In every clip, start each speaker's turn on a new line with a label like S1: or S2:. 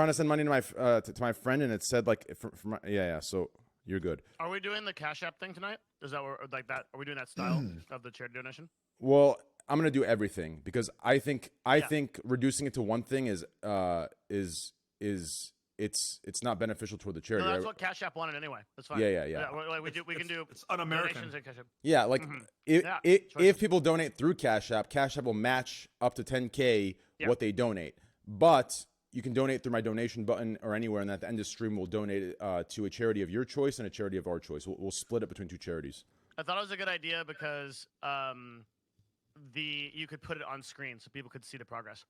S1: trying to send money to my friend, and it said like yeah. So you're good.
S2: Are we doing the Cash App thing tonight? Is that like that? Are we doing that style of the charity donation?
S1: Well, I'm gonna do everything because I think reducing it to one thing is it's not beneficial toward the charity.
S2: No, that's what Cash App wanted anyway. That's fine.
S1: Yeah.
S2: We can do
S3: it's un-American.
S2: donations and Cash App.
S1: Yeah, like if people donate through Cash App will match up to 10K what they donate. But you can donate through my donation button or anywhere, and at the end of the stream, we'll donate it to a charity of your choice and a charity of our choice. We'll split it between two charities.
S2: I thought it was a good idea because you could put it on screen so people could see the progress,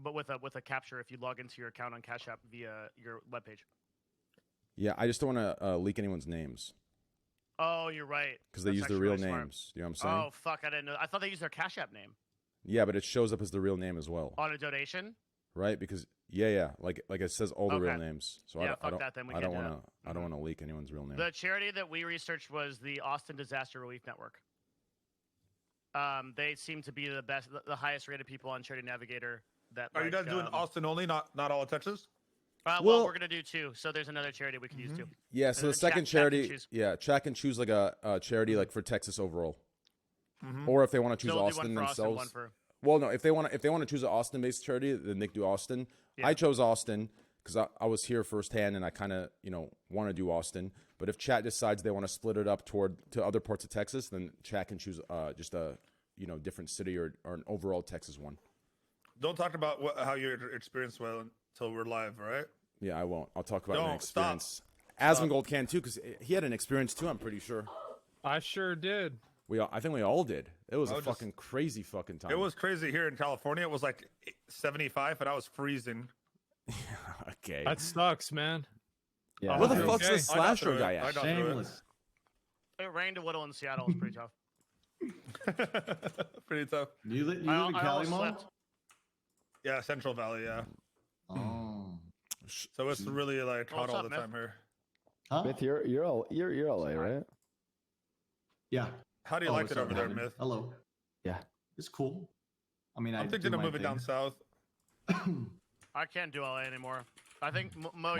S2: but with a capture if you log into your account on Cash App via your webpage.
S1: Yeah, I just don't want to leak anyone's names.
S2: Oh, you're right.
S1: Because they use their real names. You know what I'm saying?
S2: Oh, fuck, I didn't know. I thought they used their Cash App name.
S1: Yeah, but it shows up as the real name as well.
S2: On a donation?
S1: Right? Because like it says all the real names. So I don't want to leak anyone's real name.
S2: The charity that we researched was the Austin Disaster Relief Network. They seem to be the highest rated people on Charity Navigator.
S3: Are you guys doing Austin only, not all of Texas?
S2: Well, we're gonna do two. So there's another charity we can use too.
S1: Yeah. So the second charity, chat can choose like a charity like for Texas overall, or if they want to choose Austin themselves. Well, no, if they want to choose an Austin-based charity, then they can do Austin. Yeah. I chose Austin because I was here firsthand, and I kind of want to do Austin. But if chat decides they want to split it up to other parts of Texas, then chat can choose just a different city or an overall Texas one.
S3: Don't talk about how your experience went until we're live, all right?
S1: Yeah, I won't. I'll talk about my experience. Asmongold can too because he had an experience too. I'm pretty sure.
S4: I sure did.
S1: I think we all did. It was a fucking crazy fucking time.
S3: It was crazy here in California. It was like 75, and I was freezing.
S1: Okay.
S4: That sucks, man.
S1: Yeah. Where the fuck's the slasher guy at?
S2: Shameless. It rained a little in Seattle. It was pretty tough.
S3: Pretty tough.
S5: You live in Cali, Mo?
S3: Yeah, Central Valley, yeah.
S5: Oh.
S3: So it's really like hot all the time here.
S5: Huh?
S6: Myth, you're LA, right?
S5: Yeah.
S3: How do you like it over there, Myth?
S5: Hello. Yeah. It's cool. I mean,
S3: I'm thinking of moving down south.
S2: I can't do LA anymore. I think Mo,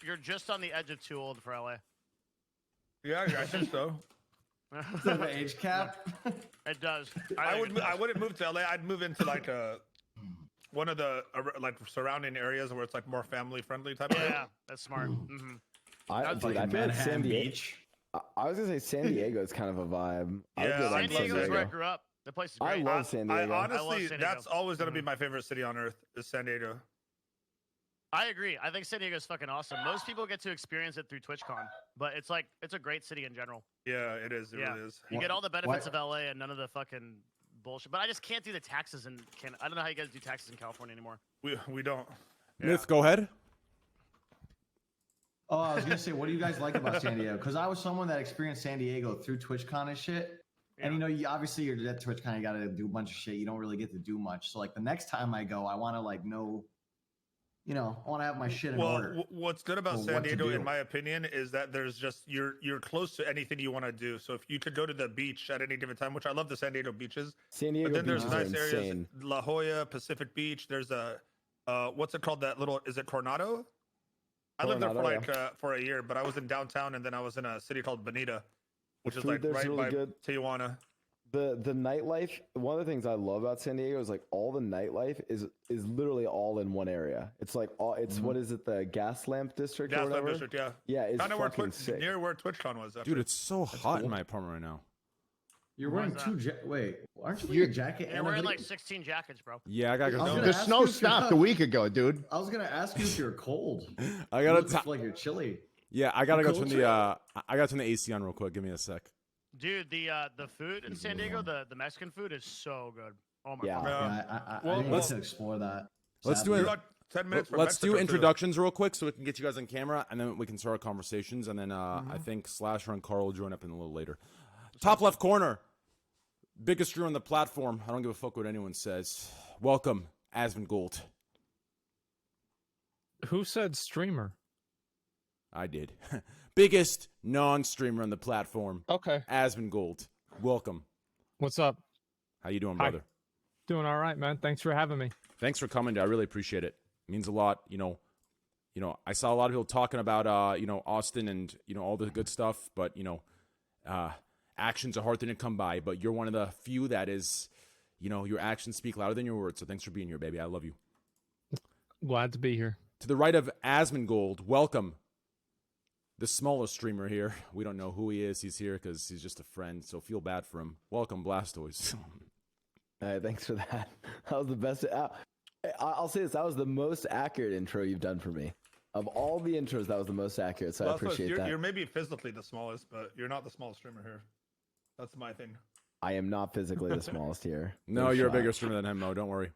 S2: you're just on the edge of too old for LA.
S3: Yeah, I think so.
S5: Is that an age cap?
S2: It does.
S3: I wouldn't move to LA. I'd move into like one of the like surrounding areas where it's like more family friendly type.
S2: Yeah, that's smart.
S6: I feel like San Diego. I was gonna say San Diego is kind of a vibe.
S2: Yeah, San Diego is where I grew up. The place is great.
S6: I love San Diego.
S3: Honestly, that's always gonna be my favorite city on earth. Is San Diego.
S2: I agree. I think San Diego is fucking awesome. Most people get to experience it through TwitchCon, but it's a great city in general.
S3: Yeah, it is. It really is.
S2: You get all the benefits of LA and none of the fucking bullshit. But I just can't do the taxes in Canada. I don't know how you guys do taxes in California anymore.
S3: We don't.
S1: Myth, go ahead.
S5: Oh, I was gonna say, what do you guys like about San Diego? Because I was someone that experienced San Diego through TwitchCon and shit. Yeah. And you obviously you're at TwitchCon, you gotta do a bunch of shit. You don't really get to do much. So like the next time I go, I want to like know. I want to have my shit in order.
S3: What's good about San Diego, in my opinion, is that there's just you're close to anything you want to do. So if you could go to the beach at any given time, which I love the San Diego beaches.
S6: San Diego
S3: but then there's
S6: beaches
S3: nice
S6: are
S3: areas,
S6: insane.
S3: La Jolla, Pacific Beach. There's a what's it called? That little is it Coronado? I lived there for like for a year, but I was in downtown and then I was in a city called Bonita, which is like right
S6: really
S3: by
S6: good.
S3: Tijuana.
S6: The nightlife, one of the things I love about San Diego is like all the nightlife is literally all in one area. It's like what is it, the gas lamp district?
S3: Gas lamp district, yeah.
S6: Yeah, it's
S3: kind of
S6: fucking sick.
S3: Near where TwitchCon was. Actually.
S1: Dude, it's so hot in my apartment right now.
S5: You're wearing wait, aren't you wearing a jacket?
S2: You're wearing like 16 jackets, bro.
S1: Yeah, I gotta go.
S7: The snow stopped a week ago, dude.
S5: I was gonna ask you if you're cold.
S1: I gotta
S5: like you're chilly.
S1: Yeah, I gotta go turn the I gotta turn the AC on real quick. Give me a sec.
S2: Dude, the food in San Diego, the Mexican food is so good. Oh my god.
S5: I let's explore that.
S1: Let's do it.
S3: 10 minutes.
S1: Let's do introductions real quick so we can get you guys on camera, and then we can start our conversations. And then I think Slasher and Karl will join up in a little later. Top left corner, biggest streamer on the platform. I don't give a fuck what anyone says. Welcome, Asmongold.
S4: Who said streamer?
S1: I did. Biggest non-streamer on the platform.
S4: Okay.
S1: Asmongold. Welcome.
S4: What's up?
S1: How you doing,
S4: Hi.
S1: brother?
S4: Doing all right, man. Thanks for having me.
S1: Thanks for coming, dude. I really appreciate it. It means a lot. you know, I saw a lot of people talking about, you know, Austin and, you know, all the good stuff, but, you know, actions are hard thing to come by, but you're one of the few that is, you know, your actions speak louder than your words. So thanks for being here, baby. I love you.
S4: Glad to be here.
S1: To the right of Asmongold, welcome. The smallest streamer here. We don't know who he is. He's here because he's just a friend, so feel bad for him. Welcome, Blastoise.
S6: Thanks for that. That was the best. I'll say this. That was the most accurate intro you've done for me. Of all the intros, that was the most accurate, so I appreciate that.
S3: You're maybe physically the smallest, but you're not the smallest streamer here. That's my thing.
S6: I am not physically the smallest here.
S1: No, you're a bigger streamer than him, Mo. Don't worry.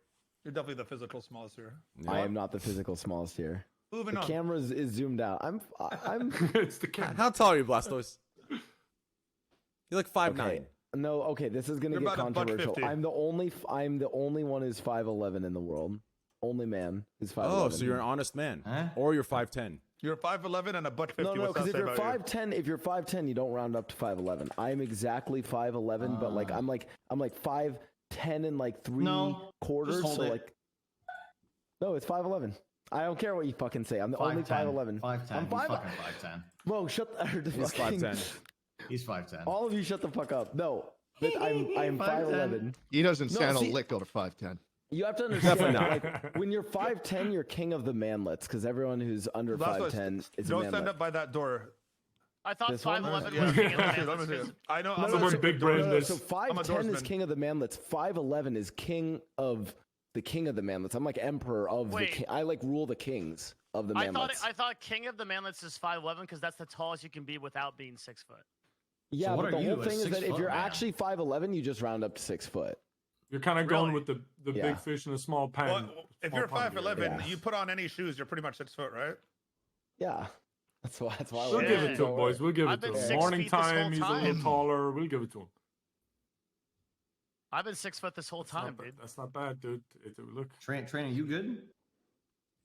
S3: You're definitely the physical smallest here.
S1: Yeah.
S6: I am not the physical smallest here.
S3: Moving
S6: the
S3: on.
S6: camera is zoomed out. I'm.
S8: It's the camera.
S1: How tall are you, Blastoise? You're like 5'9".
S6: Okay. No, okay. This is gonna
S3: You're
S6: get
S3: about
S6: controversial.
S3: $150.
S6: I'm the only one who's 5'11" in the world. Only man who's 5'11".
S1: Oh, so you're an honest man,
S5: Huh?
S1: or you're 5'10".
S3: You're 5'11" and a butt 50.
S6: No,
S3: What's
S6: because
S3: that
S6: if
S3: say
S6: you're
S3: about you?
S6: 5'10", if you're 5'10", you don't round up to 5'11". I'm exactly 5'11", but like I'm like 5'10" and like 3/4.
S5: just hold
S6: So
S5: it.
S6: like, no, it's 5'11". I don't care what you fucking say. I'm the only 5'11".
S5: 5'10".
S6: I'm
S5: He's
S6: 5.
S5: fucking 5'10".
S6: Bro, shut the.
S1: He's
S6: fucking-
S1: 5'10".
S5: He's 5'10".
S6: All of you, shut the fuck up. No, but I'm 5'11".
S7: He doesn't
S6: No,
S7: stand
S6: see-
S7: a lick over 5'10".
S6: You have to understand, like, when you're 5'10", you're king of the manlets, because everyone who's under
S3: That's what-
S6: 5'10" is a
S3: Don't
S6: manlet.
S3: stand up by that door.
S2: I thought
S6: This one?
S2: 5'11
S3: Yeah.
S2: was king of the
S3: Let me see,
S2: manlets,
S3: let me see.
S2: 'cause
S3: I know.
S6: No,
S3: I'm
S6: no,
S3: a
S6: so-
S8: big
S3: big
S8: brain
S3: door.
S8: this.
S6: So
S3: I'm a
S6: 5'10" is
S3: doorsman.
S6: king of the manlets. 5'11" is king of the king of the manlets. I'm like emperor of
S2: Wait.
S6: the king. I like rule the kings of the manlets.
S2: I thought king of the manlets is 5'11 because that's the tallest you can be without being 6 foot.
S6: Yeah,
S5: what
S6: but the
S5: are you,
S6: whole
S5: a
S6: thing is that
S5: 6
S6: if
S5: foot
S6: you're
S5: man?
S6: actually 5'11", you just round up to 6 foot.
S8: You're kind of going
S2: Really?
S8: with the
S6: Yeah.
S8: big fish in a small pan.
S3: Well, if
S8: small
S3: you're
S8: pond here.
S3: 5'11",
S6: Yeah.
S3: you put on any shoes, you're pretty much 6 foot, right?
S6: Yeah, that's why.
S8: We'll
S2: Yeah.
S8: give it to him, boys. We'll give
S2: I've
S8: it to
S2: been
S8: him.
S2: 6
S8: Morning
S2: feet this whole
S8: time, he's a little
S2: time.
S8: taller. We'll give it to him.
S2: I've been 6 foot this whole
S8: That's not
S2: time,
S8: bad.
S2: dude.
S8: That's not bad, dude. Look.
S5: Trainer, you good?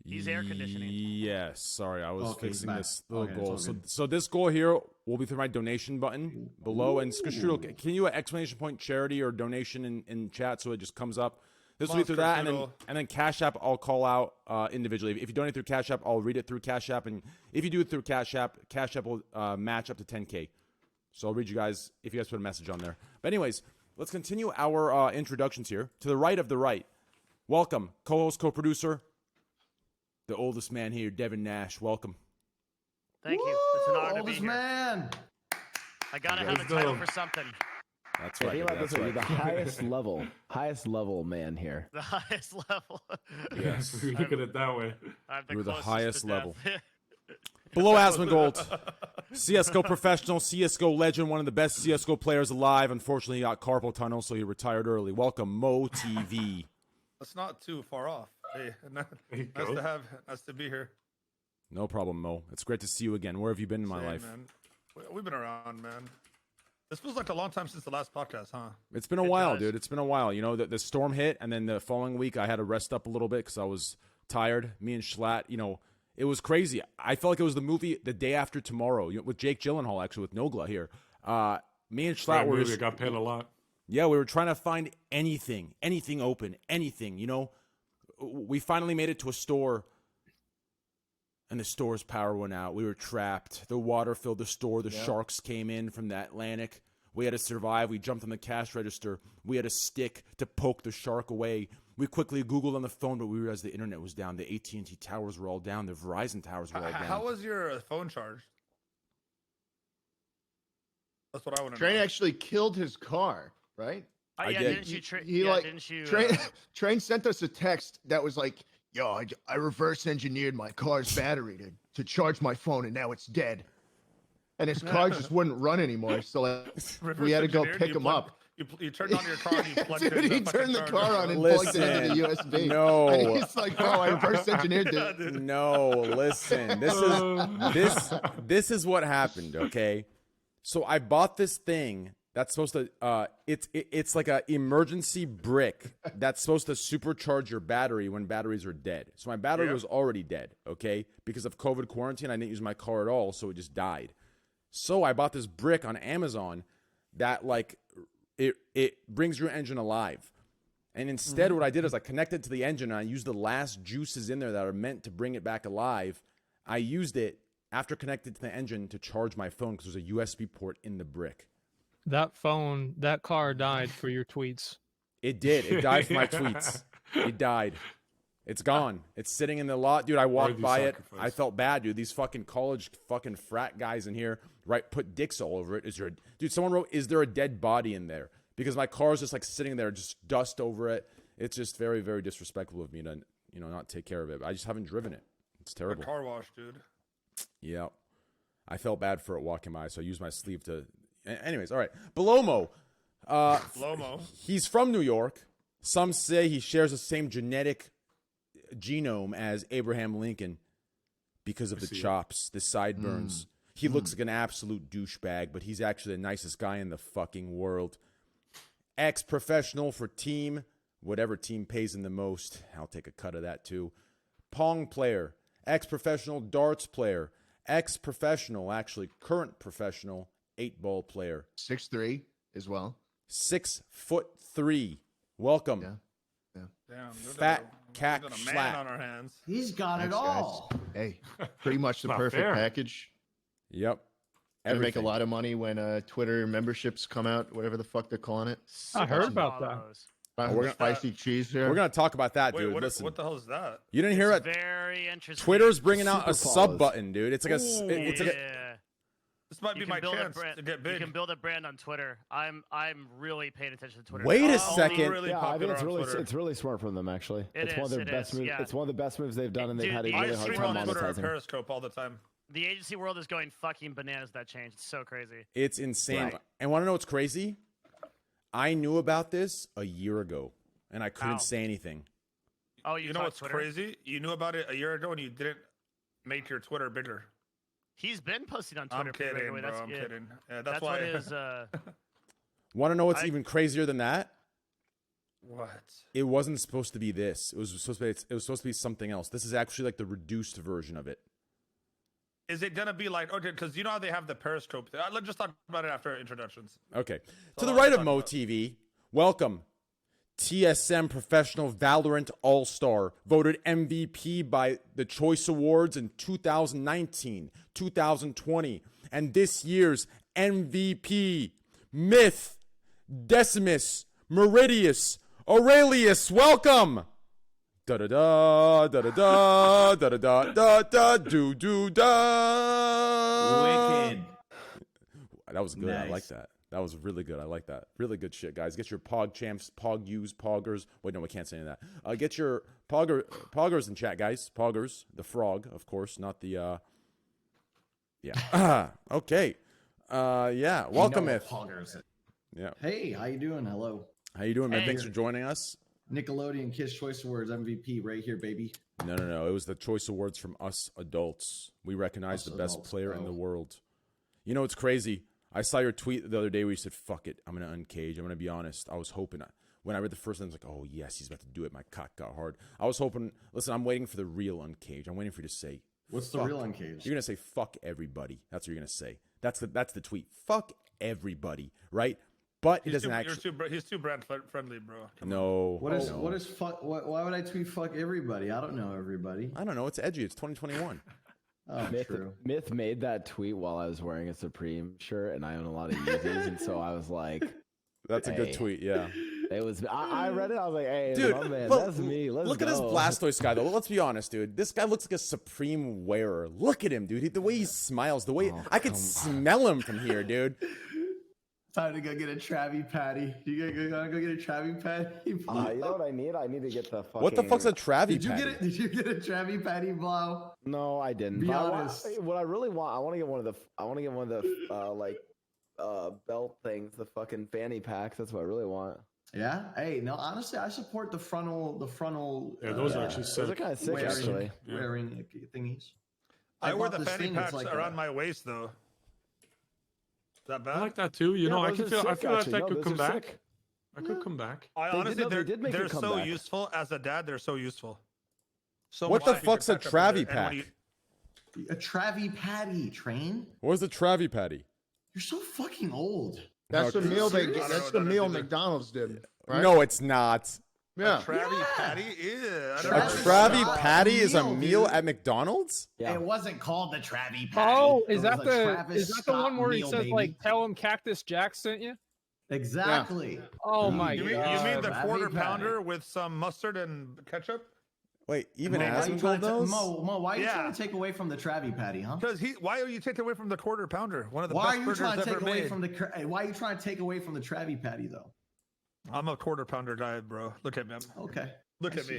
S2: He's air conditioning.
S1: Yes. Sorry, I was
S5: Okay,
S1: fixing
S5: back.
S1: this little
S5: Okay, it's all
S1: goal. So,
S5: good.
S1: so this goal here will be through my donation button below. And Skashroodle, can you exclamation point charity or donation in chat so it just comes up? This will be through that, and then Cash App I'll call out individually. If you donate through Cash App, I'll read it through Cash App, and if you do it through Cash App will match up to 10K. So I'll read you guys if you guys put a message on there. But anyways, let's continue our introductions here. To the right of the right, welcome, co-host, co-producer, the oldest man here, Devin Nash. Welcome.
S2: Thank you. It's an honor to be
S5: Oldest
S2: here.
S5: man.
S2: I gotta
S8: Let's
S2: have a title
S8: go.
S2: for something.
S1: That's
S6: Hey,
S1: right.
S6: think about
S1: That's
S6: this way.
S1: right.
S6: You're the highest level man here.
S2: The highest level.
S1: Yes.
S8: We look at it that way.
S2: I'm
S1: You were the
S2: closest
S1: highest
S2: to
S1: level.
S2: death.
S1: Below Asmongold, CSGO professional, CSGO legend, one of the best CSGO players alive. Unfortunately, he got carpal tunnel, so he retired early. Welcome, Mo TV.
S3: That's not too far off. Hey,
S8: There you go.
S3: nice to be here.
S1: No problem, Mo. It's great to see you again. Where have you been in my
S3: Same,
S1: life?
S3: man. We've been around, man. This feels like a long time since the last podcast, huh?
S1: It's been a
S2: It
S1: while,
S2: does.
S1: dude. It's been a while. You know, the storm hit, and then the following week, I had to rest up a little bit because I was tired. Me and Schlatt, you know, it was crazy. I felt like it was the movie The Day After Tomorrow with Jake Gyllenhaal, actually, with Nogla here. Me and Schlatt
S8: Great
S1: were
S8: movie. Got paid a lot.
S1: Yeah, we were trying to find anything open, anything, you know. We finally made it to a store, and the store's power went out. We were trapped. The water filled the store. The sharks came in from the Atlantic. We had to survive. We jumped on the cash register. We had a stick to poke the shark away. We quickly Googled on the phone, but we realized the internet was down. The AT&T towers were all down. The Verizon towers were all down.
S3: How was your phone charged? That's what I want to
S7: Train
S3: know.
S7: actually killed his car, right?
S1: I
S2: Yeah,
S1: did.
S2: didn't you?
S7: He
S2: yeah,
S7: like
S2: didn't you?
S7: Train sent us a text that was like, "Yo, I reverse engineered my car's battery to charge my phone, and now it's dead." And his car just wouldn't run anymore, so like, we had to go
S3: Reverse
S7: pick
S3: engineered,
S7: him up.
S3: You turned on your car and you plugged it
S7: Dude,
S3: in
S7: he
S3: the fucking
S7: turned the
S3: charger.
S7: car on and plugged it into the
S1: Listen,
S7: USB.
S1: no.
S7: And he's like, "Bro, I reverse engineered it."
S1: No, listen. This is what happened, okay? So I bought this thing that's supposed to it's like a emergency brick that's supposed to supercharge your battery when batteries are dead. So my battery was already dead, okay? Because of COVID quarantine, I didn't use my car at all, so it just died. So I bought this brick on Amazon that like it brings your engine alive. And instead what I did is I connected to the engine and I used the last juices in there that are meant to bring it back alive. I used it after connected to the engine to charge my phone because there's a USB port in the brick.
S4: That car died for your tweets.
S1: It did. It died for my tweets. It died. It's gone. It's sitting in the lot, dude. I walked by it. I felt bad, dude. These fucking college fucking frat guys in here, right? Put dicks all over it. Dude? Someone wrote, "Is there a dead body in there?" Because my car's just like sitting there, just dust over it. It's just very, very disrespectful of me to, not take care of it. I just haven't driven it. It's terrible.
S3: A car wash, dude.
S1: Yeah, I felt bad for it walking by, so I used my sleeve to. Anyways, all right. Belomo.
S3: Belomo.
S1: He's from New York. Some say he shares the same genetic genome as Abraham Lincoln because of the chops, the sideburns. He looks like an absolute douchebag, but he's actually the nicest guy in the fucking world. Ex-professional for team, whatever team pays him the most. I'll take a cut of that too. Pong player, ex-professional darts player, ex-professional, actually current professional 8-ball player.
S7: 6'3" as well.
S1: 6'3". Welcome.
S7: Yeah.
S3: Damn,
S1: Fat cack
S3: man
S1: schlatt.
S3: on our hands.
S5: He's got
S7: Thanks,
S5: it all.
S7: guys. Hey, pretty much the
S8: Not
S7: perfect
S8: fair.
S7: package.
S1: Yep.
S7: Gonna make a
S1: Everything.
S7: lot of money when Twitter memberships come out, whatever the fuck they're calling it.
S4: I heard about that.
S1: we're gonna-
S7: Spicy cheese here.
S1: We're going to talk about that,
S3: Wait,
S1: dude.
S3: what
S1: Listen.
S3: the hell is that?
S1: You didn't hear it?
S2: Very interesting.
S1: Twitter's bringing out a
S6: Super
S1: sub
S6: pause.
S1: button, dude. It's like it's like a,
S2: Yeah.
S3: This might be
S2: You
S3: my
S2: can build a
S3: chance
S2: brand.
S3: to get
S2: You
S3: big.
S2: can build a brand on Twitter. I'm really paying attention to Twitter.
S1: Wait a
S2: now.
S1: second.
S3: Really
S6: Yeah, I think
S3: popular
S6: it's
S3: on
S6: really
S3: Twitter.
S6: it's really smart from them actually.
S2: It
S6: It's one of
S2: is,
S6: their
S2: it
S6: best
S2: is,
S6: moves.
S2: yeah.
S6: It's one of the best moves they've done, and they've
S2: Dude,
S6: had a
S2: the
S3: I
S6: really hard
S3: stream
S6: time
S3: on Twitter and
S6: monetizing.
S3: Periscope all the time.
S2: The agency world is going fucking bananas. That change. It's so crazy.
S1: It's insane.
S6: Right.
S1: And want to know what's crazy? I knew about this a year ago, and I couldn't
S2: How?
S1: say anything.
S2: Oh,
S3: You know
S2: talk
S3: what's
S2: Twitter?
S3: crazy? You knew about it a year ago and you didn't make your Twitter bigger.
S2: He's been posting on Twitter.
S3: I'm
S2: pretty
S3: kidding,
S2: regularly.
S3: bro.
S2: That's,
S3: I'm
S2: yeah,
S3: kidding. Yeah,
S2: That's
S3: why.
S2: what his.
S1: Want to know what's
S2: I-
S1: even crazier than that?
S3: What?
S1: It wasn't supposed to be this. It was supposed to be something else. This is actually like the reduced version of it.
S3: Is it gonna be like okay? Because you know how they have the Periscope. Let's just talk about it after introductions.
S1: Okay.
S3: So
S1: To the
S3: let's
S1: right of
S3: talk
S1: Mo
S3: about-
S1: TV, welcome. TSM Professional Valorant All-Star, voted MVP by the Choice Awards in 2019, 2020, and this year's MVP, Myth, Decimus, Meridius, Aurelius. Welcome. Da da da da da da da da da da da do do da.
S5: Wicked.
S1: That was good. I
S5: Nice.
S1: like that. That was really good. I like that. Really good shit, guys. Get your Pog champs, Pog U's, Poggers. Wait, no, we can't say any of that. Get your Poggers in chat, guys. Poggers, the frog, of course, not the. Yeah. Okay. Yeah. Welcome, Myth.
S5: Poggers.
S1: Yeah.
S5: Hey, how you doing? Hello.
S1: How you doing, man?
S2: Hey.
S1: Thanks for joining us.
S5: Nickelodeon Kids Choice Awards MVP right here, baby.
S1: No. It was the Choice Awards from us adults. We recognize
S5: Us
S1: the best
S5: adults,
S1: player in
S5: bro.
S1: the world. You know, it's crazy. I saw your tweet the other day where you said, fuck it, I'm going to uncage. I'm going to be honest. I was hoping, when I read the first one, I was like, oh, yes, he's about to do it. My cock got hard. I was hoping, listen, I'm waiting for the real uncage. I'm waiting for you to say,
S5: What's the
S1: fuck.
S5: real uncage?
S1: You're going to say, fuck everybody. That's what you're going to say. That's the tweet. Fuck everybody, right? But it doesn't actually.
S3: He's too brand friendly, bro. Come on.
S1: No.
S5: What is
S1: no.
S5: what is fuck? Why would I tweet fuck everybody? I don't know everybody.
S1: I don't know. It's edgy. It's 2021.
S5: Oh, true.
S6: Myth made that tweet while I was wearing a Supreme shirt, and I own a lot of Yeezys, and so I was like,
S1: That's a good
S6: Hey.
S1: tweet, yeah.
S6: it was. I read it. I was like, hey,
S1: Dude,
S6: my man,
S1: but
S6: that's me. Let's
S1: look
S6: go.
S1: at this Blastoise guy, though. Let's be honest, dude. This guy looks like a Supreme wearer. Look at him, dude. The way he smiles, the way I could smell him from here, dude.
S5: Time to go get a Travi Patty. You gotta go get a Travi Patty.
S6: You know what I need? I need to get the fucking.
S1: What the fuck's a Travi
S5: Did you
S1: patty?
S5: get it? Did you get a Travi Patty, Blau?
S6: No, I didn't.
S5: Be
S6: But
S5: honest.
S6: what I really want, I want to get one of the belt things, the fucking fanny packs. That's what I really want.
S5: Yeah. Hey, no. Honestly, I support the frontal.
S8: Yeah, those are actually
S6: Those are
S8: sick.
S6: kind of sick,
S5: wearing,
S6: actually.
S8: Yeah.
S5: wearing thingies.
S3: I wear
S5: bought
S3: the
S5: this
S3: fanny
S5: thing, it's
S3: packs
S5: like
S3: around
S5: a-
S3: my waist, though. Is that bad?
S8: I like that too. You know, I
S6: those
S8: can
S6: are
S8: feel. I
S6: sick,
S8: feel like
S6: actually.
S8: I
S6: No,
S8: could
S6: those
S8: come
S6: are
S8: back.
S6: sick.
S8: I could come back.
S3: I
S6: They
S3: honestly,
S6: did- no, they did make
S3: they're
S6: a
S3: so
S6: comeback.
S3: useful as a dad. They're so useful. So
S1: What
S3: much
S1: the
S3: you can
S1: fuck's a
S3: pack up in there,
S1: Travi
S3: and when
S1: pack?
S3: you-
S5: A Travi Patty train.
S1: What was the Travi patty?
S5: You're so fucking old.
S7: That's the
S1: Okay.
S7: meal they.
S5: Serious?
S7: That's
S3: I
S7: the
S3: don't know
S7: meal
S3: either.
S7: McDonald's did. Right?
S1: No, it's not.
S7: Yeah.
S3: A Travie Patty?
S1: A
S5: Travis
S1: Travie
S5: Scott
S1: Patty is a
S5: meal,
S1: meal
S5: dude.
S1: at McDonald's?
S6: Yeah.
S5: It wasn't called the Travie Patty.
S4: Oh,
S5: It
S4: is
S5: was
S4: that
S5: a
S4: the
S5: Travis Scott
S4: one where he
S5: meal,
S4: says
S5: baby.
S4: like, "Tell him Cactus Jack sent you"?
S5: Exactly.
S4: Oh my
S3: You
S4: god!
S3: mean the
S5: Travie
S3: quarter
S5: Patty.
S3: pounder with some mustard and ketchup?
S1: Wait, even
S5: Mo, why you
S1: Asmongold
S5: trying to
S1: knows?
S5: Mo, why are you
S3: Yeah.
S5: trying to take away from the Travie Patty, huh?
S3: Because why are you taking away from the quarter pounder? One of the
S5: Why are
S3: best
S5: you
S3: burgers
S5: trying to take
S3: ever
S5: away
S3: made.
S5: from the? Why are you trying to take away from the Travie Patty though?
S3: I'm a quarter pounder guy, bro. Look at me.
S5: Okay.
S3: Look
S5: I
S3: at
S5: see.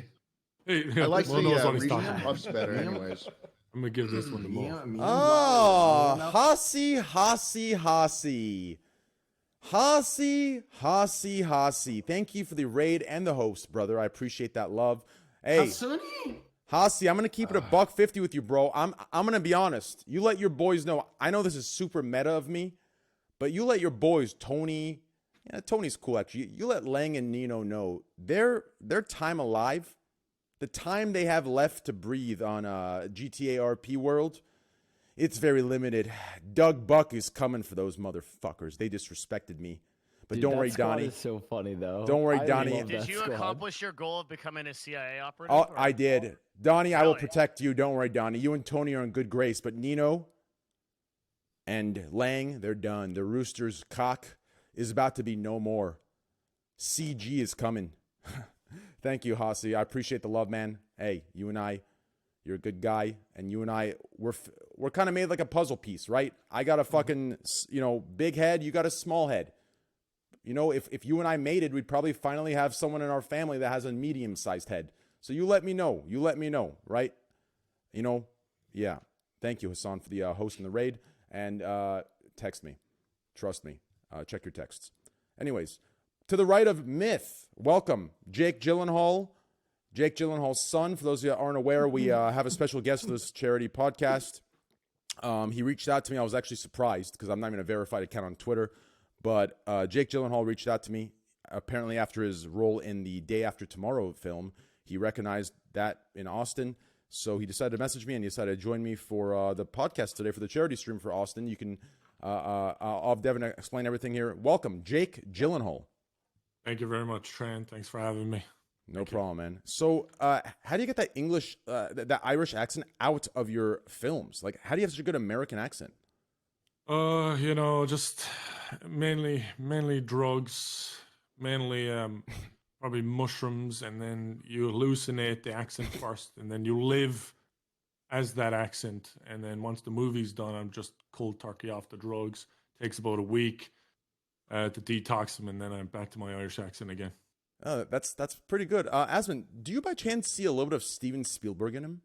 S3: me.
S8: Hey,
S7: I like
S8: Will
S7: the
S8: knows what he's talking
S7: regional
S8: about.
S7: puffs better,
S5: Yeah.
S7: anyways.
S8: I'm gonna give this one to Mo.
S1: Oh,
S5: Enough.
S1: Hasi. Thank you for the raid and the host, brother. I appreciate that love. Hey,
S5: Hasuni?
S1: Hasi, I'm gonna keep it $150 with you, bro. I'm gonna be honest. You let your boys know. I know this is super meta of me, but you let your boys, Tony. Yeah, Tony's cool actually. You let Lang and Nino know their time alive, the time they have left to breathe on GTA RP world. It's very limited. Doug Buck is coming for those motherfuckers. They disrespected me. But
S6: Dude,
S1: don't
S6: that
S1: worry,
S6: squad
S1: Donnie.
S6: is so funny though.
S1: Don't worry,
S6: I
S1: Donnie.
S6: love
S2: Did
S6: that
S2: you
S6: squad.
S2: accomplish your goal of becoming a CIA operative?
S1: Oh, I did. Donnie, I will
S2: Really?
S1: protect you. Don't worry, Donnie. You and Tony are in good grace. But Nino and Lang, they're done. The Rooster's cock is about to be no more. CG is coming. Thank you, Hasi. I appreciate the love, man. Hey, you and I, you're a good guy. And you and I, we're kind of made like a puzzle piece, right? I got a fucking, big head. You got a small head. If you and I mated, we'd probably finally have someone in our family that has a medium-sized head. So you let me know. Right? Yeah. Thank you, Hassan, for the hosting the raid. And text me. Trust me. Check your texts. Anyways, to the right of Myth, welcome, Jake Gyllenhaal. Jake Gyllenhaal's son. For those of you that aren't aware, we have a special guest for this charity podcast. He reached out to me. I was actually surprised because I'm not even a verified account on Twitter. But Jake Gyllenhaal reached out to me. Apparently, after his role in the Day After Tomorrow film, he recognized that in Austin. So he decided to message me and he decided to join me for the podcast today for the charity stream for Austin. You can, I'll have Devin explain everything here. Welcome, Jake Gyllenhaal.
S8: Thank you very much, Trent. Thanks for having me.
S1: No problem, man. So, how do you get that English, that Irish accent out of your films? Like, how do you have such a good American accent?
S8: Just mainly drugs, mainly probably mushrooms, and then you hallucinate the accent first, and then you live as that accent, and then once the movie's done, I'm just cold turkey off the drugs. Takes about a week to detox them, and then I'm back to my Irish accent again.
S1: Oh, that's pretty good. Asmon, do you by chance see a little bit of Steven Spielberg in him?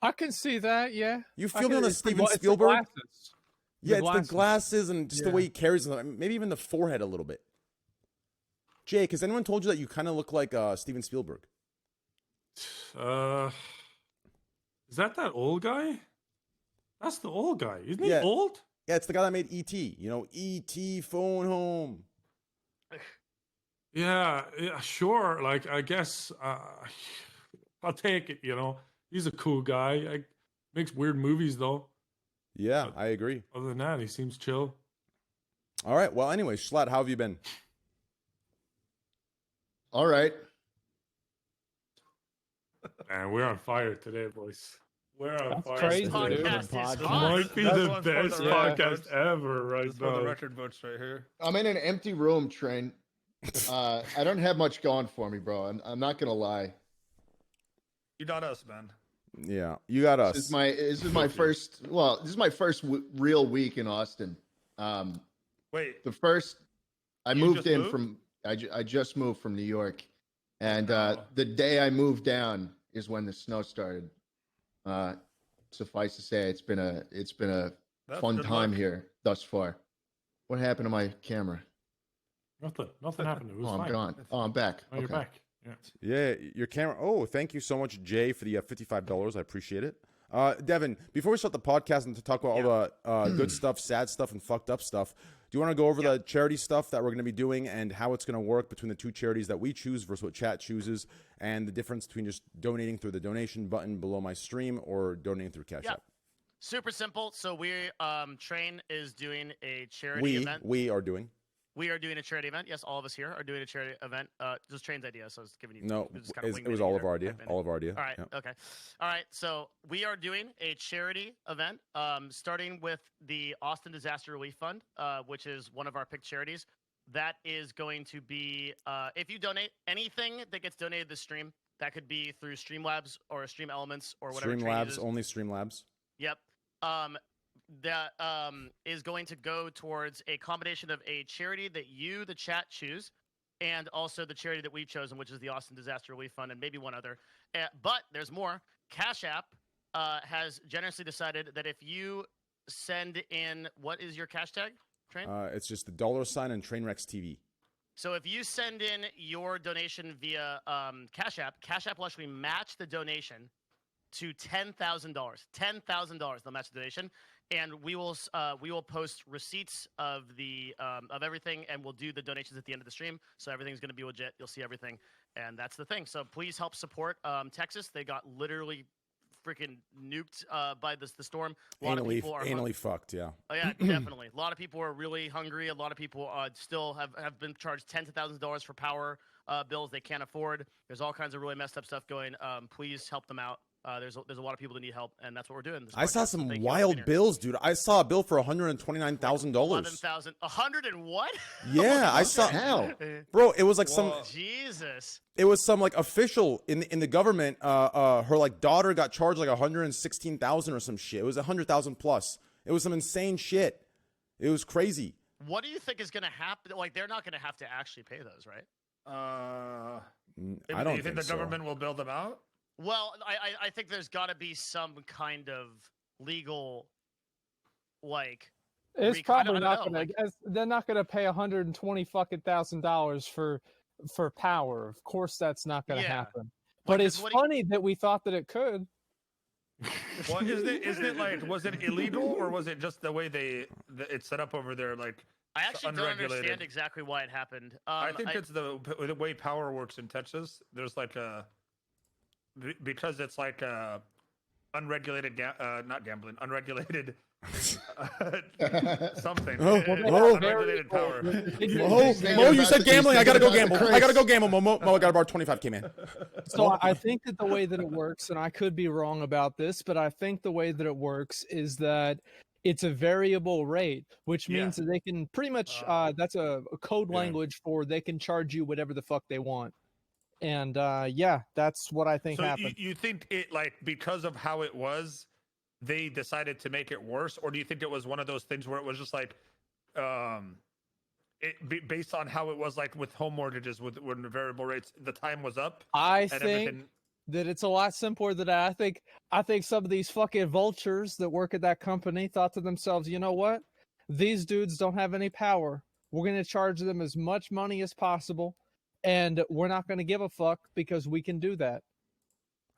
S4: I can see that. Yeah.
S1: You feel me on the Steven Spielberg? Yeah, it's the glasses and just the way he carries them. Maybe even the forehead a little bit. Jake, has anyone told you that you kind of look like Steven Spielberg?
S8: Is that old guy? That's the old guy. Isn't he
S1: Yeah.
S8: old?
S1: Yeah, it's the guy that made E.T. E.T. Phone Home.
S8: Yeah, sure. Like, I guess I'll take it, He's a cool guy. Makes weird movies, though.
S1: Yeah, I agree.
S8: Other than that, he seems chill.
S1: All right. Well, anyway, Schlatt, how have you been?
S7: All right.
S8: Man, we're on fire today, boys. We're on
S4: That's
S8: fire.
S4: crazy,
S2: This
S4: dude.
S2: podcast is
S6: Podcast.
S2: hot.
S8: Might be
S3: That's
S8: the
S3: one for the
S8: best
S3: record
S8: podcast
S3: books.
S8: ever right
S3: That's for the
S8: now.
S3: record books right here.
S7: I'm in an empty room, Trent. I don't have much going for me, bro. I'm not gonna lie.
S3: You got us, man.
S1: Yeah, you got us.
S7: This is my first. Well, this is my first real week in Austin.
S3: Wait,
S7: The first I
S3: You
S7: moved
S3: just
S7: in
S3: moved?
S7: from. I just moved from New York, and
S3: Oh.
S7: the day I moved down is when the snow started. Suffice to say, it's been a
S3: that's
S7: fun
S3: good
S7: time
S3: luck.
S7: here thus far. What happened to my camera?
S8: Nothing happened. It was
S7: Oh, I'm
S8: fine.
S7: gone. Oh, I'm back.
S8: Oh, you're
S7: Okay.
S8: back. Yeah.
S1: Yeah, your camera. Oh, thank you so much, Jay, for the $55. I appreciate it. Devin, before we start the podcast and to talk about all the good stuff, sad stuff, and fucked up stuff, do you want to go over the charity stuff that we're going to be doing and how it's going to work between the two charities that we choose versus what chat chooses, and the difference between just donating through the donation button below my stream or donating through Cash App?
S2: Super simple. So we Train is doing a charity event.
S1: We are doing.
S2: we are doing a charity event. Yes, all of us here are doing a charity event. Just Train's idea, so I was giving you.
S1: No,
S2: just kind of
S1: it was all of our idea. All of our idea.
S2: All right.
S1: Yeah.
S2: Okay. All right. So we are doing a charity event, starting with the Austin Disaster Relief Fund, which is one of our picked charities. That is going to be if you donate anything that gets donated this stream, that could be through Streamlabs or Stream Elements or whatever.
S1: Streamlabs, only Streamlabs.
S2: Yep. That is going to go towards a combination of a charity that you, the chat, choose, and also the charity that we've chosen, which is the Austin Disaster Relief Fund, and maybe one other. But there's more. Cash App has generously decided that if you send in, what is your cash tag, Train?
S1: It's just the $ and Trainwrecks TV.
S2: So if you send in your donation via Cash App will actually match the donation to $10,000. $10,000 they'll match the donation, and we will post receipts of the of everything, and we'll do the donations at the end of the stream. So everything's going to be legit. You'll see everything, and that's the thing. So please help support Texas. They got literally freaking nuked by the storm. A lot of people are
S1: anally fucked. Yeah.
S2: Oh yeah, definitely. A lot of people are really hungry. A lot of people still have been charged tens of thousands of dollars for power bills they can't afford. There's all kinds of really messed up stuff going. Please help them out. There's a lot of people that need help, and that's what we're doing.
S1: I saw some wild bills, dude. I saw a bill for $129,000.
S2: 11,000. 100 and what?
S1: Yeah, I saw.
S7: Hell.
S1: Bro, it was like some.
S2: Jesus.
S1: It was some like official in the government. Her like daughter got charged like $116,000 or some shit. It was $100,000 plus. It was some insane shit. It was crazy.
S2: What do you think is going to happen? Like, they're not going to have to actually pay those, right?
S1: I don't
S3: think
S1: think
S3: the
S1: so.
S3: government will bail them out.
S2: Well, I think there's got to be some kind of legal, like.
S4: It's probably not gonna. They're not gonna pay $120,000 for power. Of course, that's not gonna happen. But it's funny that we thought that it could.
S3: Well, isn't it like, was it illegal or was it just the way it's set up over there? Like,
S2: I actually don't understand exactly why it happened.
S3: I think it's the way power works in Texas. There's like because it's like unregulated, not gambling, unregulated something. Unregulated power.
S1: Mo, you said gambling. I gotta go gamble. Mo, I got about 25K, man.
S4: So I think that the way that it works, and I could be wrong about this, but I think the way that it works is that it's a variable rate, which means that they can pretty much, that's a code language for they can charge you whatever the fuck they want. And that's what I think happened.
S3: You think it, like, because of how it was, they decided to make it worse, or do you think it was one of those things where it was just like, based on how it was, like with home mortgages, with the variable rates, the time was up?
S4: I think that it's a lot simpler than that. I think some of these fucking vultures that work at that company thought to themselves, you know what? These dudes don't have any power. We're going to charge them as much money as possible. And we're not going to give a fuck because we can do that.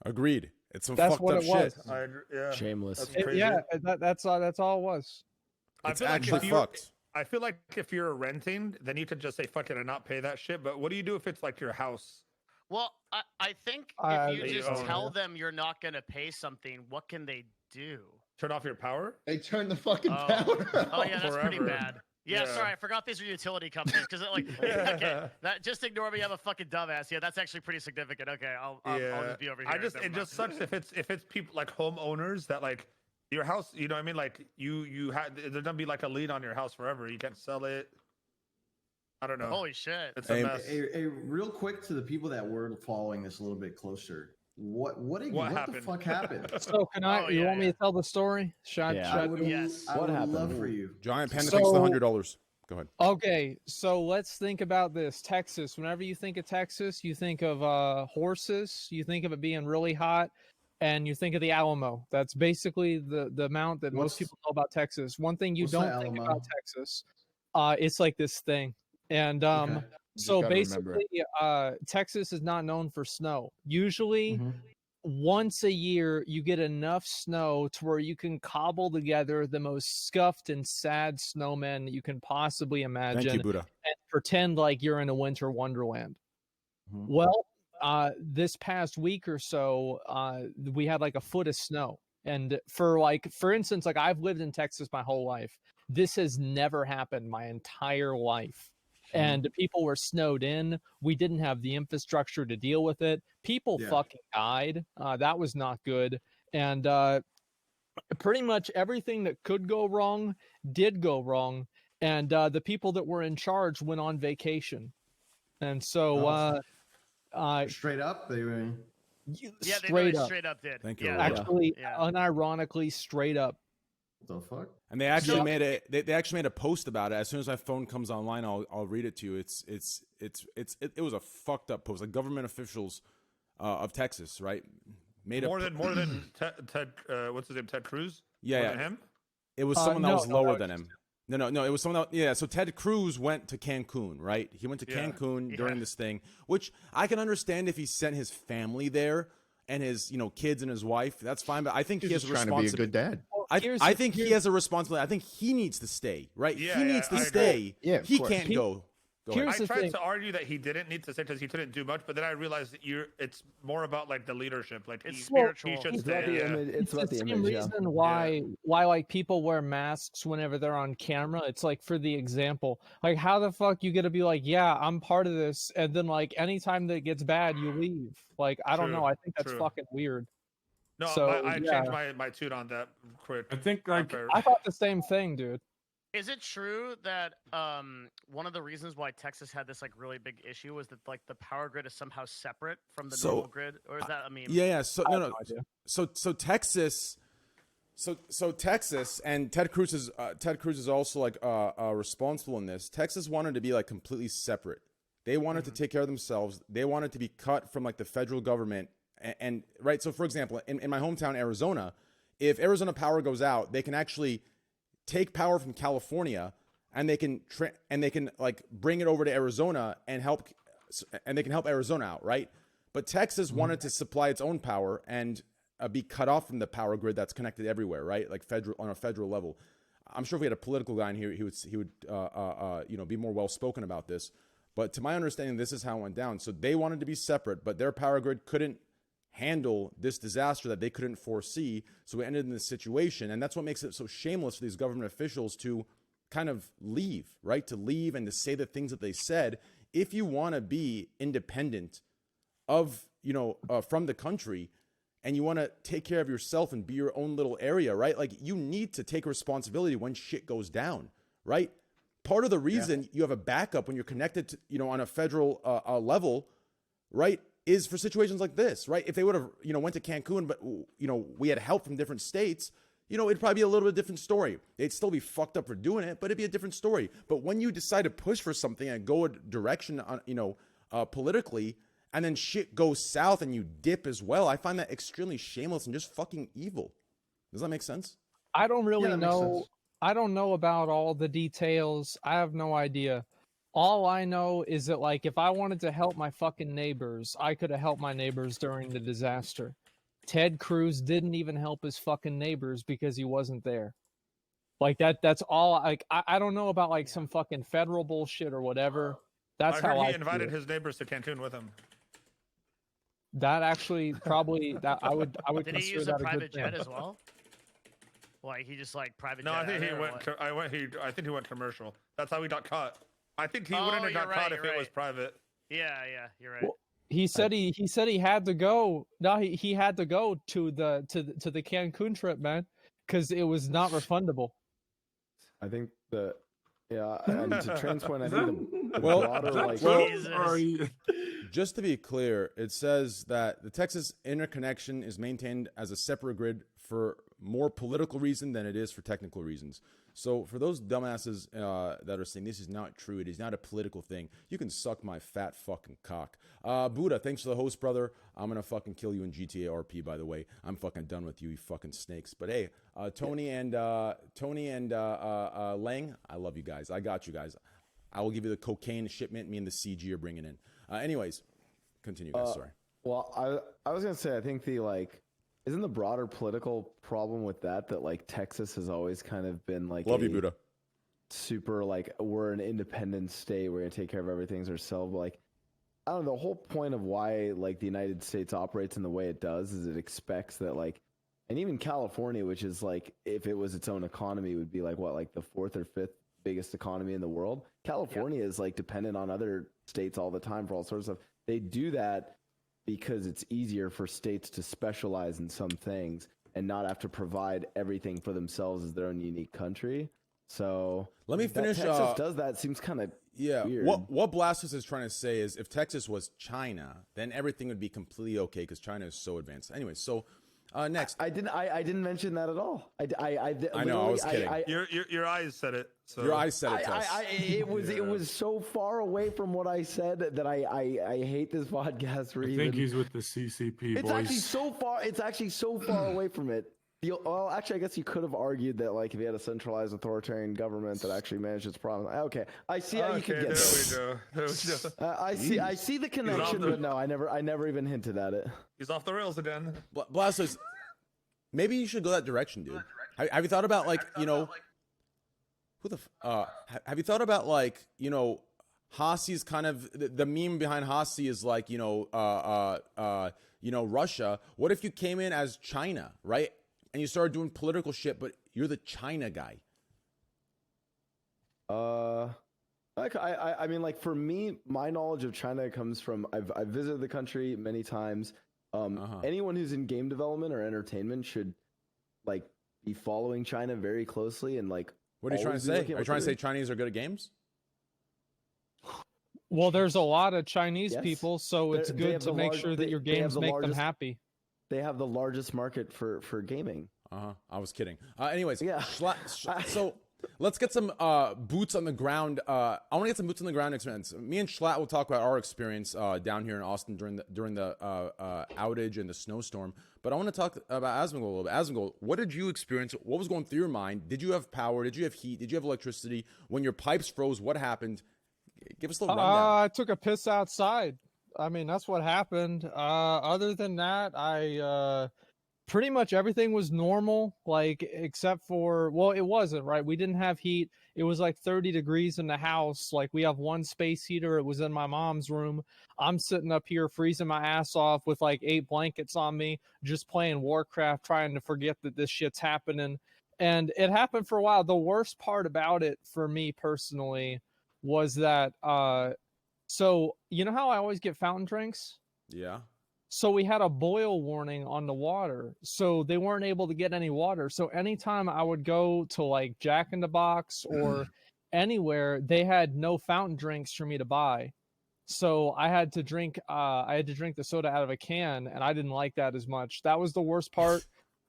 S1: Agreed. It's some
S4: that's
S1: fucked
S4: what
S1: up
S4: it was.
S1: shit.
S6: Shameless.
S4: That's all it was.
S1: It's actually fucked.
S3: I feel like if you're renting, then you could just say fuck it and not pay that shit. But what do you do if it's like your house?
S2: Well, I think if you just tell them you're not going to pay something, what can they do?
S3: Turn off your power?
S7: They turn the fucking power off.
S2: Oh yeah, that's pretty bad. Yeah, sorry, I forgot these are utility companies because like, okay, just ignore me. I'm a fucking dumbass. Yeah, that's actually pretty significant. Okay, I'll just be over here.
S3: It just sucks if it's people like homeowners that like your house. You know what I mean? Like you had there's gonna be like a lien on your house forever. You can't sell it. I don't know.
S2: Holy shit!
S3: It's a mess.
S5: Real quick to the people that were following this a little bit closer. What the fuck happened?
S4: So can I? You want me to tell the story?
S5: I would love for you.
S1: Giant Panda thanks the $100. Go ahead.
S4: Okay, so let's think about this. Texas. Whenever you think of Texas, you think of horses. You think of it being really hot, and you think of the Alamo. That's basically the amount that most people know about Texas. One thing you don't think about Texas, it's like this thing, and So basically, Texas is not known for snow. Usually, once a year, you get enough snow to where you can cobble together the most scuffed and sad snowmen that you can possibly imagine.
S1: Thank you, Buddha.
S4: And pretend like you're in a winter wonderland. Well, this past week or so, we had like a foot of snow. And for instance, like I've lived in Texas my whole life. This has never happened my entire life. and people were snowed in. We didn't have the infrastructure to deal with it. People fucking died. That was not good. And pretty much everything that could go wrong did go wrong. And the people that were in charge went on vacation. And so
S5: straight up, they were.
S2: Yeah,
S4: straight up.
S2: Straight up did.
S1: Thank you.
S2: Yeah,
S4: Actually, unironically, straight up.
S5: What the fuck?
S1: And they actually made it. They actually made a post about it. As soon as my phone comes online, I'll read it to you. It was a fucked up post. Like government officials of Texas, right? Made
S3: more than Ted. What's his name? Ted Cruz.
S1: Yeah,
S3: more than him.
S1: It was someone that was lower than him. No, it was someone that, yeah, so Ted Cruz went to Cancun, right? He went to Cancun during this thing, which I can understand if he sent his family there and his, kids and his wife, that's fine, but I think he has a responsibility.
S7: Trying to be a good dad.
S1: I think he has a responsibility. I think he needs to stay, right?
S3: Yeah,
S1: he needs to stay.
S7: Yeah,
S1: he can't go.
S3: I tried to argue that he didn't need to stay because he couldn't do much, but then I realized that it's more about like the leadership, like
S2: it's spiritual.
S3: He should
S6: It's
S3: stay.
S6: about the
S4: same
S6: image.
S4: reason why like people wear masks whenever they're on camera. It's like for the example, like how the fuck you gonna be like, yeah, I'm part of this, and then like anytime that it gets bad, you leave. Like I don't know. I think that's fucking weird.
S3: No,
S4: so,
S3: I changed my tune on that quick.
S8: I think like
S4: I thought the same thing, dude.
S2: Is it true that one of the reasons why Texas had this like really big issue was that like the power grid is somehow separate from the normal grid, or is that
S1: Yeah. So no. So Texas. So Texas and Ted Cruz is also like responsible in this. Texas wanted to be like completely separate. They wanted to take care of themselves. They wanted to be cut from like the federal government. And right. So for example, in my hometown Arizona, if Arizona power goes out, they can actually take power from California and they can like bring it over to Arizona and they can help Arizona out, right? But Texas wanted to supply its own power and be cut off from the power grid that's connected everywhere, right? Like on a federal level. I'm sure if we had a political guy in here, he would be more well spoken about this. But to my understanding, this is how it went down. So they wanted to be separate, but their power grid couldn't handle this disaster that they couldn't foresee. So we ended in this situation. And that's what makes it so shameless for these government officials to kind of leave, right? To leave and to say the things that they said. If you want to be independent of, from the country and you want to take care of yourself and be your own little area, right? Like you need to take responsibility when shit goes down, right? Part of the reason you have a backup when you're connected to, on a federal level, right, is for situations like this, right? If they would have, went to Cancun, but, we had help from different states, it'd probably be a little bit different story. They'd still be fucked up for doing it, but it'd be a different story. But when you decide to push for something and go a direction, politically, and then shit goes south and you dip as well, I find that extremely shameless and just fucking evil. Does that make sense?
S4: I don't really know. I don't know about all the details. I have no idea. All I know is that, like, if I wanted to help my fucking neighbors, I could have helped my neighbors during the disaster. Ted Cruz didn't even help his fucking neighbors because he wasn't there. Like, that's all. Like, I don't know about, like, some fucking federal bullshit or whatever. That's how
S3: he invited his neighbors to Cancun with him.
S4: That actually probably I would
S2: Did he use a private jet as well? Like he just like private jet?
S3: No, I think he went. I think he went commercial. That's how he got caught. I think he wouldn't have got caught if it was private.
S2: Yeah, you're right.
S4: Well, he said he had to go. No, he had to go to the Cancun trip, man, because it was not refundable.
S6: I think and to transplant, I think the
S1: broader, just to be clear, it says that the Texas interconnection is maintained as a separate grid for more political reason than it is for technical reasons. So for those dumbasses that are saying this is not true, it is not a political thing, you can suck my fat fucking cock. Buddha, thanks for the host, brother. I'm gonna fucking kill you in GTA RP, by the way. I'm fucking done with you fucking snakes. But hey, Tony and Lang, I love you guys. I got you guys. I will give you the cocaine shipment me and the CG are bringing in. Anyways, continue, guys. Sorry.
S6: Well, I was gonna say, I think isn't the broader political problem with that like Texas has always kind of been like
S1: love you, Buddha.
S6: Super like we're an independent state, we're gonna take care of everything ourselves. Like I don't know, the whole point of why like the United States operates in the way it does is it expects that like, and even California, which is like if it was its own economy would be like what, like the fourth or fifth biggest economy in the world. California is like dependent on other states all the time for all sorts of stuff. They do that because it's easier for states to specialize in some things and not have to provide everything for themselves as their own unique country. So
S1: let me finish.
S6: Texas does that seems kind of weird.
S1: What Blastus is trying to say is if Texas was China, then everything would be completely okay because China is so advanced. Anyway, so next.
S6: I didn't mention that at all. I
S1: know. I was kidding.
S3: Your eyes said it. So.
S1: Your eyes said it.
S6: It was so far away from what I said that I hate this podcast.
S8: I think he's with the CCP.
S6: It's actually so far away from it. Well, actually, I guess you could have argued that, like, if you had a centralized authoritarian government that actually managed its problem. Okay, I see how you could get
S3: there. There we go.
S6: I see the connection, but no, I never even hinted at it.
S3: He's off the rails again.
S1: Blastos, maybe you should go that direction, dude. Have you thought about, like, you know, have you thought about, like, you know, Hassi's kind of the meme behind Hassi is like, you know, Russia. What if you came in as China, right? And you started doing political shit, but you're the China guy.
S6: I mean, like, for me, my knowledge of China comes from I've visited the country many times. Anyone who's in game development or entertainment should, like, be following China very closely and, like.
S1: What are you trying to say? Are you trying to say Chinese are good at games?
S4: Well, there's a lot of Chinese people, so it's good to make sure that your games make them happy.
S6: They have the largest market for gaming.
S1: I was kidding. Anyways,
S6: yeah.
S1: So let's get some boots on the ground. I want to get some boots on the ground experience. Me and Schlatt will talk about our experience down here in Austin during the outage and the snowstorm. But I want to talk about Asmongold a little bit. Asmongold, what did you experience? What was going through your mind? Did you have power? Did you have heat? Did you have electricity? When your pipes froze, what happened? Give us a little rundown.
S4: I took a piss outside. I mean, that's what happened. Other than that, I pretty much everything was normal, like, except for, well, it wasn't, right? We didn't have heat. It was like 30 degrees in the house. Like, we have one space heater. It was in my mom's room. I'm sitting up here freezing my ass off with like 8 blankets on me, just playing Warcraft, trying to forget that this shit's happening. And it happened for a while. The worst part about it for me personally was that, so you know how I always get fountain drinks?
S1: Yeah.
S4: So we had a boil warning on the water, so they weren't able to get any water. So anytime I would go to like Jack in the Box or anywhere, they had no fountain drinks for me to buy. So I had to drink the soda out of a can, and I didn't like that as much. That was the worst part.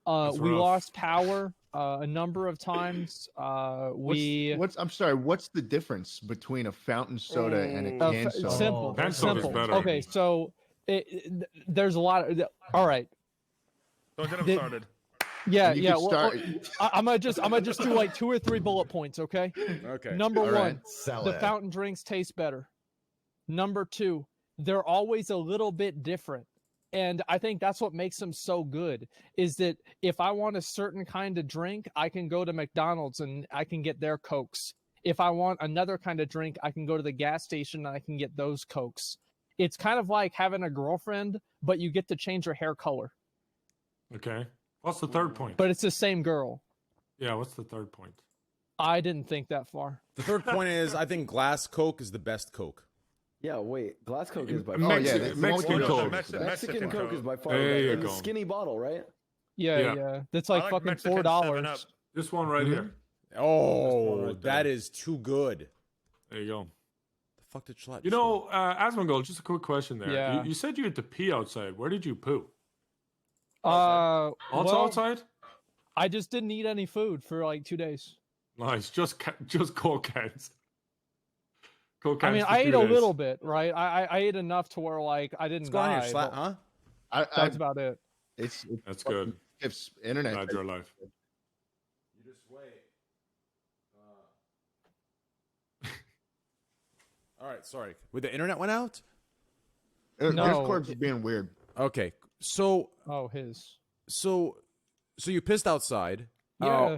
S4: We lost power a number of times.
S7: I'm sorry. What's the difference between a fountain soda and a canned soda?
S4: Simple.
S8: Canned soda's better.
S4: Okay, so there's a lot of. All right.
S3: Don't get them started.
S4: Yeah. Well, I'm gonna just do like 2 or 3 bullet points. Okay.
S1: Okay.
S4: Number one, the fountain drinks taste better. Number 2, they're always a little bit different. And I think that's what makes them so good, is that if I want a certain kind of drink, I can go to McDonald's and I can get their Cokes. If I want another kind of drink, I can go to the gas station and I can get those Cokes. It's kind of like having a girlfriend, but you get to change her hair color.
S8: Okay. What's the third point?
S4: But it's the same girl.
S8: Yeah, what's the third point?
S4: I didn't think that far.
S1: The third point is I think glass Coke is the best Coke.
S6: Yeah, wait. Glass Coke is by
S8: far. Mexican Coke.
S6: Mexican Coke is by far.
S8: There you
S6: in
S8: go.
S6: The skinny bottle, right?
S4: Yeah. That's like fucking $4.
S8: This one right here.
S1: Oh, right that is too good.
S8: There you go.
S1: The fuck did Schlatt?
S8: You know, Asmongold, just a quick question there.
S4: Yeah.
S8: You said you had to pee outside. Where did you poo?
S4: Also
S8: outside?
S4: I just didn't eat any food for like 2 days.
S8: Nice. Just Coke cans.
S4: I mean, I ate a little bit, right? I ate enough to where, like, I didn't die.
S1: What's going on,
S4: huh? That's about it.
S7: That's
S8: good.
S7: It's internet.
S8: Glad you're alive.
S1: You just wait. All right, sorry. With the internet went out?
S7: No. Discord's being weird.
S1: Okay, so.
S4: Oh, his.
S1: So you pissed outside.
S4: Yeah.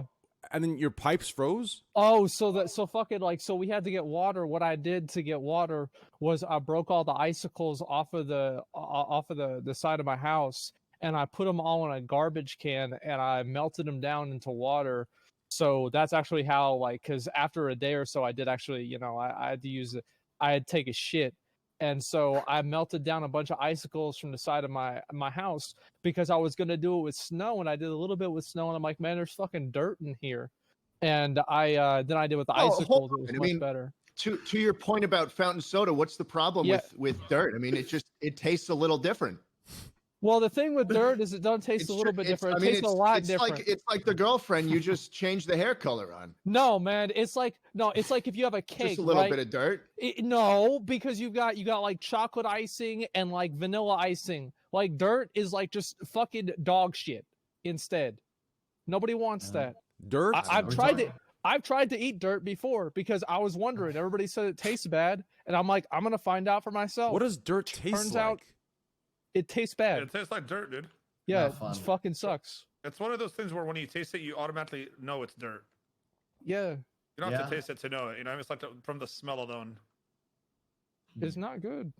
S1: And then your pipes froze?
S4: Oh, so we had to get water. What I did to get water was I broke all the icicles off of the side of my house, and I put them all in a garbage can, and I melted them down into water. So that's actually how, like, because after a day or so, I did actually, I had to I had to take a shit. And so I melted down a bunch of icicles from the side of my house because I was going to do it with snow. And I did a little bit with snow. And I'm like, man, there's fucking dirt in here. And then I did with the icicles. It was much better.
S7: To your point about fountain soda, what's the problem with dirt? I mean, it tastes a little different.
S4: Well, the thing with dirt is it doesn't taste a little bit different. It tastes a lot different.
S7: It's like the girlfriend you just changed the hair color on.
S4: No, man, it's like if you have a cake,
S7: just a little bit of dirt.
S4: No, because you got like chocolate icing and like vanilla icing. Like dirt is like just fucking dog shit instead. Nobody wants that.
S1: Dirt.
S4: I've tried to eat dirt before because I was wondering. Everybody said it tastes bad, and I'm like, I'm gonna find out for myself.
S1: What does dirt taste
S4: Turns
S1: like?
S4: out it tastes bad.
S3: It tastes like dirt, dude.
S4: Yeah, it fucking sucks.
S3: It's one of those things where when you taste it, you automatically know it's dirt.
S4: Yeah.
S3: You don't have to taste it to know it. It's like from the smell alone.
S4: It's not good.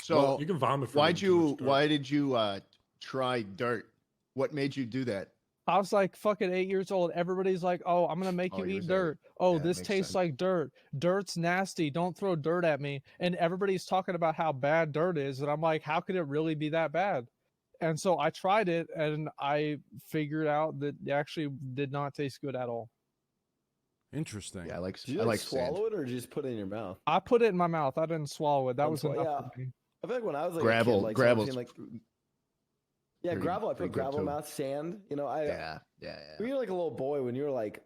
S7: So
S8: you can vomit.
S7: Why did you try dirt? What made you do that?
S4: I was like fucking 8 years old. Everybody's like, "Oh, I'm gonna make you eat dirt. Oh, this tastes like dirt. Dirt's nasty. Don't throw dirt at me." And everybody's talking about how bad dirt is, and I'm like, "How could it really be that bad?" And so I tried it, and I figured out that it actually did not taste good at all.
S1: Interesting.
S6: Yeah, did you swallow it or just put it in your mouth?
S4: I put it in my mouth. I didn't swallow it. That was enough for me.
S6: I feel like when I was like
S7: gravel,
S6: a kid,
S7: gravel.
S6: Yeah, gravel. I put gravel mouth, sand. When you're like a little boy, when you're like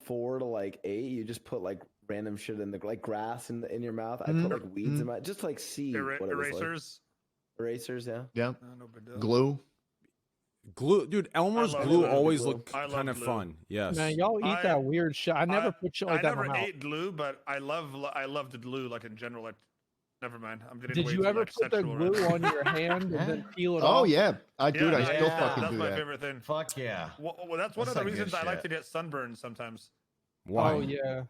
S6: 4 to like 8, you just put like random shit in like grass in your mouth. I put like weeds in my just to, like see what it was
S3: erasers.
S6: Like. Erasers, yeah.
S7: Yeah. Glue.
S1: Dude, Elmer's glue always looked kind of fun. Yes.
S4: Man, y'all eat that weird shit. I never put shit like that in my mouth.
S3: I never ate glue, but I loved glue like in general. Like, never mind. I'm getting.
S4: Did you ever put the glue on your hand and then peel it off?
S7: Oh yeah, I do. I still fucking
S3: that's
S7: do
S3: my
S7: that.
S3: favorite thing.
S5: Fuck yeah.
S3: Well, that's one of the reasons I like to get sunburned sometimes.
S1: Why?
S4: Oh yeah.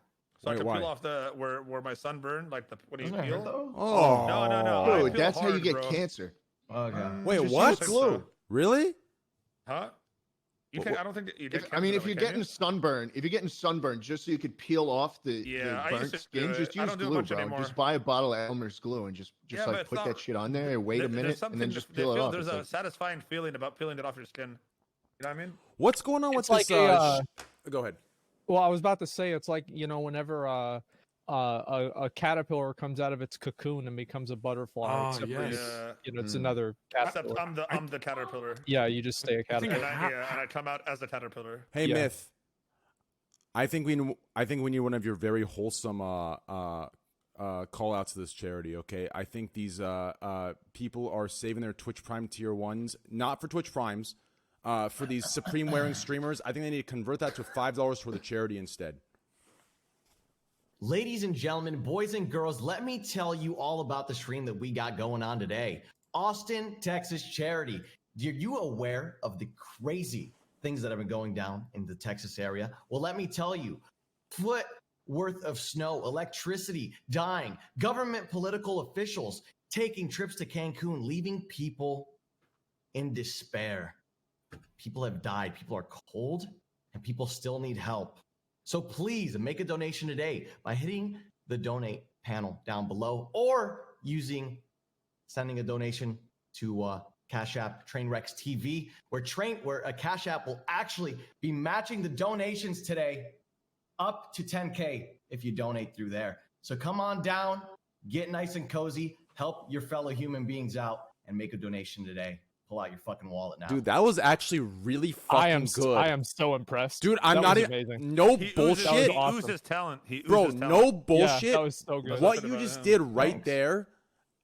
S3: So I can peel off where my sunburn, like when you peel.
S1: Oh
S3: no.
S7: Dude, that's how you get cancer.
S5: Okay.
S1: Wait, what?
S7: Glue.
S1: Really?
S3: Huh? You can. I don't think that you get.
S7: If you're getting sunburn, just so you could peel off the burnt skin, just use glue, bro.
S3: Anymore.
S7: Just buy a bottle of Elmer's glue and just like put that shit on there and wait a minute and then just peel it off.
S3: There's a satisfying feeling about peeling it off your skin. You know what I mean?
S1: What's going on with this? Go ahead.
S4: Well, I was about to say it's like whenever a caterpillar comes out of its cocoon and becomes a butterfly.
S8: Oh, yes.
S4: It's another caterpillar.
S3: Except I'm the caterpillar.
S4: Yeah, you just stay a caterpillar.
S3: And I come out as a caterpillar.
S1: Hey, Myth. I think we need one of your very wholesome call outs to this charity. Okay, I think these people are saving their Twitch Prime tier 1s, not for Twitch Primes, for these Supreme wearing streamers. I think they need to convert that to $5 for the charity instead.
S5: Ladies and gentlemen, boys and girls, let me tell you all about the stream that we got going on today. Austin, Texas charity. Are you aware of the crazy things that have been going down in the Texas area? Well, let me tell you, foot worth of snow, electricity dying, government political officials taking trips to Cancun, leaving people in despair. People have died, people are cold, and people still need help. So please make a donation today by hitting the donate panel down below or sending a donation to Cash App Trainwrecks TV, where a Cash App will actually be matching the donations today up to 10K if you donate through there. So come on down, get nice and cozy, help your fellow human beings out, and make a donation today. Pull out your fucking wallet now.
S1: Dude, that was actually really fucking good.
S4: I am so impressed.
S1: Dude, I'm not even... No bullshit.
S3: He oozes talent.
S1: Bro, no bullshit.
S4: Yeah, that was so good.
S1: What you just did right there,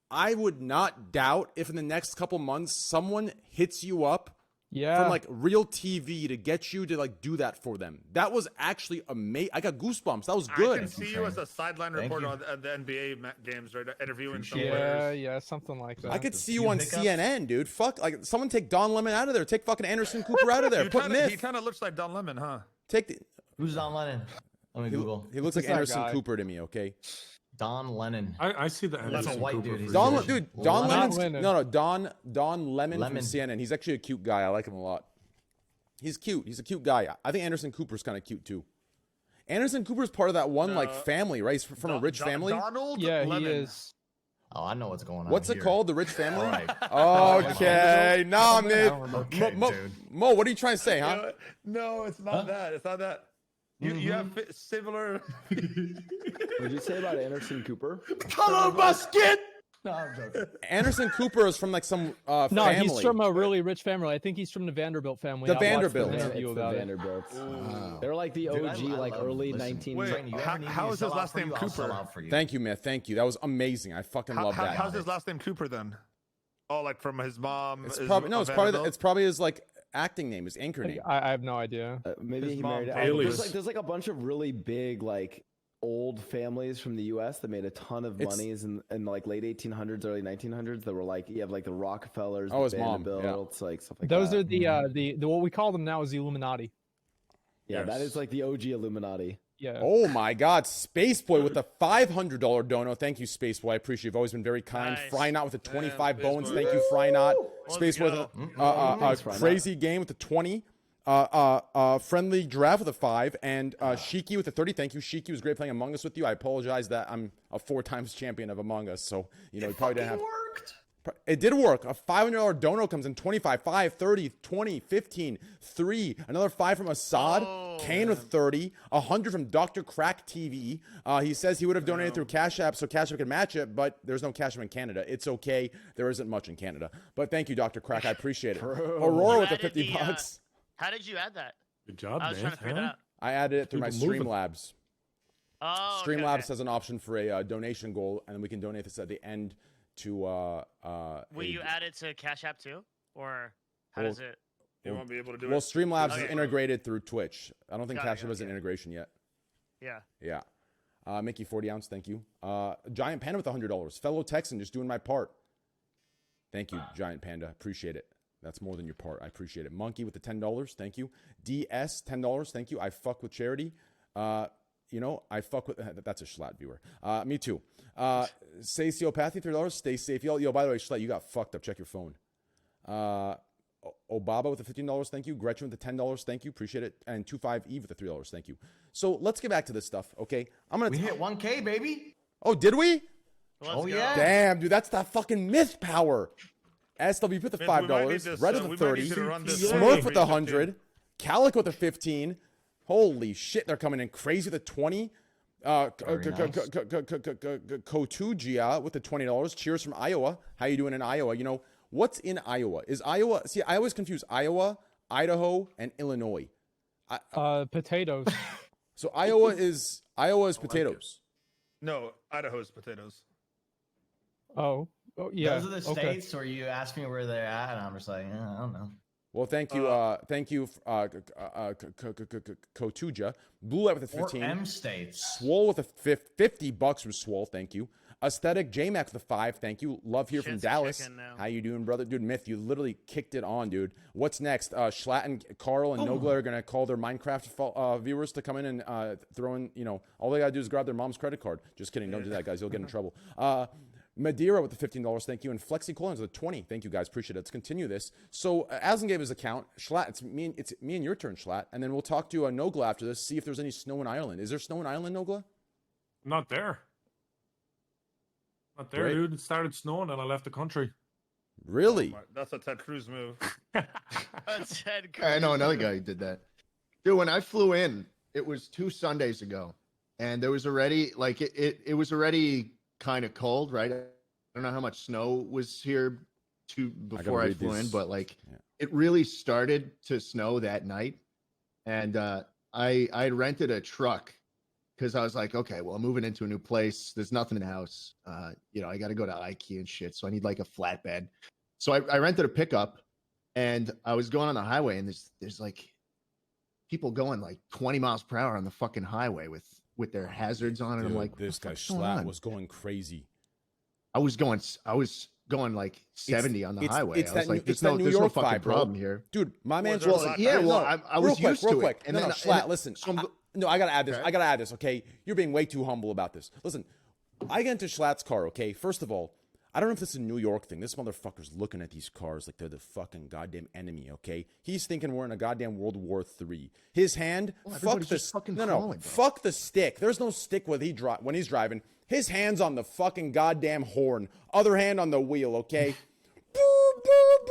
S1: I would not doubt if in the next couple months someone hits you up from like real TV to get you to like do that for them. That was actually amazing. I got goosebumps. That was good.
S3: I can see you as a sideline reporter on the NBA games, right? Interviewing some players.
S4: Yeah, something like that.
S1: I could see you on CNN, dude. Fuck, like someone take Don Lemon out of there. Take fucking Anderson Cooper out of there. Put Myth.
S3: He kind of looks like Don Lemon, huh?
S5: Who's Don Lennon? Let me Google.
S1: He looks like Anderson Cooper to me. Okay.
S5: Don Lennon.
S8: I see the
S5: That's a white dude.
S1: Don Lemon from CNN. He's actually a cute guy. I like him a lot. He's cute. He's a cute guy. I think Anderson Cooper's kind of cute too. Anderson Cooper's part of that one like family, right? He's from a rich family.
S3: Donald
S4: Yeah,
S3: Lemon.
S4: he is.
S5: Oh, I know what's going on.
S1: What's it
S5: here.
S1: called? The rich family?
S5: All
S1: Okay. Nah, man.
S5: Okay, dude.
S1: Mo, what are you trying to say, huh?
S3: No, it's not that. It's not that. You have similar.
S6: What did you say about Anderson Cooper?
S7: Hello, Musket.
S5: No, I'm joking.
S1: Anderson Cooper is from like some
S4: No,
S1: family.
S4: he's from a really rich family. I think he's from the Vanderbilt family.
S1: The
S4: I watched
S1: Vanderbilts.
S4: an
S6: Yeah,
S4: interview
S6: it's the
S4: about it.
S6: Vanderbilts.
S7: Wow.
S6: They're like the
S5: Dude,
S6: OG, like
S5: love-
S6: early
S5: listen,
S6: 19.
S3: Wait,
S5: Train, you ever need me
S3: how
S5: to
S3: is
S5: sell
S3: his
S5: out
S3: last
S5: for
S3: name
S5: you? I'll sell
S3: Cooper?
S5: out for you.
S1: Thank you, man. Thank you. That was amazing. I fucking love that.
S3: How's his last name Cooper then? Oh, like from his mom.
S1: It's
S3: is
S1: probably no.
S3: a
S1: It's probably
S3: Vanderbilt?
S1: it's probably his like acting name, his anchor name.
S4: I have no idea.
S6: Maybe
S3: His
S6: he
S3: mom
S6: married.
S8: Bailey's.
S6: There's like a bunch of really big like old families from the U.S. that made a ton of
S1: It's-
S6: monies in like late 1800s, early 1900s. That were like you have like the Rockefellers,
S1: Oh,
S6: the
S1: his mom, yeah.
S6: Vanderbilts, like stuff like
S4: Those
S6: that.
S4: are the what we call them now is the Illuminati.
S6: Yeah, that
S3: Yes.
S6: is like the OG Illuminati.
S4: Yeah.
S1: Oh my God, Spaceboy with the $500 dono. Thank you, Spaceboy. I appreciate you've always been very kind.
S2: Nice.
S1: Fry Not with the 25
S3: Spaceboy.
S1: bones. Thank you, Fry Not.
S2: Let's
S1: Spaceboy with
S2: go.
S6: Thanks, Fry Not.
S1: crazy game with the 20. Friendly Giraffe with a 5 and Shiki with a 30. Thank you, Shiki. It was great playing Among Us with you. I apologize that I'm a 4 times champion of Among Us, so you know you probably didn't have.
S5: Worked.
S1: It did work. A $500 dono comes in 25, 5, 30, 20, 15, 3. Another 5 from Assad.
S2: Oh.
S1: Kane with 30. 100 from Dr. Crack TV. He says he would have donated through Cash App so Cash App could match it, but there's no Cash App in Canada. It's okay. There isn't much in Canada. But thank you, Dr. Crack. I appreciate it. Aurora
S2: You
S1: with the
S2: added
S1: 50 bucks.
S2: How did you add that?
S8: Good job,
S2: I was
S8: man.
S2: trying to figure that out.
S1: I added it through my
S8: People moving.
S1: Streamlabs.
S2: Oh, okay,
S1: Streamlabs
S2: okay.
S1: has an option for a donation goal, and we can donate this at the end to.
S2: Will you add it to Cash App too, or how
S1: Well,
S2: does it?
S3: You won't be able to do
S1: Well,
S3: it.
S1: Streamlabs
S2: Okay.
S1: is integrated through Twitch. I don't think
S2: Got it,
S1: Cash App
S2: got it,
S1: has an
S2: got it.
S1: integration yet.
S2: Yeah.
S1: Yeah. Mickey 40 ounce, thank you. Giant Panda with $100. Fellow Texan, just doing my part. Thank you, Giant Panda. Appreciate it. That's more than your part. I appreciate it. Monkey with the $10. Thank you. DS $10. Thank you. I fuck with charity. You know, I fuck with. That's a Schlatt viewer. Me too. Sociopathy $3. Stay safe, y'all. Yo, by the way, Schlatt, you got fucked up. Check your phone. Obaba with the $15. Thank you. Gretchen with the $10. Thank you. Appreciate it. And 25 Eve with the $3. Thank you. So let's get back to this stuff, okay? I'm gonna.
S5: We hit 1K, baby.
S1: Oh, did we?
S2: Let's
S5: Oh,
S2: go.
S5: yeah.
S1: Damn, dude, that's that fucking myth power. SWP with the
S3: Myth, we might need
S1: $5.
S3: this,
S1: Red with
S3: we
S1: the
S3: might
S1: 30.
S3: need you to run this
S1: Smurf
S3: one.
S1: with the 100. Calic with the 15. Holy shit, they're coming in crazy with the 20. Kotugia with the $20. Cheers from Iowa. How you doing in Iowa? You know, what's in Iowa? Is Iowa... See, I always confuse Iowa, Idaho, and Illinois.
S4: Potatoes.
S1: So Iowa is potatoes.
S3: No, Idaho's potatoes.
S4: Oh, yeah.
S5: Those are the
S4: okay.
S5: states, or you ask me where they're at, and I'm just like, I don't know.
S1: Well, thank you, Kotuja. Blue Light with a 15.
S5: Or M states.
S1: Swole with a $50 from Swole, thank you. Aesthetic J-Mac with a 5, thank you. Love here from
S2: Shit's
S1: Dallas.
S2: chicken now.
S1: How you doing, brother? Dude, Myth, you literally kicked it on, dude. What's next? Schlatt and Karl and Nogla are going to call their Minecraft viewers to come in and throw in, you know, all they got to do is grab their mom's credit card. Just kidding, don't do that, guys. You'll get in trouble. Madeira with the $15, thank you. And Flexi Collins with the 20. Thank you, guys. Appreciate it. Let's continue this. So, Aslan gave his account. Schlatt, it's me and your turn, Schlatt. And then we'll talk to Nogla after this, see if there's any snow in Ireland. Is there snow in Ireland, Nogla?
S8: Not there. Not there,
S1: Great.
S8: dude. It started snowing and I left the country.
S1: Really?
S3: That's a Ted Cruz move.
S2: That's Ted
S7: I know
S2: Cruz.
S7: another guy who did that. Dude, when I flew in, it was 2 Sundays ago, and there was already like it was already kind of cold, right? I don't know how much snow was here before I
S1: read
S7: flew in,
S1: these.
S7: but like
S1: Yeah.
S7: it really started to snow that night, and I rented a truck because I was like, okay, well, I'm moving into a new place. There's nothing in the house. You know, I got to go to IKEA and shit, so I need like a flatbed. So I rented a pickup, and I was going on the highway, and there's like people going like 20 miles per hour on the fucking highway with their hazards on, and
S1: Dude,
S7: I'm like,
S1: this guy
S7: what the fuck's going
S1: Schlatt
S7: on?
S1: was going crazy.
S7: I was going like 70 on the highway.
S1: It's
S7: I was
S1: that
S7: like,
S1: New- it's
S7: there's
S1: that New
S7: no
S1: York
S7: fucking
S1: vibe, bro.
S7: problem here.
S1: Dude, my man's
S3: there a
S1: well,
S3: lot-
S7: Yeah, well, I was
S1: real
S7: used
S1: quick,
S7: to
S1: real
S7: it.
S1: quick.
S7: And
S1: No,
S7: then
S1: no,
S7: and
S1: Schlatt,
S7: then-
S1: listen.
S7: so I'm-
S1: No, I gotta add this.
S7: Okay.
S1: I gotta add this, okay? You're being way too humble about this. Listen, I get into Schlatt's car, okay? First of all, I don't know if this is a New York thing. This motherfucker's looking at these cars like they're the fucking goddamn enemy, okay? He's thinking we're in a goddamn World War III. His hand, fuck the stick. There's no stick when he's driving. His hand's on the fucking goddamn horn. Other hand on the wheel, okay?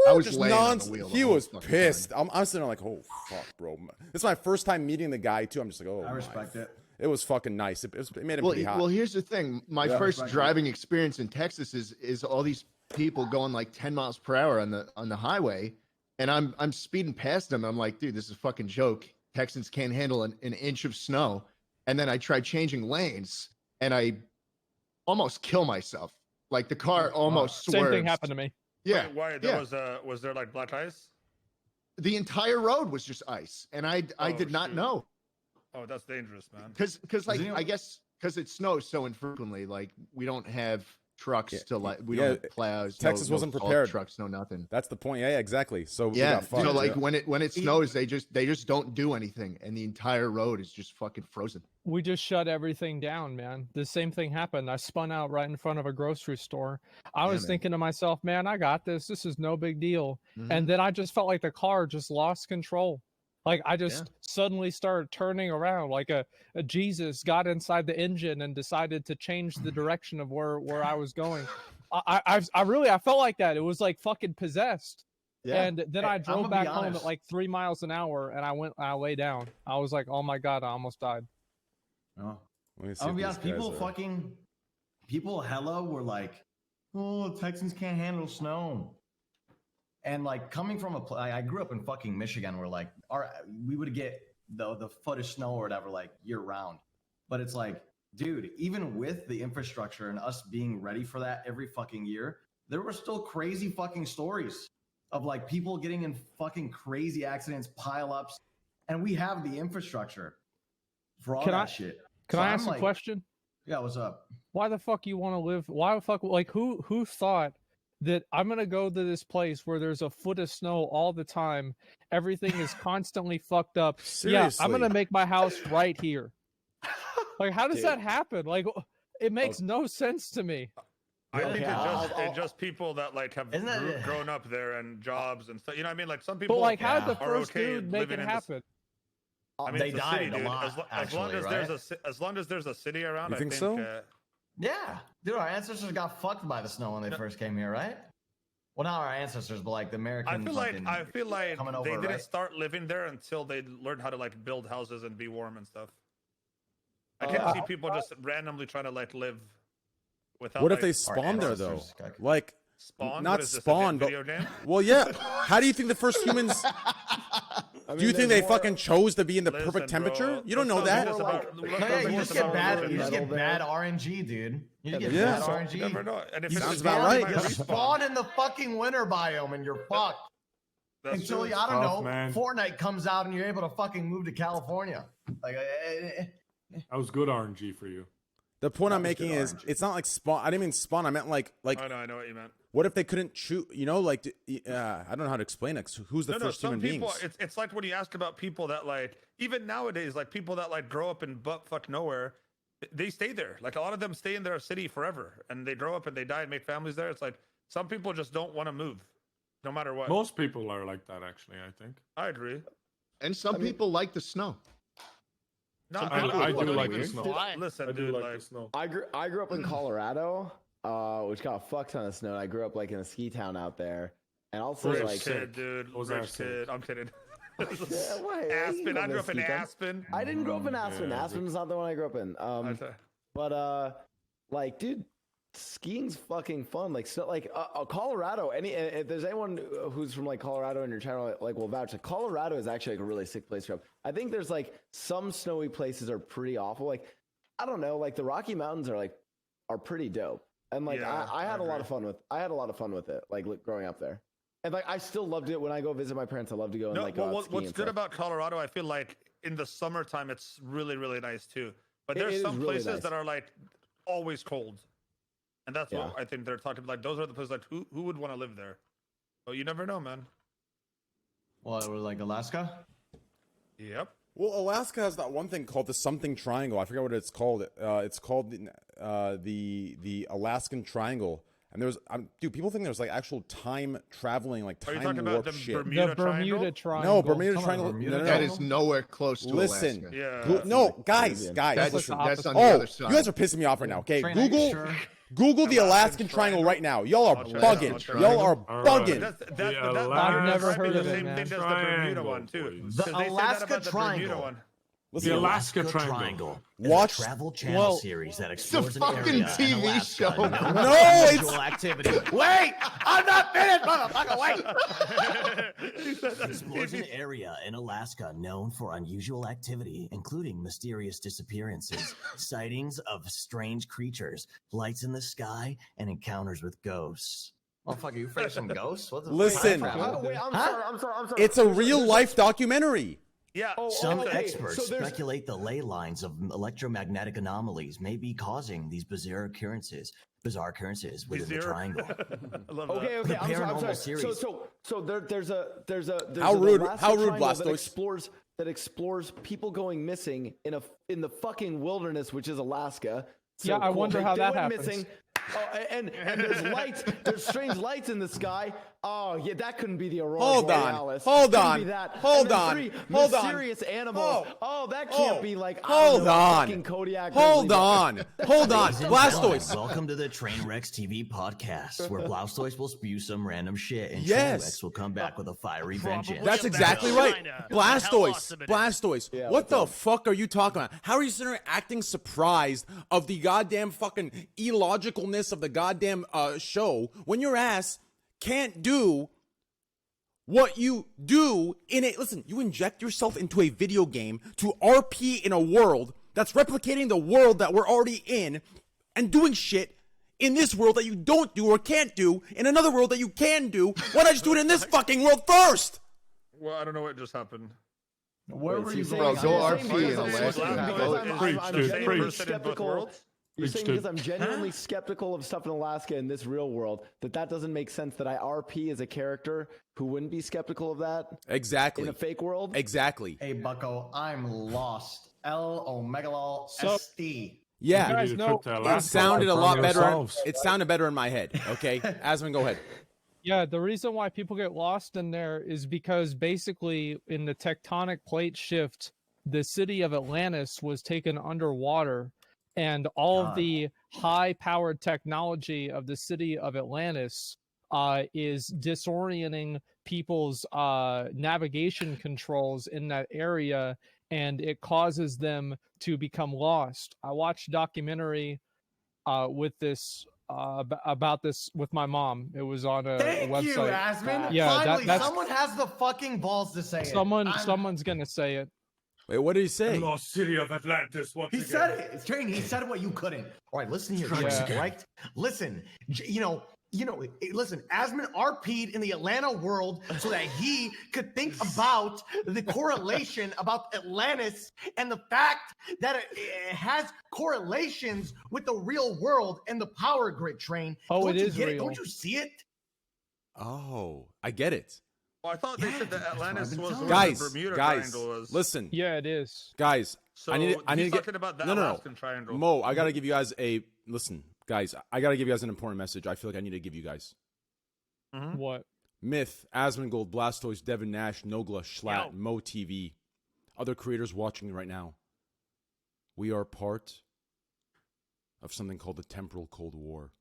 S7: I was
S1: just
S7: laying on the wheel.
S1: He was pissed. I'm sitting there like, oh fuck, bro. This is my first time meeting the guy too. I'm just like, oh.
S5: I respect it.
S1: It was fucking nice. It made him pretty hot.
S7: Well, here's the thing. My first driving experience in Texas is all these people going like 10 miles per hour on the highway, and I'm speeding past them. I'm like, dude, this is a fucking joke. Texans can't handle an inch of snow. And then I tried changing lanes, and I almost kill myself. Like the car almost swerved.
S4: Same thing happened to me.
S3: Yeah. Why? Was there like black ice?
S7: The entire road was just ice, and I did not know.
S3: Oh, that's dangerous, man.
S7: Because like I guess because it snows so infrequently, like we don't have trucks to like we don't have plows.
S1: Texas wasn't prepared.
S7: Trucks, no nothing.
S1: That's the point. Yeah, exactly. So
S7: so like when it snows, they just don't do anything, and the entire road is just fucking frozen.
S4: We just shut everything down, man. The same thing happened. I spun out right in front of a grocery store. I was thinking to myself, man, I got this. This is no big deal. Mm-hmm. And then I just felt like the car just lost control. Like I just suddenly started turning around, like a Jesus got inside the engine and decided to change the direction of where I was going. I felt like that. It was like fucking possessed. Yeah. And then I drove back home at like 3 miles an hour, and I lay down. I was like, oh my God, I almost died.
S5: Oh. I'm gonna be honest, people hella were like, oh, Texans can't handle snow. And like coming from I grew up in fucking Michigan, where like we would get the foot of snow or whatever like year round. But it's like, dude, even with the infrastructure and us being ready for that every fucking year, there were still crazy fucking stories of like people getting in fucking crazy accidents, pileups, and we have the infrastructure for all that shit.
S4: Can I ask a question?
S5: Yeah, what's up?
S4: Why the fuck you want to live? Why the fuck? Like who thought that I'm going to go to this place where there's a foot of snow all the time. Everything is constantly fucked up. Seriously? Yeah, I'm going to make my house right here. Like, how does that happen? Like, it makes no sense to me.
S3: I think it's just people that like have grown up there and jobs and stuff. You know what I mean? Like some people.
S4: But like, how did the first dude make it happen?
S3: I mean, they died a lot. As long as there's a city around,
S1: you think so?
S5: Yeah, dude, our ancestors got fucked by the snow when they first came here, right? Well, not our ancestors, but like the Americans.
S3: I feel like they didn't start living there until they learned how to like build houses and be warm and stuff. I can't see people just randomly trying to like live without.
S1: What if they spawn there though? Like
S3: spawn?
S1: Not spawn, but
S3: video game?
S1: Well, yeah. How do you think the first humans? Do you think they fucking chose to be in the perfect temperature?
S3: Bro,
S1: you don't know that.
S5: You just get bad RNG, dude. You get bad RNG.
S3: You never know. And if
S1: sounds about right.
S5: You spawn in the fucking winter biome and you're fucked. Until I don't know, man. Fortnite comes out and you're able to fucking move to California. Like
S8: that was good RNG for you.
S1: The point I'm making is it's not like spawn. I didn't mean spawn. I meant like.
S3: I know what you meant.
S1: What if they couldn't choose? You know, like I don't know how to explain it. Who's the first human beings?
S3: It's like when you ask about people that like even nowadays, like people that like grow up in buttfuck nowhere, they stay there. Like a lot of them stay in their city forever, and they grow up and they die and make families there. It's like some people just don't want to move, no matter what.
S8: Most people are like that, actually. I think.
S3: I agree.
S7: And some people like the snow.
S8: No, I do like the snow.
S3: Listen, I do like the snow.
S6: I grew up in Colorado. Which got a fuck ton of snow. I grew up like in a ski town out there, and also
S3: rich kid, dude. Rich kid. I'm kidding. Aspen. I grew up in Aspen.
S6: I didn't grow up in Aspen. Aspen's not the one I grew up in. But like, dude, skiing's fucking fun. Like, so like Colorado. If there's anyone who's from like Colorado in your channel, like, will vouch. Like, Colorado is actually like a really sick place to go. I think there's like some snowy places are pretty awful. Like, I don't know. Like the Rocky Mountains are pretty dope. And like I had a lot of fun with it, like growing up there. And like I still loved it when I go visit my parents. I love to go and
S3: what's good about Colorado, I feel like in the summertime it's really, really nice too. But there's some really places that are like always cold. And that's what I think they're talking about. Like those are the places like who would want to live there? Well, you never know, man.
S5: Well, like Alaska?
S3: Yep.
S1: Well, Alaska has that one thing called the something triangle. I forget what it's called. It's called the Alaskan Triangle. And there's, dude, people think there's like actual time traveling, like time
S3: Are you talking
S1: warp
S3: about the
S1: shit.
S3: Bermuda
S4: Triangle?
S1: No, Bermuda Triangle. No.
S7: That is nowhere close to
S1: Listen,
S7: Alaska.
S1: no, guys,
S7: That's
S1: listen.
S7: on the other side.
S1: You guys are pissing me off right now. Okay,
S5: Sure.
S1: Google the Alaskan Triangle right now. Y'all are bugging. Y'all are bugging.
S4: I've never heard of it,
S3: the same
S4: man.
S3: thing as the Bermuda one too.
S9: The Alaska Triangle.
S8: The Alaska Triangle.
S1: Watch
S9: a travel channel series that explores an
S7: fucking
S9: area
S7: TV
S9: in Alaska
S7: show.
S9: known for
S1: No,
S9: unusual activity. Wait, I'm not finished, motherfucker. Wait. Explores an area in Alaska known for unusual activity, including mysterious disappearances, sightings of strange creatures, lights in the sky, and encounters with ghosts.
S5: Motherfucker, you afraid of some ghosts? What the
S1: Listen.
S6: I'm sorry.
S1: It's a real life documentary.
S3: Yeah.
S9: Some experts speculate the ley lines of electromagnetic anomalies may be causing these bizarre occurrences within the triangle.
S6: Okay. I'm sorry. So there's a
S1: How rude,
S6: Triangle
S1: Blastoise.
S6: that explores people going missing in the fucking wilderness, which is Alaska.
S4: Yeah, I wonder how that happens.
S6: Missing. And there's lights. There's strange lights in the sky. Oh, yeah, that couldn't be the aurora borealis.
S1: Hold
S6: Couldn't
S1: on.
S6: be that.
S1: Hold
S6: And then
S1: on.
S6: three
S1: Hold on.
S6: mysterious animals. Oh, that can't be like.
S1: Hold on.
S6: Fucking Kodiak.
S1: Hold on. Hold on.
S9: Ladies and gentlemen,
S1: Blastoise.
S9: welcome to the Trainwrecks TV podcast, where Blastoise will spew some random shit, and
S1: Yes.
S9: Trainwrecks will come back with a fiery vengeance.
S1: That's exactly right. Blastoise.
S2: Yeah,
S1: What the fuck are you talking about? How are you sitting there acting surprised of the goddamn fucking illogicalness of the goddamn show when your ass can't do what you do in a... Listen, you inject yourself into a video game to RP in a world that's replicating the world that we're already in and doing shit in this world that you don't do or can't do in another world that you can do. Why not just do it in this fucking world first?
S3: Well, I don't know what just happened.
S5: Where were you
S7: Bro,
S5: going?
S7: go
S5: I'm
S7: RP in Alaska.
S6: You're saying because I'm genuinely skeptical of stuff in Alaska in this real world, that doesn't make sense that I RP as a character who wouldn't be skeptical of that
S1: Exactly.
S6: in a fake world?
S1: Exactly.
S5: Hey, Bucko, I'm lost. L-Omegalol S-D.
S1: Yeah.
S4: You guys know-
S1: It sounded a lot better. It sounded better in my head. Okay, Asmon, go ahead.
S4: Yeah, the reason why people get lost in there is because basically in the tectonic plate shift, the city of Atlantis was taken underwater, and all of the high-powered technology of the city of Atlantis is disorienting people's navigation controls in that area, and it causes them to become lost. I watched a documentary with this about this with my mom. It was on a website.
S5: Thank you, Asmon.
S4: Yeah,
S5: Finally,
S4: that's
S5: someone has the fucking balls to say it.
S4: Someone's gonna say it.
S1: Wait, what did he say?
S8: The lost city of Atlantis once
S5: He said it. Train. He said what you couldn't.
S9: All right, listen here,
S4: Yeah.
S9: right?
S5: Listen, listen, Asmon RP'd in the Atlanta world so that he could think about the correlation about Atlantis and the fact that it has correlations with the real world and the power grid. Train.
S4: Oh,
S5: Don't
S4: it
S5: you
S4: is
S5: get
S4: real.
S5: Don't you see it?
S1: Oh, I get it.
S3: Well, I thought they said that Atlantis was where
S1: Guys,
S3: the Bermuda
S1: guys,
S3: Triangle was.
S1: listen.
S4: Yeah, it is.
S1: Guys,
S3: So
S1: I need to
S3: he's
S1: get...
S3: talking about the
S1: No.
S3: Alaskan Triangle.
S1: Mo, I got to give you guys a... Listen, guys, I got to give you guys an important message. I feel like I need to give you guys.
S4: What?
S1: Myth, Asmongold, Blastoise, Devin Nash, Nogla, Schlatt, Mo TV, other creators watching right now. We are part of something called the Temporal Cold War.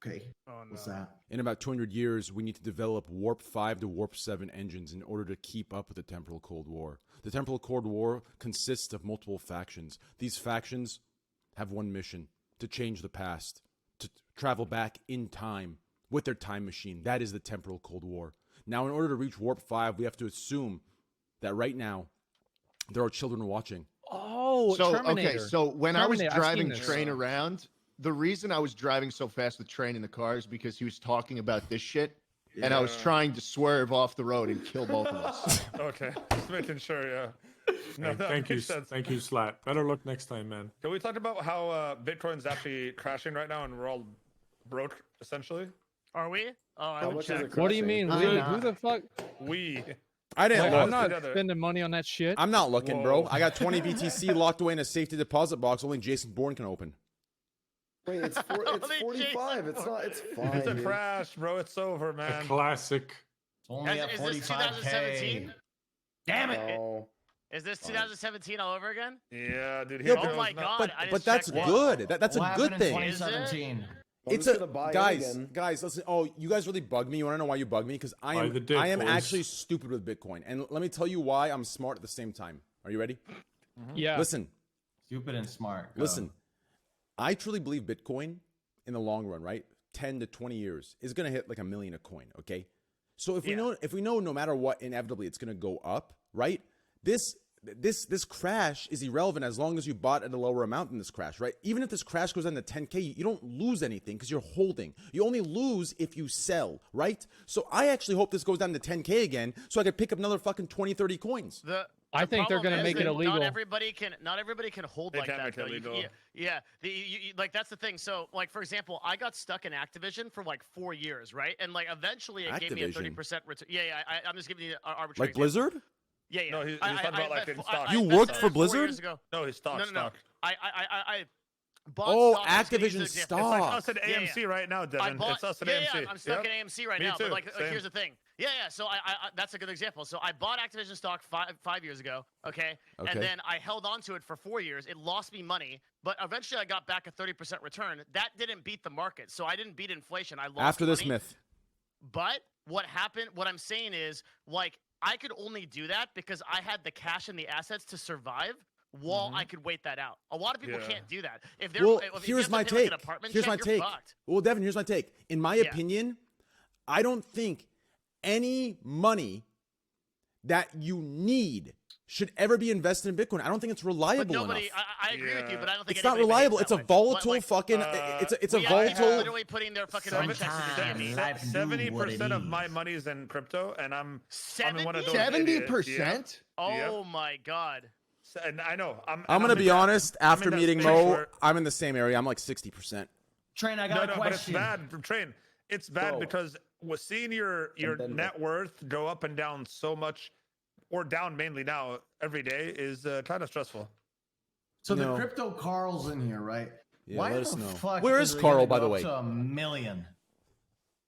S5: Okay.
S2: Oh, no.
S5: What's that?
S1: In about 200 years, we need to develop Warp 5 to Warp 7 engines in order to keep up with the Temporal Cold War. The Temporal Cold War consists of multiple factions. These factions have one mission: to change the past, to travel back in time with their time machine. That is the Temporal Cold War. Now, in order to reach Warp 5, we have to assume that right now there are children watching.
S4: Oh,
S7: So
S4: Terminator.
S7: okay, so when I was
S4: Terminator, I've
S7: driving
S4: seen this.
S7: Train around, the reason I was driving so fast with Train in the car is because he was talking about this shit, and I was trying to swerve off the road and kill both of us.
S3: Okay, just making sure. Yeah. No, that
S8: Thank you,
S3: makes sense.
S8: thank you, Slat. Better luck next time, man.
S3: Can we talk about how Bitcoin's actually crashing right now and we're all broke essentially?
S2: Are we? Oh, I
S6: How
S2: would
S6: much is
S2: check.
S6: it
S4: What do you mean?
S5: I'm
S4: We?
S5: not.
S4: Who the fuck?
S3: We.
S1: I didn't
S4: Like,
S1: look.
S4: I'm not
S3: together.
S4: spending money on that shit.
S1: I'm not looking, bro.
S3: Whoa.
S1: I got 20 BTC locked away in a safety deposit box only Jason Bourne can open.
S6: Wait, it's 45. It's not. It's fine.
S3: It's a crash, bro. It's over,
S8: A
S3: man.
S8: classic.
S5: It's only at
S2: Is this
S5: 45K.
S2: 2017?
S5: Damn it!
S6: Oh,
S2: Is this 2017 all over again?
S3: Yeah, dude.
S1: Yeah,
S2: Oh my god!
S1: But that's good. That's a
S5: What
S1: good
S5: happened in
S1: thing.
S5: 2017?
S1: It's
S6: gonna buy
S1: guys, listen. Oh, you guys really bug me. You want to know why you bug me? Because I am actually stupid with Bitcoin, and let me tell you why I'm smart at the same time. Are you ready?
S4: Yeah.
S1: Listen,
S5: Stupid and smart. Go.
S1: listen. I truly believe Bitcoin in the long run, right? 10 to 20 years is gonna hit like $1 million a coin. Okay, so if we know no matter what, inevitably it's gonna go up, right? This crash is irrelevant as long as you bought at a lower amount than this crash, right? Even if this crash goes down to 10K, you don't lose anything because you're holding. You only lose if you sell, right? So I actually hope this goes down to 10K again so I could pick up another fucking 20, 30 coins.
S4: I think they're going to make it illegal.
S2: Not everybody can hold like that. Though. Like that's the thing. So, like for example, I got stuck in Activision for like 4 years, right? And like eventually, it gave me a 30% return. I'm just giving you an arbitrary.
S1: Like Blizzard?
S2: Yeah.
S3: No, he's talking about like in stock.
S1: You worked for Blizzard?
S3: No, he's stock.
S2: No. I bought
S1: Oh,
S2: stock.
S1: Activision
S3: It's
S1: stock.
S3: like us at AMC right now, Devin. It's us at AMC.
S2: I'm stuck in AMC right
S3: Me
S2: now.
S3: too.
S2: But like,
S3: Same.
S2: here's the thing. So I that's a good example. So I bought Activision stock five years ago. Okay. And then I held on to it for 4 years. It lost me money, but eventually I got back a 30% return. That didn't beat the market, so I didn't beat inflation. I lost
S1: After this
S2: money.
S1: myth.
S2: But what happened? What I'm saying is, like, I could only do that because I had the cash and the assets to survive. While I could wait that out. A lot of people can't do that. If they're
S1: here's my take. Here's my take. Well, Devin, here's my take. In my opinion, I don't think any money that you need should ever be invested in Bitcoin. I don't think it's reliable enough.
S2: I agree with you, but I don't think
S1: it's not reliable. It's a volatile fucking. It's a volatile.
S2: Literally putting their fucking rent checks into the
S3: 70% of my money is in crypto, and I'm one of those
S7: 70%.
S2: Oh my god.
S3: And I know.
S1: I'm gonna be honest. After meeting Mo, I'm in the same area. I'm like 60%.
S5: Train, I got a question.
S3: But it's bad. Train, it's bad because seeing your net worth go up and down so much, or down mainly now every day, is kind of stressful.
S5: So the crypto Karl's in here, right?
S1: Yeah,
S5: why
S1: let us
S5: the
S1: know.
S5: fuck
S1: Where is Karl, by the way?
S5: To $1 million.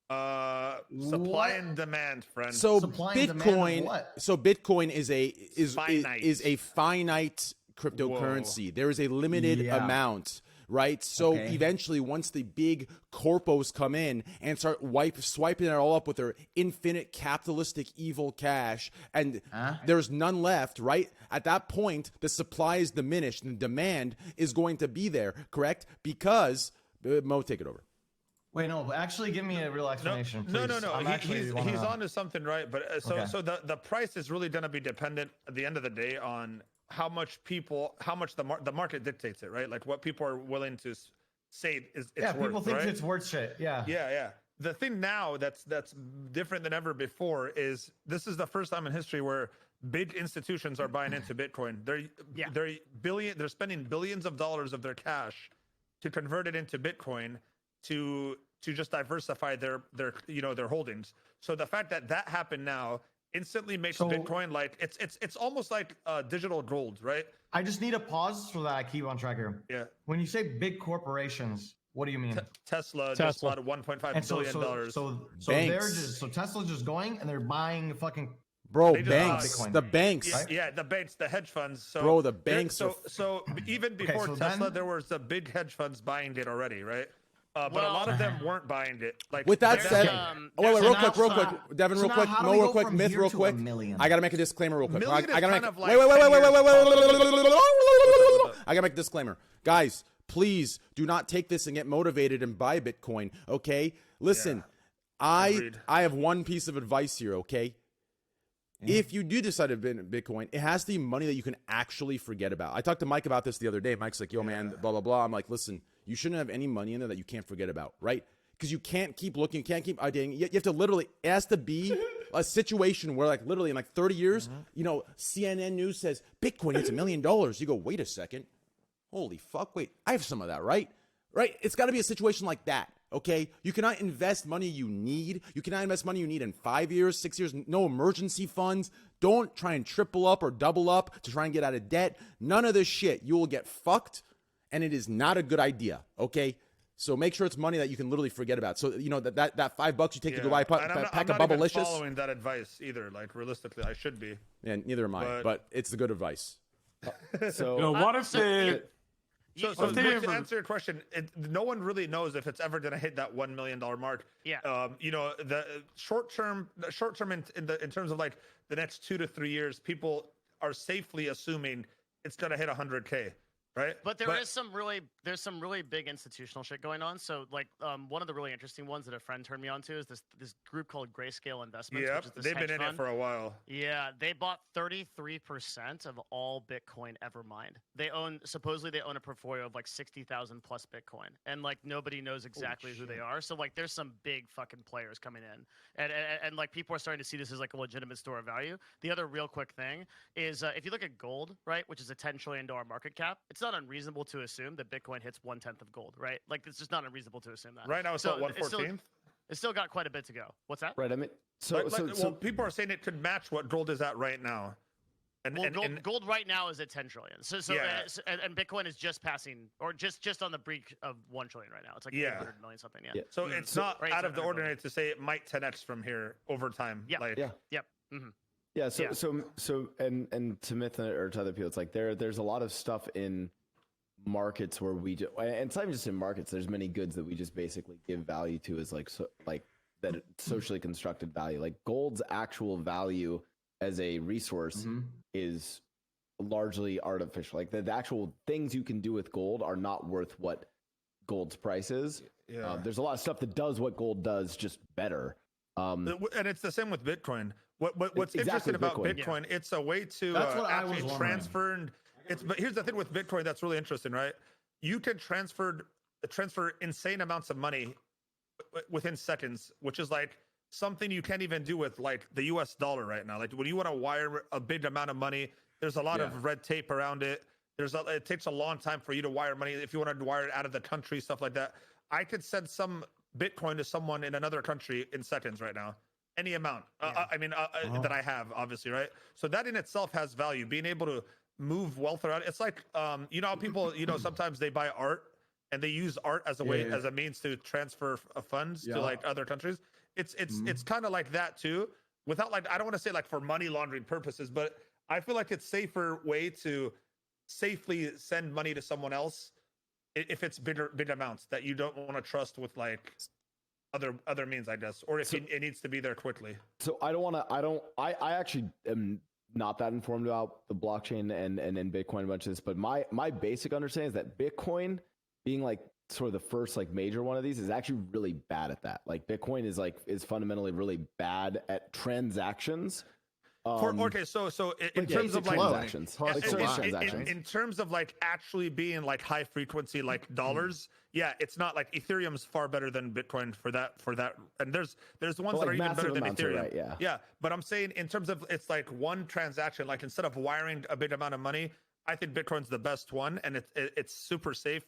S3: Supply and demand, friend.
S1: So
S5: Supply and demand of what?
S1: Bitcoin is a finite cryptocurrency.
S3: Whoa.
S1: There is a limited amount, right? So eventually, once the big corpos come in and start swiping it all up with their infinite capitalistic evil cash, and there's none left, right? At that point, the supply is diminished and the demand is going to be there, correct? Because Mo, take it over.
S5: Wait, no, actually give me a real explanation, please.
S3: No. He's on to something, right? But so the price is really going to be dependent at the end of the day on how much the market dictates it, right? Like what people are willing to say it's worth,
S5: people think
S3: right?
S5: it's worth shit. Yeah.
S3: The thing now that's different than ever before is this is the first time in history where big institutions are buying into Bitcoin. They're spending billions of dollars of their cash to convert it into Bitcoin to just diversify their holdings. So the fact that happened now instantly makes Bitcoin like it's almost like digital gold, right?
S5: I just need a pause for that. I keep on track here.
S3: Yeah.
S5: When you say big corporations, what do you mean?
S3: Tesla just bought $1.5 billion.
S5: So Tesla's just going and they're buying fucking.
S1: Bro, banks, the banks.
S3: The banks, the hedge funds. So
S1: bro, the banks.
S3: So even before Tesla, there was the big hedge funds buying it already, right? But a lot of them weren't buying it. Like
S1: with that said, real quick, Devin, real quick, Mo, real quick, Myth, real quick. I gotta make a disclaimer, real quick. I gotta make wait. I gotta make a disclaimer, guys. Please do not take this and get motivated and buy Bitcoin. Okay, listen, I have one piece of advice here. Okay. If you do decide to be in Bitcoin, it has to be money that you can actually forget about. I talked to Mike about this the other day. Mike's like, yo, man, blah, blah, blah. I'm like, listen, you shouldn't have any money in there that you can't forget about, right? Because you can't keep looking, you can't keep ideating. You have to literally, it has to be a situation where like literally in like 30 years, CNN News says, Bitcoin hits $1 million. You go, wait a second. Holy fuck, wait, I have some of that, right? Right? It's got to be a situation like that. Okay, you cannot invest money you need. You cannot invest money you need in 5 years, 6 years, no emergency funds. Don't try and triple up or double up to try and get out of debt. None of this shit. You will get fucked, and it is not a good idea, okay? So make sure it's money that you can literally forget about. So that $5 you take to go buy a pack of
S3: I'm not
S1: Bubblicious.
S3: even following that advice either. Like realistically, I should be.
S1: Yeah, neither am I. But it's the good advice.
S8: So what if they?
S3: So to answer your question, no one really knows if it's ever going to hit that $1 million mark.
S2: Yeah.
S3: The short term in terms of like the next 2 to 3 years, people are safely assuming it's going to hit 100K. Right.
S2: But there's some really big institutional shit going on. So like one of the really interesting ones that a friend turned me on to is this group called Grayscale Investments.
S3: Yeah,
S2: which is this
S3: they've been in
S2: fund.
S3: it for a while.
S2: Yeah, they bought 33% of all Bitcoin ever mined. Supposedly they own a portfolio of like 60,000 plus Bitcoin, and like nobody knows exactly who they are. So like there's some big fucking players coming in, and like people are starting to see this as like a legitimate store of value. The other real quick thing is if you look at gold, right, which is a $10 trillion market cap, it's not unreasonable to assume that Bitcoin hits 1/10 of gold, right? Like it's just not unreasonable to assume that.
S3: Right now it's at 1/14.
S2: It's still got quite a bit to go. What's that?
S6: Right. I mean,
S3: so people are saying it could match what gold is at right now.
S2: Gold right now is at 10 trillion. And Bitcoin is just passing, or just on the brink of 1 trillion right now. It's like 800 million something. Yeah.
S3: So it's not out of the ordinary to say it might 10x from here over time.
S2: Yeah. Yep.
S6: Mm-hmm. Yeah. So and to Myth or to other people, it's like there's a lot of stuff in markets where and it's not even just in markets. There's many goods that we just basically give value to as like that socially constructed value. Like gold's actual value as a resource is largely artificial. Like the actual things you can do with gold are not worth what gold's price is. Yeah. There's a lot of stuff that does what gold does, just better.
S3: And it's the same with Bitcoin. What's interesting about Bitcoin, it's a way to actually transfer. But here's the thing with Bitcoin that's really interesting, right? You can transfer insane amounts of money within seconds, which is like something you can't even do with like the US dollar right now. Like when you want to wire a big amount of money, there's a lot of red tape around it. It takes a long time for you to wire money. If you want to wire it out of the country, stuff like that. I could send some Bitcoin to someone in another country in seconds right now. Any amount. That I have, obviously, right? So that in itself has value. Being able to move wealth around. It's like, how people, sometimes they buy art and they use art as a way, as a means to transfer funds to like other countries. It's kind of like that too, without like, I don't want to say like for money laundering purposes, but I feel like it's safer way to safely send money to someone else if it's big amounts that you don't want to trust with like other means, I guess, or if it needs to be there quickly.
S6: So I actually am not that informed about the blockchain and Bitcoin, a bunch of this, but my basic understanding is that Bitcoin being like sort of the first like major one of these is actually really bad at that. Like Bitcoin is fundamentally really bad at transactions.
S3: So in terms of like
S6: transactions,
S3: in terms of like actually being like high frequency like dollars, it's not like Ethereum's far better than Bitcoin for that. And there's ones that are even better than Ethereum.
S6: Right,
S3: but I'm saying in terms of it's like one transaction, like instead of wiring a big amount of money, I think Bitcoin's the best one, and it's super safe.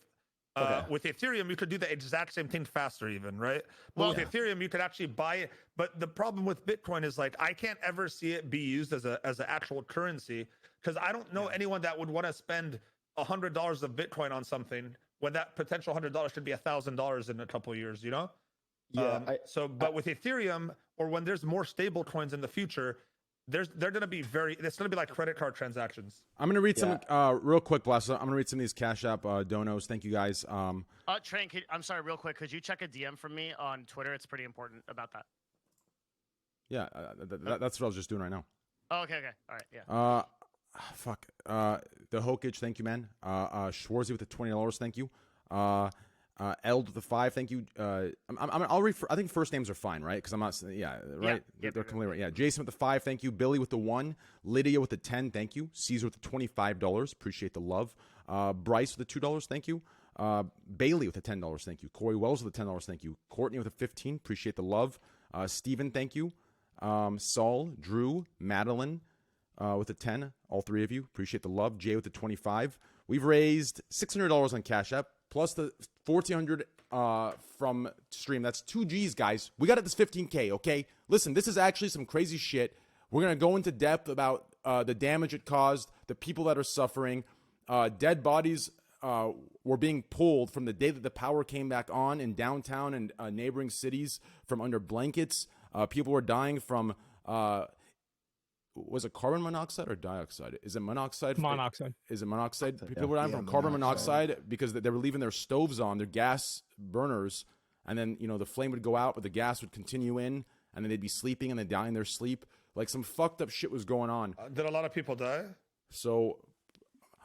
S3: With Ethereum, you could do the exact same thing faster even, right? But with Ethereum, you could actually buy it. But the problem with Bitcoin is like, I can't ever see it be used as an actual currency, because I don't know anyone that would want to spend $100 of Bitcoin on something when that potential $100 could be $1,000 in a couple of years, But with Ethereum, or when there's more stable coins in the future, they're going to be it's going to be like credit card transactions.
S1: I'm going to read some real quick, Blast. I'm going to read some of these Cash App donos. Thank you guys.
S2: Train, I'm sorry, real quick. Could you check a DM from me on Twitter? It's pretty important about that.
S1: Yeah, that's what I was just doing right now.
S2: Oh, okay. All right, yeah.
S1: The Hokage, thank you, man. Schwarzy with the $20, thank you. Eld with the 5, thank you. I'll read. I think first names are fine, right? Because I'm not. Yeah, right. They're completely right. Yeah, Jason with the 5, thank you. Billy with the 1. Lydia with the 10, thank you. Caesar with the $25, appreciate the love. Bryce with the $2, thank you. Bailey with the $10, thank you. Corey Wells with the $10, thank you. Courtney with the 15, appreciate the love. Steven, thank you. Saul, Drew, Madeline with the 10, all 3 of you, appreciate the love. Jay with the 25. We've raised $600 on Cash App. Plus the $1,400 from stream. That's 2 G's, guys. We got at this 15K, okay? Listen, this is actually some crazy shit. We're going to go into depth about the damage it caused, the people that are suffering, dead bodies were being pulled from the day that the power came back on in downtown and neighboring cities from under blankets. People were dying from, was it carbon monoxide or dioxide? Is it monoxide?
S4: Monoxide.
S1: Is it monoxide?
S6: Yeah.
S1: People were dying from carbon monoxide because they were leaving their stoves on, their gas burners, and then, you know, the flame would go out, but the gas would continue in, and then they'd be sleeping and they'd die in their sleep. Like some fucked up shit was going on.
S3: Did a lot of people die?
S1: So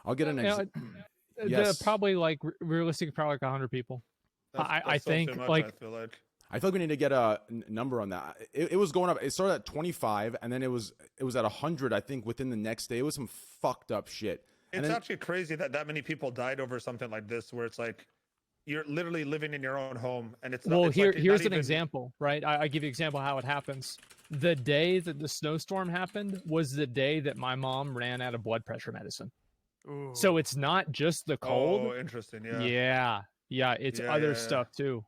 S1: I'll get an example.
S4: Yes. Probably like realistically, probably like 100 people. I think like
S1: I feel like we need to get a number on that. It was going up. It started at 25, and then it was at 100. I think within the next day, it was some fucked up shit.
S3: It's actually crazy that many people died over something like this, where it's like you're literally living in your own home, and it's not,
S4: well.
S3: It's
S4: here's
S3: not
S4: an example, right? I give you an example how it happens. The day that the snowstorm happened was the day that my mom ran out of blood pressure medicine.
S2: Ooh.
S4: So it's not just the cold.
S3: Oh, interesting. Yeah.
S4: Yeah. It's other stuff too.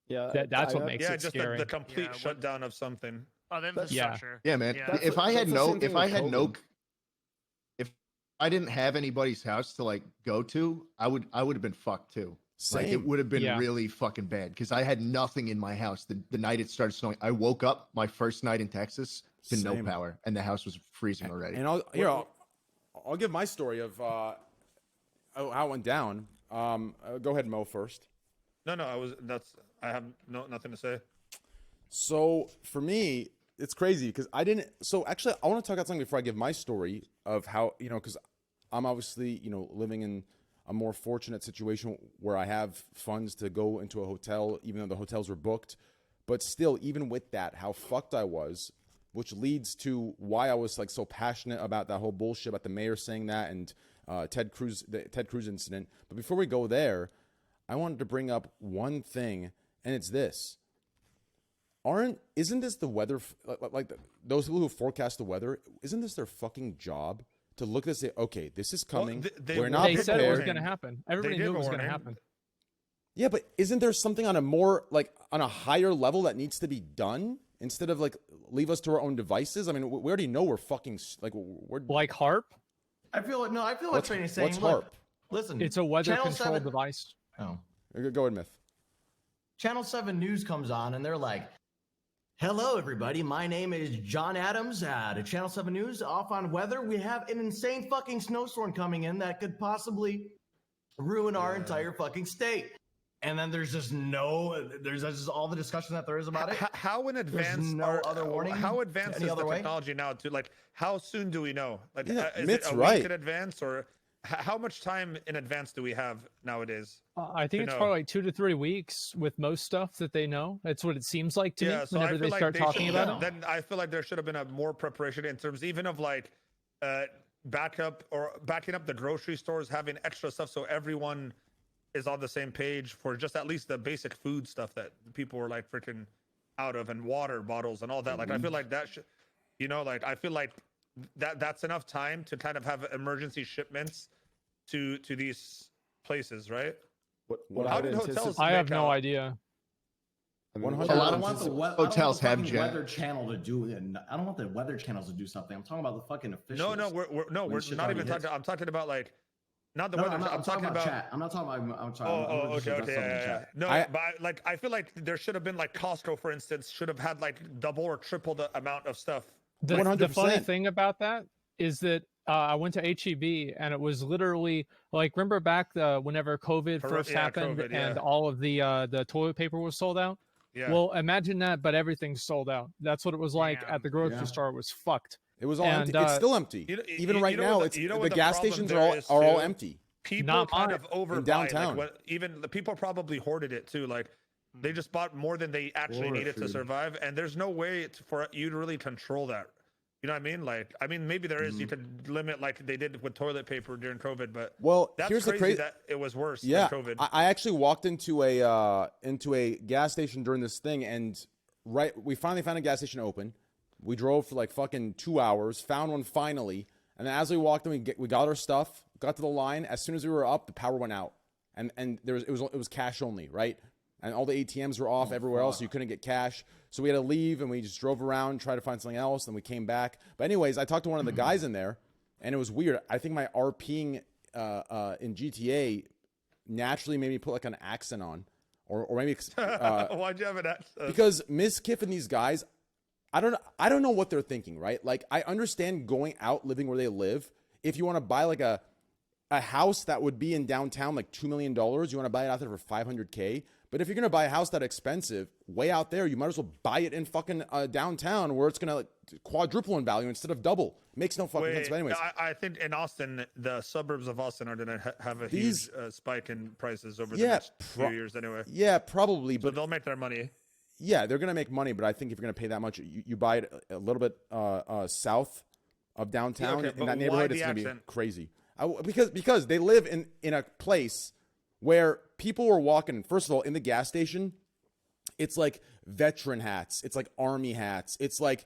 S6: Yeah,
S4: that's what makes it
S3: just
S4: scary.
S3: the complete shutdown of something.
S2: Oh, the infrastructure.
S7: Yeah, man.
S2: Yeah.
S7: If I didn't have anybody's house to like go to, I would have been fucked too.
S1: Same.
S7: Like it would have been really fucking bad because I had nothing in my house the night it started snowing. I woke up my first night in Texas to no power, and the house was freezing already.
S1: And I'll give my story of how it went down. Go ahead, Mo, first.
S3: No, I have nothing to say.
S1: So for me, it's crazy because I didn't. So actually, I want to talk about something before I give my story of how, you know, because I'm obviously, you know, living in a more fortunate situation where I have funds to go into a hotel, even though the hotels were booked. But still, even with that, how fucked I was, which leads to why I was like so passionate about that whole bullshit about the mayor saying that and the Ted Cruz incident. But before we go there, I wanted to bring up one thing, and it's this. Isn't this the weather, those people who forecast the weather, isn't this their fucking job to look at this and say, okay, this is coming, we're not prepared.
S4: They said it was going to happen. Everybody knew it was going to happen.
S1: Yeah, but isn't there something on a more, like, on a higher level that needs to be done instead of, like, leave us to our own devices? I mean, we already know we're fucking, like, we're...
S4: Like HARP?
S5: I feel what Trainy's saying.
S1: What's HARP?
S5: Listen,
S4: it's a weather
S5: Channel
S4: control
S5: 7
S4: device.
S5: Oh.
S1: Go ahead, Myth.
S5: Channel 7 News comes on, and they're like, hello, everybody. My name is John Adams at Channel 7 News. Off on weather. We have an insane fucking snowstorm coming in that could possibly ruin our entire fucking state. And then there's just all the discussion that there is about it.
S3: How in advance other warning? How advanced is the technology now? To like, how soon do we know? Like, is it a week in advance, or how much time in advance do we have nowadays?
S4: I think it's probably like 2 to 3 weeks with most stuff that they know. That's what it seems like to me whenever they start talking about it.
S3: Then I feel like there should have been a more preparation in terms even of like backing up the grocery stores, having extra stuff so everyone is on the same page for just at least the basic food stuff that people were like freaking out of, and water bottles and all that. Like I feel like that should, I feel like that's enough time to kind of have emergency shipments to these places, right?
S6: How did
S3: hotels?
S4: I have no idea.
S5: I don't want the hotels have Weather Channel to do it. I don't want the Weather Channels to do something. I'm talking about the fucking officials.
S3: We're not even talking. I'm talking about like. Not the weather.
S5: I'm talking about chat. I'm not talking about. I'm sorry.
S3: Okay. No, but I feel like there should have been like Costco, for instance, should have had like double or triple the amount of stuff.
S4: The funny thing about that is that I went to HEB and it was literally like, remember back whenever COVID first happened and all of the toilet paper was sold out.
S3: Yeah.
S4: Well, imagine that, but everything's sold out. That's what it was like at the grocery store. It was fucked.
S1: It was all empty. It's still empty. Even right now, the gas stations are all empty.
S3: People kind of overbuy.
S1: Downtown.
S3: Like even the people probably hoarded it too. Like they just bought more than they actually needed to survive, and there's no way for you to really control that. You know what I mean? Like, maybe there is. You could limit like they did with toilet paper during COVID, but that's
S1: here's
S3: crazy that it was worse than COVID.
S1: I actually walked into a gas station during this thing, and we finally found a gas station open. We drove for like fucking 2 hours, found one finally, and then as we walked in, we got our stuff, got to the line. As soon as we were up, the power went out, and it was cash only, right? And all the ATMs were off everywhere else, so you couldn't get cash. So we had to leave, and we just drove around, tried to find something else, and we came back. But anyways, I talked to one of the guys in there, and it was weird. I think my RPing in GTA naturally made me put like an accent on, or maybe
S3: why'd you have an accent?
S1: Because Miskiff and these guys, I don't know what they're thinking, right? Like I understand going out, living where they live. If you want to buy like a house that would be in downtown like $2 million, you want to buy it out there for $500K. But if you're gonna buy a house that expensive, way out there, you might as well buy it in fucking downtown where it's gonna like quadruple in value instead of double. Makes no fucking sense. But anyways,
S3: I think in Austin, the suburbs of Austin are gonna have a huge spike in prices over the next few years anyway.
S1: Yeah, probably.
S3: So
S1: but
S3: they'll make their money.
S1: Yeah, they're gonna make money, but I think if you're gonna pay that much, you buy it a little bit south of downtown in that neighborhood. It's gonna be crazy. Because they live in a place where people were walking, first of all, in the gas station, it's like veteran hats. It's like army hats. It's like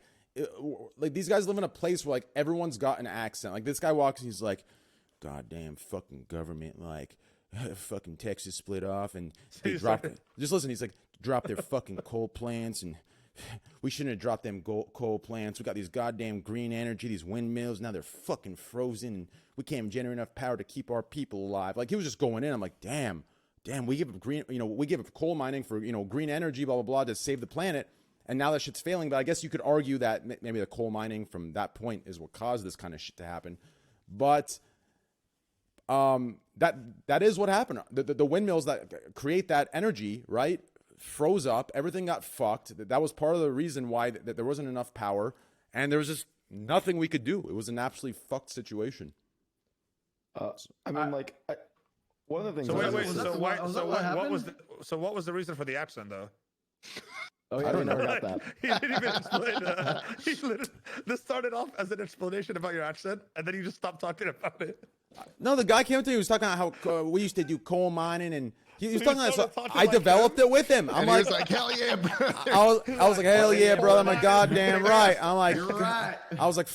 S1: these guys live in a place where like everyone's got an accent. Like this guy walks and he's like, goddamn fucking government, like fucking Texas split off and they dropped it. Just listen, he's like, drop their fucking coal plants and we shouldn't have dropped them coal plants. We got these goddamn green energy, these windmills. Now they're fucking frozen. And we can't generate enough power to keep our people alive. Like he was just going in. I'm like, damn, we give up we give up coal mining for, green energy, blah, blah, blah, to save the planet. And now that shit's failing. But I guess you could argue that maybe the coal mining from that point is what caused this kind of shit to happen. But that is what happened. The windmills that create that energy, right, froze up. Everything got fucked. That was part of the reason why that there wasn't enough power, and there was just nothing we could do. It was an absolutely fucked situation.
S6: I mean, one of the things.
S3: So what was the reason for the accent though?
S6: Oh yeah, I never got that.
S3: He didn't even explain. This started off as an explanation about your accent, and then you just stopped talking about it.
S1: No, the guy came up to me. He was talking about how we used to do coal mining, and he was talking about. So I developed it with him. I'm like,
S7: hell yeah, bro.
S1: I was like, hell yeah, brother. I'm like, goddamn right. I'm like,
S5: You're right.
S1: I was like,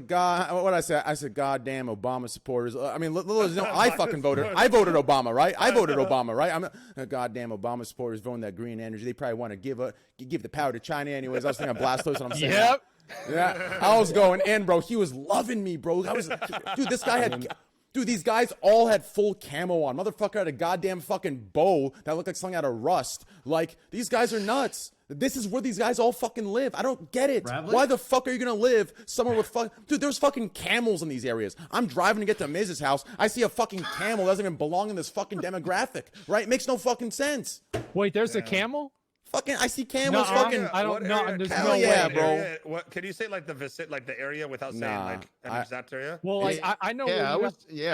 S1: God, what did I say? I said, goddamn Obama supporters. I mean, I fucking voted. I voted Obama, right? I voted Obama, right? I'm goddamn Obama supporters voting that green energy. They probably want to give the power to China anyways. I was thinking Blastos, and I'm saying,
S4: Yep.
S1: Yeah, I was going in, bro. He was loving me, bro. Dude, this guy had. Dude, these guys all had full camo on. Motherfucker had a goddamn fucking bow that looked like something out of Rust. Like, these guys are nuts. This is where these guys all fucking live. I don't get it.
S5: Bradley?
S1: Why the fuck are you gonna live somewhere with Dude, there's fucking camels in these areas. I'm driving to get to Miz's house. I see a fucking camel that doesn't even belong in this fucking demographic, right? Makes no fucking sense.
S4: Wait, there's a camel?
S1: Fucking, I see camels fucking.
S4: I don't know. There's
S1: Hell
S4: no
S1: yeah,
S4: way.
S1: bro.
S3: What can you say like the area without saying like an exact area?
S4: Well, like I know.
S7: Yeah,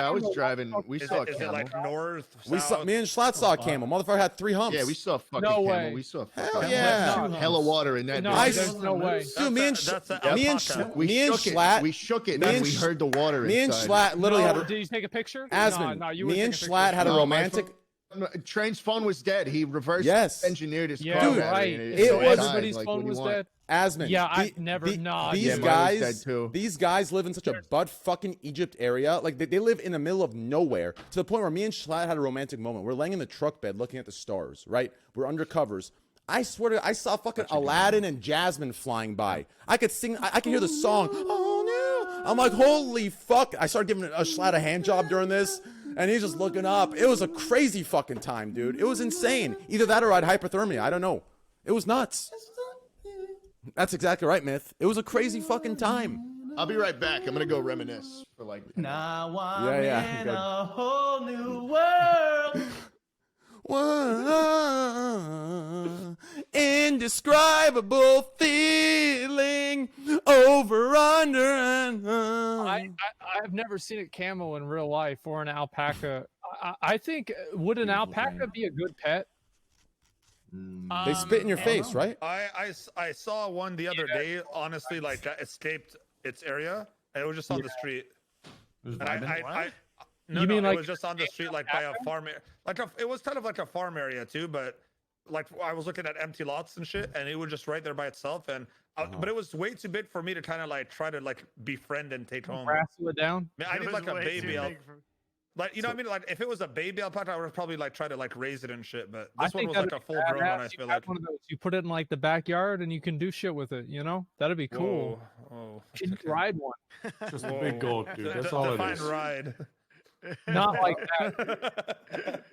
S7: I was driving. We saw a
S3: Is it
S7: camel.
S3: like north? South?
S1: Me and Schlatt saw a camel. Motherfucker had 3 humps.
S7: Yeah, we saw a fucking
S4: No
S7: camel.
S4: way.
S7: We saw a
S1: Hell
S7: fucking
S1: yeah.
S7: hella water in that.
S4: No,
S7: bitch.
S4: there's no way.
S1: Dude, me and
S7: We shook it, and then we heard the water
S1: Me and
S7: inside.
S1: Schlatt literally had.
S4: Did you take a picture?
S1: Asmon,
S4: No, you
S1: me and
S4: wouldn't take a
S1: Schlatt
S4: picture.
S1: had a
S7: No, my
S1: romantic.
S7: Train's phone was dead. He reverse engineered his
S4: Yeah,
S7: car.
S4: right.
S1: It was-
S4: Everybody's phone was dead.
S1: Asmon.
S4: Yeah, I never. Nah,
S1: These
S7: yeah, mine was
S1: guys,
S7: dead too.
S1: these guys live in such a butt fucking Egypt area. Like they live in the middle of nowhere to the point where me and Schlatt had a romantic moment. We're laying in the truck bed looking at the stars. Right, we're under covers. I swear to, I saw fucking Aladdin and Jasmine flying by. I could sing. I could hear the song. Oh no! I'm like, holy fuck! I started giving a Schlatt a hand job during this. And he's just looking up. It was a crazy fucking time, dude. It was insane. Either that or I had hypothermia. I don't know. It was nuts. That's exactly right, Myth. It was a crazy fucking time.
S7: I'll be right back. I'm gonna go reminisce for like.
S5: Now I'm in
S1: good.
S5: a whole new world.
S1: One indescribable feeling over under and
S4: I've never seen a camel in real life or an alpaca. I think would an alpaca be a good pet?
S1: they spit in your face, right?
S3: I saw one the other day. Honestly, like that escaped its area, and it was just on the street.
S4: You mean
S3: it
S4: like
S3: was just on the street, like by a farm, it was kind of like a farm area too, but like I was looking at empty lots and shit, and it was just right there by itself, and but it was way too big for me to kind of like try to like befriend and take home.
S4: Wrestle it down?
S3: I need like a baby like, you know what I mean? Like if it was a baby alpaca, I would probably like try to like raise it and shit, but this one was like a full grown one. I feel like
S4: one of those. You put it in like the backyard and you can do shit with it. You know, that'd be cool.
S3: Whoa.
S4: Can you ride one?
S8: Just a big goat, dude. That's all it is.
S3: Ride.
S4: Not like that.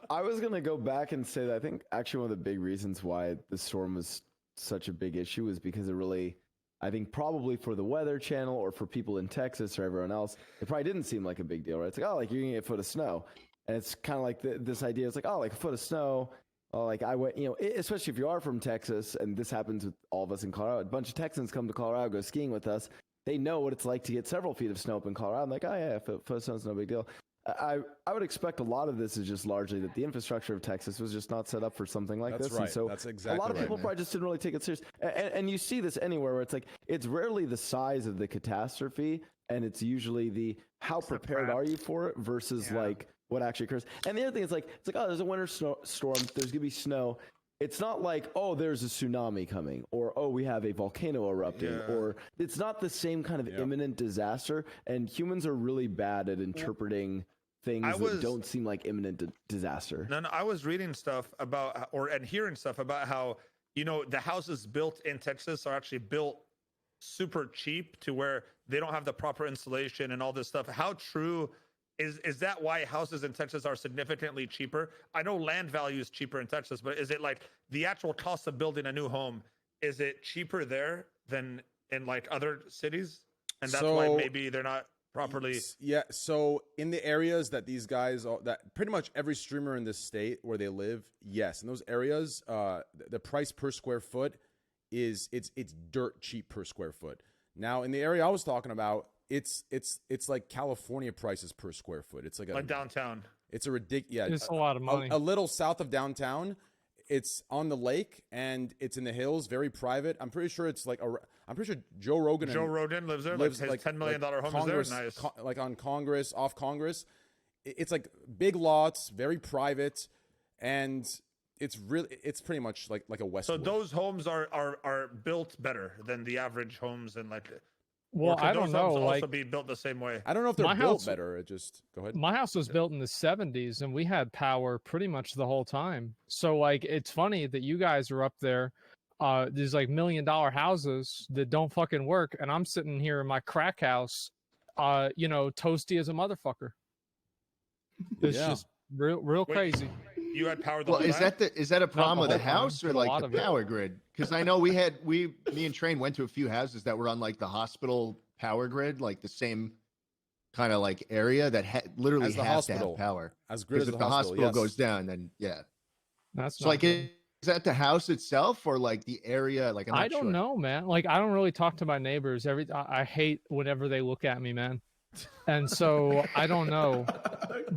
S6: I was gonna go back and say that I think actually one of the big reasons why the storm was such a big issue is because it really, I think probably for the Weather Channel or for people in Texas or everyone else, it probably didn't seem like a big deal, right? It's like, oh, like you're gonna get a foot of snow, and it's kind of like this idea. It's like, oh, like a foot of snow. Oh, like I went, especially if you are from Texas, and this happens with all of us in Colorado. A bunch of Texans come to Colorado, go skiing with us. They know what it's like to get several feet of snow up in Colorado. I'm like, oh yeah, foot of snow's no big deal. I would expect a lot of this is just largely that the infrastructure of Texas was just not set up for something like this.
S1: Right.
S6: And so
S1: that's exactly
S6: a lot of people probably just didn't really take it serious. And you see this anywhere where it's like, it's rarely the size of the catastrophe, and it's usually how prepared are you for it versus like what actually occurs. And the other thing is like, it's like, oh, there's a winter storm, there's going to be snow. It's not like, oh, there's a tsunami coming, or, oh, we have a volcano erupting, or it's not the same kind of imminent disaster. And humans are really bad at interpreting things that don't seem like imminent disaster.
S3: No, I was reading stuff about, and hearing stuff about how, the houses built in Texas are actually built super cheap to where they don't have the proper insulation and all this stuff. How true is that why houses in Texas are significantly cheaper? I know land value is cheaper in Texas, but is it like the actual cost of building a new home? Is it cheaper there than in like other cities? And that's why maybe they're not properly.
S1: Yeah. So in the areas that these guys that pretty much every streamer in this state where they live, yes, in those areas, the price per square foot it's dirt cheap per square foot. Now in the area I was talking about, it's like California prices per square foot. It's like
S3: downtown.
S1: It's a ridiculous. Yeah,
S4: it's a lot of money.
S1: A little south of downtown. It's on the lake and it's in the hills, very private. I'm pretty sure it's like I'm pretty sure Joe Rogan
S3: lives there. His $10 million home
S1: Congress,
S3: is there. Nice.
S1: Like on Congress, off Congress. It's like big lots, very private, and it's pretty much like a Westwood.
S3: So those homes are built better than the average homes in like.
S4: Well, I don't know.
S3: Also be built the same way.
S1: I don't know if they're built better. It just go ahead.
S4: My house was built in the 70s, and we had power pretty much the whole time. So, like, it's funny that you guys are up there. These like $1 million houses that don't fucking work, and I'm sitting here in my crack house, toasty as a motherfucker. It's just real crazy.
S3: You had power.
S7: Well, is that a problem with the house or like the power grid? Because I know me and Train went to a few houses that were on like the hospital power grid, like the same kind of like area that literally has to have power.
S1: As grid as
S7: if the hospital goes down, then
S4: that's
S7: so like. Is that the house itself or like the area? Like
S4: I don't know, man. Like I don't really talk to my neighbors. I hate whenever they look at me, man. And so I don't know,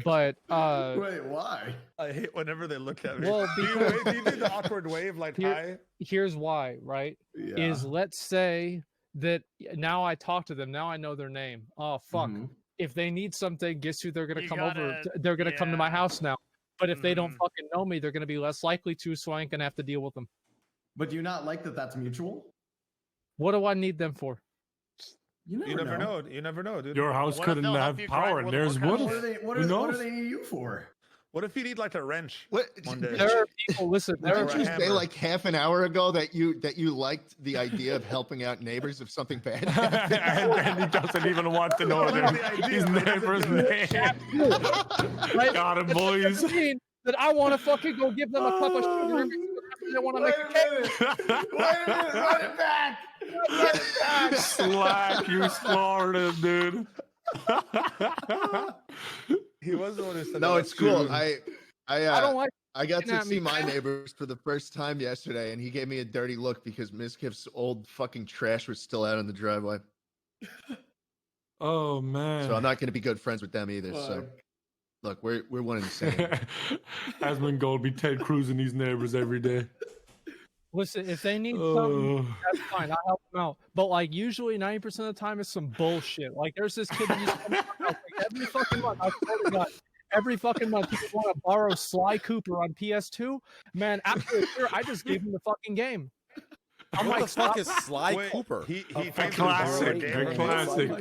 S4: but
S5: wait, why?
S3: I hate whenever they look at me.
S4: Well,
S3: do you do the awkward wave like hi?
S4: Here's why, right?
S5: Yeah.
S4: Is let's say that now I talk to them, now I know their name. Oh fuck! Mm-hmm. If they need something, guess who they're gonna over? They're gonna come to my house now. But if they don't fucking know me, they're gonna be less likely to, so I ain't gonna have to deal with them.
S5: But do you not like that? That's mutual.
S4: What do I need them for?
S3: You never know. You never know, dude.
S8: Your house couldn't have power, and there's wood.
S5: What do they need you for?
S3: What if you need like a wrench?
S7: One day?
S4: There are people. Listen,
S7: did you say like half an hour ago that you liked the idea of helping out neighbors if something bad happened?
S8: and he doesn't even want to know his neighbor's name. Got him, boys.
S4: That I want to fucking go give them a cup of sugar. They want to make a cake.
S5: Wait a minute, run it back. Run it back.
S8: Slack, you slaughtered him, dude.
S3: He was the one who said
S7: no, it's cool. I
S4: don't like.
S7: I got to see my neighbors for the first time yesterday, and he gave me a dirty look because Miskiff's old fucking trash was still out on the driveway.
S8: Oh man!
S7: So I'm not going to be good friends with them either. Fuck. So look, we're one and the same.
S8: Asmongold be Ted Cruzing these neighbors every day.
S4: Listen, if they need something, that's fine. I'll help them out. But like usually 90% of the time it's some bullshit. Like there's this kid that used to come to my house, like, every fucking month. I swear to God, every fucking month people want to borrow Sly Cooper on PS2. Man, after a year, I just gave him the fucking game.
S1: I'm what like, the fuck is Sly Cooper?
S8: A classic. A classic.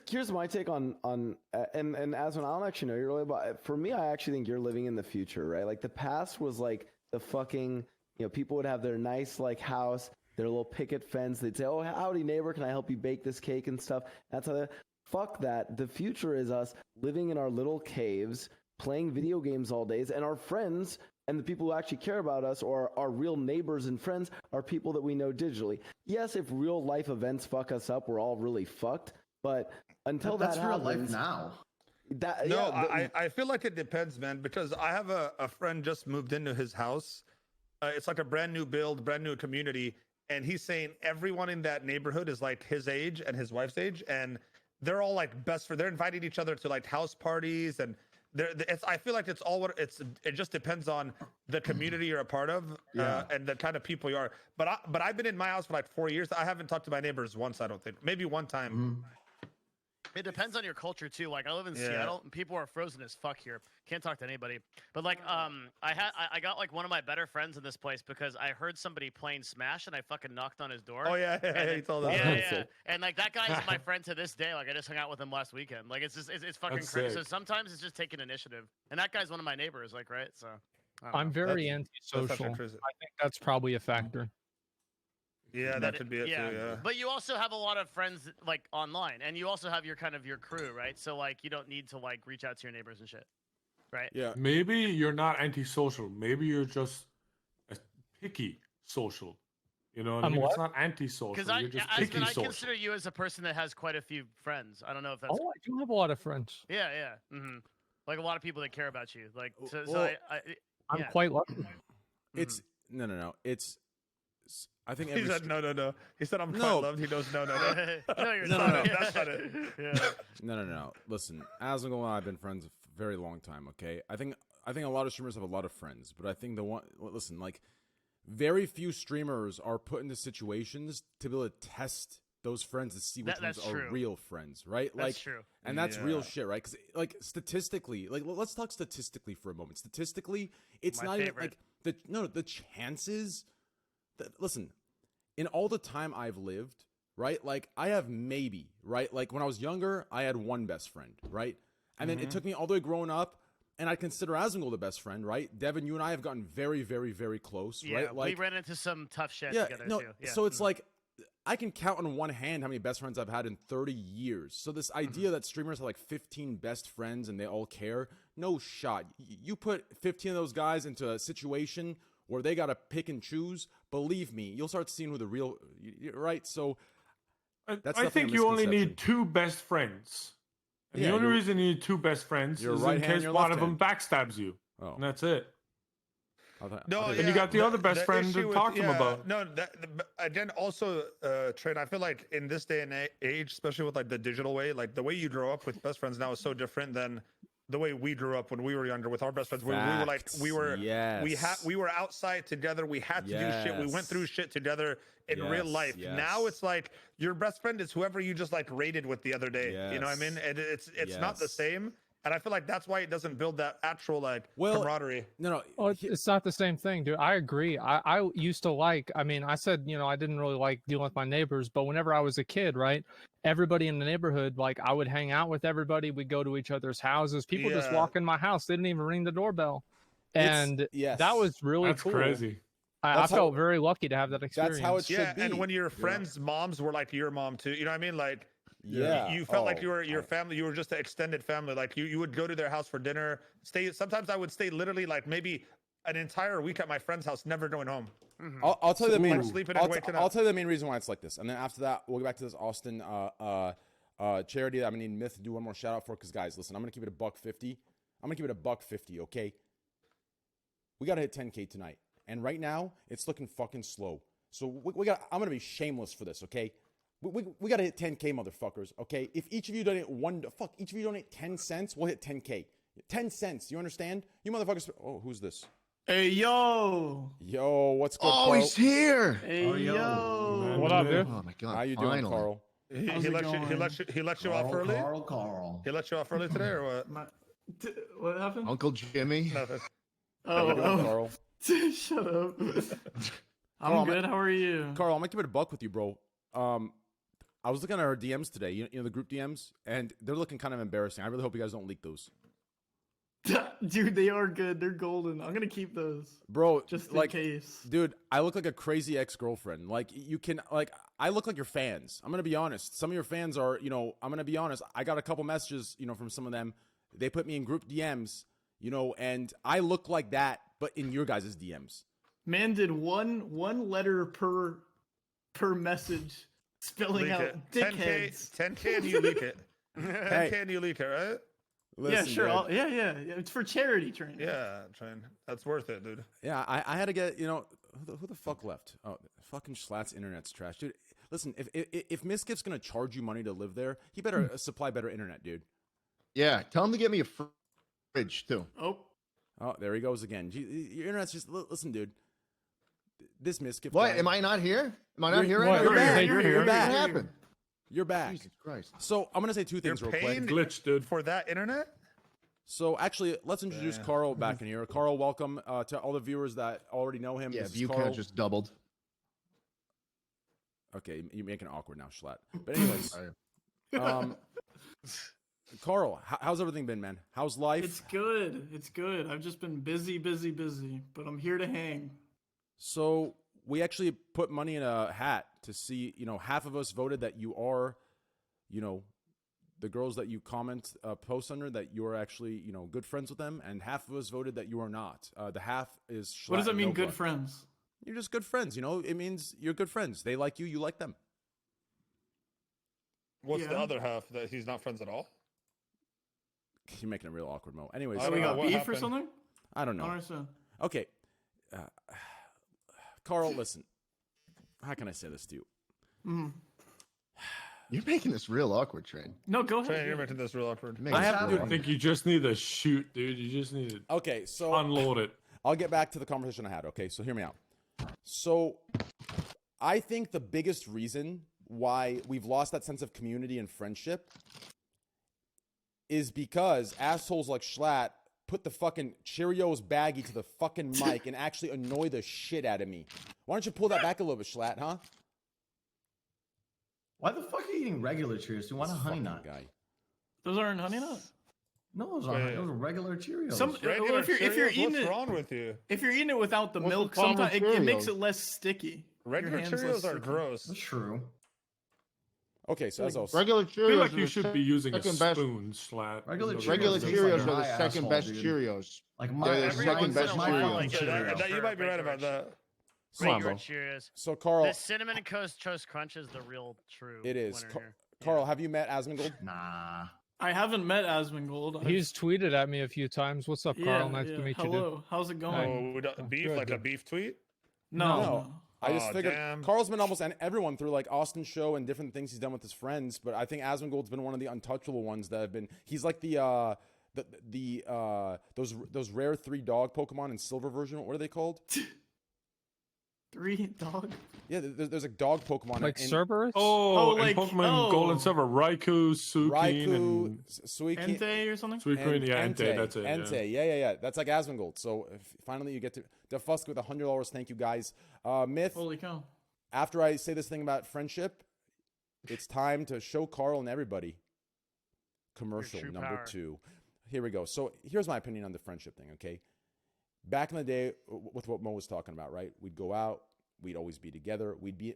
S6: Here's my take on and Asmon, I don't actually know you really about. For me, I actually think you're living in the future, right? Like the past was like the fucking, people would have their nice like house, their little picket fence. They'd say, "Oh, howdy neighbor, can I help you bake this cake and stuff?" That's how. fuck that. The future is us living in our little caves, playing video games all days, and our friends and the people who actually care about us, or our real neighbors and friends, are people that we know digitally. Yes, if real life events fuck us up, we're all really fucked. But until
S5: that's
S6: that
S5: real
S6: happens,
S5: life now.
S3: I feel like it depends, man, because I have a friend just moved into his house. It's like a brand new build, brand new community. And he's saying everyone in that neighborhood is like his age and his wife's age. And they're all like they're inviting each other to like house parties. And I feel like it just depends on the community you're a part of and the kind of people you are. But I've been in my house for like 4 years. I haven't talked to my neighbors once, I don't think. Maybe one time.
S5: Mm-hmm.
S2: It depends on your culture too. Like I live in Seattle, and people are frozen as fuck here. Can't talk to anybody. But like, I got like one of my better friends in this place because I heard somebody playing Smash, and I fucking knocked on his door.
S3: Oh yeah, he told us.
S2: Yeah. And like that guy's my friend to this day. Like I just hung out with him last weekend. Like it's fucking
S8: That's
S2: crazy.
S8: sick.
S2: So sometimes it's just taking initiative, and that guy's one of my neighbors. Like right, so.
S4: I'm very antisocial. I think that's probably a factor.
S3: Yeah, that could be it too. Yeah.
S2: But you also have a lot of friends like online, and you also have your kind of your crew, right? So like you don't need to like reach out to your neighbors and shit, right?
S1: Yeah.
S8: Maybe you're not antisocial. Maybe you're just a picky social. You know what I mean? It's not antisocial.
S2: Because
S8: You're just picky
S2: I
S8: social.
S2: consider you as a person that has quite a few friends. I don't know if that's.
S4: Oh, I do have a lot of friends.
S2: Yeah. Mm-hmm. Like a lot of people that care about you. Like so
S4: I'm quite lucky.
S1: It's no. It's I think
S3: he said no. He said I'm quite loved. He knows no.
S2: No, you're
S1: No.
S2: not.
S3: That's not it.
S2: Yeah.
S1: No. Listen, Asmongold and I have been friends a very long time. Okay, I think a lot of streamers have a lot of friends, but I think listen, like very few streamers are put into situations to be able to test those friends to see which ones are real friends, right?
S2: That's true.
S1: And that's real shit, right? Because like statistically, like let's talk statistically for a moment. Statistically, it's not even like the chances. Listen, in all the time I've lived, right? Like I have maybe, right? Like when I was younger, I had one best friend, right? And then it took me all the way growing up, and I consider Asmongold the best friend, right? Devin, you and I have gotten very, very, very close, right? Like
S2: we ran into some tough shit together too. Yeah.
S1: So it's like I can count on one hand how many best friends I've had in 30 years. So this idea that streamers have like 15 best friends and they all care, no shot. You put 15 of those guys into a situation where they got to pick and choose, believe me, you'll start seeing who the real, right? So that's
S8: I think you only need two best friends. And the only reason you need two best friends is in case one of them backstabs you. And that's it. And you got the other best friend to talk to him about.
S3: No, again, also, Trent, I feel like in this day and age, especially with like the digital way, like the way you grow up with best friends now is so different than the way we grew up when we were younger with our best friends. We were outside together. We had to do shit. We went through shit together in real life. Now it's like your best friend is whoever you just like raided with the other day. You know what I mean? And it's not the same. And I feel like that's why it doesn't build that actual like camaraderie.
S1: No.
S4: Oh, it's not the same thing, dude. I agree. I used to I said, I didn't really like dealing with my neighbors, but whenever I was a kid, right, everybody in the neighborhood, like I would hang out with everybody. We'd go to each other's houses. People just walk in my house. They didn't even ring the doorbell. And that was really cool.
S8: That's crazy.
S4: I felt very lucky to have that experience.
S1: That's how it should be.
S3: And when your friends' moms were like your mom too, you know what I mean? Like, you felt like you were your family. You were just an extended family. Like you would go to their house for dinner. Sometimes I would stay literally like maybe an entire week at my friend's house, never going home.
S1: I'll tell you the main.
S3: Sleeping and waking up.
S1: I'll tell you the main reason why it's like this, and then after that we'll get back to this Austin charity that I'm gonna need Myth to do one more shout out for. Because guys, listen, I'm gonna keep it $150. I'm gonna keep it $150. Okay. We gotta hit 10K tonight, and right now it's looking fucking slow. So we got. I'm gonna be shameless for this. Okay. We gotta hit 10K, motherfuckers. Okay, if each of you donate each of you donate 10 cents, we'll hit 10K. 10 cents. You understand? You motherfuckers. Oh, who's this?
S10: Hey yo,
S1: what's good?
S7: Oh,
S1: Carl?
S7: He's here.
S10: Hey yo,
S4: what up, dude?
S7: Oh my god.
S1: How you doing, Karl?
S3: He let you off early.
S5: Carl.
S3: He let you off early today, or what?
S10: what happened?
S7: Uncle Jimmy.
S3: Nothing.
S1: How you doing, Karl?
S10: Shut up. I'm good. How are you?
S1: Karl, I'm gonna keep it $1 with you, bro. I was looking at our DMs today, you know the group DMs, and they're looking kind of embarrassing. I really hope you guys don't leak those.
S10: Dude, they are good. They're golden. I'm gonna keep those,
S1: bro.
S10: just in
S1: like,
S10: case.
S1: Dude, I look like a crazy ex-girlfriend. Like, you can, like, I look like your fans. I'm gonna be honest. Some of your fans are, you know, I'm gonna be honest. I got a couple messages, you know, from some of them. They put me in group DMs, you know, and I look like that, but in your guys' DMs.
S10: Man did one letter per message, spelling out dickheads.
S3: 10K and you leak it. 10K and you leak it, right?
S10: Listen, yeah, sure. Yeah. It's for charity, Train.
S3: Yeah, Train. That's worth it, dude.
S1: Yeah, I had to get, you know, who the fuck left? Oh, fucking Schlatt's internet's trash, dude. Listen, if Miskiff's gonna charge you money to live there, he better supply better internet, dude.
S7: Yeah, tell him to get me a fridge too.
S10: Oh,
S1: there he goes again. Your internet's just, listen, dude. This Miskiff.
S7: What?
S1: guy,
S7: Am I not here? Am I not here right now?
S1: You're back.
S10: You're
S1: back.
S7: What happened?
S1: You're back.
S7: Jesus Christ.
S1: So I'm gonna say two things
S3: You're
S1: real
S3: paying
S1: quick.
S8: Glitch, dude.
S3: For that internet?
S1: So actually, let's introduce Karl back in here. Karl, welcome to all the viewers that already know him.
S7: Yeah,
S1: This is
S7: view
S1: Karl.
S7: count just doubled.
S1: Okay, you're making it awkward now, Schlatt. But anyways, Karl, how's everything been, man? How's life?
S10: it's good. It's good. I've just been busy, but I'm here to hang.
S1: So we actually put money in a hat to see, you know, half of us voted that you are, you know, the girls that you comment post under, that you're actually, you know, good friends with them, and half of us voted that you are not. The half is Schlatt.
S10: What does that
S1: and
S10: mean,
S1: Nogla.
S10: good friends?
S1: You're just good friends, you know? It means you're good friends. They like you, you like them.
S3: What's the
S10: Yeah.
S3: other half that he's not friends at all?
S1: You're making a real awkward mo. Anyways,
S3: I
S10: So
S3: don't
S10: we
S3: know
S10: got
S3: what
S10: beef or
S3: happened.
S10: something?
S1: I don't
S10: I don't
S1: know.
S10: understand.
S1: Okay. Karl, listen. How can I say this to you?
S10: Mhm.
S7: You're making this real awkward, Train.
S10: No, go ahead.
S3: Train, you're making this real awkward.
S7: Make
S1: I
S7: it
S1: have
S7: real
S1: to-
S8: I
S7: awkward.
S8: think you just need to shoot, dude. You just need to
S1: Okay, so
S8: unload it.
S1: I'll get back to the conversation I had. Okay, so hear me out. So I think the biggest reason why we've lost that sense of community and friendship is because assholes like Schlatt put the fucking Cheerios baggie to the fucking mic and actually annoy the shit out of me. Why don't you pull that back a little bit, Schlatt, huh?
S5: Why the fuck are you eating regular Cheerios? You want a honey
S1: Fucking
S5: nut?
S1: guy.
S10: Those aren't honey nut.
S5: No, those are regular Cheerios.
S3: Regular
S10: if you're
S3: Cheerios?
S10: eating
S3: What's
S10: it,
S3: wrong with you?
S10: if you're eating it without the
S7: What's the
S10: milk,
S7: problem with
S10: sometimes it makes
S7: Cheerios?
S10: it less sticky.
S3: Regular
S10: Your hands
S3: Cheerios
S10: less
S3: are
S10: sticky.
S3: gross.
S5: That's true.
S1: Okay, so as I was
S7: Regular
S8: I feel
S7: Cheerios
S8: like
S7: are
S8: you
S7: the
S8: should be using a
S7: second best.
S8: spoon, Slat.
S5: Regular
S7: Regular
S5: Cheerios
S7: Cheerios
S5: like
S7: are the
S5: my
S7: second
S5: asshole,
S7: best
S5: dude.
S7: Cheerios.
S5: Like
S7: They're
S5: my
S7: the
S2: Every
S7: second
S2: once in
S7: best
S2: a while,
S7: Cheerios.
S2: like,
S5: Cheerios.
S3: That you might be right about that.
S2: Regular
S7: Bravo.
S2: Cheerios.
S1: so Karl,
S2: The cinnamon toast crunch is the real true.
S1: it is.
S2: winner here.
S1: Karl, have you met Asmongold?
S5: Nah.
S10: I haven't met Asmongold.
S4: He's tweeted at me a few times. What's up, Karl? Nice to meet you, dude.
S10: Hello. How's it going?
S3: Oh, we don't, beef
S4: good,
S3: like a
S4: good.
S3: beef tweet?
S10: No.
S1: I just
S3: Aw,
S1: figured
S3: damn.
S1: Karl's been almost everyone through like Austin show and different things he's done with his friends, but I think Asmongold's been one of the untouchable ones that have been. He's like the those rare 3 dog Pokemon in silver version. What are they called?
S10: 3 dog.
S1: Yeah, there's a dog Pokemon
S4: Like
S1: in
S4: Cerberus?
S8: Oh,
S10: like-
S8: and Pokemon Gold and
S10: oh.
S8: Silver, Raikou, Suikin,
S1: Raikou,
S8: and
S1: Suicune,
S10: Entei or something?
S8: Suicune. Yeah, Entei, that's it.
S1: Entei, yeah. That's like Asmongold. So finally you get to Defusk with $100. Thank you guys. Myth.
S10: Holy cow.
S1: After I say this thing about friendship, it's time to show Karl and everybody. Commercial
S2: true
S1: number
S2: power.
S1: 2. Here we go. So here's my opinion on the friendship thing, okay? Back in the day, with what Mo was talking about, right? We'd go out, we'd always be together, we'd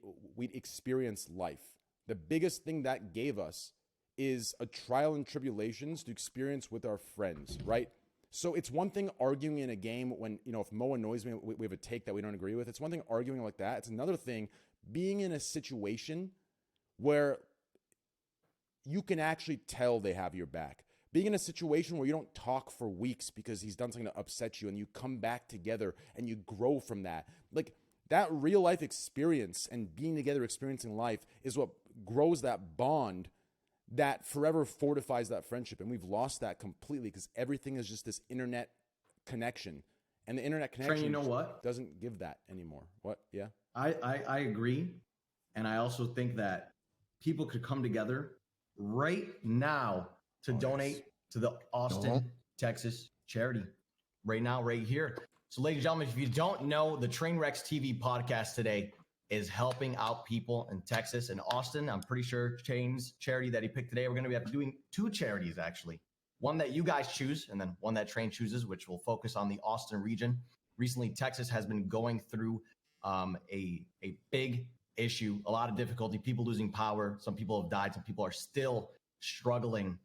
S1: experience life. The biggest thing that gave us is a trial and tribulations to experience with our friends, right? So it's one thing arguing in a game when, you know, if Mo annoys me, we have a take that we don't agree with. It's one thing arguing like that. It's another thing being in a situation where you can actually tell they have your back. Being in a situation where you don't talk for weeks because he's done something to upset you and you come back together and you grow from that. Like that real life experience and being together, experiencing life is what grows that bond that forever fortifies that friendship. And we've lost that completely because everything is just this internet connection. And the internet connection
S5: you know what?
S1: doesn't give that anymore. What? Yeah.
S5: I agree. And I also think that people could come together right now to donate to the Austin, Texas charity. Right now, right here. So, ladies and gentlemen, if you don't know, the Trainwrecks TV podcast today is helping out people in Texas and Austin. I'm pretty sure Chain's charity that he picked today, we're going to be doing 2 charities, actually. one that you guys choose, and then one that Train chooses, which will focus on the Austin region. Recently, Texas has been going through a big issue, a lot of difficulty, people losing power. Some people have died. Some people are still struggling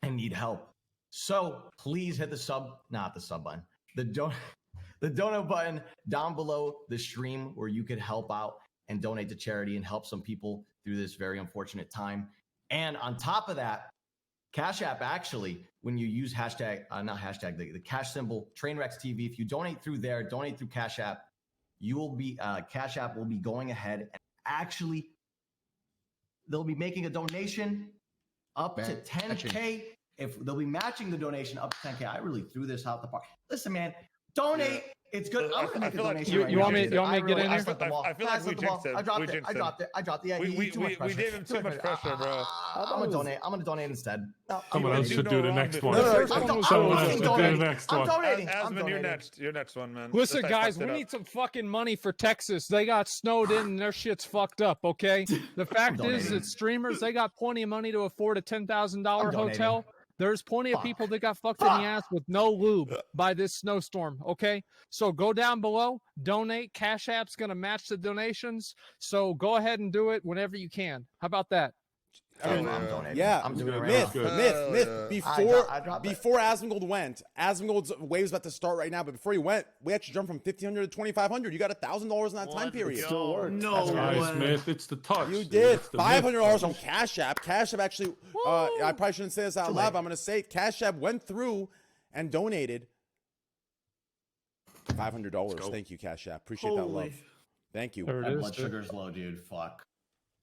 S5: and need help. So please hit the sub button, the donate button down below the stream where you could help out and donate to charity and help some people through this very unfortunate time. And on top of that, Cash App actually, when you use the cash symbol Trainwrecks TV, if you donate through there, donate through Cash App, you will be Cash App will be going ahead and actually they'll be making a donation up to 10K. If they'll be matching the donation up to 10K. I really threw this out the park. Listen, man, donate. Yeah. It's good. I'm gonna make a donation.
S4: You want me to get in here?
S3: I feel like we jinxed it.
S5: I dropped it. Yeah,
S3: we gave him too much pressure, bro.
S5: I'm gonna donate. I'm gonna donate instead.
S8: Someone else should do the next one.
S5: Someone else should do the
S8: next one.
S5: I'm donating.
S3: Asmon, you're next. You're next one, man.
S4: Listen, guys, we need some fucking money for Texas. They got snowed in and their shit's fucked up, okay? The fact is that streamers, they got plenty of money to afford a $10,000 hotel. There's plenty of people that got fucked in the ass with no lube by this snowstorm, okay? So go down below, donate. Cash App's going to match the donations. So go ahead and do it whenever you can. How about that?
S5: I'm donating.
S1: Yeah,
S5: I'm doing it right now.
S1: Myth. Before Asmongold went, Asmongold's wave's about to start right now. But before he went, we actually jumped from $1,500 to $2,500. You got $1,000 in that time period.
S6: Still works.
S10: No way.
S8: Myth. It's the touch.
S1: You did $500 on Cash App. Cash App actually. I probably shouldn't say this out loud. But I'm gonna say Cash App went through and donated $500. Thank you, Cash App. Appreciate that love. Thank you.
S5: My blood sugar's low, dude. Fuck.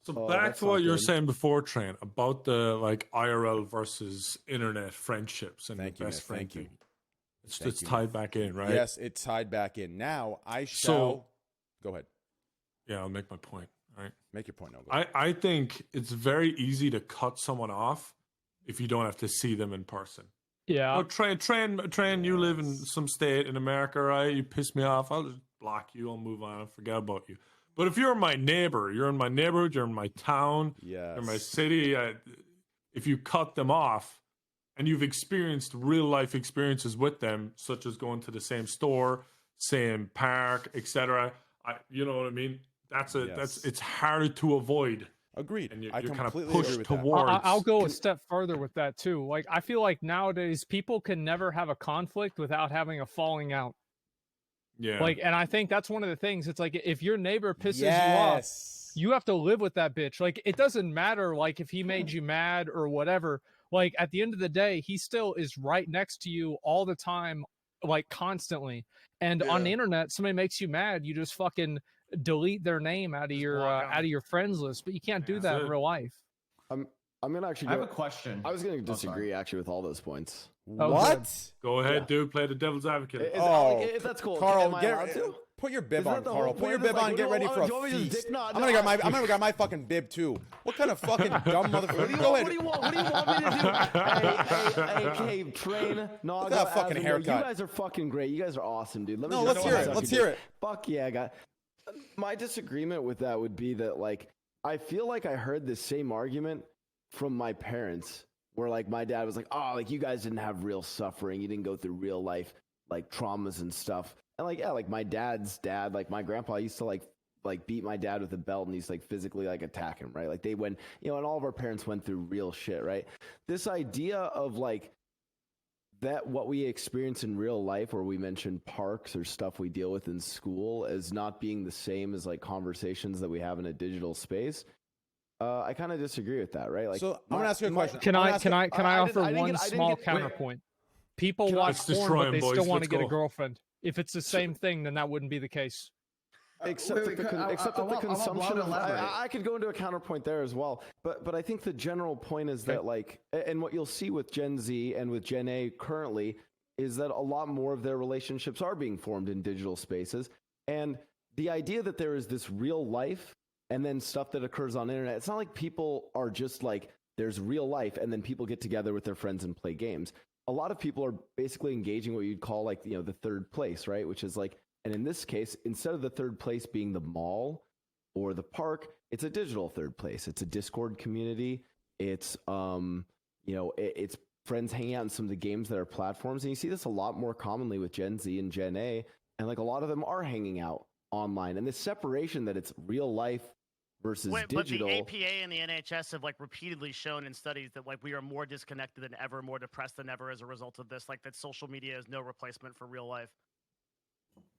S8: So back to what you were saying before, Train, about the like IRL versus internet friendships and the best friend thing. It's tied back in, right?
S1: Yes, it's tied back in. Now I shall go ahead.
S8: Yeah, I'll make my point. All right.
S1: Make your point, Nogla.
S8: I think it's very easy to cut someone off if you don't have to see them in person.
S4: Yeah.
S8: Oh, Train, you live in some state in America, right? You piss me off, I'll just block you, I'll move on, I'll forget about you. But if you're my neighbor, you're in my neighborhood, you're in my town, you're in my city, if you cut them off and you've experienced real life experiences with them, such as going to the same store, same park, etc., you know what I mean? It's harder to avoid.
S1: Agreed.
S8: And you're
S1: I
S8: kind of
S1: completely
S8: pushed
S1: agree with
S8: towards.
S4: I'll go a step further with that too. Like I feel like nowadays people can never have a conflict without having a falling out.
S8: Yeah.
S4: Like, and I think that's one of the things. It's like if your neighbor pisses you off, you have to live with that bitch. Like it doesn't matter like if he made you mad or whatever. Like at the end of the day, he still is right next to you all the time, like constantly. And on the internet, somebody makes you mad, you just fucking delete their name out of your friends list. But you can't do that in real life.
S6: I'm gonna actually.
S5: I have a question.
S6: I was gonna disagree actually with all those points.
S1: What?
S8: Go ahead, dude. Play the devil's advocate.
S6: If that's cool.
S1: Carl, put your bib on, Carl. Put your bib on. Get ready for a feast. I'm gonna grab my fucking bib too. What kind of fucking dumb motherfucker? Go ahead.
S6: What do you want me to do? Hey, Train, Nogla,
S1: that fucking haircut.
S6: You guys are fucking great. You guys are awesome, dude.
S1: Let's hear it. Let's hear it.
S6: Fuck yeah, guy. My disagreement with that would be that like I feel like I heard the same argument from my parents. Where like my dad was like, oh, like you guys didn't have real suffering. You didn't go through real life like traumas and stuff. And like, yeah, like my dad's dad, like my grandpa used to like beat my dad with a belt and he's like physically like attack him, right? Like they went, and all of our parents went through real shit, right? This idea of like that what we experience in real life, or we mentioned parks or stuff we deal with in school as not being the same as like conversations that we have in a digital space. I kind of disagree with that, right? Like,
S1: so I'm gonna ask you a question.
S4: Can I offer one small counterpoint? People watch porn, but they still want to get a girlfriend. If it's the same thing, then that wouldn't be the case.
S6: Except that the consumption of I could go into a counterpoint there as well, but I think the general point is that like, and what you'll see with Gen Z and with Gen A currently is that a lot more of their relationships are being formed in digital spaces, and the idea that there is this real life and then stuff that occurs on the internet. It's not like people are just like, there's real life and then people get together with their friends and play games. A lot of people are basically engaging what you'd call like, the third place, right? Which is like, and in this case, instead of the third place being the mall or the park, it's a digital third place. It's a Discord community. It's, it's friends hanging out in some of the games that are platforms, and you see this a lot more commonly with Gen Z and Gen A, and like a lot of them are hanging out online, and this separation that it's real life versus digital.
S2: But the APA and the NHS have like repeatedly shown in studies that like we are more disconnected than ever, more depressed than ever as a result of this. Like that social media is no replacement for real life.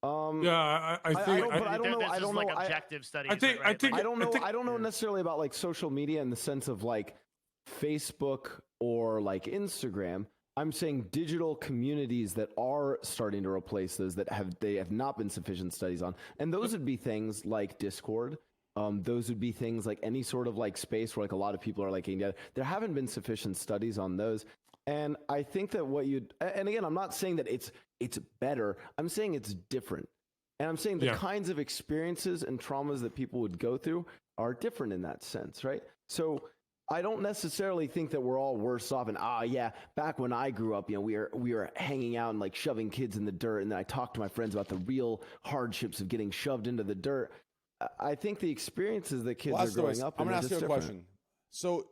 S8: Yeah, I think.
S6: I don't know.
S2: I don't know. Like objective studies.
S8: I
S6: don't know necessarily about like social media in the sense of like Facebook or like Instagram. I'm saying digital communities that are starting to replace those that have not been sufficient studies on, and those would be things like Discord. Those would be things like any sort of like space where like a lot of people are like getting together. There haven't been sufficient studies on those, and I think that and again, I'm not saying that it's better. I'm saying it's different, and I'm saying the kinds of experiences and traumas that people would go through are different in that sense, right? So I don't necessarily think that we're all worse off. And back when I grew up, we were hanging out and like shoving kids in the dirt, and then I talked to my friends about the real hardships of getting shoved into the dirt. I think the experiences that kids are growing up in.
S1: I'm going to ask you a question. So,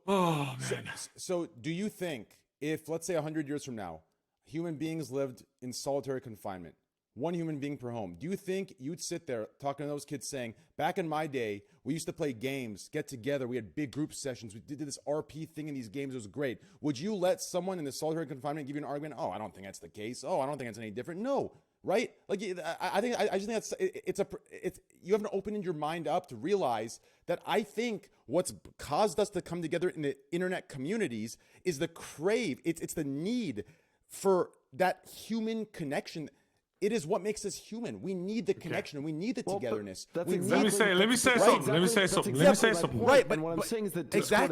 S1: so do you think if, let's say 100 years from now, human beings lived in solitary confinement, one human being per home, do you think you'd sit there talking to those kids saying, back in my day, we used to play games, get together, we had big group sessions, we did this RP thing in these games, it was great. Would you let someone in the solitary confinement give you an argument? Oh, I don't think that's the case. Oh, I don't think it's any different. No. Right? Like, I just think you haven't opened your mind up to realize that I think what's caused us to come together in the internet communities is the crave. It's the need for that human connection. It is what makes us human. We need the connection. We need the togetherness.
S8: Let me say something.
S6: Right, but what I'm saying is that Discord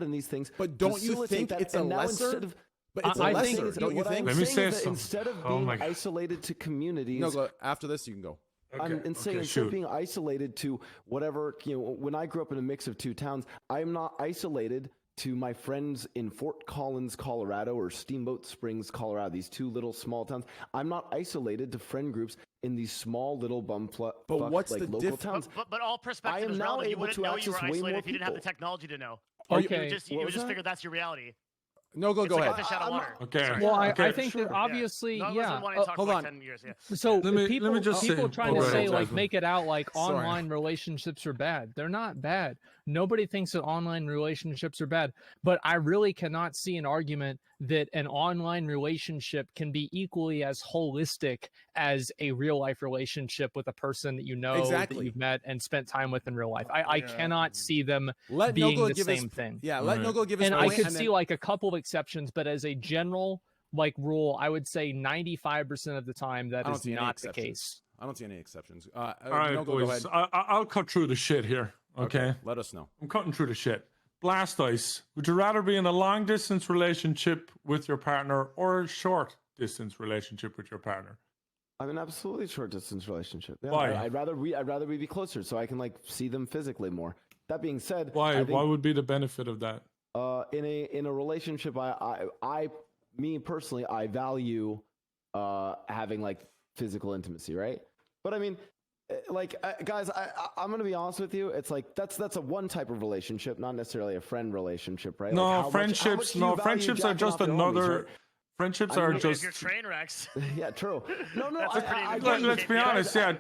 S6: and these things.
S1: But don't you think it's a lesser? But it's a lesser, don't you think?
S8: Let me say something.
S6: Instead of being isolated to communities.
S1: No, after this, you can go.
S6: Instead of being isolated to whatever, when I grew up in a mix of two towns, I'm not isolated to my friends in Fort Collins, Colorado, or Steamboat Springs, Colorado, these two little small towns. I'm not isolated to friend groups in these small little local towns.
S2: But all perspective is relevant. You wouldn't know you were isolated if you didn't have the technology to know.
S4: Okay.
S2: You would just figure that's your reality.
S1: No, go ahead.
S2: Fish out of water.
S8: Okay.
S4: Well, I think that obviously,
S2: hold on. 10 years,
S4: So
S8: let me
S4: people trying to say like make it out like online relationships are bad. They're not bad. Nobody thinks that online relationships are bad, but I really cannot see an argument that an online relationship can be equally as holistic as a real life relationship with a person that that you've met and spent time with in real life. I cannot see them being the same thing.
S1: Yeah, let Nogla give his
S4: point. And I could see like a couple of exceptions, but as a general like rule, I would say 95% of the time that is not the case.
S1: I don't see any exceptions.
S8: All right, Nogla, boys. I'll cut through the shit here. Okay.
S1: Let us know.
S8: I'm cutting through the shit. Blast Ice. Would you rather be in a long distance relationship with your partner or a short distance relationship with your partner?
S6: I'm an absolutely short distance relationship. Yeah,
S8: why?
S6: I'd rather we be closer so I can like see them physically more. That being said,
S8: why would be the benefit of that?
S6: In a relationship, me personally, I value having like physical intimacy, right? But I mean, like guys, I'm gonna be honest with you. It's like that's a one type of relationship, not necessarily a friend relationship, right?
S8: No,
S6: like
S8: friendships. Friendships are just another.
S6: Homies, right?
S8: Friendships are just.
S2: Your train wrecks.
S6: Yeah, true. No.
S8: Let's be honest. Yeah,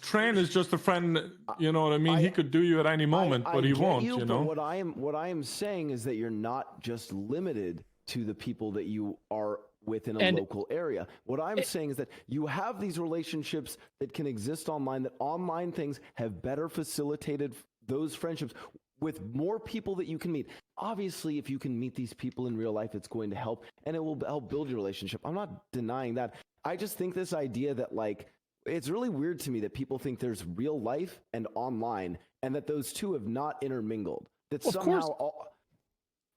S8: Train is just a friend. You know what I mean? He could do you at any moment, but he won't. You know.
S6: But what I am saying is that you're not just limited to the people that you are within a local area. What I'm saying is that you have these relationships that can exist online, that online things have better facilitated those friendships with more people that you can meet. Obviously, if you can meet these people in real life, it's going to help, and it will help build your relationship. I'm not denying that. I just think this idea that like, it's really weird to me that people think there's real life and online, and that those two have not intermingled. That somehow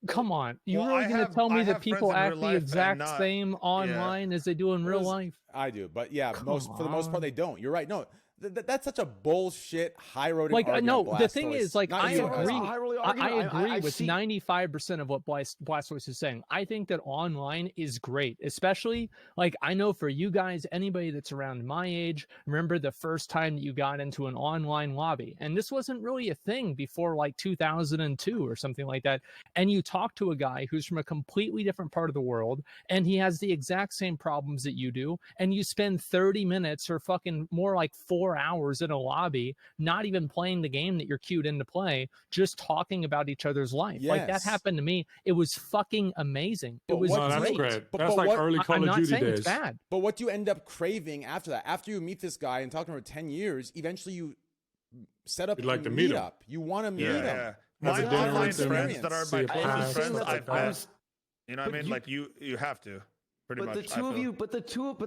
S4: come on, you're really going to tell me that people act the exact same online as they do in real life?
S1: I do, but yeah, for the most part, they don't. You're right. No, that's such a bullshit high road.
S4: Like no, the thing
S1: Blastoise.
S4: is, like
S1: Not
S4: I
S1: you,
S4: agree. I agree with
S6: seen-
S4: 95% of what Blastoise is saying. I think that online is great, especially like I know for you guys, anybody that's around my age, remember the first time that you got into an online lobby, and this wasn't really a thing before like 2002 or something like that. And you talk to a guy who's from a completely different part of the world, and he has the exact same problems that you do, and you spend 30 minutes or fucking more like 4 hours in a lobby, not even playing the game that you're queued in to play, just talking about each other's life.
S1: Yes.
S4: Like that happened to me. It was fucking amazing. It was
S8: that's
S4: great.
S8: great.
S1: But
S8: That's like
S1: what-
S8: early Call
S4: I'm
S8: of
S4: not
S8: Duty
S4: saying
S8: days.
S4: it's bad.
S1: But what do you end up craving after that? After you meet this guy and talk to him for 10 years, eventually you set up
S8: You'd like
S1: a
S8: to meet him.
S1: meetup. You want to meet
S3: Yeah.
S1: him.
S3: Yeah.
S8: Have
S3: My
S8: a dinner
S3: online
S8: with him,
S3: friends that are
S8: see
S3: my
S8: a
S3: closest
S8: pass.
S3: friends,
S6: That's-
S3: I've
S6: I
S3: met.
S6: was-
S3: You know what I mean? Like you have to. Pretty
S6: But
S3: much.
S6: the two of you, but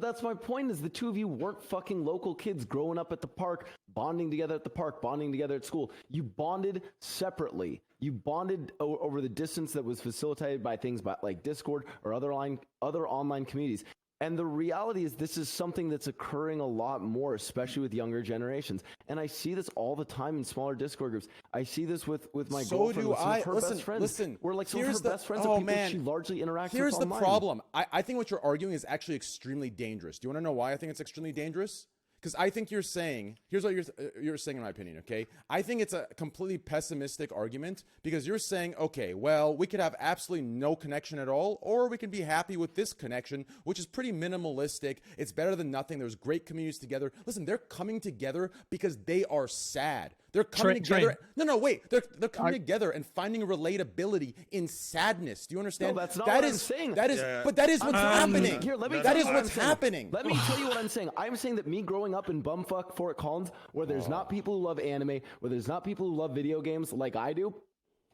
S6: that's my point, is the two of you weren't fucking local kids growing up at the park, bonding together at the park, bonding together at school. You bonded separately. You bonded over the distance that was facilitated by things like Discord or other online communities. And the reality is this is something that's occurring a lot more, especially with younger generations. And I see this all the time in smaller Discord groups. I see this with my
S1: So
S6: girlfriend,
S1: do
S6: with some
S1: I.
S6: of her
S1: Listen,
S6: best friends.
S1: listen.
S6: We're like some of
S1: Here's
S6: her
S1: the-
S6: best friends
S1: oh,
S6: are people
S1: man.
S6: she largely interacts
S1: Here's
S6: with
S1: the
S6: online.
S1: problem. I think what you're arguing is actually extremely dangerous. Do you want to know why I think it's extremely dangerous? Because I think you're saying, here's what you're saying in my opinion, okay? I think it's a completely pessimistic argument because you're saying, okay, well, we could have absolutely no connection at all, or we can be happy with this connection, which is pretty minimalistic. It's better than nothing. There's great communities together. Listen, they're coming together because they are sad. They're coming together. No, wait. They're coming together and finding relatability in sadness. Do you understand?
S6: No, that's not
S1: that
S6: what
S1: is,
S6: I'm saying.
S1: That is, but that is what's happening.
S6: Here, let me
S1: That
S6: tell
S1: is
S6: you what
S1: what's
S6: I'm saying.
S1: happening.
S6: Let me tell you what I'm saying. I'm saying that me growing up in bumfuck Fort Collins, where there's not people who love anime, where there's not people who love video games like I do,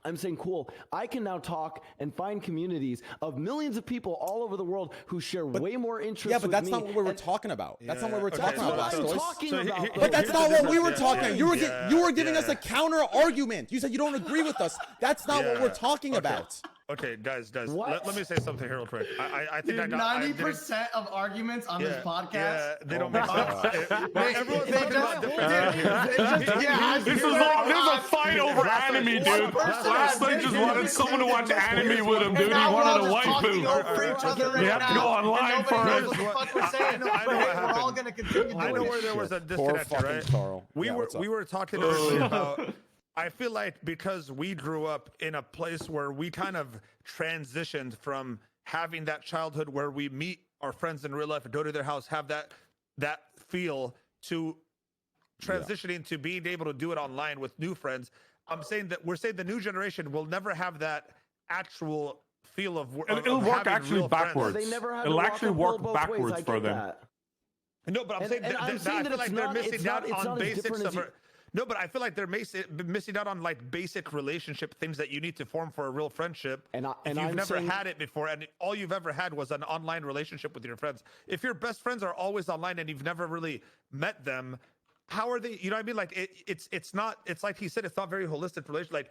S6: I'm saying, cool, I can now talk and find communities of millions of people all over the world who share way more interests
S1: Yeah, but
S6: with
S1: that's
S6: me.
S1: not what we were talking about. That's not what we're
S3: Okay,
S1: talking about,
S6: That's what I'm
S1: Blastoise.
S6: talking about.
S1: But that's
S3: here's
S1: not
S3: the
S1: what we were
S3: difference.
S1: talking.
S3: Yeah.
S1: You were giving us a counter argument. You said you don't agree with us. That's not what we're talking
S3: Okay.
S1: about.
S3: Okay, guys,
S6: What?
S3: let me say something here real quick. I think
S5: Dude,
S3: I
S5: 90% of arguments on this podcast.
S3: Yeah, they don't make
S1: God.
S3: sense. Everyone's
S5: they
S3: talking about
S5: just-
S3: different
S8: This is a fight over anime, dude. Last night just wanted someone to watch anime with him, dude. He wanted a waifu. We have to go online for
S5: knows
S8: it.
S5: what the fuck we're saying,
S3: I know what
S5: but hey, we're
S3: happened.
S5: all gonna continue
S3: I know
S5: doing
S3: where
S5: this
S3: there was a
S1: Poor
S3: disconnect,
S1: fucking
S3: right?
S1: Karl.
S3: We
S1: Yeah, what's up?
S3: were talking earlier about. I feel like because we grew up in a place where we kind of transitioned from having that childhood where we meet our friends in real life and go to their house, have that feel, to transitioning to being able to do it online with new friends. We're saying the new generation will never have that actual feel of
S8: It'll work
S3: having
S8: actually
S3: real
S8: backwards.
S3: friends.
S6: They never had
S8: It'll
S6: to
S8: actually
S6: walk
S8: work
S6: uphill both
S8: backwards
S6: ways. I
S8: for
S6: get
S8: them.
S6: that.
S3: No, but I'm saying
S6: and
S3: that,
S6: I'm saying
S3: I
S6: that
S3: feel like
S6: it's
S3: they're
S6: not-
S3: missing
S6: it's
S3: out
S6: not- it's
S3: on
S6: not as
S3: basics
S6: different as
S3: of.
S6: you-
S3: No, but I feel like they're missing out on like basic relationship things that you need to form for a real friendship.
S6: And
S3: if you've
S6: I'm
S3: never
S6: saying-
S3: had it before, and all you've ever had was an online relationship with your friends. If your best friends are always online and you've never really met them, how are they? You know what I mean? Like it's not. It's like he said. It's not very holistic relation. Like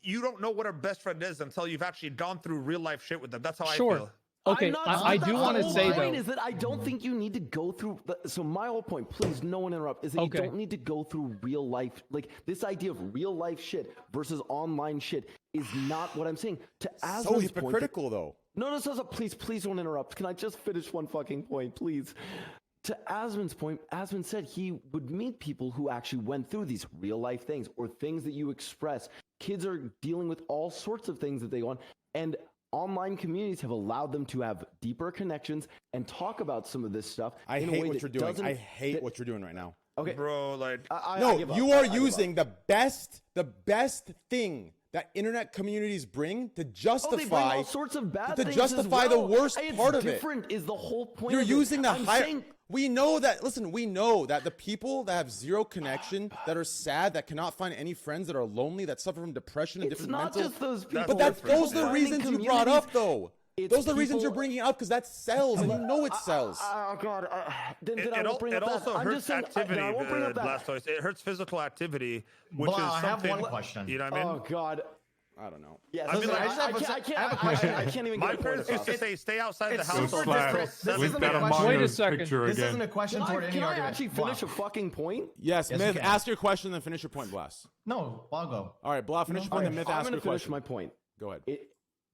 S3: you don't know what a best friend is until you've actually gone through real life shit with them. That's how I feel.
S4: Okay, I do want to say
S6: though.
S4: though.
S6: Is that I don't think you need to go through. So my whole point, please, no one interrupt, is that
S4: Okay.
S6: you don't need to go through real life. Like this idea of real life shit versus online shit is not what I'm saying. To Asmon's
S1: So
S6: point,
S1: hypocritical, though.
S6: No, please don't interrupt. Can I just finish one fucking point, please? To Asmon's point, Asmon said he would meet people who actually went through these real life things or things that you express. Kids are dealing with all sorts of things that they want, and online communities have allowed them to have deeper connections and talk about some of this stuff.
S1: I
S6: in a
S1: hate
S6: way
S1: what
S6: that
S1: you're doing.
S6: doesn't-
S1: I hate
S6: that-
S1: what you're doing right now.
S6: Okay,
S3: Bro, like
S6: I
S1: No,
S6: give up.
S1: you are
S6: I give
S1: using
S6: up.
S1: the best thing that internet communities bring to
S6: Oh, they bring
S1: justify
S6: all sorts of bad
S1: to
S6: things
S1: justify
S6: as
S1: the
S6: well.
S1: worst
S6: It's
S1: part of it.
S6: different is the whole point.
S1: You're
S6: of it.
S1: using the
S6: I'm
S1: higher.
S6: saying-
S1: We know that. Listen, we know that the people that have zero connection, that are sad, that cannot find any friends, that are lonely, that suffer from depression and
S6: It's
S1: different
S6: not
S1: mental.
S6: just those people.
S1: But those are the
S6: Finding
S1: reasons you brought up,
S6: communities,
S1: though.
S6: it's
S1: Those are the reasons you're
S6: people-
S1: bringing up because that sells, and you know it sells.
S6: Oh God! Then I
S3: it
S6: won't bring up that.
S3: also
S6: I'm
S3: hurts
S6: just saying,
S3: activity,
S6: I won't bring up that.
S3: Blastoise. It hurts physical activity, which
S5: Well,
S3: is
S5: I have
S3: something.
S5: one question.
S3: You know what I mean?
S6: Oh God!
S1: I don't know.
S6: Yeah,
S3: I mean, like,
S6: I can't even.
S3: My parents used to say, "Stay outside the house."
S8: So link that Among
S4: Wait a
S8: Us
S4: second.
S8: picture
S5: This
S8: again.
S5: isn't a question
S6: Can
S5: toward any
S6: I
S5: argument.
S6: actually finish a fucking point?
S1: Yes,
S5: Yes,
S1: Myth,
S5: you can.
S1: ask your question, then finish your point, Blast.
S5: No, I'll go.
S1: All right, Blah, finish your point, then Myth,
S6: I'm
S1: ask
S6: going
S1: your
S6: to finish
S1: question.
S6: my point.
S1: Go ahead.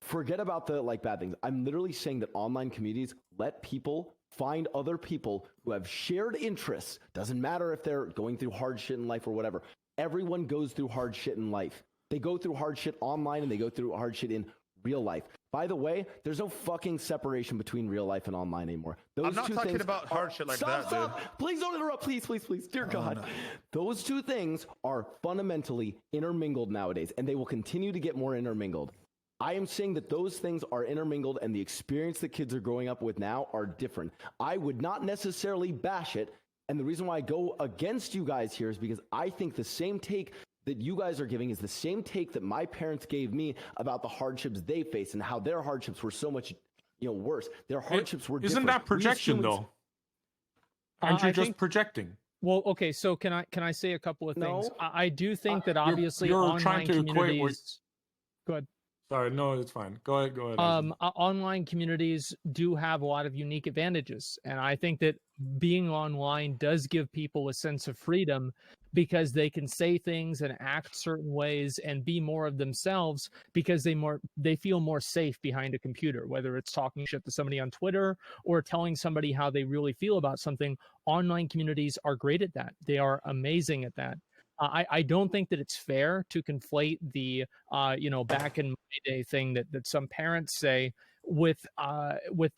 S6: Forget about the bad things. I'm literally saying that online communities let people find other people who have shared interests. Doesn't matter if they're going through hard shit in life or whatever. Everyone goes through hard shit in life. They go through hard shit online and they go through hard shit in real life. By the way, there's no fucking separation between real life and online anymore.
S3: I'm not talking about hard shit like that, dude.
S6: Please don't interrupt. Please. Dear God. No. Those two things are fundamentally intermingled nowadays, and they will continue to get more intermingled. I am saying that those things are intermingled, and the experience that kids are growing up with now are different. I would not necessarily bash it, and the reason why I go against you guys here is because I think the same take that you guys are giving is the same take that my parents gave me about the hardships they faced and how their hardships were so much, worse. Their hardships were different.
S8: Isn't that projection, though? Aren't you just projecting?
S4: Well, okay, so can I say a couple of things?
S6: No.
S4: I do think that obviously
S8: you're
S4: online
S8: trying to equate
S4: communities... Go ahead.
S8: Sorry, no, it's fine. Go ahead.
S4: Online communities do have a lot of unique advantages, and I think that being online does give people a sense of freedom because they can say things and act certain ways and be more of themselves because they feel more safe behind a computer, whether it's talking shit to somebody on Twitter or telling somebody how they really feel about something. Online communities are great at that. They are amazing at that. I don't think that it's fair to conflate the back in my day thing that some parents say with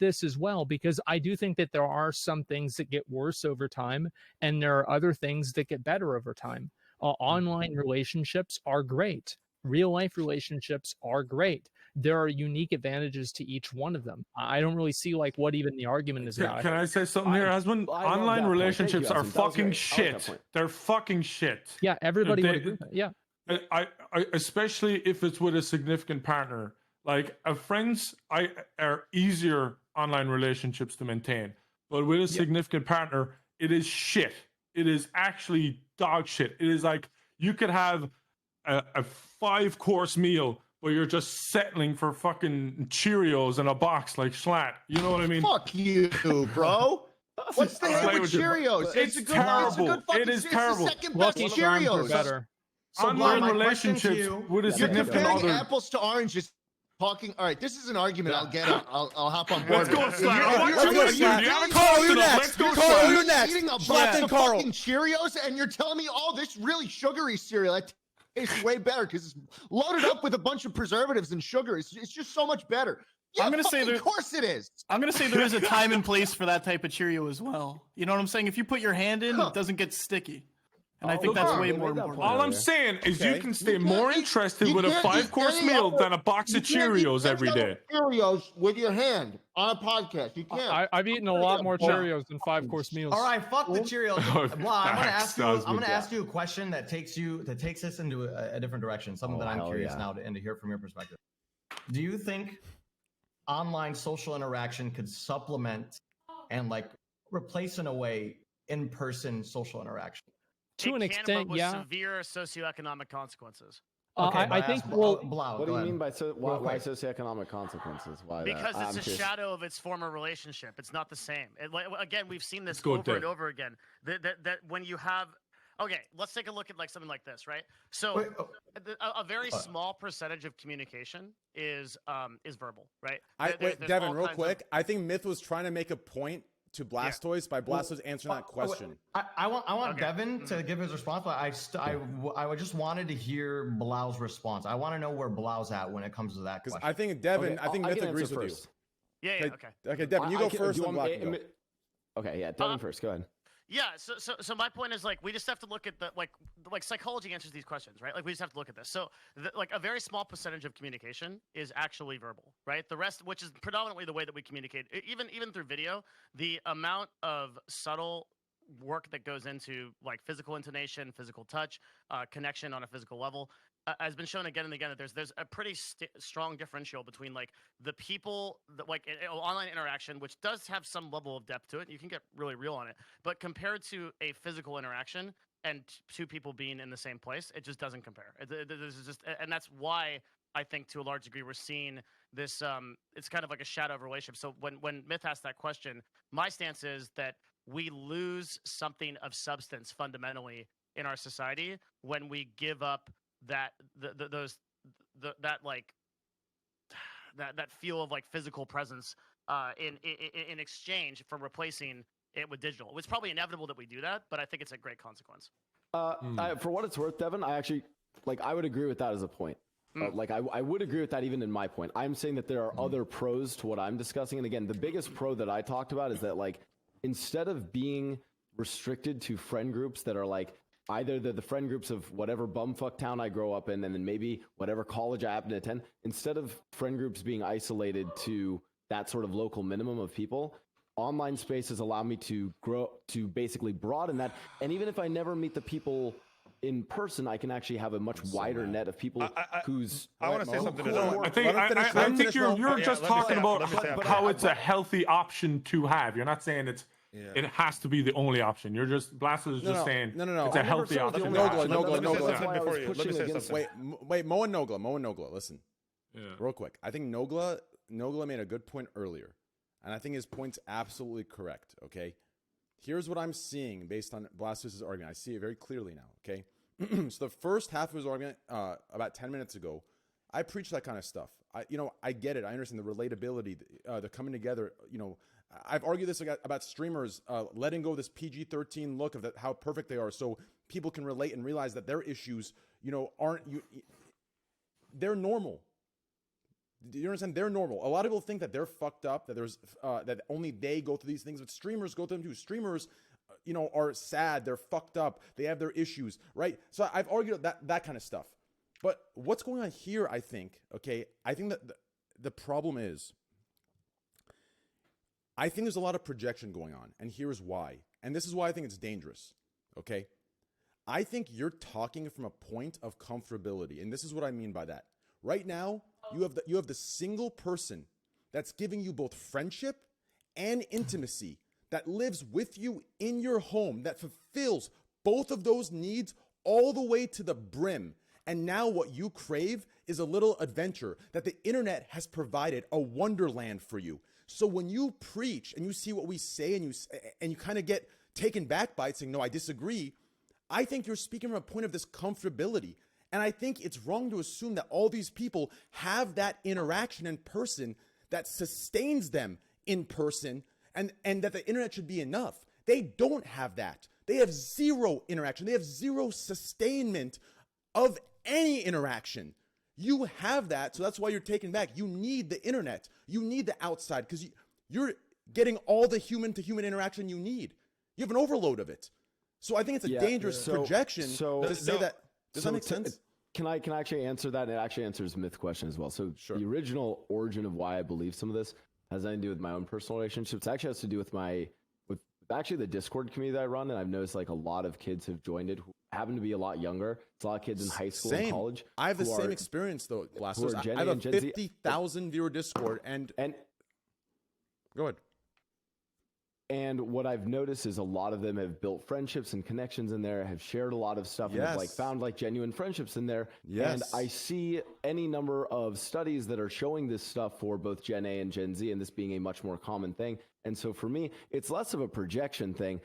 S4: this as well, because I do think that there are some things that get worse over time and there are other things that get better over time. Online relationships are great. Real life relationships are great. There are unique advantages to each one of them. I don't really see what even the argument is about.
S8: Can I say something here, Asmon? Online relationships are fucking shit. They're fucking shit.
S4: Yeah, everybody would agree with that. Yeah.
S8: I especially if it's with a significant partner. Like friends, are easier online relationships to maintain. But with a significant partner, it is shit. It is actually dog shit. It is like you could have a 5-course meal, but you're just settling for fucking Cheerios in a box like Schlatt. You know what I mean?
S7: Fuck you, bro. What's the hell with Cheerios?
S8: It's terrible. It is terrible.
S7: It's the second best Cheerios.
S4: Better.
S7: So
S8: online relationships with a significant
S7: comparing
S8: other.
S7: apples to oranges. Talking. All right, this is an argument. I'll get it. I'll hop on board.
S8: Let's go, Schlatt.
S1: Carl, you're next. Carl, you're next.
S7: Eating a box of fucking Cheerios, and you're telling me, oh, this really sugary cereal. That tastes way better because it's loaded up with a bunch of preservatives and sugar. It's just so much better. Yeah,
S10: I'm gonna say
S7: of course it is.
S10: I'm gonna say there is a time and place for that type of Cheerio as well. You know what I'm saying? If you put your hand in, it doesn't get sticky. And I think that's way more important.
S8: All I'm saying is you can stay more interested with a 5-course meal than a box of Cheerios every day.
S7: Cheerios with your hand on a podcast. You can't.
S4: I've eaten a lot more Cheerios than 5-course meals.
S5: All right, fuck the Cheerios. Well, I'm gonna ask you a question that takes us into a different direction. Something that I'm curious now to hear from your perspective. Do you think online social interaction could supplement and replace in a way in-person social interaction?
S4: To an extent,
S2: with severe socioeconomic consequences.
S4: I think. Well,
S6: what do you mean by why socioeconomic consequences? Why?
S2: Because it's a shadow of its former relationship. It's not the same. Again, we've seen this over and over again. That when you have. Okay, let's take a look at something like this, right? So, a very small percentage of communication is verbal, right?
S1: Devin, real quick. I think Myth was trying to make a point to Blastoise by Blastoise answering that question.
S5: I want Devin to give his response, but I just wanted to hear Blau's response. I want to know where Blau's at when it comes to that question.
S1: I think Devin, I think Myth agrees with
S6: first.
S1: you.
S2: Yeah, okay.
S1: Okay, Devin, you go first.
S6: Okay, yeah, Devin first. Go ahead.
S2: Yeah, so my point is we just have to look at the psychology answers these questions, right? We just have to look at this. So a very small percentage of communication is actually verbal, right? The rest, which is predominantly the way that we communicate, even through video, the amount of subtle work that goes into physical intonation, physical touch, connection on a physical level has been shown again and again that there's a pretty strong differential between the people that online interaction, which does have some level of depth to it. You can get really real on it, but compared to a physical interaction and two people being in the same place, it just doesn't compare. And that's why I think to a large degree we're seeing this. It's kind of like a shadow of a relationship. So when Myth asked that question, my stance is that we lose something of substance fundamentally in our society when we give up that that feel of like physical presence in exchange for replacing it with digital. It was probably inevitable that we do that, but I think it's a great consequence.
S6: For what it's worth, Devin, I actually I would agree with that as a point. I would agree with that even in my point. I'm saying that there are other pros to what I'm discussing. And again, the biggest pro that I talked about is that instead of being restricted to friend groups that are either the friend groups of whatever bumfuck town I grow up in, and then maybe whatever college I happen to attend, instead of friend groups being isolated to that sort of local minimum of people, online spaces allow me to grow, to basically broaden that. And even if I never meet the people in person, I can actually have a much wider net of people whose.
S3: I want to say something.
S8: I think you're just talking about how it's a healthy option to have. You're not saying it has to be the only option. You're just Blaster is just saying it's a healthy option.
S1: Nogla. Wait, Mo and Nogla. Listen, real quick. I think Nogla made a good point earlier, and I think his point's absolutely correct. Okay, here's what I'm seeing based on Blaster's argument. I see it very clearly now. Okay, so the first half of his argument, about 10 minutes ago, I preached that kind of stuff. I get it. I understand the relatability, the coming together. I've argued this about streamers letting go of this PG-13 look of how perfect they are, so people can relate and realize that their issues, they're normal. Do you understand? They're normal. A lot of people think that they're fucked up, that there's that only they go through these things, but streamers go through them too. Streamers, are sad, they're fucked up, they have their issues, right? So I've argued that kind of stuff. But what's going on here, I think that the problem is, I think there's a lot of projection going on, and here's why. And this is why I think it's dangerous, okay? I think you're talking from a point of comfortability, and this is what I mean by that. Right now, you have the single person that's giving you both friendship and intimacy, that lives with you in your home, that fulfills both of those needs all the way to the brim. And now what you crave is a little adventure that the internet has provided, a wonderland for you. So when you preach and you see what we say and you kind of get taken back by it, saying, no, I disagree, I think you're speaking from a point of this comfortability. And I think it's wrong to assume that all these people have that interaction in person that sustains them in person, and that the internet should be enough. They don't have that. They have zero interaction. They have zero sustainment of any interaction. You have that, so that's why you're taken back. You need the internet. You need the outside, because you're getting all the human-to-human interaction you need. You have an overload of it. So I think it's a dangerous projection to say that. Does that make sense?
S6: Can I actually answer that? It actually answers Myth's question as well. So the original origin of why I believe some of this has nothing to do with my own personal relationships. It actually has to do with the Discord community that I run, and I've noticed a lot of kids have joined it who happen to be a lot younger. It's a lot of kids in high school and college.
S1: I have the same experience though, Blastos. I have a 50,000 viewer Discord, and go ahead.
S6: And what I've noticed is a lot of them have built friendships and connections in there, have shared a lot of stuff, and have found genuine friendships in there. And I see any number of studies that are showing this stuff for both Gen A and Gen Z, and this being a much more common thing. And so for me, it's less of a projection thing.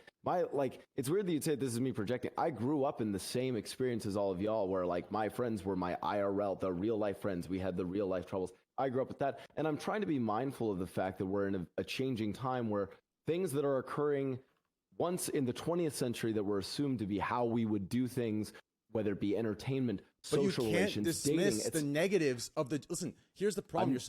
S6: It's weird that you'd say this is me projecting. I grew up in the same experience as all of y'all, where my friends were my IRL, the real life friends. We had the real life troubles. I grew up with that. And I'm trying to be mindful of the fact that we're in a changing time where things that are occurring once in the 20th century that were assumed to be how we would do things, whether it be entertainment, social relations,
S1: dating. But you can't dismiss the negatives of the. Listen, here's the problem.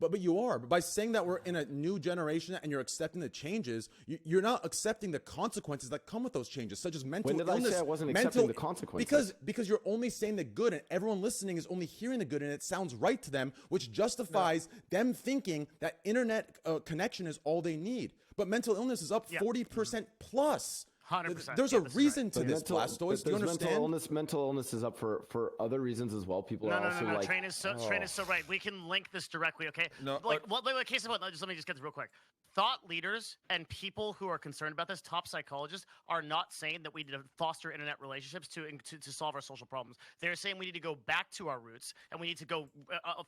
S1: But you are. But by saying that we're in a new generation and you're accepting the changes, you're not accepting the consequences that come with those changes, such as mental illness.
S6: When did I say I wasn't accepting the consequences?
S1: Because you're only saying the good, and everyone listening is only hearing the good, and it sounds right to them, which justifies them thinking that internet connection is all they need. But mental illness is up 40% plus.
S2: 100%.
S1: There's a reason to this, Blastoise. Do you understand?
S6: Mental illness is up for other reasons as well. People are also like,
S2: Train is so right. We can link this directly, okay?
S3: No,
S2: case in point, let me just get this real quick. Thought leaders and people who are concerned about this, top psychologists, are not saying that we need to foster internet relationships to solve our social problems. They're saying we need to go back to our roots, and we need to go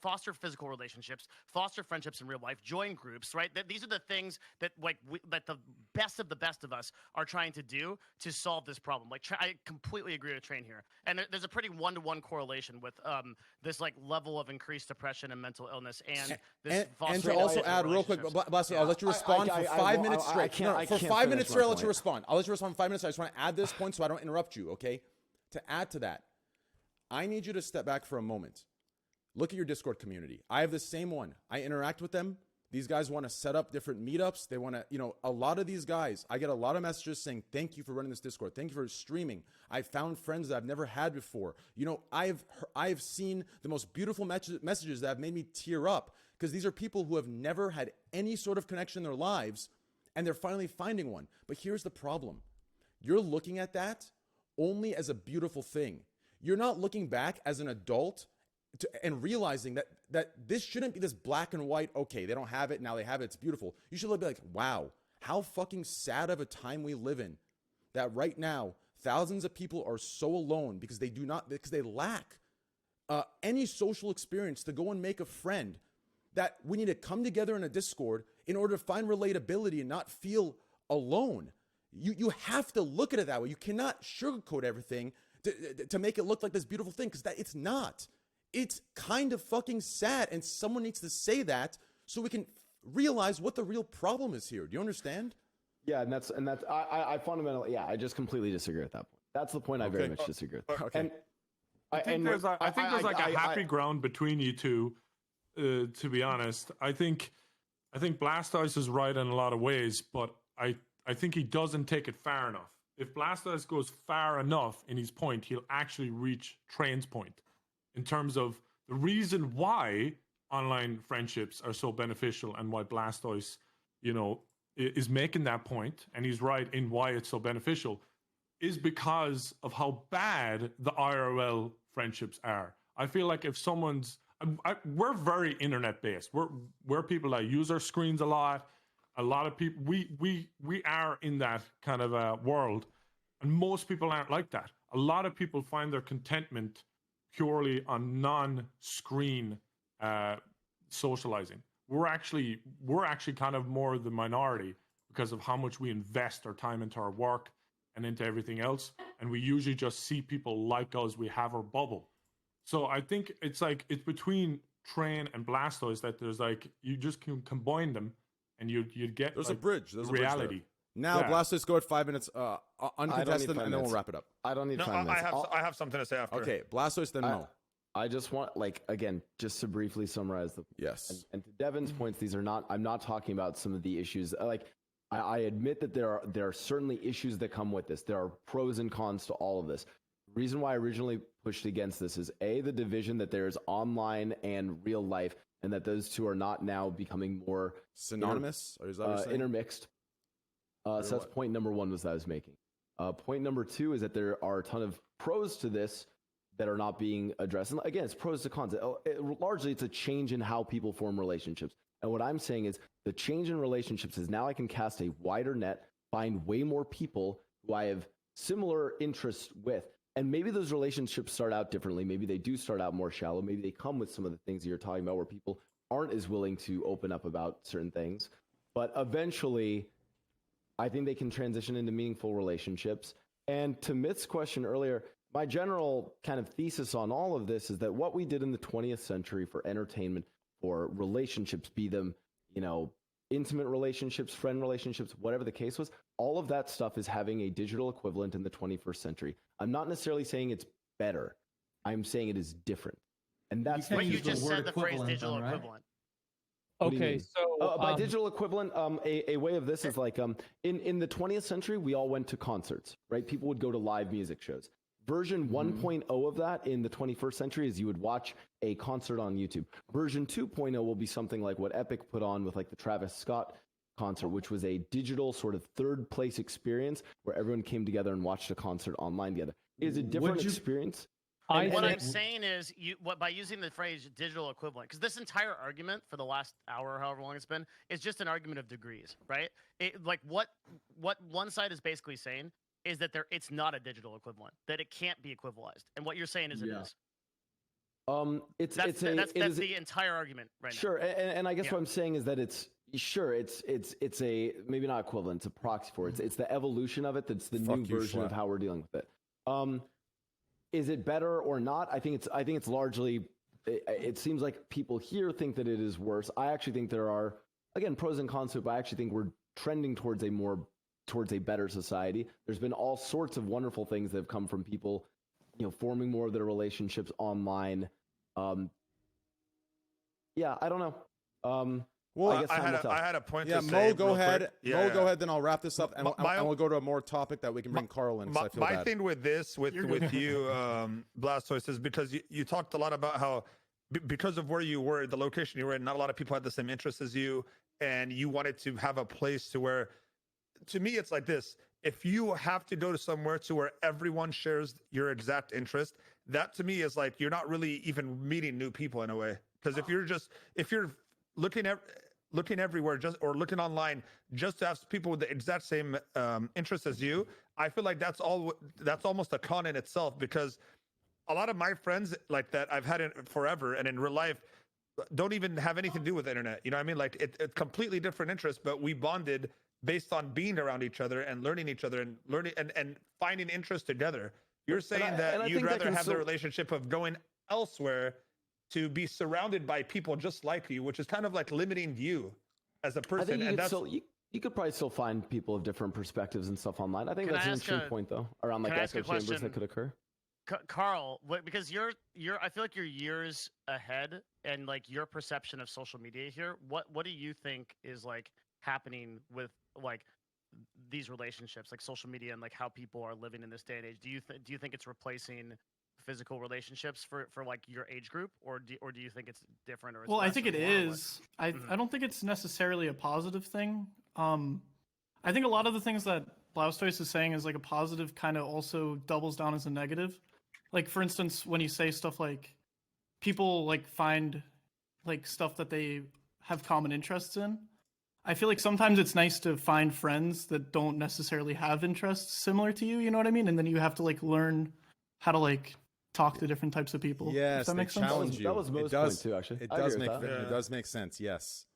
S2: foster physical relationships, foster friendships in real life, join groups, right? These are the things that that the best of us are trying to do to solve this problem. I completely agree with Train here, and there's a pretty one-to-one correlation with this level of increased depression and mental illness, and this
S1: and to also add real quick, Blastoise, I'll let you respond for 5 minutes straight. For 5 minutes straight, I'll let you respond. I'll let you respond in 5 minutes. I just want to add this point so I don't interrupt you, okay? To add to that, I need you to step back for a moment. Look at your Discord community. I have the same one. I interact with them. These guys want to set up different meetups. They want to, a lot of these guys, I get a lot of messages saying, thank you for running this Discord. Thank you for streaming. I found friends that I've never had before. I've seen the most beautiful messages that have made me tear up, because these are people who have never had any sort of connection in their lives, and they're finally finding one. But here's the problem. You're looking at that only as a beautiful thing. You're not looking back as an adult and realizing that this shouldn't be this black and white, okay, they don't have it, now they have it, it's beautiful. You should be like, wow, how fucking sad of a time we live in, that right now thousands of people are so alone because they lack any social experience to go and make a friend, that we need to come together in a Discord in order to find relatability and not feel alone. You have to look at it that way. You cannot sugarcoat everything to make it look like this beautiful thing, because it's not. It's kind of fucking sad, and someone needs to say that so we can realize what the real problem is here. Do you understand?
S6: Yeah, and that's I fundamentally, I just completely disagree with that point. That's the point I very much disagree with.
S1: Okay.
S6: And
S8: I think there's a happy ground between you two. To be honest, I think Blastoise is right in a lot of ways, but I think he doesn't take it far enough. If Blastoise goes far enough in his point, he'll actually reach Train's point in terms of the reason why online friendships are so beneficial and why Blastoise, is making that point, and he's right in why it's so beneficial, is because of how bad the IRL friendships are. I feel like if we're very internet based. We're people that use our screens a lot. A lot of people, we are in that kind of world, and most people aren't like that. A lot of people find their contentment purely on non-screen socializing. We're actually kind of more the minority because of how much we invest our time into our work and into everything else, and we usually just see people like us. We have our bubble. So I think it's between Train and Blastoise that there's you just can combine them and you'd get
S1: a bridge. There's
S8: reality.
S1: A bridge there. Now, Blastoise, go at 5 minutes uncontested, and then we'll wrap it up.
S6: I don't need 5 minutes.
S3: I have something to say after.
S1: Okay, Blastoise, then Mo.
S6: I just want, again, just to briefly summarize
S1: Yes.
S6: And to Devin's points, I'm not talking about some of the issues. I admit that there are certainly issues that come with this. There are pros and cons to all of this. The reason why I originally pushed against this is the division that there is online and real life, and that those two are not now becoming more
S1: synonymous, or is that what you're saying?
S6: Intermixed. So that's point number one that I was making. Point number two is that there are a ton of pros to this that are not being addressed. And again, it's pros to cons. Largely, it's a change in how people form relationships. And what I'm saying is the change in relationships is now I can cast a wider net, find way more people who I have similar interests with. And maybe those relationships start out differently. Maybe they do start out more shallow. Maybe they come with some of the things that you're talking about where people aren't as willing to open up about certain things. But eventually, I think they can transition into meaningful relationships. And to Myth's question earlier, my general kind of thesis on all of this is that what we did in the 20th century for entertainment, for relationships, be them, intimate relationships, friend relationships, whatever the case was, all of that stuff is having a digital equivalent in the 21st century. I'm not necessarily saying it's better. I'm saying it is different. And that's
S2: what you just said, the phrase digital equivalent.
S4: Okay, so
S6: by digital equivalent, a way of this is in the 20th century, we all went to concerts, right? People would go to live music shows. Version 1.0 of that in the 21st century is you would watch a concert on YouTube. Version 2.0 will be something like what Epic put on with the Travis Scott concert, which was a digital sort of third place experience where everyone came together and watched a concert online together. It is a different experience.
S2: What I'm saying is, by using the phrase digital equivalent, because this entire argument for the last hour, however long it's been, is just an argument of degrees, right? Like what one side is basically saying is that it's not a digital equivalent, that it can't be equivalized, and what you're saying is it is.
S6: That's
S2: the entire argument right now.
S6: Sure, and I guess what I'm saying is that it's a maybe not equivalent, it's a proxy for it. It's the evolution of it that's the new version of how we're dealing with it. Is it better or not? I think it's largely. It seems like people here think that it is worse. I actually think there are, again, pros and cons to it, but I actually think we're trending towards a better society. There's been all sorts of wonderful things that have come from people, forming more of their relationships online. Yeah, I don't know.
S3: Well, I had a point to say.
S1: Mo, go ahead. Mo, go ahead. Then I'll wrap this up, and we'll go to a more topic that we can bring Karl in.
S3: My thing with this, with you, Blastoise, is because you talked a lot about how, because of where you were, the location you were in, not a lot of people had the same interests as you, and you wanted to have a place to where. To me, it's like this: if you have to go to somewhere to where everyone shares your exact interest, that to me is like you're not really even meeting new people in a way. Because if you're looking everywhere or looking online just to have people with the exact same interests as you, I feel like that's almost a con in itself, because a lot of my friends like that I've had forever and in real life don't even have anything to do with the internet. You know what I mean? Like it's completely different interests, but we bonded based on being around each other and learning each other and learning and finding interest together. You're saying that you'd rather have the relationship of going elsewhere to be surrounded by people just like you, which is kind of like limiting you as a person.
S6: You could probably still find people of different perspectives and stuff online. I think that's an interesting point, though, around like echo chambers that could occur.
S2: Karl, because you're I feel like you're years ahead, and like your perception of social media here. What do you think is like happening with like these relationships, like social media, and like how people are living in this day and age? Do you think it's replacing physical relationships for like your age group, or do you think it's different? Or
S10: I think it is. I don't think it's necessarily a positive thing. I think a lot of the things that Blastoise is saying is like a positive kind of also doubles down as a negative. Like, for instance, when you say stuff like people like find like stuff that they have common interests in, I feel like sometimes it's nice to find friends that don't necessarily have interests similar to you, you know what I mean? And then you have to like learn how to like talk to different types of people.
S1: Yes,
S6: that
S1: makes
S6: sense.
S1: Challenge you.
S6: That was Mo's point too, actually.
S1: It does make sense. Yes.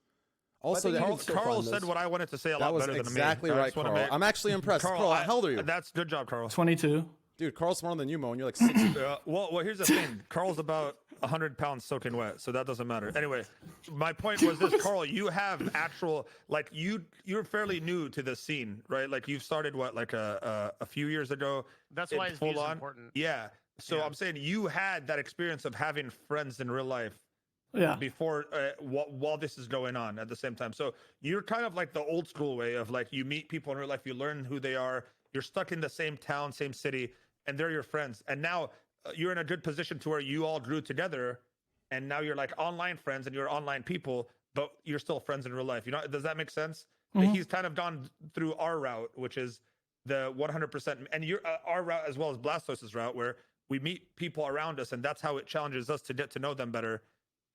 S3: Also, Karl said what I wanted to say a lot better than me.
S1: Exactly right, Karl. I'm actually impressed. Karl, how old are you?
S3: That's good job, Karl.
S10: 22.
S1: Dude, Karl's smaller than you, Mo, and you're like 60.
S3: Well, here's the thing. Karl's about 100 pounds soaking wet, so that doesn't matter. Anyway, my point was this, Karl, you have actual, like, you're fairly new to the scene, right? Like, you've started, like a few years ago.
S2: That's why his view is important.
S3: Yeah. So I'm saying you had that experience of having friends in real life before, while this is going on at the same time. So you're kind of like the old school way of, like, you meet people in real life, you learn who they are, you're stuck in the same town, same city, and they're your friends. And now you're in a good position to where you all grew together, and now you're like online friends and you're online people, but you're still friends in real life. You know, does that make sense? Mm-hmm. He's kind of gone through our route, which is the 100%, and you're our route as well as Blastoise's route, where we meet people around us, and that's how it challenges us to get to know them better.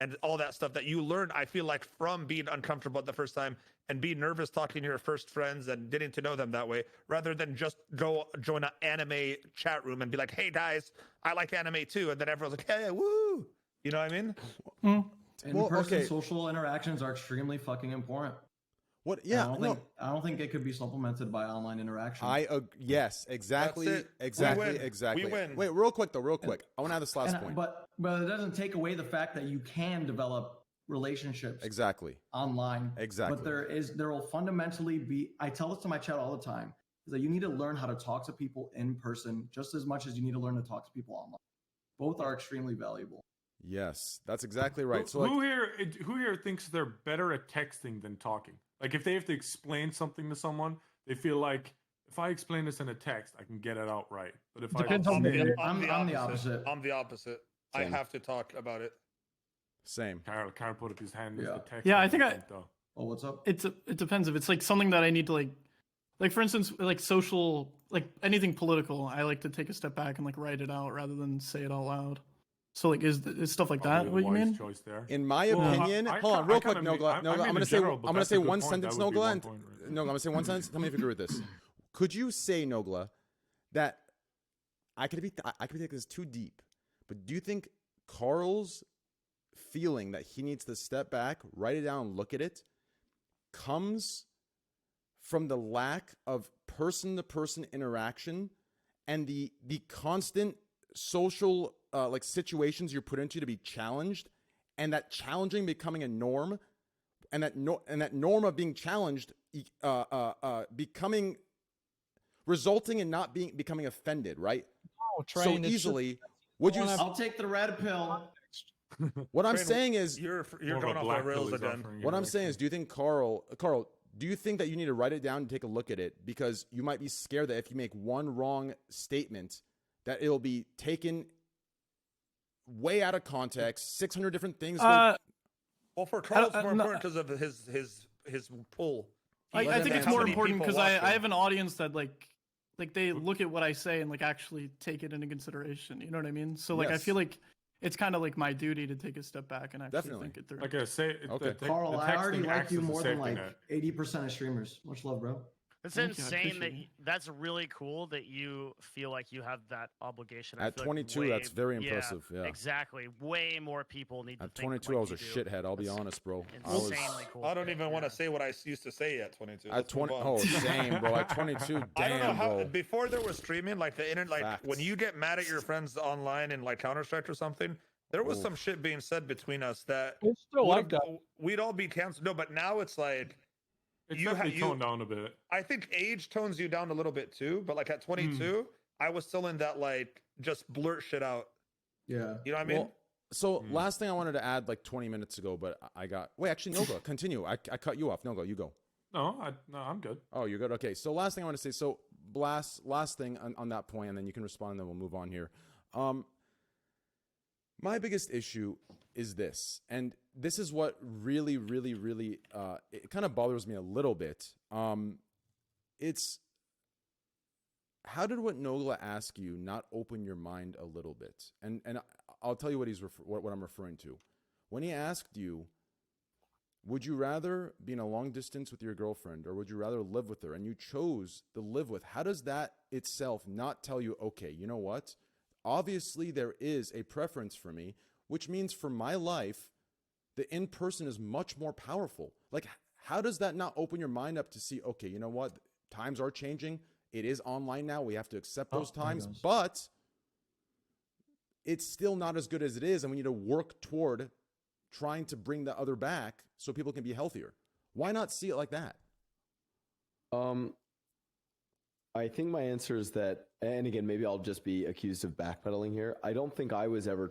S3: And all that stuff that you learn, I feel like, from being uncomfortable the first time and being nervous talking to your first friends and getting to know them that way, rather than just go join an anime chat room and be like, hey guys, I like anime too. And then everyone's like, hey, woo. You know what I mean?
S5: In-person social interactions are extremely fucking important.
S1: What? Yeah,
S5: I don't think it could be supplemented by online interaction.
S1: Yes, exactly, exactly.
S3: We win.
S1: Wait, real quick. I want to have this last point.
S5: But it doesn't take away the fact that you can develop relationships online.
S1: Exactly.
S5: But there will fundamentally be. I tell this to my chat all the time, is that you need to learn how to talk to people in person just as much as you need to learn to talk to people online. Both are extremely valuable.
S1: Yes, that's exactly right. So
S8: who here thinks they're better at texting than talking? Like, if they have to explain something to someone, they feel like, if I explain this in a text, I can get it out right. But if
S5: I'm the opposite.
S3: I'm the opposite. Same. I have to talk about it.
S1: Same.
S8: Karl put up his hand as the text.
S10: Yeah, I think
S5: Oh, what's up?
S10: It depends if it's like something that I need to like for instance, like social, like anything political. I like to take a step back and like write it out rather than say it out loud. So like, is stuff like that what you mean?
S8: Choice there.
S1: In my opinion, hold on, real quick, Nogla. I'm gonna say one sentence, Nogla. I'm gonna say one sentence. Tell me if you agree with this. Could you say, Nogla, that I could be taking this too deep, but do you think Karl's feeling that he needs to step back, write it down, and look at it, comes from the lack of person-to-person interaction and the constant social like situations you're put into to be challenged, and that challenging becoming a norm, and that norm of being challenged becoming resulting in not becoming offended, right?
S4: Oh,
S1: so easily. Would you?
S5: I'll take the red pill.
S1: What I'm saying is,
S3: you're going off the rails again.
S1: What I'm saying is, do you think Karl, do you think that you need to write it down and take a look at it, because you might be scared that if you make one wrong statement, that it'll be taken way out of context, 600 different things.
S3: Well, for Karl, it's more important because of his pull.
S10: I think it's more important because I have an audience that like they look at what I say and like actually take it into consideration. You know what I mean? So like I feel like it's kind of like my duty to take a step back and actually think it through.
S8: Like I say,
S5: Karl, I already like you more than like 80% of streamers. Much love, bro.
S2: It's insane that's really cool that you feel like you have that obligation.
S1: At 22, that's very impressive. Yeah,
S2: exactly. Way more people need to
S1: think. At 22, I was a shithead. I'll be honest, bro.
S2: Insanely cool.
S3: I don't even want to say what I used to say at 22.
S1: At 20, same, bro. At 22, damn,
S3: I don't know how,
S1: bro.
S3: Before there was streaming, like the internet, like when you get mad at your friends online in like Counter-Strike or something, there was some shit being said between us that
S4: it's still like that.
S3: We'd all be canceled. No, but now it's like.
S8: It's definitely toned down a bit.
S3: I think age tones you down a little bit too, but like at 22, I was still in that like just blurt shit out.
S5: Yeah.
S3: You know what I mean?
S1: Well, so last thing I wanted to add like 20 minutes ago, but I got actually Nogla, continue. I cut you off. Nogla, you go.
S8: No, I'm good.
S1: Oh, you're good. Okay. So last thing I want to say. So last thing on that point, and then you can respond, and then we'll move on here. My biggest issue is this, and this is what really, really, really, it kind of bothers me a little bit. It's how did what Nogla ask you not open your mind a little bit? And I'll tell you what what I'm referring to. When he asked you, would you rather be in a long distance with your girlfriend, or would you rather live with her? And you chose to live with. How does that itself not tell you, okay, you know what? Obviously, there is a preference for me, which means for my life, the in-person is much more powerful. Like, how does that not open your mind up to see, okay, you know what? Times are changing. It is online now. We have to accept those times, but it's still not as good as it is, and we need to work toward trying to bring the other back so people can be healthier. Why not see it like that?
S6: I think my answer is that, and again, maybe I'll just be accused of backpedaling here. I don't think I was ever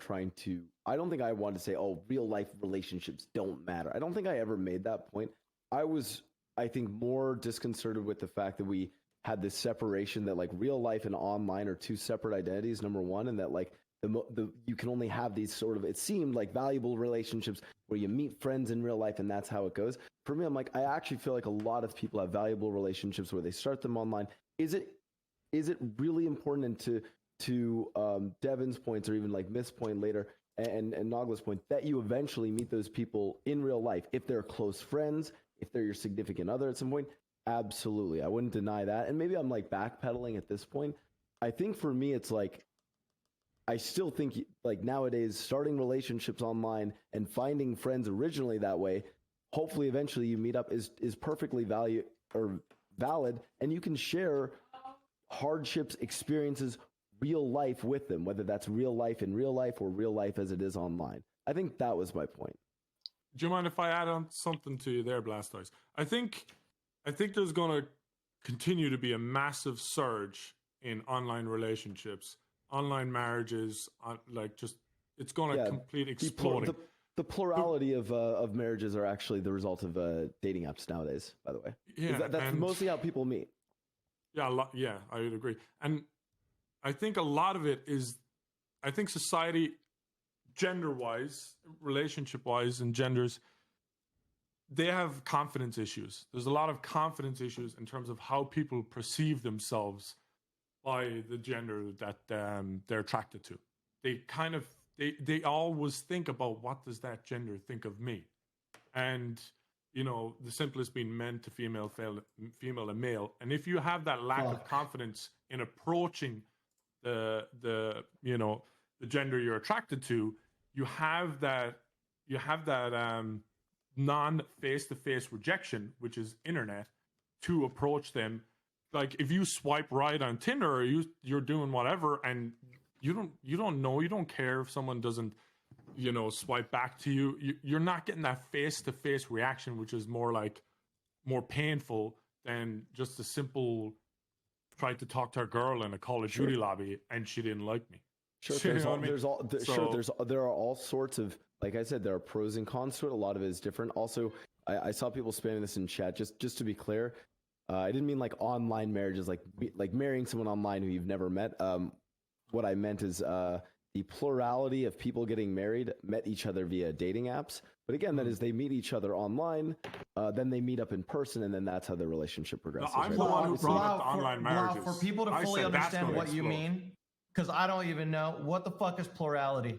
S6: I don't think I wanted to say, oh, real life relationships don't matter. I don't think I ever made that point. I was, I think, more disconcerted with the fact that we had this separation that like real life and online are two separate identities, number one, and that like you can only have these sort of, it seemed like valuable relationships where you meet friends in real life and that's how it goes. For me, I'm like, I actually feel like a lot of people have valuable relationships where they start them online. Is it really important, and to Devin's points, or even like Myth's point later, and Nogla's point, that you eventually meet those people in real life? If they're close friends, if they're your significant other at some point, absolutely. I wouldn't deny that. And maybe I'm like backpedaling at this point. I think for me, it's like, I still think like nowadays starting relationships online and finding friends originally that way, hopefully eventually you meet up, is perfectly valid, and you can share hardships, experiences, real life with them, whether that's real life in real life or real life as it is online. I think that was my point.
S8: Do you mind if I add on something to you there, Blastoise? I think there's going to continue to be a massive surge in online relationships, online marriages, it's going to complete exploding.
S6: The plurality of marriages are actually the result of dating apps nowadays, by the way.
S8: Yeah,
S6: that's mostly how people meet.
S8: Yeah, I would agree. And I think a lot of it is, I think society, gender-wise, relationship-wise, and genders they have confidence issues. There's a lot of confidence issues in terms of how people perceive themselves by the gender that they're attracted to. They always think about, what does that gender think of me? And the simplest being men to female to male. And if you have that lack of confidence in approaching the gender you're attracted to, you have that non face-to-face rejection, which is internet, to approach them. Like if you swipe right on Tinder, or you're doing whatever, and you don't care if someone doesn't swipe back to you. You're not getting that face-to-face reaction, which is more painful than just a simple tried to talk to a girl in a Call of Duty lobby and she didn't like me.
S6: Sure, there are all sorts of, like I said, there are pros and cons to it. A lot of it is different. Also, I saw people spamming this in chat. Just to be clear, I didn't mean like online marriages, like marrying someone online who you've never met. What I meant is the plurality of people getting married met each other via dating apps. But again, that is, they meet each other online, then they meet up in person, and then that's how their relationship progresses.
S8: No, I'm the one who brought up the online marriages.
S5: For people to fully understand what you mean, because I don't even know, what the fuck is plurality?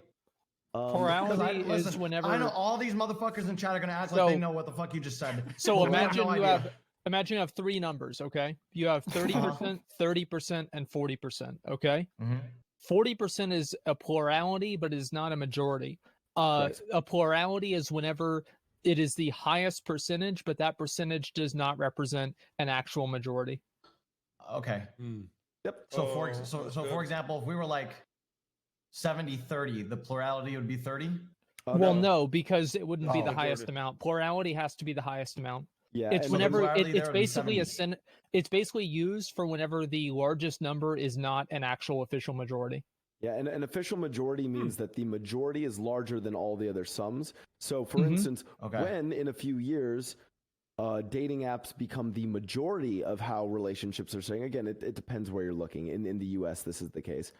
S4: Plurality is whenever...
S5: I know all these motherfuckers in chat are going to act like they know what the fuck you just said.
S4: So imagine you have three numbers, okay? You have 30%, 30%, and 40%, okay? 40% is a plurality, but is not a majority. A plurality is whenever it is the highest percentage, but that percentage does not represent an actual majority.
S5: Okay. Yep. So for example, if we were like 70-30, the plurality would be 30?
S4: No, because it wouldn't be the highest amount. Plurality has to be the highest amount.
S6: Yeah,
S4: it's whenever it's basically it's basically used for whenever the largest number is not an actual official majority.
S6: Yeah, and an official majority means that the majority is larger than all the other sums. So, for instance, when in a few years, dating apps become the majority of how relationships are saying, again, it depends where you're looking. In the US, this is the case.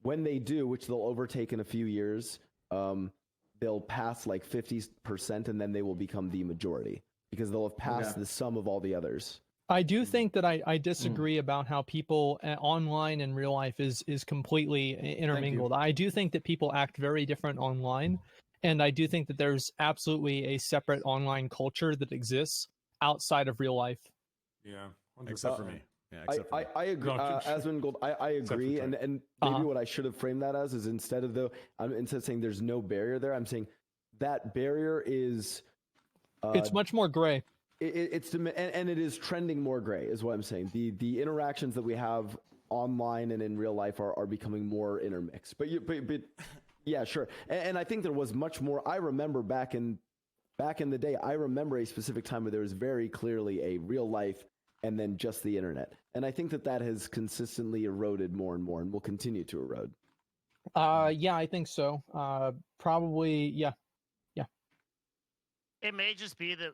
S6: When they do, which they'll overtake in a few years, they'll pass like 50%, and then they will become the majority because they'll have passed the sum of all the others.
S4: I do think that I disagree about how people online and real life is completely intermingled. I do think that people act very different online, and I do think that there's absolutely a separate online culture that exists outside of real life.
S8: Yeah, 100%.
S1: Except for me. Yeah,
S6: I agree. Asmongold, I agree, and maybe what I should have framed that as is instead of saying there's no barrier there, I'm saying that barrier is.
S4: It's much more gray.
S6: And it is trending more gray, is what I'm saying. The interactions that we have online and in real life are becoming more intermixed. But yeah, sure. And I think there was much more. I remember back in the day, I remember a specific time where there was very clearly a real life and then just the internet. And I think that has consistently eroded more and more and will continue to erode.
S4: Yeah, I think so. Probably, yeah.
S2: It may just be that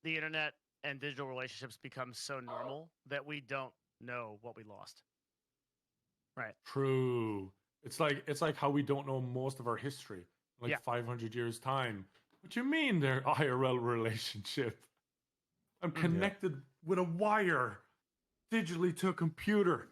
S2: the internet and digital relationships become so normal that we don't know what we lost. Right.
S8: True. It's like how we don't know most of our history. 500 years time. What do you mean their IRL relationship? I'm connected with a wire digitally to a computer.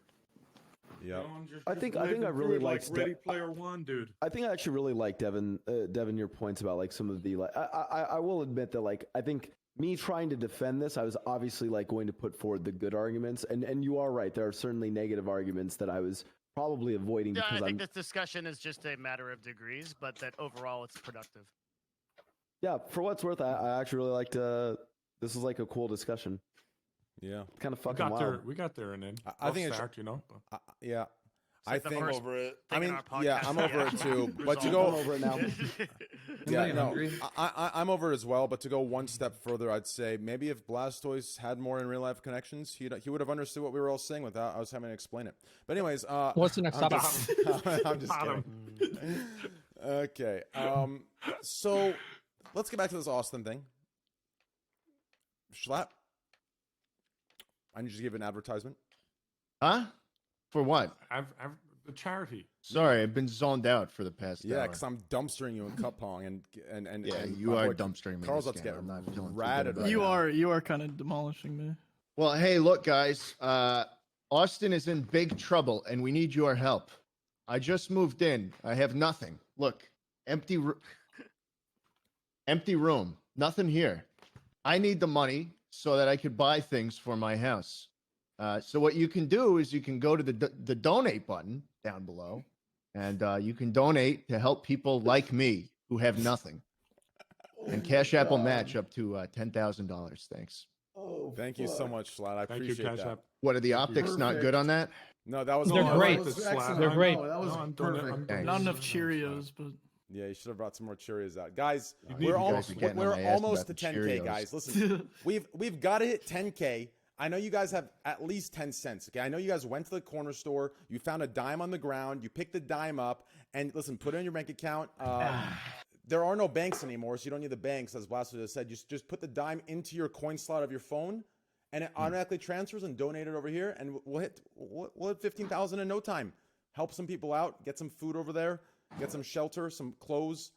S1: Yeah.
S6: I think I really liked
S8: Ready Player One, dude.
S6: I think I actually really like Devin, your points about like some of the I will admit that I think me trying to defend this, I was obviously going to put forward the good arguments, and you are right. There are certainly negative arguments that I was probably avoiding.
S2: I think this discussion is just a matter of degrees, but that overall it's productive.
S6: Yeah, for what's worth, I actually really liked. This was like a cool discussion.
S1: Yeah,
S6: kind of fucking wild.
S8: We got there, and then
S1: I think
S8: start,
S1: yeah.
S2: I think
S3: I'm over it.
S1: I mean, yeah, I'm over it too. But to go
S6: over it now,
S1: yeah, no, I'm over it as well. But to go one step further, I'd say maybe if Blastoise had more in real life connections, he would have understood what we were all saying without I was having to explain it. But anyways,
S4: what's the next topic?
S1: I'm just kidding. Okay, so let's get back to this Austin thing. Schlapp, I need you to give an advertisement.
S7: Huh? For what?
S8: The charity.
S7: Sorry, I've been zoned out for the past hour.
S1: Yeah, because I'm dumpstering you in cup pong, and
S7: you are dumpstering me.
S1: Carl's about to get ratted.
S10: You are kind of demolishing me.
S7: Well, hey, look, guys. Austin is in big trouble, and we need your help. I just moved in. I have nothing. Look, empty room. Nothing here. I need the money so that I could buy things for my house. So what you can do is you can go to the donate button down below, and you can donate to help people like me who have nothing. And Cash App will match up to $10,000. Thanks.
S1: Oh, thank you so much, Slad. I appreciate that.
S7: What, are the optics not good on that?
S1: No, that was.
S4: They're great. They're great.
S5: That was perfect.
S10: Not enough Cheerios, but.
S1: Yeah, you should have brought some more Cheerios out, guys. We're almost to 10K, guys. Listen, we've got to hit 10K. I know you guys have at least 10 cents. Okay, I know you guys went to the corner store. You found a dime on the ground. You picked the dime up, and listen, put it in your bank account. There are no banks anymore, so you don't need the banks, as Blaster just said. Just put the dime into your coin slot of your phone, and it automatically transfers and donate it over here, and we'll hit 15,000 in no time. Help some people out. Get some food over there. Get some shelter, some clothes.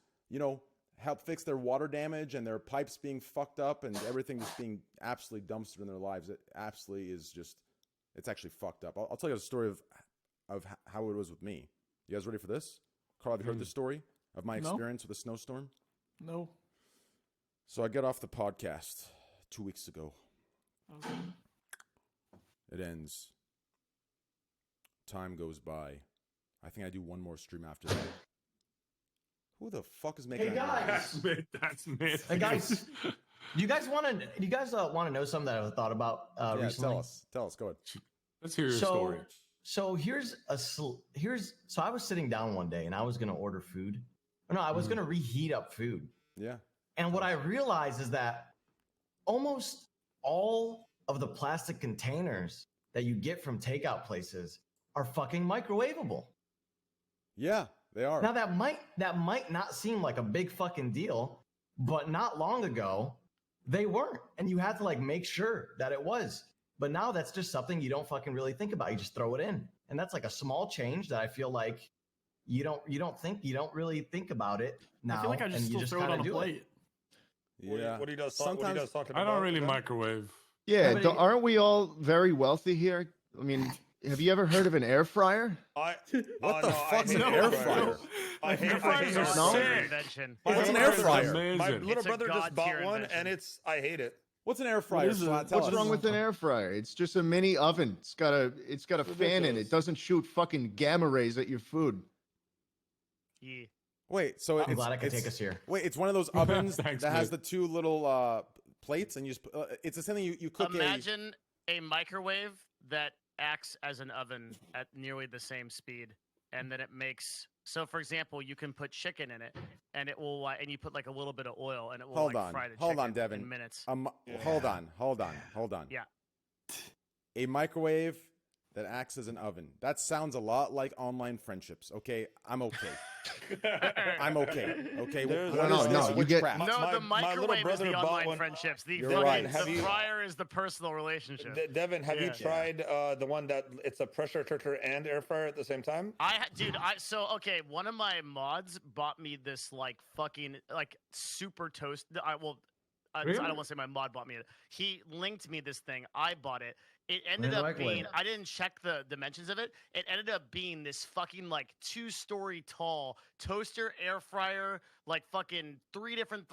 S1: Help fix their water damage and their pipes being fucked up and everything just being absolutely dumpstered in their lives. It absolutely is just. It's actually fucked up. I'll tell you a story of how it was with me. You guys ready for this? Carl, have you heard the story of my experience with a snowstorm?
S10: No.
S1: So I get off the podcast 2 weeks ago.
S10: Okay.
S1: It ends. Time goes by. I think I do one more stream after that. Who the fuck is making that noise?
S8: That's myth.
S9: Hey guys, do you guys want to know something that I thought about recently?
S1: Tell us. Go ahead.
S8: Let's hear your story.
S9: So so I was sitting down one day and I was gonna order food. No, I was gonna reheat up food.
S1: Yeah.
S9: And what I realized is that almost all of the plastic containers that you get from takeout places are fucking microwavable.
S1: Yeah, they are.
S9: Now that might not seem like a big fucking deal, but not long ago they weren't, and you had to make sure that it was. But now that's just something you don't fucking really think about. You just throw it in, and that's like a small change that I feel like you don't really think about it now.
S10: I feel like I just still throw it on a plate.
S1: Yeah.
S3: What do you guys
S8: Sometimes
S3: talking about?
S8: I don't really microwave.
S7: Yeah, aren't we all very wealthy here? I mean, have you ever heard of an air fryer?
S1: What the fuck's an air fryer?
S8: Air fryers are sick.
S1: What's an air fryer?
S3: My little brother just bought one, and I hate it.
S1: What's an air fryer?
S7: What's wrong with an air fryer? It's just a mini oven. It's got a fan in it. It doesn't shoot fucking gamma rays at your food.
S2: Yeah.
S1: Wait, so
S9: I'm glad I could take us here.
S1: Wait, it's one of those ovens
S8: Thanks,
S1: that has the two little plates, and you just it's the same thing you cook.
S2: Imagine a microwave that acts as an oven at nearly the same speed, and then it makes. So, for example, you can put chicken in it, and it will, and you put a little bit of oil, and it will fry the chicken
S1: Devin.
S2: in minutes.
S1: Hold on.
S2: Yeah.
S1: A microwave that acts as an oven. That sounds a lot like online friendships. Okay, I'm okay. I'm okay. Okay.
S7: No. You get
S2: the microwave is the online friendships. The fryer is the personal relationship.
S3: Devin, have you tried the one that it's a pressure cooker and air fryer at the same time?
S2: One of my mods bought me this fucking super toast. I don't want to say my mod bought me it. He linked me this thing. I bought it. It ended up being, I didn't check the dimensions of it. It ended up being this fucking 2-story tall toaster, air fryer, fucking 30 different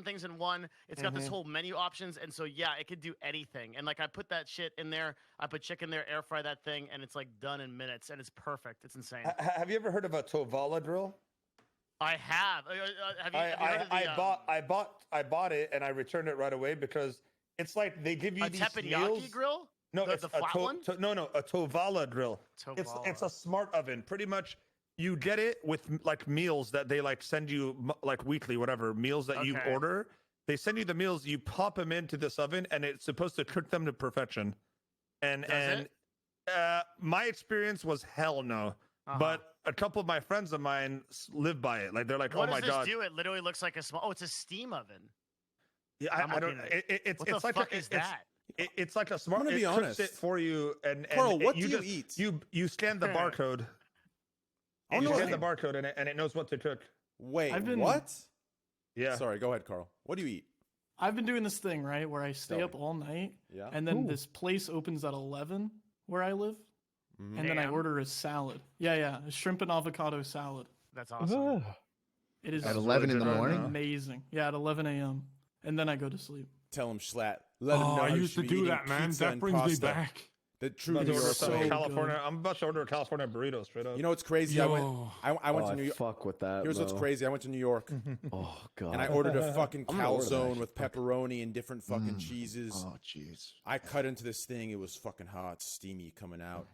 S2: things in one. It's got this whole menu options. And so, yeah, it could do anything. And I put that shit in there. I put chicken there, air fry that thing, and it's done in minutes. And it's perfect. It's insane.
S3: Have you ever heard of a Tovala drill?
S2: I have.
S3: I bought it and I returned it right away because it's they give you these meals.
S2: Grill.
S3: No, it's
S2: the flat one.
S3: A Tovala drill. It's a smart oven. Pretty much, you get it with meals that they send you weekly, whatever meals that you order. They send you the meals. You pop them into this oven, and it's supposed to cook them to perfection. My experience was hell no. But a couple of my friends of mine live by it. They're like,
S2: what
S3: oh my god!
S2: What does this do? It literally looks like a small. Oh, it's a steam oven.
S3: Yeah, I don't. It's
S2: what the fuck is that?
S3: It's like a smart.
S1: I'm gonna be honest.
S3: It for you, and
S1: Carl, what
S3: do
S1: you eat?
S3: You scan the barcode. You scan the barcode and it knows what to cook.
S1: Wait, what?
S3: Yeah.
S1: Sorry, go ahead, Karl. What do you eat?
S10: I've been doing this thing, right, where I stay up all night, and then this place opens at 11 where I live, and then I order a salad. Yeah, a shrimp and avocado salad.
S2: That's awesome.
S10: It is
S7: at 11 in the morning.
S10: Amazing. Yeah, at 11 a.m. And then I go to sleep.
S1: Tell him Schlatt. Let him know
S8: I used to do that, man. That brings me back.
S1: The true
S3: California. I'm about to order a California burrito straight up.
S1: You know what's crazy? I went to New York.
S6: Fuck with that.
S1: Here's what's crazy. I went to New York.
S6: Oh god.
S1: And I ordered a fucking calzone with pepperoni and different fucking cheeses.
S7: Oh jeez.
S1: I cut into this thing. It was fucking hot, steamy coming out.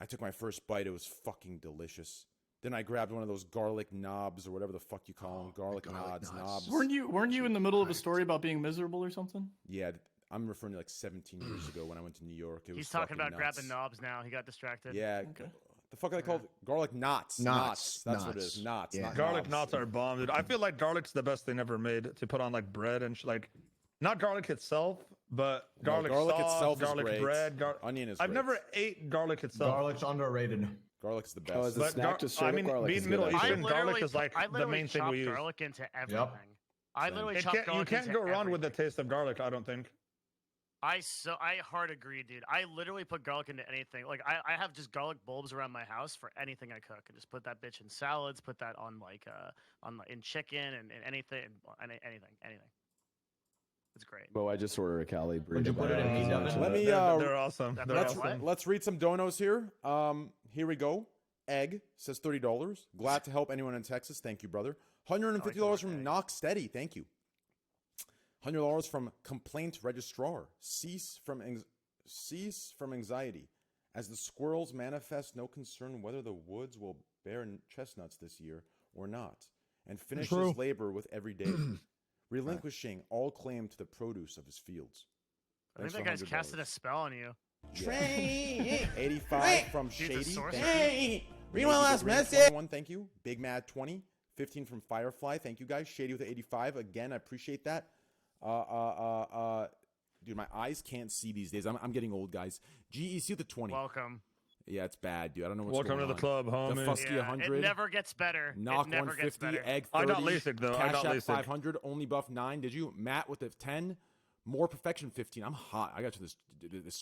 S1: I took my first bite. It was fucking delicious. Then I grabbed one of those garlic knobs or whatever the fuck you call them. Garlic knobs.
S10: Weren't you in the middle of a story about being miserable or something?
S1: Yeah. I'm referring to like 17 years ago when I went to New York. It was
S2: He's talking about
S1: nuts.
S2: grabbing knobs now. He got distracted.
S1: Yeah. Okay. The fuck are they called? Garlic knots. That's what it is. Knots.
S7: Yeah.
S1: Not
S3: Garlic
S1: knobs.
S3: knots are bomb, dude. I feel like garlic's the best thing ever made to put on like bread and like, not garlic itself, but garlic sauce,
S1: itself
S3: garlic
S1: is great.
S3: bread.
S1: Onion is.
S3: I've
S1: great.
S3: never ate garlic itself.
S5: Garlic's underrated.
S1: Garlic's the best.
S6: Oh, as a snack, just straight up garlic
S3: being
S6: is good,
S3: Middle
S6: actually.
S3: Eastern, garlic is like the main thing we use.
S2: Garlic into everything. I literally
S3: You
S2: chop garlic
S3: can't
S2: into
S3: go wrong
S2: everything.
S3: with the taste of garlic, I don't think.
S2: I hard agree, dude. I literally put garlic into anything. Like I have just garlic bulbs around my house for anything I cook, and just put that bitch in salads. Put that on in chicken and anything. It's great.
S6: Bo, I just ordered a Cali burrito.
S5: Would you put it in meat oven?
S1: Let me.
S3: They're awesome.
S1: Let's read some donos here. Here we go. Egg says $30. Glad to help anyone in Texas. Thank you, brother. $150 from Knock Steady. Thank you. $100 from Complaint Registrar. Cease from anxiety. As the squirrels manifest no concern whether the woods will bear chestnuts this year or not, and finish his labor with every day, relinquishing all claim to the produce of his fields.
S2: I think that guy's casting a spell on you.
S1: Train 85 from Shady.
S2: Hey,
S1: read my last message. Thank you. Big Mad 20. 15 from Firefly. Thank you guys. Shady with 85. Again, I appreciate that. Dude, my eyes can't see these days. I'm getting old, guys. GEC with the 20.
S2: Welcome.
S1: Yeah, it's bad, dude. I don't know what's
S3: Welcome
S1: going on.
S3: to the club, homie.
S1: The Fusky 100.
S2: It never gets better.
S1: Knock
S2: it never
S1: 150.
S2: Gets better.
S1: Egg 30.
S3: I got LASIK, though.
S1: Cash App 500. Only buff 9. Did you? Matt with the 10. More Perfection 15. I'm hot. I got you this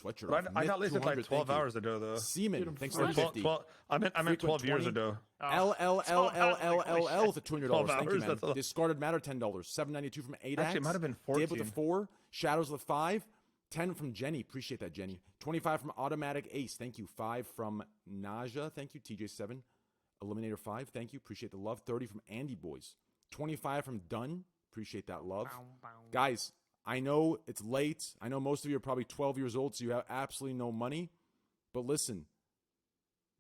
S1: sweatshirt off.
S3: I got LASIK like 12 hours ago, though.
S1: Seaman, thanks for the 50.
S3: I meant 12 years ago.
S1: LLLLLL with the $200. Thank you, man. Discarded Matter, $10. $7.92 from ADAX.
S3: Actually, it might have been 14.
S1: Dib with the 4. Shadows with the 5. 10 from Jenny. Appreciate that, Jenny. 25 from Automatic Ace. Thank you. 5 from Naja. Thank you. TJ7. Eliminator 5. Thank you. Appreciate the love. 30 from Andy Boys. 25 from Dunn. Appreciate that love. Guys, I know it's late. I know most of you are probably 12 years old, so you have absolutely no money. But listen,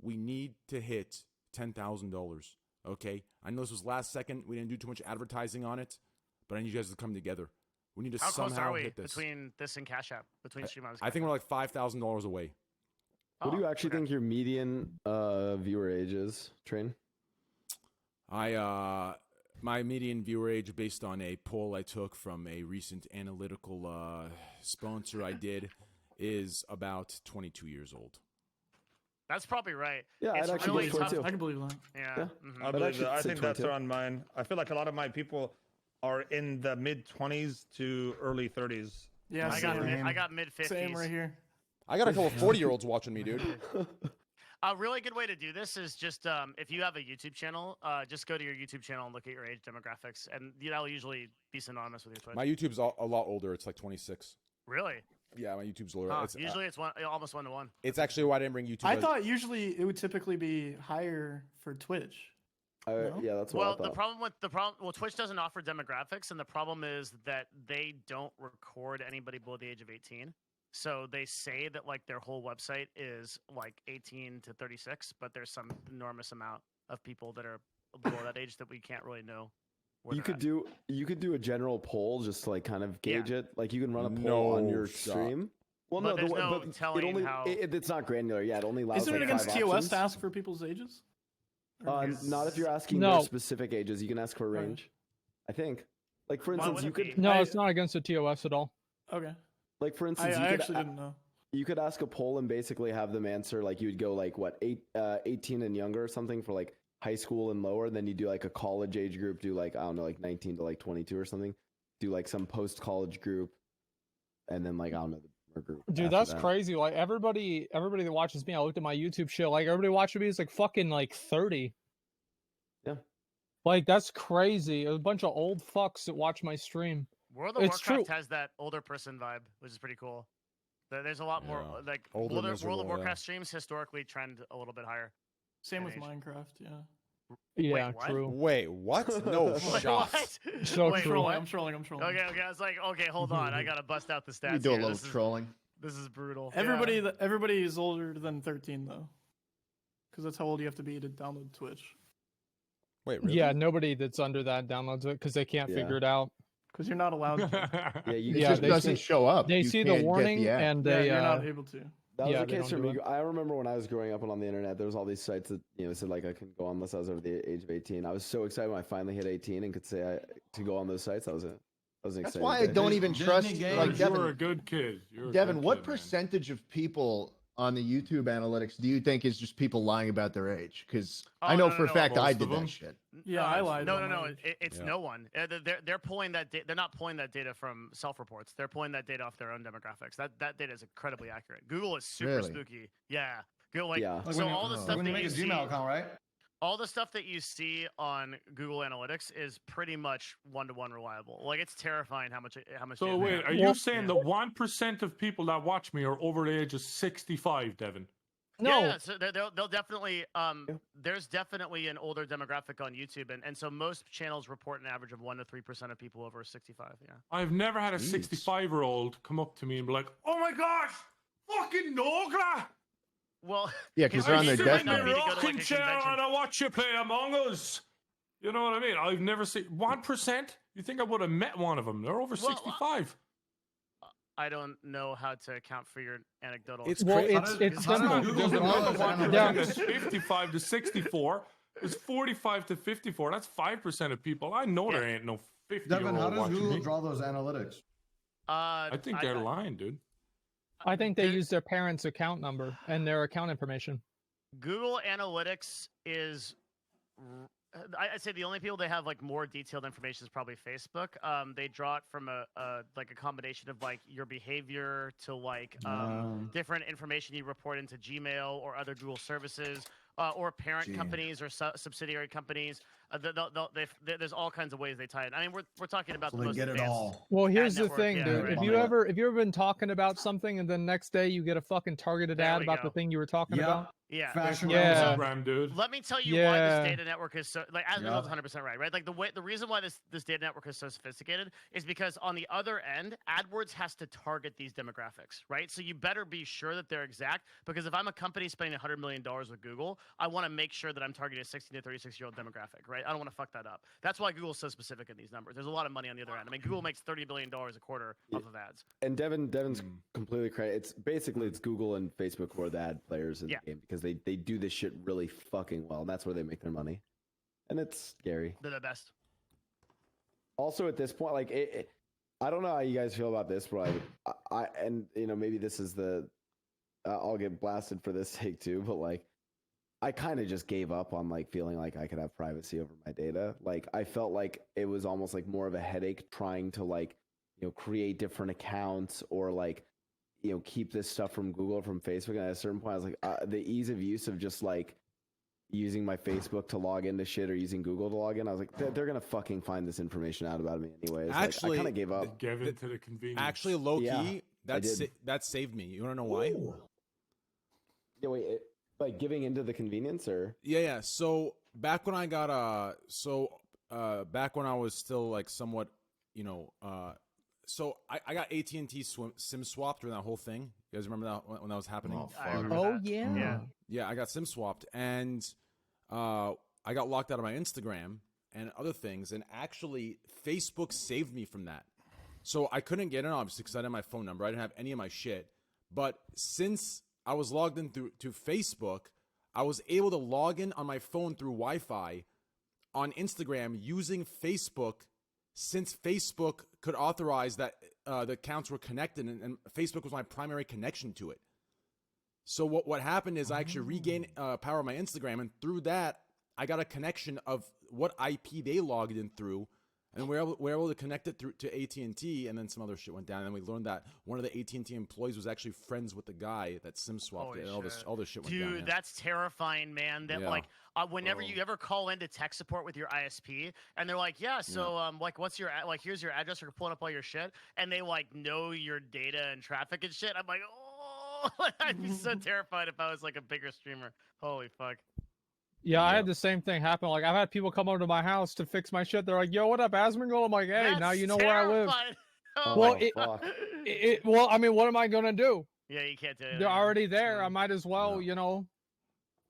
S1: we need to hit $10,000, okay? I know this was last second. We didn't do too much advertising on it, but I need you guys to come together. We need to
S2: How
S1: somehow
S2: close are we
S1: hit this.
S2: between this and Cash App? Between Stream
S1: I think we're like $5,000 away.
S6: What do you actually think your median viewer age is, Train?
S1: My median viewer age, based on a poll I took from a recent analytical sponsor I did, is about 22 years old.
S2: That's probably right.
S6: Yeah,
S2: it's
S6: I'd actually
S2: really
S6: go
S2: tough.
S6: 22.
S10: I can believe that.
S2: Yeah.
S3: I believe that. I think that's around mine. I feel like a lot of my people are in the mid-20s to early 30s.
S10: Yeah,
S2: I got mid-50s.
S10: Same right here.
S1: I got a couple of 40-year-olds watching me, dude.
S2: A really good way to do this is just if you have a YouTube channel, just go to your YouTube channel and look at your age demographics, and that'll usually be synonymous with your Twitch.
S1: My YouTube's a lot older. It's like 26.
S2: Really?
S1: Yeah, my YouTube's older.
S2: Usually it's almost 1-to-1.
S1: It's actually why I didn't bring YouTube.
S10: I thought usually it would typically be higher for Twitch.
S6: Yeah, that's what I thought.
S2: Well, Twitch doesn't offer demographics, and the problem is that they don't record anybody below the age of 18. So they say that like their whole website is like 18 to 36, but there's some enormous amount of people that are below that age that we can't really know.
S6: You could do a general poll, just to, like kind of gauge it. Like you can run a poll on your stream. Well,
S2: but
S6: no,
S2: there's no
S6: but
S2: telling how.
S6: It's not granular. Yeah, it only allows.
S10: Isn't
S6: like
S10: it against
S6: 5
S10: TOS
S6: options.
S10: to ask for people's ages?
S6: Not if you're asking their specific ages. You can ask for a range. I think. Like for instance, you could.
S4: No, it's not against the TOS at all.
S10: Okay.
S6: Like for instance,
S10: I actually didn't know.
S6: You could ask a poll and basically have them answer like you would go like what 18 and younger or something for like high school and lower. Then you do like a college age group, do like I don't know, like 19 to like 22 or something. Do like some post college group, and then like I don't know the group.
S4: Dude, that's crazy. Like everybody that watches me, I looked at my YouTube show. Like everybody watching me is like fucking like 30.
S6: Yeah.
S4: Like that's crazy. A bunch of old fucks that watch my stream.
S2: World of Warcraft has that older person vibe, which is pretty cool. There's a lot more like World of Warcraft streams historically trend a little bit higher.
S10: Same with Minecraft, yeah.
S4: Yeah,
S2: Wait,
S4: true.
S1: Wait, what? No shot.
S4: So
S2: Wait,
S4: true.
S10: I'm trolling.
S2: Okay. I was like, okay, hold on. I gotta bust out the stats.
S7: You do a
S2: here.
S7: little trolling.
S2: This is brutal.
S10: Everybody is older than 13 though, because that's how old you have to be to download Twitch.
S1: Wait, really?
S4: Yeah, nobody that's under that downloads it because they can't figure it out.
S10: Because you're not allowed to.
S7: It just doesn't show up.
S4: They see the warning and they
S10: you're not able to.
S6: That was the case for me. I remember when I was growing up and on the internet, there was all these sites that said like I couldn't go on unless I was over the age of 18. I was so excited when I finally hit 18 and could say to go on those sites. That was an exciting.
S7: That's why I don't even trust. Like Devin,
S8: you're a good kid.
S7: Devin, what percentage of people on the YouTube analytics do you think is just people lying about their age? Because I know for a fact I did that shit.
S10: Yeah, I lied.
S2: No. It's no one. They're pulling that. They're not pulling that data from self-reports. They're pulling that data off their own demographics. That data is incredibly accurate. Google is super spooky. Yeah. Google so all the stuff
S5: when you make a Gmail account, right?
S2: All the stuff that you see on Google Analytics is pretty much one-to-one reliable. Like it's terrifying how much.
S8: So wait, are you saying the 1% of people that watch me are over the age of 65, Devin?
S4: No.
S2: Yeah, so they'll definitely. There's definitely an older demographic on YouTube, and so most channels report an average of 1 to 3% of people over 65. Yeah.
S8: I've never had a 65-year-old come up to me and be like, "Oh my gosh, fucking Nogla!"
S2: Well,
S7: yeah, because they're on their deathbed.
S8: Rocking chair and I watch you play Among Us. You know what I mean? I've never seen 1%. You think I would have met one of them? They're over 65.
S2: I don't know how to account for your anecdotal.
S4: It's crazy. It's simple.
S8: There's another 1% that's 55 to 64. There's 45 to 54. That's 5% of people. I know there ain't no 50-year-old
S5: Devin, how does
S8: watching
S5: Google
S8: me.
S5: draw those analytics?
S8: I think they're lying, dude.
S4: I think they use their parents' account number and their account information.
S2: Google Analytics is, I'd say the only people they have like more detailed information is probably Facebook. They draw it from a combination of like your behavior to like different information you report into Gmail or other Google services or parent companies or subsidiary companies. There's all kinds of ways they tie it. I mean, we're talking about the most
S5: get it all.
S4: Well, here's the thing, dude. Right. If you ever been talking about something and then next day you get a fucking targeted ad about the thing you were talking about.
S2: Yeah.
S8: Instagram, dude.
S2: Let me tell you why this data network is so like Asmongold's 100% right? Like the reason why this data network is so sophisticated is because on the other end, AdWords has to target these demographics, right? So you better be sure that they're exact because if I'm a company spending $100 million with Google, I want to make sure that I'm targeting a 16 to 36-year-old demographic, right? I don't want to fuck that up. That's why Google's so specific in these numbers. There's a lot of money on the other end. I mean, Google makes $30 billion a quarter off of ads.
S6: And Devin's completely correct. It's Google and Facebook who are the ad players in the game because they do this shit really fucking well, and that's where they make their money. And it's scary.
S2: They're the best.
S6: Also, at this point, like, I don't know how you guys feel about this, but I and maybe this is I'll get blasted for this take too, but like, I kind of just gave up on like feeling like I could have privacy over my data. Like, I felt like it was almost like more of a headache trying to like, create different accounts or like, keep this stuff from Google, from Facebook. And at a certain point, I was like, the ease of use of just like using my Facebook to log into shit or using Google to log in, I was like, they're gonna fucking find this information out about me anyways.
S1: Actually,
S6: I kind of gave up.
S8: Give it to the convenience.
S1: Actually, low key, that saved me. You wanna know why?
S6: Ooh. Yeah, wait. Like giving into the convenience, or
S1: yeah. So back when I got back when I was still like somewhat, so I got AT&T SIM swapped during that whole thing. You guys remember that when that was happening?
S4: Oh yeah.
S1: Yeah, I got SIM swapped, and I got locked out of my Instagram and other things. And actually, Facebook saved me from that. So I couldn't get in, obviously, because I didn't have my phone number. I didn't have any of my shit. But since I was logged in to Facebook, I was able to log in on my phone through Wi-Fi on Instagram using Facebook, since Facebook could authorize that the accounts were connected, and Facebook was my primary connection to it. So what happened is I actually regained power of my Instagram, and through that, I got a connection of what IP they logged in through, and we were able to connect it through to AT&T, and then some other shit went down, and we learned that one of the AT&T employees was actually friends with the guy that SIM swapped it, and all this shit went down.
S2: Dude, that's terrifying, man. That whenever you ever call into tech support with your ISP, and they're like, like, what's your here's your address, or pulling up all your shit, and they like know your data and traffic and shit. I'm like, I'd be so terrified if I was like a bigger streamer. Holy fuck.
S4: Yeah, I had the same thing happen. Like, I've had people come over to my house to fix my shit. They're like, "Yo, what up, Asmongold?" I'm like, "Hey, now you know where I live." Well, I mean, what am I gonna do?
S2: Yeah, you can't do it.
S4: They're already there. I might as well,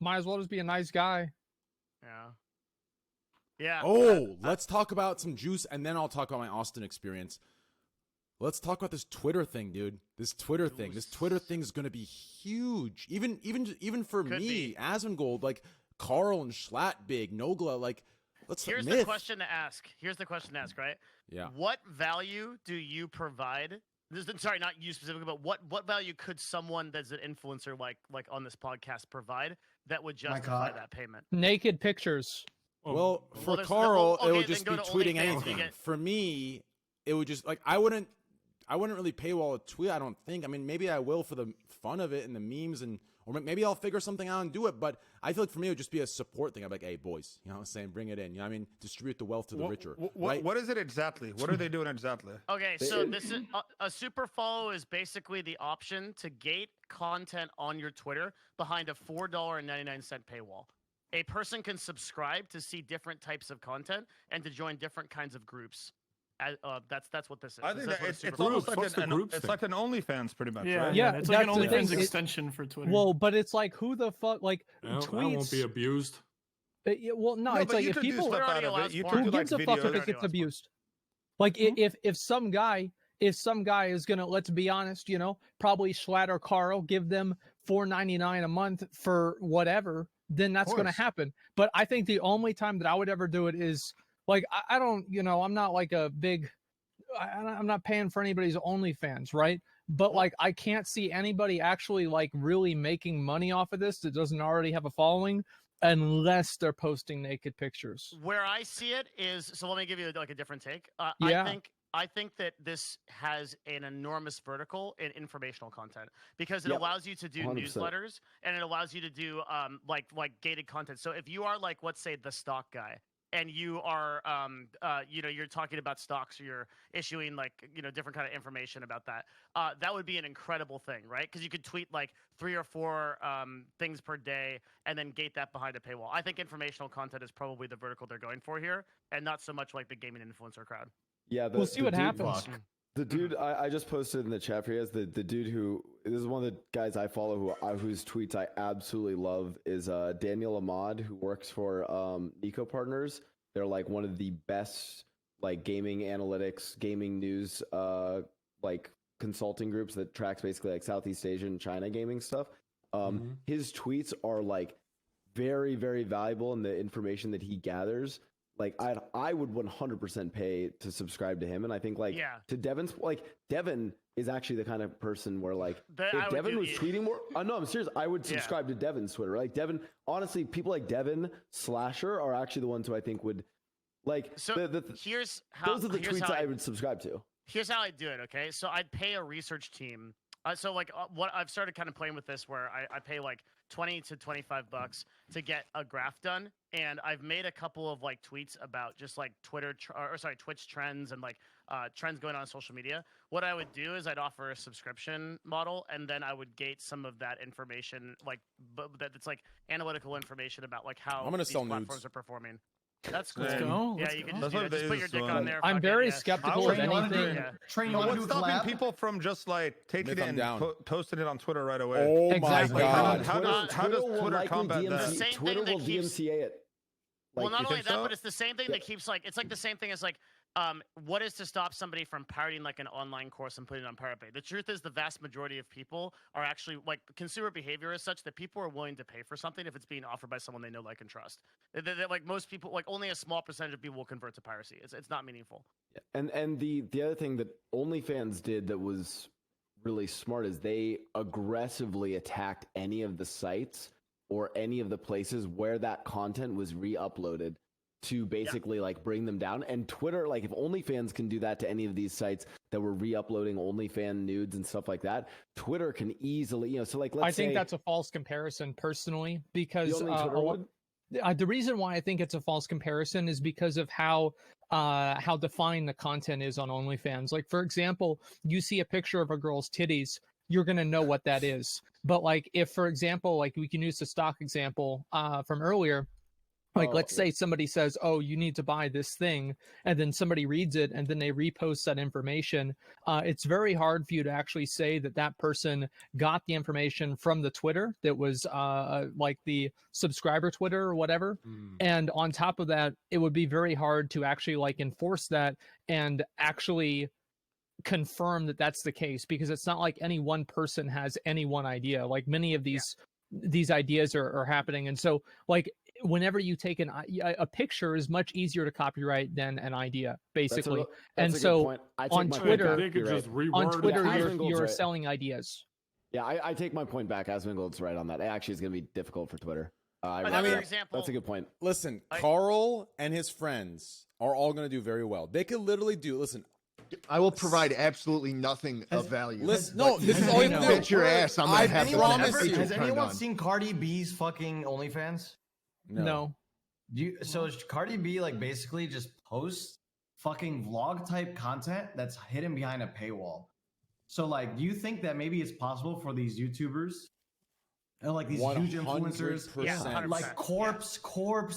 S4: might as well just be a nice guy.
S2: Yeah.
S1: Let's talk about some juice, and then I'll talk about my Austin experience. Let's talk about this Twitter thing, dude. This Twitter thing is gonna be huge. Even for me, Asmongold, like Karl and Schlatt, big Nogla, like
S2: Here's the question to ask, right?
S1: Yeah.
S2: What value do you provide? Sorry, not you specifically, but what value could someone that's an influencer like on this podcast provide that would justify that payment?
S4: Naked pictures.
S1: Well, for Karl, it would just be tweeting anything. For me, it would just I wouldn't really paywall a tweet, I don't think. I mean, maybe I will for the fun of it and the memes, or maybe I'll figure something out and do it. But I feel like for me, it would just be a support thing. I'm like, hey, boys, you know what I'm saying? Bring it in. You know what I mean? Distribute the wealth to the richer. Right?
S3: What is it exactly? What are they doing exactly?
S2: Okay, so this is a super follow is basically the option to gate content on your Twitter behind a $4.99 paywall. A person can subscribe to see different types of content and to join different kinds of groups. That's what this is.
S3: I think it's almost like an OnlyFans, pretty much.
S10: Yeah,
S3: right?
S10: yeah. It's like an OnlyFans extension for Twitter.
S4: Well, but it's like, who the fuck, like,
S8: tweets.
S4: I
S8: won't be abused.
S4: Well, no, it's like if people, who gives a fuck if it gets abused? Like, if some guy is gonna, let's be honest, probably Schlatt or Karl give them $4.99 a month for whatever, then that's gonna happen. But I think the only time that I would ever do it is, like, I don't, I'm not like a big, I'm not paying for anybody's OnlyFans, right? But like, I can't see anybody actually like really making money off of this that doesn't already have a following, unless they're posting naked pictures.
S2: Where I see it is, so let me give you like a different take. I think that this has an enormous vertical in informational content because it allows you to do 100%. Newsletters, and it allows you to do like gated content. So if you are like, let's say, the stock guy, and you are you're talking about stocks, or you're issuing like different kind of information about that, that would be an incredible thing, right? Because you could tweet like 3 or 4 things per day and then gate that behind a paywall. I think informational content is probably the vertical they're going for here, and not so much like the gaming influencer crowd.
S6: Yeah,
S4: we'll see what happens.
S6: The dude I just posted in the chat for you guys, the dude who, this is one of the guys I follow whose tweets I absolutely love, is Daniel Ahmad, who works for Nico Partners. They're like one of the best like gaming analytics, gaming news like consulting groups that tracks basically like Southeast Asian and China gaming stuff. His tweets are like very, very valuable in the information that he gathers. Like I would 100% pay to subscribe to him, and I think to Devin's, like Devin is actually the kind of person where like if Devin was tweeting more, no, I'm serious. I would subscribe to Devin's Twitter. Like Devin, honestly, people like Devin Slasher are actually the ones who I think would like.
S2: So those
S6: are the tweets I would subscribe to.
S2: Here's how I do it. Okay, so I'd pay a research team. So like what I've started kind of playing with this, where I pay like $20 to $25 to get a graph done, and I've made a couple of like tweets about just like Twitch trends and like trends going on social media. What I would do is I'd offer a subscription model, and then I would gate some of that information, like that's like analytical information about like how these platforms are performing. That's cool.
S10: Let's go.
S2: Yeah, you can just do that. Just put your dick on there.
S4: I'm very skeptical of anything.
S3: What's stopping people from just like taking it and posting it on Twitter right away?
S1: Oh my god!
S3: How does Twitter combat that?
S6: Twitter will DMCA it.
S2: Well, not only that, but it's the same thing that keeps like, it's like the same thing as like what is to stop somebody from pirating like an online course and putting it on Pirate Bay? The truth is, the vast majority of people are actually like consumer behavior is such that people are willing to pay for something if it's being offered by someone they know, like, and trust. Like most people, like only a small percentage of people will convert to piracy. It's not meaningful.
S6: Yeah. And the other thing that OnlyFans did that was really smart is they aggressively attacked any of the sites or any of the places where that content was re-uploaded to basically like bring them down. And Twitter, like if OnlyFans can do that to any of these sites that were re-uploading OnlyFans nudes and stuff like that, Twitter can easily, so like let's say...
S4: I think that's a false comparison personally, because
S6: the
S4: reason why I think it's a false comparison is because of how defined the content is on OnlyFans. Like, for example, you see a picture of a girl's titties, you're going to know what that is. But like if, for example, like we can use the stock example from earlier, like, let's say somebody says, oh, you need to buy this thing, and then somebody reads it, and then they repost that information. It's very hard for you to actually say that that person got the information from the Twitter that was like the subscriber Twitter or whatever. And on top of that, it would be very hard to actually like enforce that and actually confirm that that's the case, because it's not like any one person has any one idea. Like many of these ideas are happening. And so like whenever you take a picture is much easier to copyright than an idea, basically.
S6: That's a good point.
S4: On Twitter,
S8: right.
S4: you're selling ideas.
S6: Yeah, I take my point back. Asmongold's right on that. It actually is going to be difficult for Twitter.
S2: Example,
S6: that's a good point.
S1: Listen, Karl and his friends are all going to do very well. They could literally do. Listen,
S7: I will provide absolutely nothing of value.
S1: Listen, no, this is all you do.
S7: Bet your ass I'm gonna have
S5: Has anyone seen Cardi B's fucking OnlyFans?
S4: No.
S5: So Cardi B like basically just posts fucking vlog type content that's hidden behind a paywall. So like, do you think that maybe it's possible for these YouTubers and like these huge influencers, like Corpse,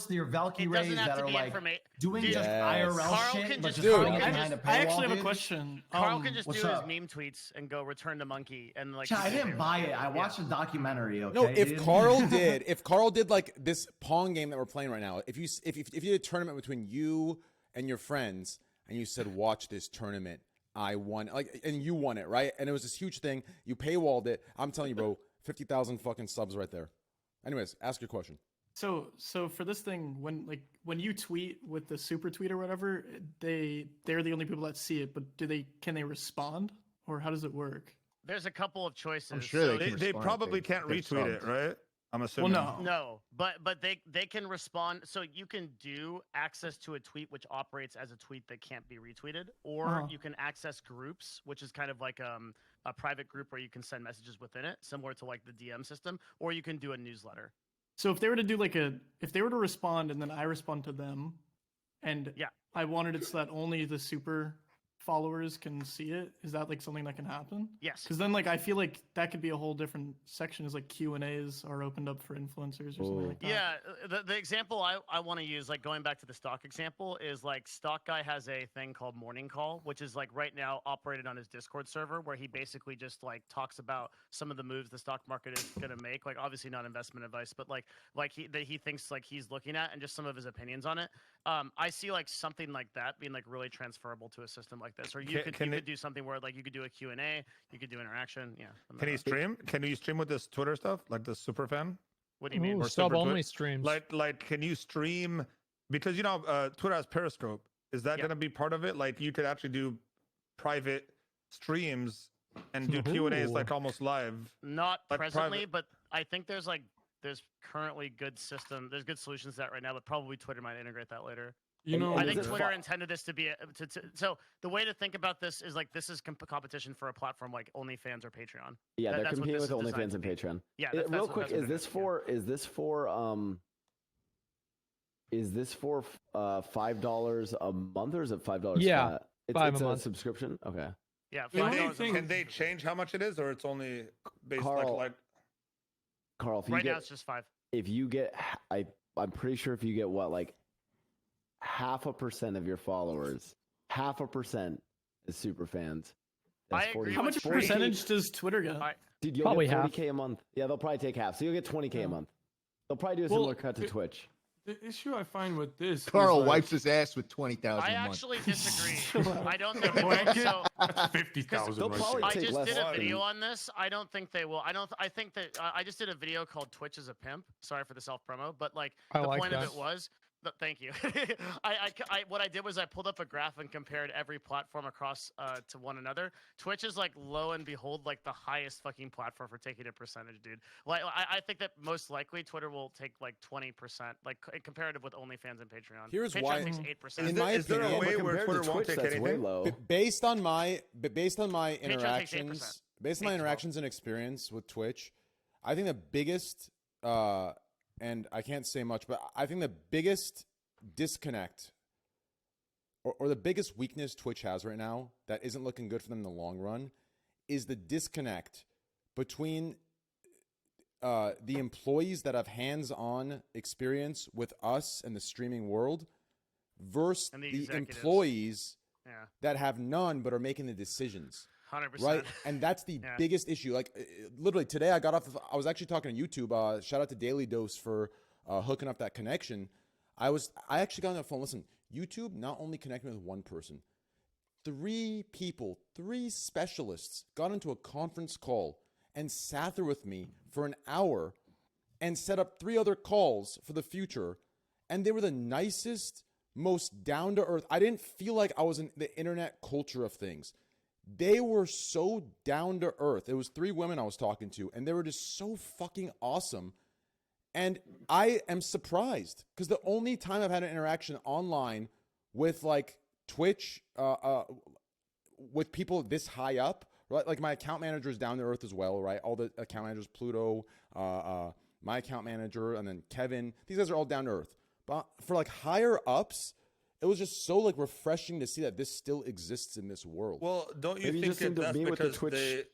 S5: your Valkyries that are like doing just IRL
S2: Karl
S5: shit,
S2: can
S5: but
S2: just
S5: just
S2: Karl
S5: behind
S2: can
S5: a paywall?
S10: I actually have a question.
S2: Karl can just do
S5: what's
S2: his
S5: up?
S2: meme tweets and go return to monkey and like.
S5: I didn't buy it. I watched a documentary. Okay.
S1: No, if Karl did like this Pong game that we're playing right now, if you did a tournament between you and your friends and you said, watch this tournament, I won, like, and you won it, right? And it was this huge thing. You paywalled it. I'm telling you, bro, 50,000 fucking subs right there. Anyways, ask your question.
S10: So for this thing, when you tweet with the super tweet or whatever, they're the only people that see it, but can they respond, or how does it work?
S2: There's a couple of choices.
S7: I'm sure
S3: they probably can't retweet it, right? I'm assuming.
S10: Well,
S2: No, but they can respond. So you can do access to a tweet which operates as a tweet that can't be retweeted, or you can access groups, which is kind of like a private group where you can send messages within it, similar to like the DM system, or you can do a newsletter.
S10: So if they were to do if they were to respond and then I respond to them, and I wanted it so that only the super followers can see it, is that like something that can happen?
S2: Yes.
S10: Because then like I feel like that could be a whole different section, is like Q&As are opened up for influencers or something like that.
S2: Yeah, the example I want to use, like going back to the stock example, is like Stock Guy has a thing called Morning Call, which is like right now operated on his Discord server, where he basically just like talks about some of the moves the stock market is going to make, like obviously not investment advice, but like he thinks like he's looking at, and just some of his opinions on it. I see like something like that being like really transferable to a system like this, or you could do something where like you could do a Q&A, you could do interaction. Yeah.
S3: Can you stream? Can you stream with this Twitter stuff, like the super fan?
S2: What do you mean?
S4: Or sub only streams.
S3: Like can you stream? Because Twitter has Periscope. Is that going to be part of it? Like you could actually do private streams and do Q&As like almost live.
S2: Not
S3: like
S2: presently, but I think there's currently there's good solutions to that right now, but probably Twitter might integrate that later. I think Twitter intended this to be so the way to think about this is like this is competition for a platform like OnlyFans or Patreon.
S6: Yeah, they're competing with OnlyFans and Patreon.
S2: Yeah,
S6: real quick, is this for $5 a month, or is it $5?
S4: Yeah,
S6: flat? It's a subscription. Okay.
S2: Yeah,
S3: can they change how much it is, or it's only based like
S6: Karl,
S2: right now it's just 5.
S6: If you get, I'm pretty sure if you get like 0.5% of your followers, 0.5% is super fans.
S2: I agree.
S10: How much percentage does Twitter get?
S6: Dude, you'll
S4: probably
S6: get 40K a month. Yeah, they'll probably take half. So you'll get 20K a month. They'll probably do a similar cut to Twitch.
S8: The issue I find with this,
S7: Karl
S8: is
S7: wipes his ass with 20,000.
S2: I
S7: a month.
S2: actually disagree. I don't think
S8: That's 50,000 right
S2: I
S8: there.
S2: just did a video on this. I don't think they will. I think that I just did a video called "Twitch is a Pimp." Sorry for the self promo, but like the point of it was. Thank you. What I did was I pulled up a graph and compared every platform across to one another. Twitch is like lo and behold like the highest fucking platform for taking a percentage, dude. Like I think that most likely Twitter will take like 20%, like comparative with OnlyFans and Patreon.
S1: Here's
S2: Patreon
S1: why.
S2: takes 8%.
S1: In my
S3: is there
S1: opinion,
S3: a way where Twitter won't take anything?
S1: Based on my interactions, and experience with Twitch, I think the biggest and I can't say much, but I think the biggest disconnect or the biggest weakness Twitch has right now that isn't looking good for them in the long run is the disconnect between the employees that have hands-on experience with us and the streaming world versus the employees that have none but are making the decisions.
S2: 100%.
S1: Right, and that's the biggest issue. Like, literally today, I was actually talking to YouTube. Shout out to Daily Dose for hooking up that connection. I actually got on the phone. Listen, YouTube not only connected with one person, 3 people, 3 specialists got into a conference call and sat there with me for an hour and set up 3 other calls for the future. And they were the nicest, most down to earth. I didn't feel like I was in the internet culture of things. They were so down to earth. It was 3 women I was talking to, and they were just so fucking awesome. And I am surprised because the only time I've had an interaction online with like Twitch, with people this high up, right? Like my account manager is down to earth as well, right? All the account managers, Pluto, my account manager, and then Kevin. These guys are all down to earth. But for like higher ups, it was just so like refreshing to see that this still exists in this world.
S3: Well, don't you think that's because they?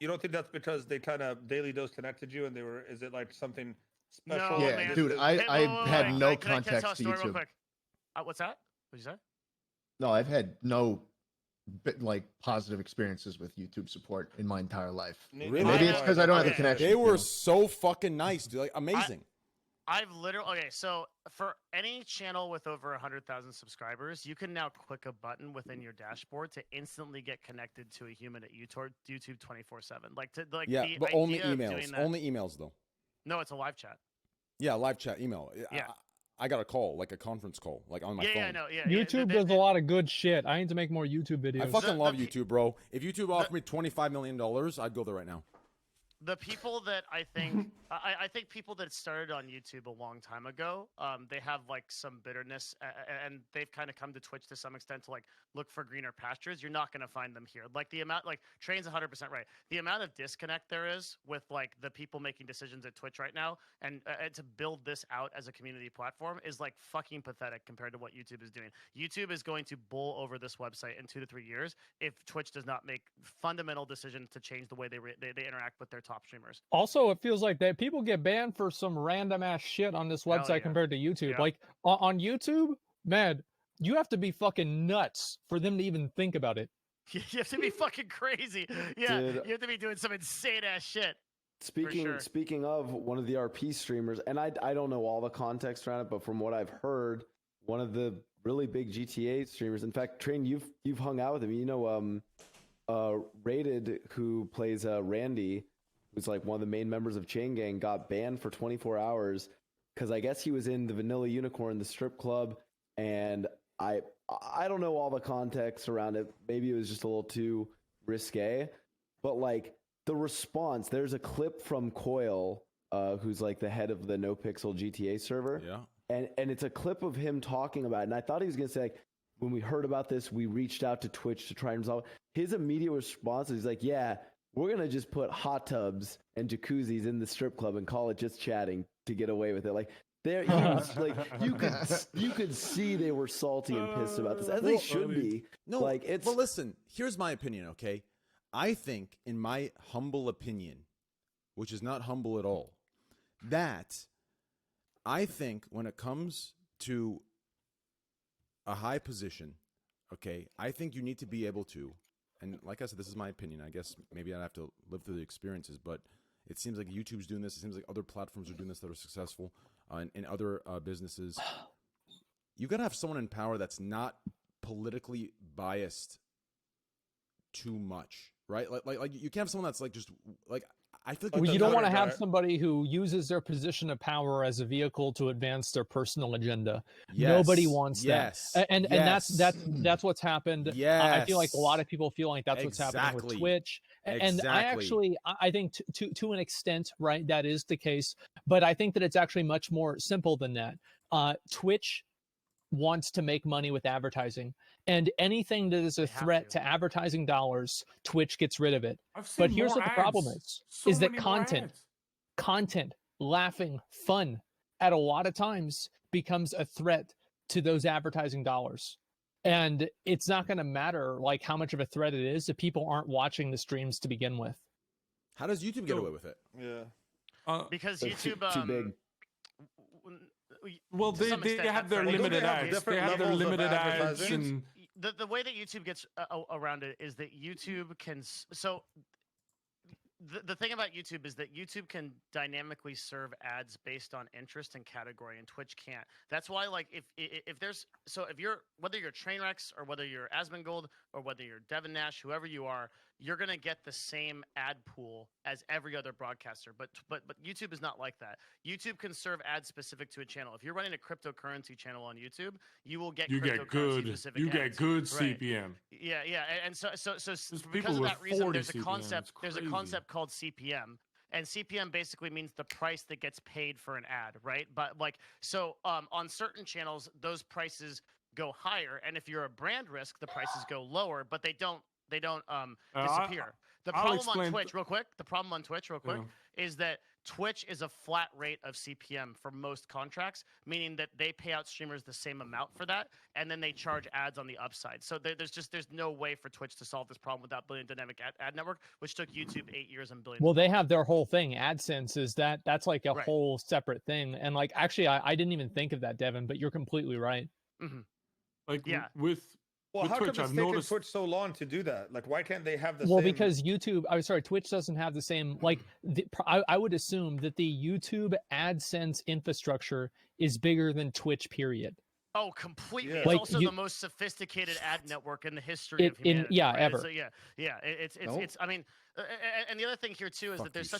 S3: You don't think that's because they kind of Daily Dose connected you and they were? Is it like something special?
S7: No, yeah, man. Dude, I had no context to YouTube. Real quick?
S2: What's that? What'd you say?
S7: No, I've had no like positive experiences with YouTube support in my entire life.
S1: Really?
S7: Maybe it's because I don't have the connection.
S1: They were so fucking nice, dude. Like amazing.
S2: I've literally so for any channel with over 100,000 subscribers, you can now click a button within your dashboard to instantly get connected to a human at YouTube 24/7.
S1: Yeah, but only emails. Only emails though.
S2: No, it's a live chat.
S1: Yeah, live chat, email. Yeah. I got a call, like a conference call, like on my phone.
S2: Yeah, no, yeah.
S4: YouTube does a lot of good shit. I need to make more YouTube videos.
S1: I fucking love YouTube, bro. If YouTube offered me $25 million, I'd go there right now.
S2: The people that I think, I think people that started on YouTube a long time ago, they have like some bitterness, and they've kind of come to Twitch to some extent to like look for greener pastures. You're not going to find them here. Like the amount, like Train's 100% right. The amount of disconnect there is with like the people making decisions at Twitch right now, and to build this out as a community platform is like fucking pathetic compared to what YouTube is doing. YouTube is going to bull over this website in 2 to 3 years if Twitch does not make fundamental decisions to change the way they interact with their top streamers.
S4: Also, it feels like that people get banned for some random ass shit on this website compared to YouTube.
S2: Yeah.
S4: Like on YouTube, man, you have to be fucking nuts for them to even think about it.
S2: You have to be fucking crazy. Yeah,
S6: Dude,
S2: you have to be doing some insane ass shit.
S6: Speaking of one of the RP streamers, and I don't know all the context around it, but from what I've heard, one of the really big GTA streamers. In fact, Train, you've hung out with him. You know, Rated, who plays Randy, who's like one of the main members of Chain Gang, got banned for 24 hours because I guess he was in the Vanilla Unicorn, the strip club, and I don't know all the context around it. Maybe it was just a little too risque, but like the response, there's a clip from Coil, who's like the head of the No Pixel GTA server.
S1: Yeah.
S6: And it's a clip of him talking about it. And I thought he was going to say, like, when we heard about this, we reached out to Twitch to try and resolve it. His immediate response is like, yeah, we're going to just put hot tubs and jacuzzis in the strip club and call it just chatting to get away with it. Like, there, you could see they were salty and pissed about this, as they should be.
S1: No,
S6: like it's.
S1: Well, listen. Here's my opinion. Okay, I think, in my humble opinion, which is not humble at all, that I think when it comes to a high position, okay, I think you need to be able to, and like I said, this is my opinion. I guess maybe I'd have to live through the experiences, but It seems like YouTube's doing this. It seems like other platforms are doing this that are successful, in other businesses. You got to have someone in power that's not politically biased too much, right? Like you can't have someone that's like just like. I feel like
S4: you don't want to have somebody who uses their position of power as a vehicle to advance their personal agenda.
S1: Yes,
S4: Nobody wants
S1: that.
S4: And that's what's happened.
S1: Yes.
S4: I feel like a lot of people feel like that's what's happening with Twitch. And I think to an extent, right, that is the case. But I think that it's actually much more simple than that. Twitch wants to make money with advertising, and anything that is a threat to advertising dollars, Twitch gets rid of it. But here's what the problem is that content, laughing, fun, at a lot of times becomes a threat to those advertising dollars. And it's not going to matter like how much of a threat it is if people aren't watching the streams to begin with.
S1: How does YouTube get away with it?
S3: Yeah.
S2: Because YouTube
S6: too big.
S8: Well, they have their limited ads. They have their limited ads. And
S2: the way that YouTube gets around it is that YouTube can. So the thing about YouTube is that YouTube can dynamically serve ads based on interest and category, and Twitch can't. That's why, like, if there's if you're whether you're Trainwrecks or whether you're Asmongold or whether you're Devin Nash, whoever you are, you're gonna get the same ad pool as every other broadcaster. But YouTube is not like that. YouTube can serve ads specific to a channel. If you're running a cryptocurrency channel on YouTube, you will get cryptocurrency specific ads.
S8: You get good CPM.
S2: Yeah, and so because of that reason, there's a concept called CPM. And CPM basically means the price that gets paid for an ad, right? But like, on certain channels, those prices go higher, and if you're a brand risk, the prices go lower, but they don't disappear. The problem on Twitch, real quick, is that Twitch is a flat rate of CPM for most contracts, meaning that they pay out streamers the same amount for that, and then they charge ads on the upside. So there's no way for Twitch to solve this problem without building a dynamic ad network, which took YouTube 8 years and billions.
S4: Well, they have their whole thing. AdSense is that's like a whole separate thing. And like, actually, I didn't even think of that, Devin, but you're completely right.
S2: Mm-hmm.
S8: Like
S2: with
S3: how
S8: Twitch,
S3: come it's taken Twitch so long to do that? Like, why can't they have the same?
S4: Well, because Twitch doesn't have the same, like, I would assume that the YouTube AdSense infrastructure is bigger than Twitch, period.
S2: Oh, completely.
S3: Yeah.
S2: It's
S4: like
S2: also the most sophisticated ad network in the history of humanity.
S4: Ever.
S2: So, it's I mean, and the other thing here too is that there's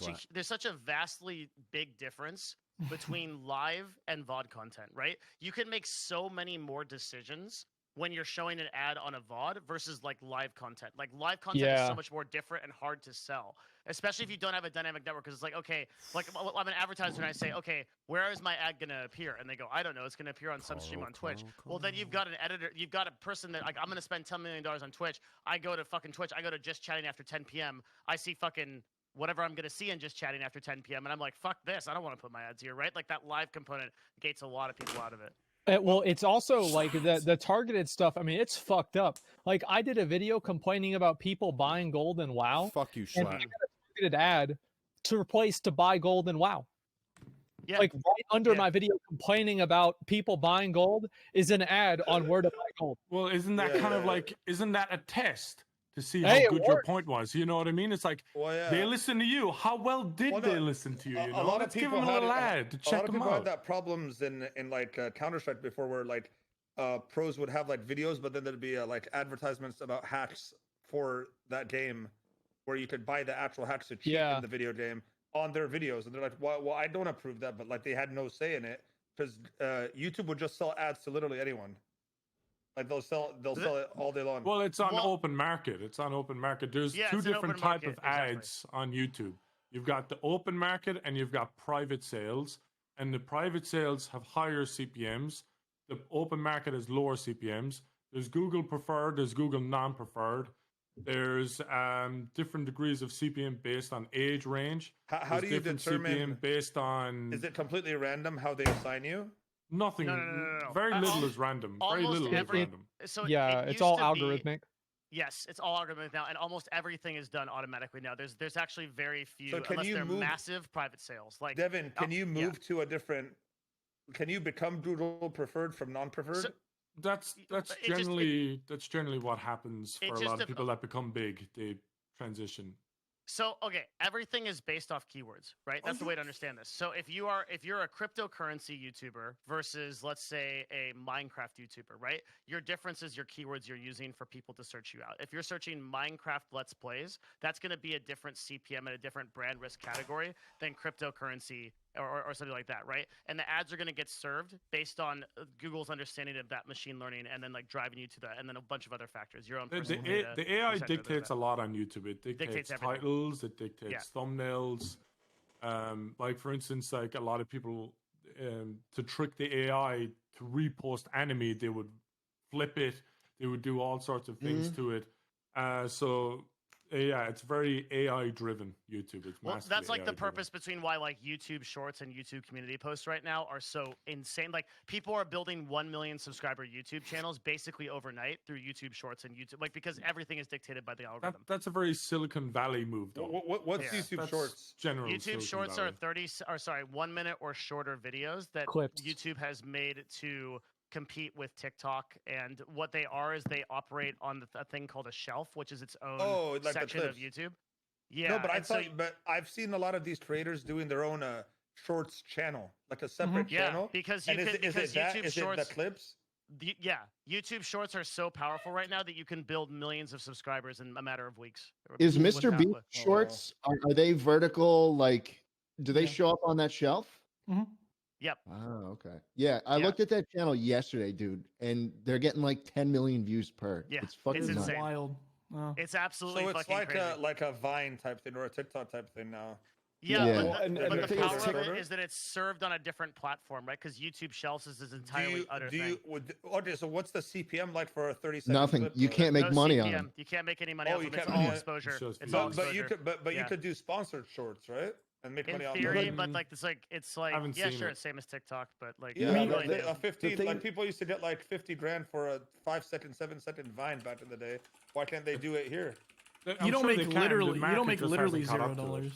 S2: such a vastly big difference between live and VOD content, right? You can make so many more decisions when you're showing an ad on a VOD versus like live content. Like live content is so much more different and hard to sell, especially if you don't have a dynamic network. Because it's like, okay, like I'm an advertiser and I say, okay, where is my ad gonna appear? And they go, I don't know, it's gonna appear on some stream on Twitch. Well, then you've got an editor, you've got a person that like, I'm gonna spend $10 million on Twitch. I go to fucking Twitch, I go to just chatting after 10 p.m. I see fucking whatever I'm gonna see in just chatting after 10 p.m. and I'm like, fuck this, I don't want to put my ads here, right? Like that live component gates a lot of people out of it.
S4: Well, it's also like the targeted stuff. I mean, it's fucked up. Like I did a video complaining about people buying gold in WoW.
S1: Fuck you,
S4: and I got a targeted ad to buy gold in WoW.
S2: Yeah.
S4: Like right under my video complaining about people buying gold is an ad on where to buy gold.
S8: Well, isn't that isn't that a test to see how good your point was? You know what I mean? It's like they listen to you. How well did they listen to you?
S3: A lot of people
S8: give them a little ad to check them out.
S3: Had that problems in like Counter-Strike before, where like pros would have like videos, but then there'd be like advertisements about hacks for that game, where you could buy the actual hacks to cheat in the video game on their videos, and they're like, well, I don't approve that, but like they had no say in it because YouTube would just sell ads to literally anyone. Like they'll sell it all day long.
S8: Well, it's on open market. It's on open market. There's two different type of ads on YouTube. You've got the open market and you've got private sales. And the private sales have higher CPMs. The open market has lower CPMs. There's Google preferred. There's Google non-preferred. There's different degrees of CPM based on age range.
S3: How do you determine
S8: CPM based on?
S3: Is it completely random how they assign you?
S8: Nothing.
S2: No.
S8: Very little is random. Very little is random.
S2: So
S4: it's all algorithmic.
S2: Yes, it's all algorithmic now, and almost everything is done automatically now. There's actually very few,
S3: so
S2: unless they're massive private sales. Like
S3: Devin, can you move to a different? Can you become Google preferred from non-preferred?
S8: So, that's generally what happens for a lot of people that become big. They transition.
S2: So okay, everything is based off keywords, right? That's the way to understand this. So if you're a cryptocurrency YouTuber versus let's say a Minecraft YouTuber, right? Your difference is your keywords you're using for people to search you out. If you're searching Minecraft Let's Plays, that's going to be a different CPM and a different brand risk category than cryptocurrency or something like that, right? And the ads are going to get served based on Google's understanding of that machine learning and then like driving you to that, and then a bunch of other factors. Your own personal data,
S8: the AI dictates a lot on YouTube. It dictates titles, it dictates thumbnails. Like for instance, like a lot of people to trick the AI to repost anime, they would flip it, they would do all sorts of things to it. So yeah, it's very AI driven. YouTube. It's
S2: well, that's like
S8: AI
S2: the purpose between why like YouTube Shorts and YouTube community posts right now are so insane. Like people are building 1 million subscriber YouTube channels basically overnight through YouTube Shorts and YouTube, like because everything is dictated by the algorithm.
S8: That's a very Silicon Valley move, though.
S3: What's YouTube Shorts?
S8: General
S2: YouTube
S8: Silicon
S2: Shorts
S8: Valley.
S2: are 1 minute or shorter videos that
S4: Clips.
S2: YouTube has made to compete with TikTok, and what they are is they operate on a thing called a shelf, which is its own
S3: like
S2: section of YouTube. Yeah,
S3: no, but but I've seen a lot of these creators doing their own Shorts channel, like a separate channel.
S2: Because
S3: YouTube Shorts, the clips?
S2: YouTube Shorts are so powerful right now that you can build millions of subscribers in a matter of weeks.
S7: Is Mr. Beast Shorts, are they vertical? Like, do they show up on that shelf?
S10: Mm-hmm.
S2: Yep.
S7: Oh, okay. Yeah, I looked at that channel yesterday, dude, and they're getting like 10 million views per.
S2: Yeah,
S7: it's fucking
S2: it's
S7: nuts.
S2: insane.
S10: Wild.
S2: It's absolutely
S3: so it's
S2: fucking
S3: like
S2: crazy.
S3: like a Vine type thing or a TikTok type thing now.
S2: Yeah,
S6: and
S2: but
S6: the
S2: the
S6: thing
S2: power
S6: is,
S2: of it is that it's served on a different platform, right? Because YouTube Shelves is this entirely other thing.
S3: Okay, so what's the CPM like for a 30-second
S7: Nothing.
S3: clip,
S7: You can't make money
S2: CPM.
S7: on them.
S2: You can't make any money on them. It's
S3: can't
S2: all
S3: make
S2: exposure. It's
S3: but,
S2: all exposure.
S3: But you could do sponsored shorts, right? And make money
S2: in
S3: on
S2: theory,
S3: them.
S2: but like it's like
S8: haven't seen
S2: sure,
S8: it.
S2: it's same as TikTok, but like
S3: Yeah,
S2: really
S3: a 15
S6: thing-
S3: like people used to get like 50 grand for a 5-second, 7-second Vine back in the day. Why can't they do it here?
S10: You don't make literally $0.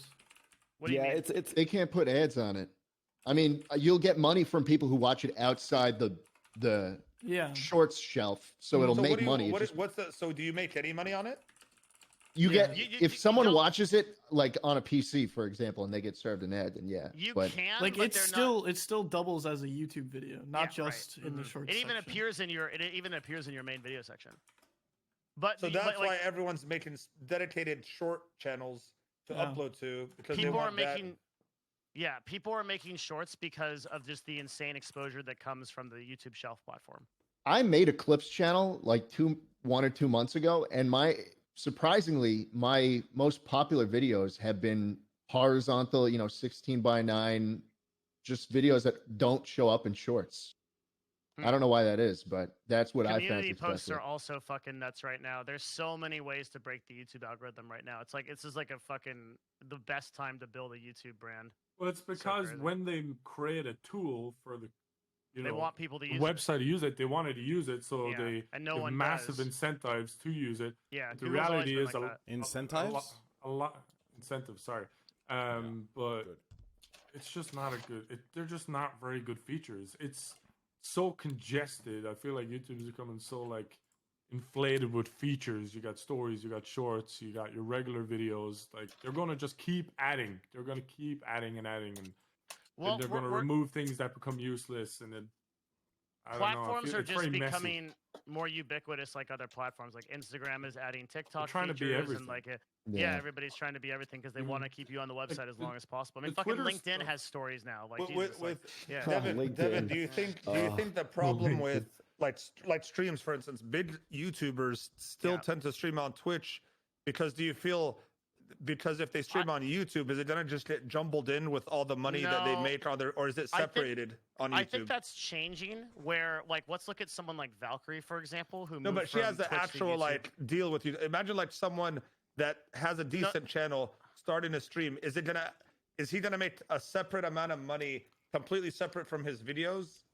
S2: What do you mean?
S7: It's they can't put ads on it. I mean, you'll get money from people who watch it outside the Shorts shelf, so it'll make money.
S3: So do you make any money on it?
S7: If someone watches it like on a PC, for example, and they get served an ad, then
S2: you
S7: but,
S2: can
S10: like
S2: but
S10: it still doubles as a YouTube video, not just in the shorts.
S2: It even
S10: section.
S2: appears in your main video section. But
S3: so that's why everyone's making dedicated short channels to upload to, because
S2: people are making people are making shorts because of just the insane exposure that comes from the YouTube Shelf platform.
S7: I made a clips channel like 1 or 2 months ago, and surprisingly, my most popular videos have been horizontal, 16:9, just videos that don't show up in shorts. I don't know why that is, but that's what I found.
S2: Community posts are also fucking nuts right now. There's so many ways to break the YouTube algorithm right now. It's like this is like the best time to build a YouTube brand.
S8: Well, it's because when they create a tool for the
S2: they want people to use
S8: website to use it, they wanted to use it, so they give massive incentives to use it.
S2: Yeah,
S8: the reality is
S1: incentives.
S8: A lot incentives. Sorry, but it's just not they're just not very good features. It's so congested. I feel like YouTube is becoming so like inflated with features. You got stories, you got shorts, you got your regular videos. Like they're gonna just keep adding. They're gonna keep adding and adding, and they're gonna remove things that become useless. And then
S2: platforms are just becoming more ubiquitous, like other platforms. Like Instagram is adding TikTok features, and like everybody's trying to be everything because they want to keep you on the website as long as possible. I mean, fucking LinkedIn has stories now. Like,
S3: Devin, do you think the problem with like streams, for instance, big YouTubers still tend to stream on Twitch because do you feel because if they stream on YouTube, is it gonna just get jumbled in with all the money that they make on there, or is it separated on YouTube?
S2: I think that's changing. Where like, let's look at someone like Valkyrie, for example, who
S3: but she has the actual like deal with you. Imagine like someone that has a decent channel starting a stream. Is he gonna make a separate amount of money, completely separate from his videos?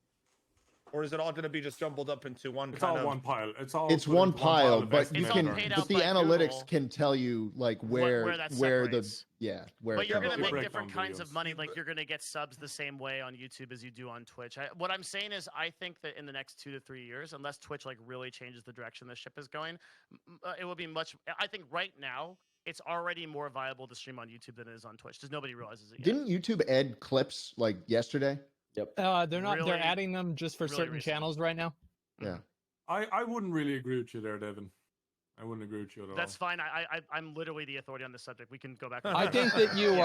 S3: Or is it all going to be just jumbled up into one?
S8: It's all one pile.
S7: It's one pile, but you can. But the analytics can tell you like where
S2: But you're going to make different kinds of money. Like you're going to get subs the same way on YouTube as you do on Twitch. What I'm saying is, I think that in the next 2 to 3 years, unless Twitch like really changes the direction the ship is going, it will be much. I think right now it's already more viable to stream on YouTube than it is on Twitch. Just nobody realizes it yet.
S7: Didn't YouTube add clips like yesterday?
S6: Yep.
S4: They're not. They're adding them just for certain channels right now.
S7: Yeah.
S8: I wouldn't really agree with you there, Devin. I wouldn't agree with you at all.
S2: That's fine. I'm literally the authority on this subject. We can go back.
S4: I think that you.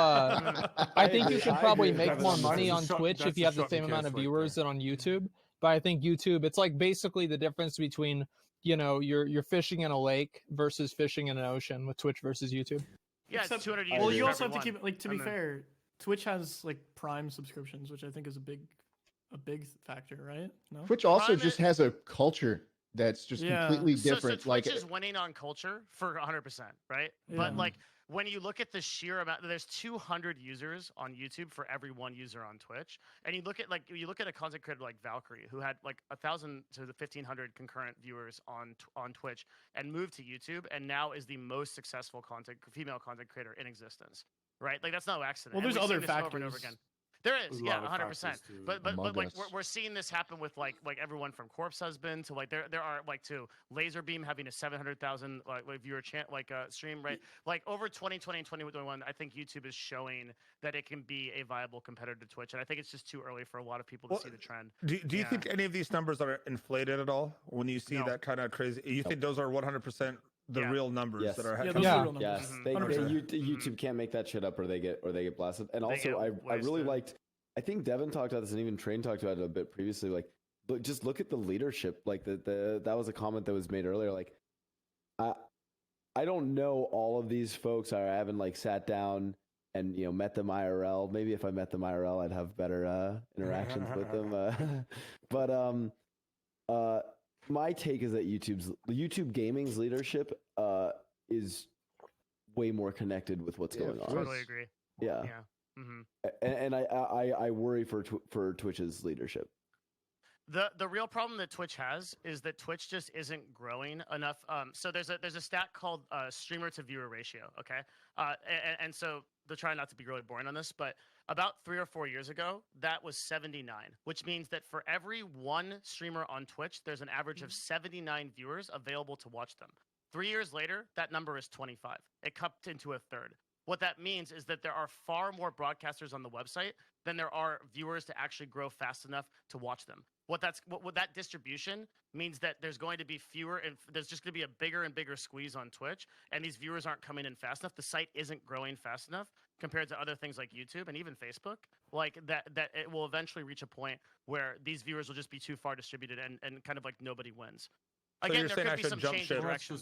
S4: I think you should probably make more money on Twitch if you have the same amount of viewers than on YouTube. But I think YouTube, it's like basically the difference between, you know, you're fishing in a lake versus fishing in an ocean with Twitch versus YouTube.
S2: Yeah,
S10: Except,
S2: 200 users.
S10: well, you also have to keep it, like, to be fair, Twitch has like Prime subscriptions, which I think is a big factor, right? No?
S7: Twitch also just has a culture that's just completely different.
S2: So Twitch is winning on culture for 100%, right? Yeah. But like when you look at the sheer amount, there's 200 users on YouTube for every one user on Twitch, and you look at a content creator like Valkyrie, who had like 1,000 to 1,500 concurrent viewers on Twitch, and moved to YouTube, and now is the most successful female content creator in existence, right? Like that's no accident.
S10: Well, there's other factors.
S2: Over and over again. There is, yeah, 100%. But like we're seeing this happen with like everyone from Corpse Husband to like there are like to Laserbeam having a 700,000 viewer stream, right? Like over 2020 and 2021, I think YouTube is showing that it can be a viable competitor to Twitch, and I think it's just too early for a lot of people to see the trend.
S3: Do you think any of these numbers are inflated at all when you see that kind of crazy? You think those are 100% the real numbers that are happening?
S6: Yes, YouTube can't make that shit up, or they get blasted. And also, I really liked. I think Devin talked about this, and even Train talked about it a bit previously. Like, just look at the leadership. Like that was a comment that was made earlier. Like, I don't know all of these folks. I haven't like sat down and met them IRL. Maybe if I met them IRL, I'd have better interactions with them. But my take is that YouTube Gaming's leadership is way more connected with what's going on.
S2: Totally agree.
S6: Yeah. Mm-hmm. And I worry for Twitch's leadership.
S2: The real problem that Twitch has is that Twitch just isn't growing enough. So there's a stat called streamer to viewer ratio. Okay, and so they're trying not to be really boring on this, but about 3 or 4 years ago, that was 79, which means that for every one streamer on Twitch, there's an average of 79 viewers available to watch them. 3 years later, that number is 25. It cut into a third. What that means is that there are far more broadcasters on the website than there are viewers to actually grow fast enough to watch them. What that distribution means that there's going to be fewer, and there's just going to be a bigger and bigger squeeze on Twitch, and these viewers aren't coming in fast enough. The site isn't growing fast enough compared to other things like YouTube and even Facebook. Like that it will eventually reach a point where these viewers will just be too far distributed and kind of like nobody wins. Again,
S3: so
S2: there could be some change in direction.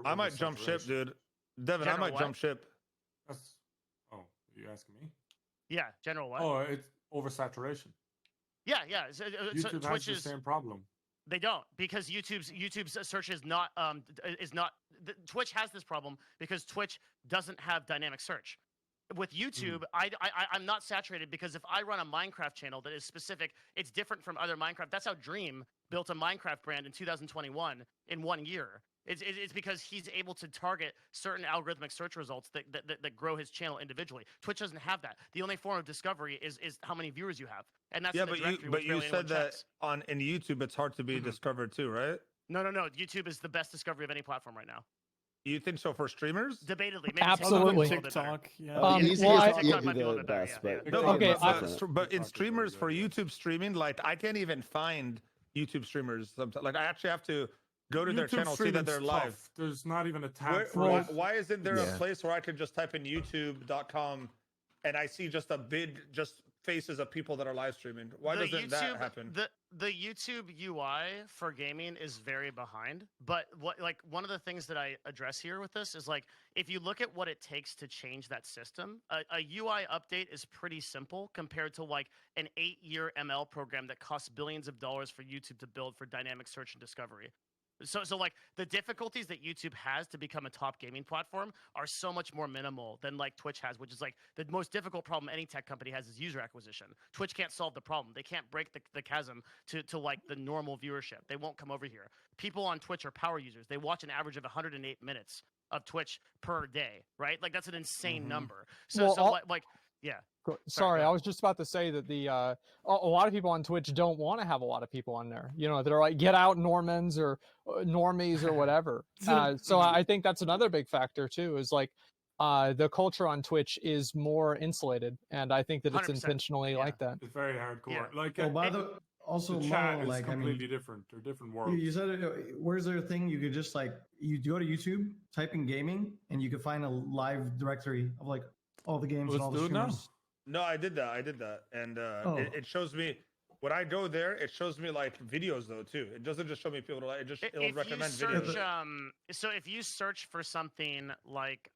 S3: I might jump ship, dude. Devin, I might jump ship.
S8: Oh, are you asking me?
S2: Yeah, general what?
S8: Oh, it's oversaturation.
S2: Yeah.
S8: YouTube
S2: Twitch
S8: has the same problem.
S2: They don't, because YouTube's search is not Twitch has this problem because Twitch doesn't have dynamic search. With YouTube, I'm not saturated because if I run a Minecraft channel that is specific, it's different from other Minecraft. That's how Dream built a Minecraft brand in 2021 in 1 year. It's because he's able to target certain algorithmic search results that grow his channel individually. Twitch doesn't have that. The only form of discovery is how many viewers you have, and that's
S3: but you said that in YouTube it's hard to be discovered too, right?
S2: No. YouTube is the best discovery of any platform right now.
S3: You think so for streamers?
S2: Debatably, maybe
S4: absolutely.
S10: TikTok,
S2: TikTok might be a little bit better.
S3: But in streamers for YouTube streaming, like I can't even find YouTube streamers. Sometimes, like I actually have to go to their channel, see that they're live.
S8: There's not even a tab.
S3: Why isn't there a place where I can just type in youtube.com and I see just faces of people that are live streaming? Why doesn't that happen?
S2: The YouTube UI for gaming is very behind. But one of the things that I address here with this is like, if you look at what it takes to change that system, a UI update is pretty simple compared to like an 8-year ML program that costs billions of dollars for YouTube to build for dynamic search and discovery. So like the difficulties that YouTube has to become a top gaming platform are so much more minimal than like Twitch has, which is like the most difficult problem any tech company has is user acquisition. Twitch can't solve the problem. They can't break the chasm to like the normal viewership. They won't come over here. People on Twitch are power users. They watch an average of 108 minutes of Twitch per day, right? Like that's an insane number. Yeah.
S4: Sorry, I was just about to say that a lot of people on Twitch don't want to have a lot of people on there. You know, they're like, get out Normans or normies or whatever. So I think that's another big factor too, is like the culture on Twitch is more insulated, and I think that it's intentionally like that.
S8: It's very hardcore.
S2: Yeah.
S8: Like,
S5: Also,
S8: the chat
S5: Mo,
S8: is
S5: like,
S8: completely different. They're different worlds.
S5: You said, where's there a thing you could just like, you go to YouTube, type in gaming, and you can find a live directory of like all the games and all the streamers.
S3: No, I did that, and it shows me when I go there. It shows me like videos though too. It doesn't just show me people. It'll recommend videos.
S2: So if you search for something like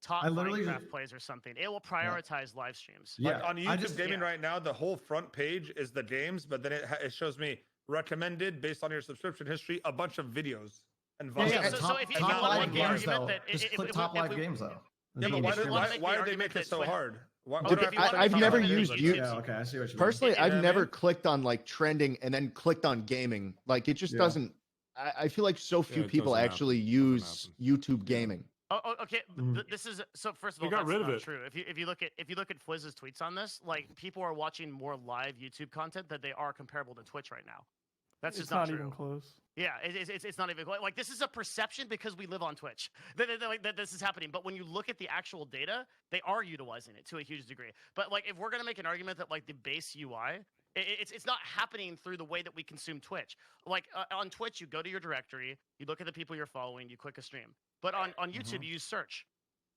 S2: top Minecraft plays or something, it will prioritize live streams.
S3: Yeah, like on YouTube Gaming right now, the whole front page is the games, but then it shows me recommended based on your subscription history, a bunch of videos and
S2: so if you want to make the argument that
S5: just click top live games though.
S3: Yeah, but why do they make it so hard?
S7: I've never used YouTube.
S5: Yeah, okay, I see what you mean.
S7: Personally, I've never clicked on like trending and then clicked on gaming. Like it just doesn't. I feel like so few people actually use YouTube gaming.
S2: Oh, okay. This is so. First of all, that's not true. If you look at Fwizz's tweets on this, like people are watching more live YouTube content than they are comparable to Twitch right now. That's just not true.
S10: Even close.
S2: Yeah, it's not even like this is a perception because we live on Twitch that this is happening. But when you look at the actual data, they are utilizing it to a huge degree. But like if we're gonna make an argument that like the base UI, it's not happening through the way that we consume Twitch. Like on Twitch, you go to your directory, you look at the people you're following, you click a stream. But on YouTube, you search.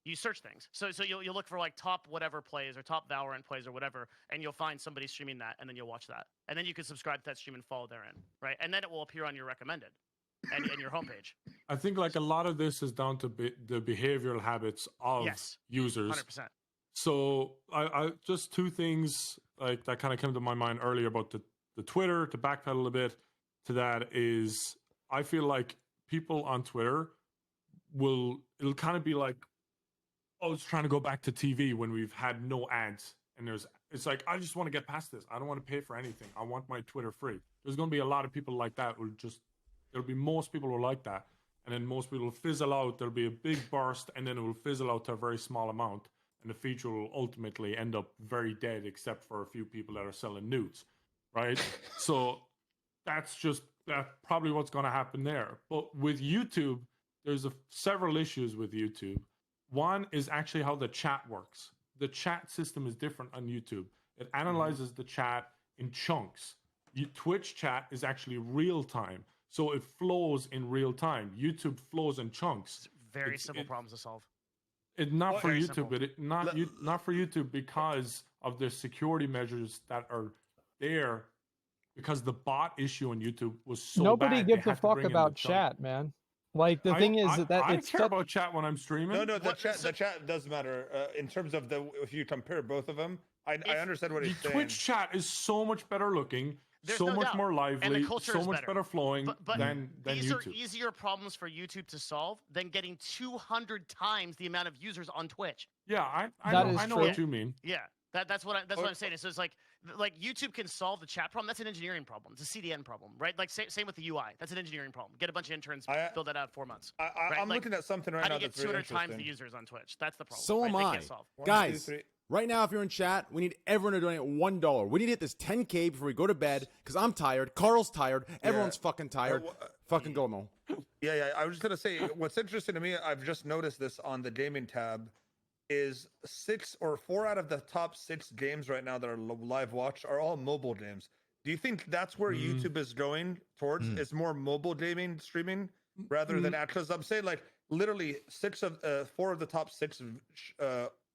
S2: You search things. So you'll look for like top whatever plays or top Valorant plays or whatever, and you'll find somebody streaming that, and then you'll watch that. And then you can subscribe to that stream and follow therein, right? And then it will appear on your recommended and your homepage.
S8: I think like a lot of this is down to the behavioral habits of users.
S2: 100%.
S8: So I just two things like that kind of came to my mind earlier about the Twitter, to backpedal a bit to that, is I feel like people on Twitter it'll kind of be like, oh, it's trying to go back to TV when we've had no ads. And it's like, I just want to get past this. I don't want to pay for anything. I want my Twitter free. There's going to be a lot of people like that. There'll be most people who are like that. And then most people will fizzle out. There'll be a big burst, and then it will fizzle out to a very small amount. And the feature will ultimately end up very dead, except for a few people that are selling nudes, right? So that's probably what's going to happen there. But with YouTube, there's several issues with YouTube. One is actually how the chat works. The chat system is different on YouTube. It analyzes the chat in chunks. Twitch chat is actually real time, so it flows in real time. YouTube flows in chunks.
S2: Very simple problems to solve.
S8: Not for YouTube, but not for YouTube because of the security measures that are there. Because the bot issue on YouTube was so
S4: nobody
S8: bad,
S4: gives a fuck about chat, man. Like the thing is that
S8: I care about chat when I'm streaming.
S3: No, the chat does matter in terms of if you compare both of them. I understand what he's saying.
S8: Twitch chat is so much better looking, much more lively, so much better flowing than
S2: these
S8: YouTube.
S2: Are easier problems for YouTube to solve than getting 200 times the amount of users on Twitch.
S8: Yeah, I know what you mean.
S2: Yeah. That's what I'm saying. So it's like YouTube can solve the chat problem. That's an engineering problem. It's a CDN problem, right? Like same with the UI. That's an engineering problem. Get a bunch of interns, build that out in 4 months.
S3: I'm looking at something right now.
S2: How do you get 200 times the users on Twitch? That's the problem.
S1: So am I. Guys, right now, if you're in chat, we need everyone to donate $1. We need to hit this 10K before we go to bed because I'm tired. Carl's tired. Everyone's fucking tired. Fucking go, Mo.
S3: Yeah. I was just gonna say, what's interesting to me, I've just noticed this on the gaming tab, is 6 or 4 out of the top 6 games right now that are live watch are all mobile games. Do you think that's where YouTube is going towards? Is more mobile gaming streaming rather than because I'm saying like literally 4 of the top 6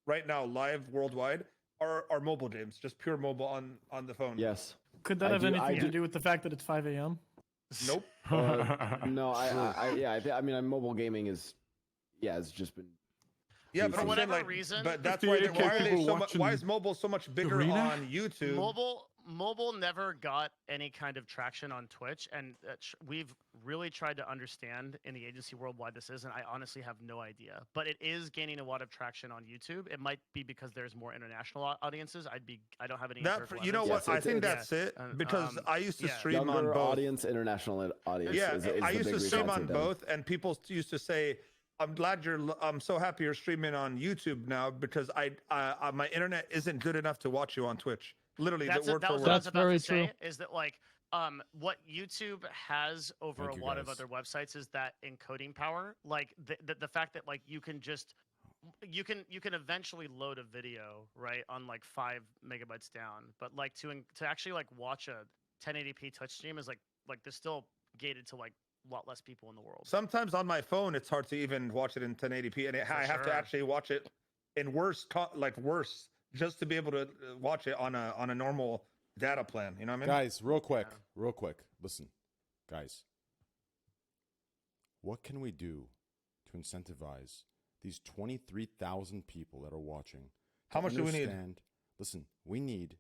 S3: right now live worldwide are mobile games, just pure mobile on the phone.
S6: Yes.
S10: Could that have anything to do with the fact that it's 5 a.m.?
S3: Nope.
S6: No, I mean, mobile gaming it's just been.
S3: Yeah, but
S2: for whatever reason,
S3: but that's why why is mobile so much bigger on YouTube?
S2: Mobile never got any kind of traction on Twitch, and we've really tried to understand in the agency world why this is, and I honestly have no idea. But it is gaining a lot of traction on YouTube. It might be because there's more international audiences. I don't have any.
S3: You know what? I think that's it because I used to stream on both.
S6: Audience, international audience.
S3: Yeah, I used to stream on both, and people used to say, I'm glad I'm so happy you're streaming on YouTube now because my internet isn't good enough to watch you on Twitch. Literally,
S2: that's
S3: the word for word.
S4: That's very true.
S2: Is that like what YouTube has over a lot of other websites is that encoding power. Like the fact that like you can eventually load a video right on like 5 megabytes down, but like to actually like watch a 1080p Twitch stream is like they're still gated to like a lot less people in the world.
S3: Sometimes on my phone it's hard to even watch it in 1080p, and I have to actually watch it in worse just to be able to watch it on a normal data plan. You know what I mean?
S1: Guys, real quick. Listen, guys. What can we do to incentivize these 23,000 people that are watching?
S3: How much do we need?
S1: Listen, we need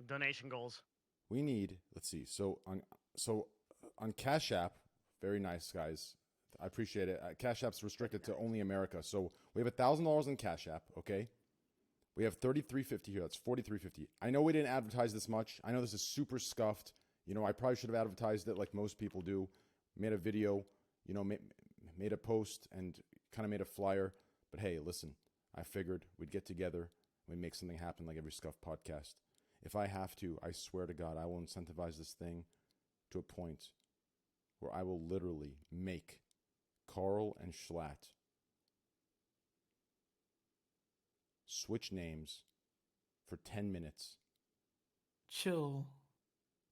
S2: donation goals.
S1: We need. Let's see. So on Cash App, very nice guys. I appreciate it. Cash App's restricted to only America. So we have $1,000 in Cash App. Okay. We have $33.50 here. That's $43.50. I know we didn't advertise this much. I know this is super scuffed. You know, I probably should have advertised it like most people do. Made a video, you know, made a post and kind of made a flyer. But hey, listen, I figured we'd get together. We'd make something happen like every Scuffed podcast. If I have to, I swear to God, I will incentivize this thing to a point where I will literally make Karl and Schlatt switch names for 10 minutes.
S10: Chill.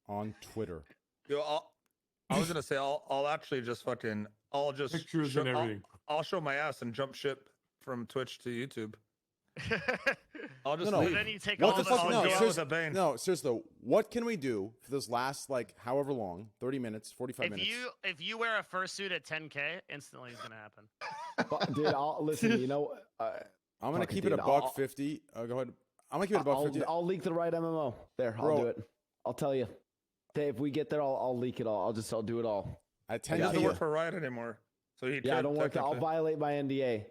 S1: On Twitter.
S3: Yo, I was gonna say I'll actually just fucking
S8: pictures and everything.
S3: I'll show my ass and jump ship from Twitch to YouTube. I'll just
S1: leave.
S2: Then you take
S1: what
S2: all
S1: the
S2: the
S1: fuck? No, seriously though, what can we do for this last like however long, 30 minutes, 45 minutes?
S2: If you wear a fursuit at 10K, instantly it's gonna happen.
S6: Dude, I'll listen. You know,
S1: I'm gonna keep it a $1.50. Go ahead. I'm gonna keep it a $1.50.
S6: I'll leak the right MMO. There, I'll do it. I'll tell you. Hey, if we get there, I'll leak it all. I'll do it all.
S1: At 10K.
S3: He doesn't work for Riot anymore, so he
S6: don't work. I'll violate my NDA.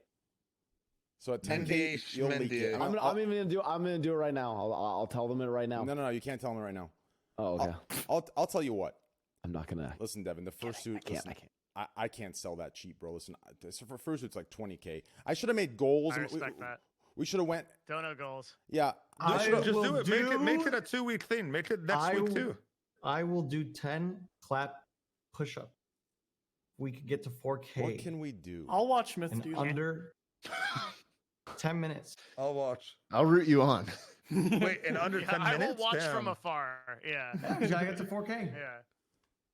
S1: So at 10K, you'll leak it.
S6: I'm gonna do it right now. I'll tell them it right now.
S1: No, you can't tell them right now.
S6: Oh, okay.
S1: I'll tell you what.
S6: I'm not gonna
S1: listen, Devin. The fursuit. I can't sell that cheap, bro. Listen, for fursuit's like 20K. I should have made goals.
S2: I respect that.
S1: We should have went.
S2: Dono goals.
S1: Yeah.
S3: Just do it. Make it a 2-week thing. Make it next week too.
S5: I will do 10 clap push-up. We could get to 4K.
S1: What can we do?
S10: I'll watch Myth do
S5: under 10 minutes.
S3: I'll watch.
S7: I'll root you on.
S3: Wait, in under 10 minutes?
S2: I will watch from afar. Yeah.
S5: You gotta get to 4K.
S2: Yeah.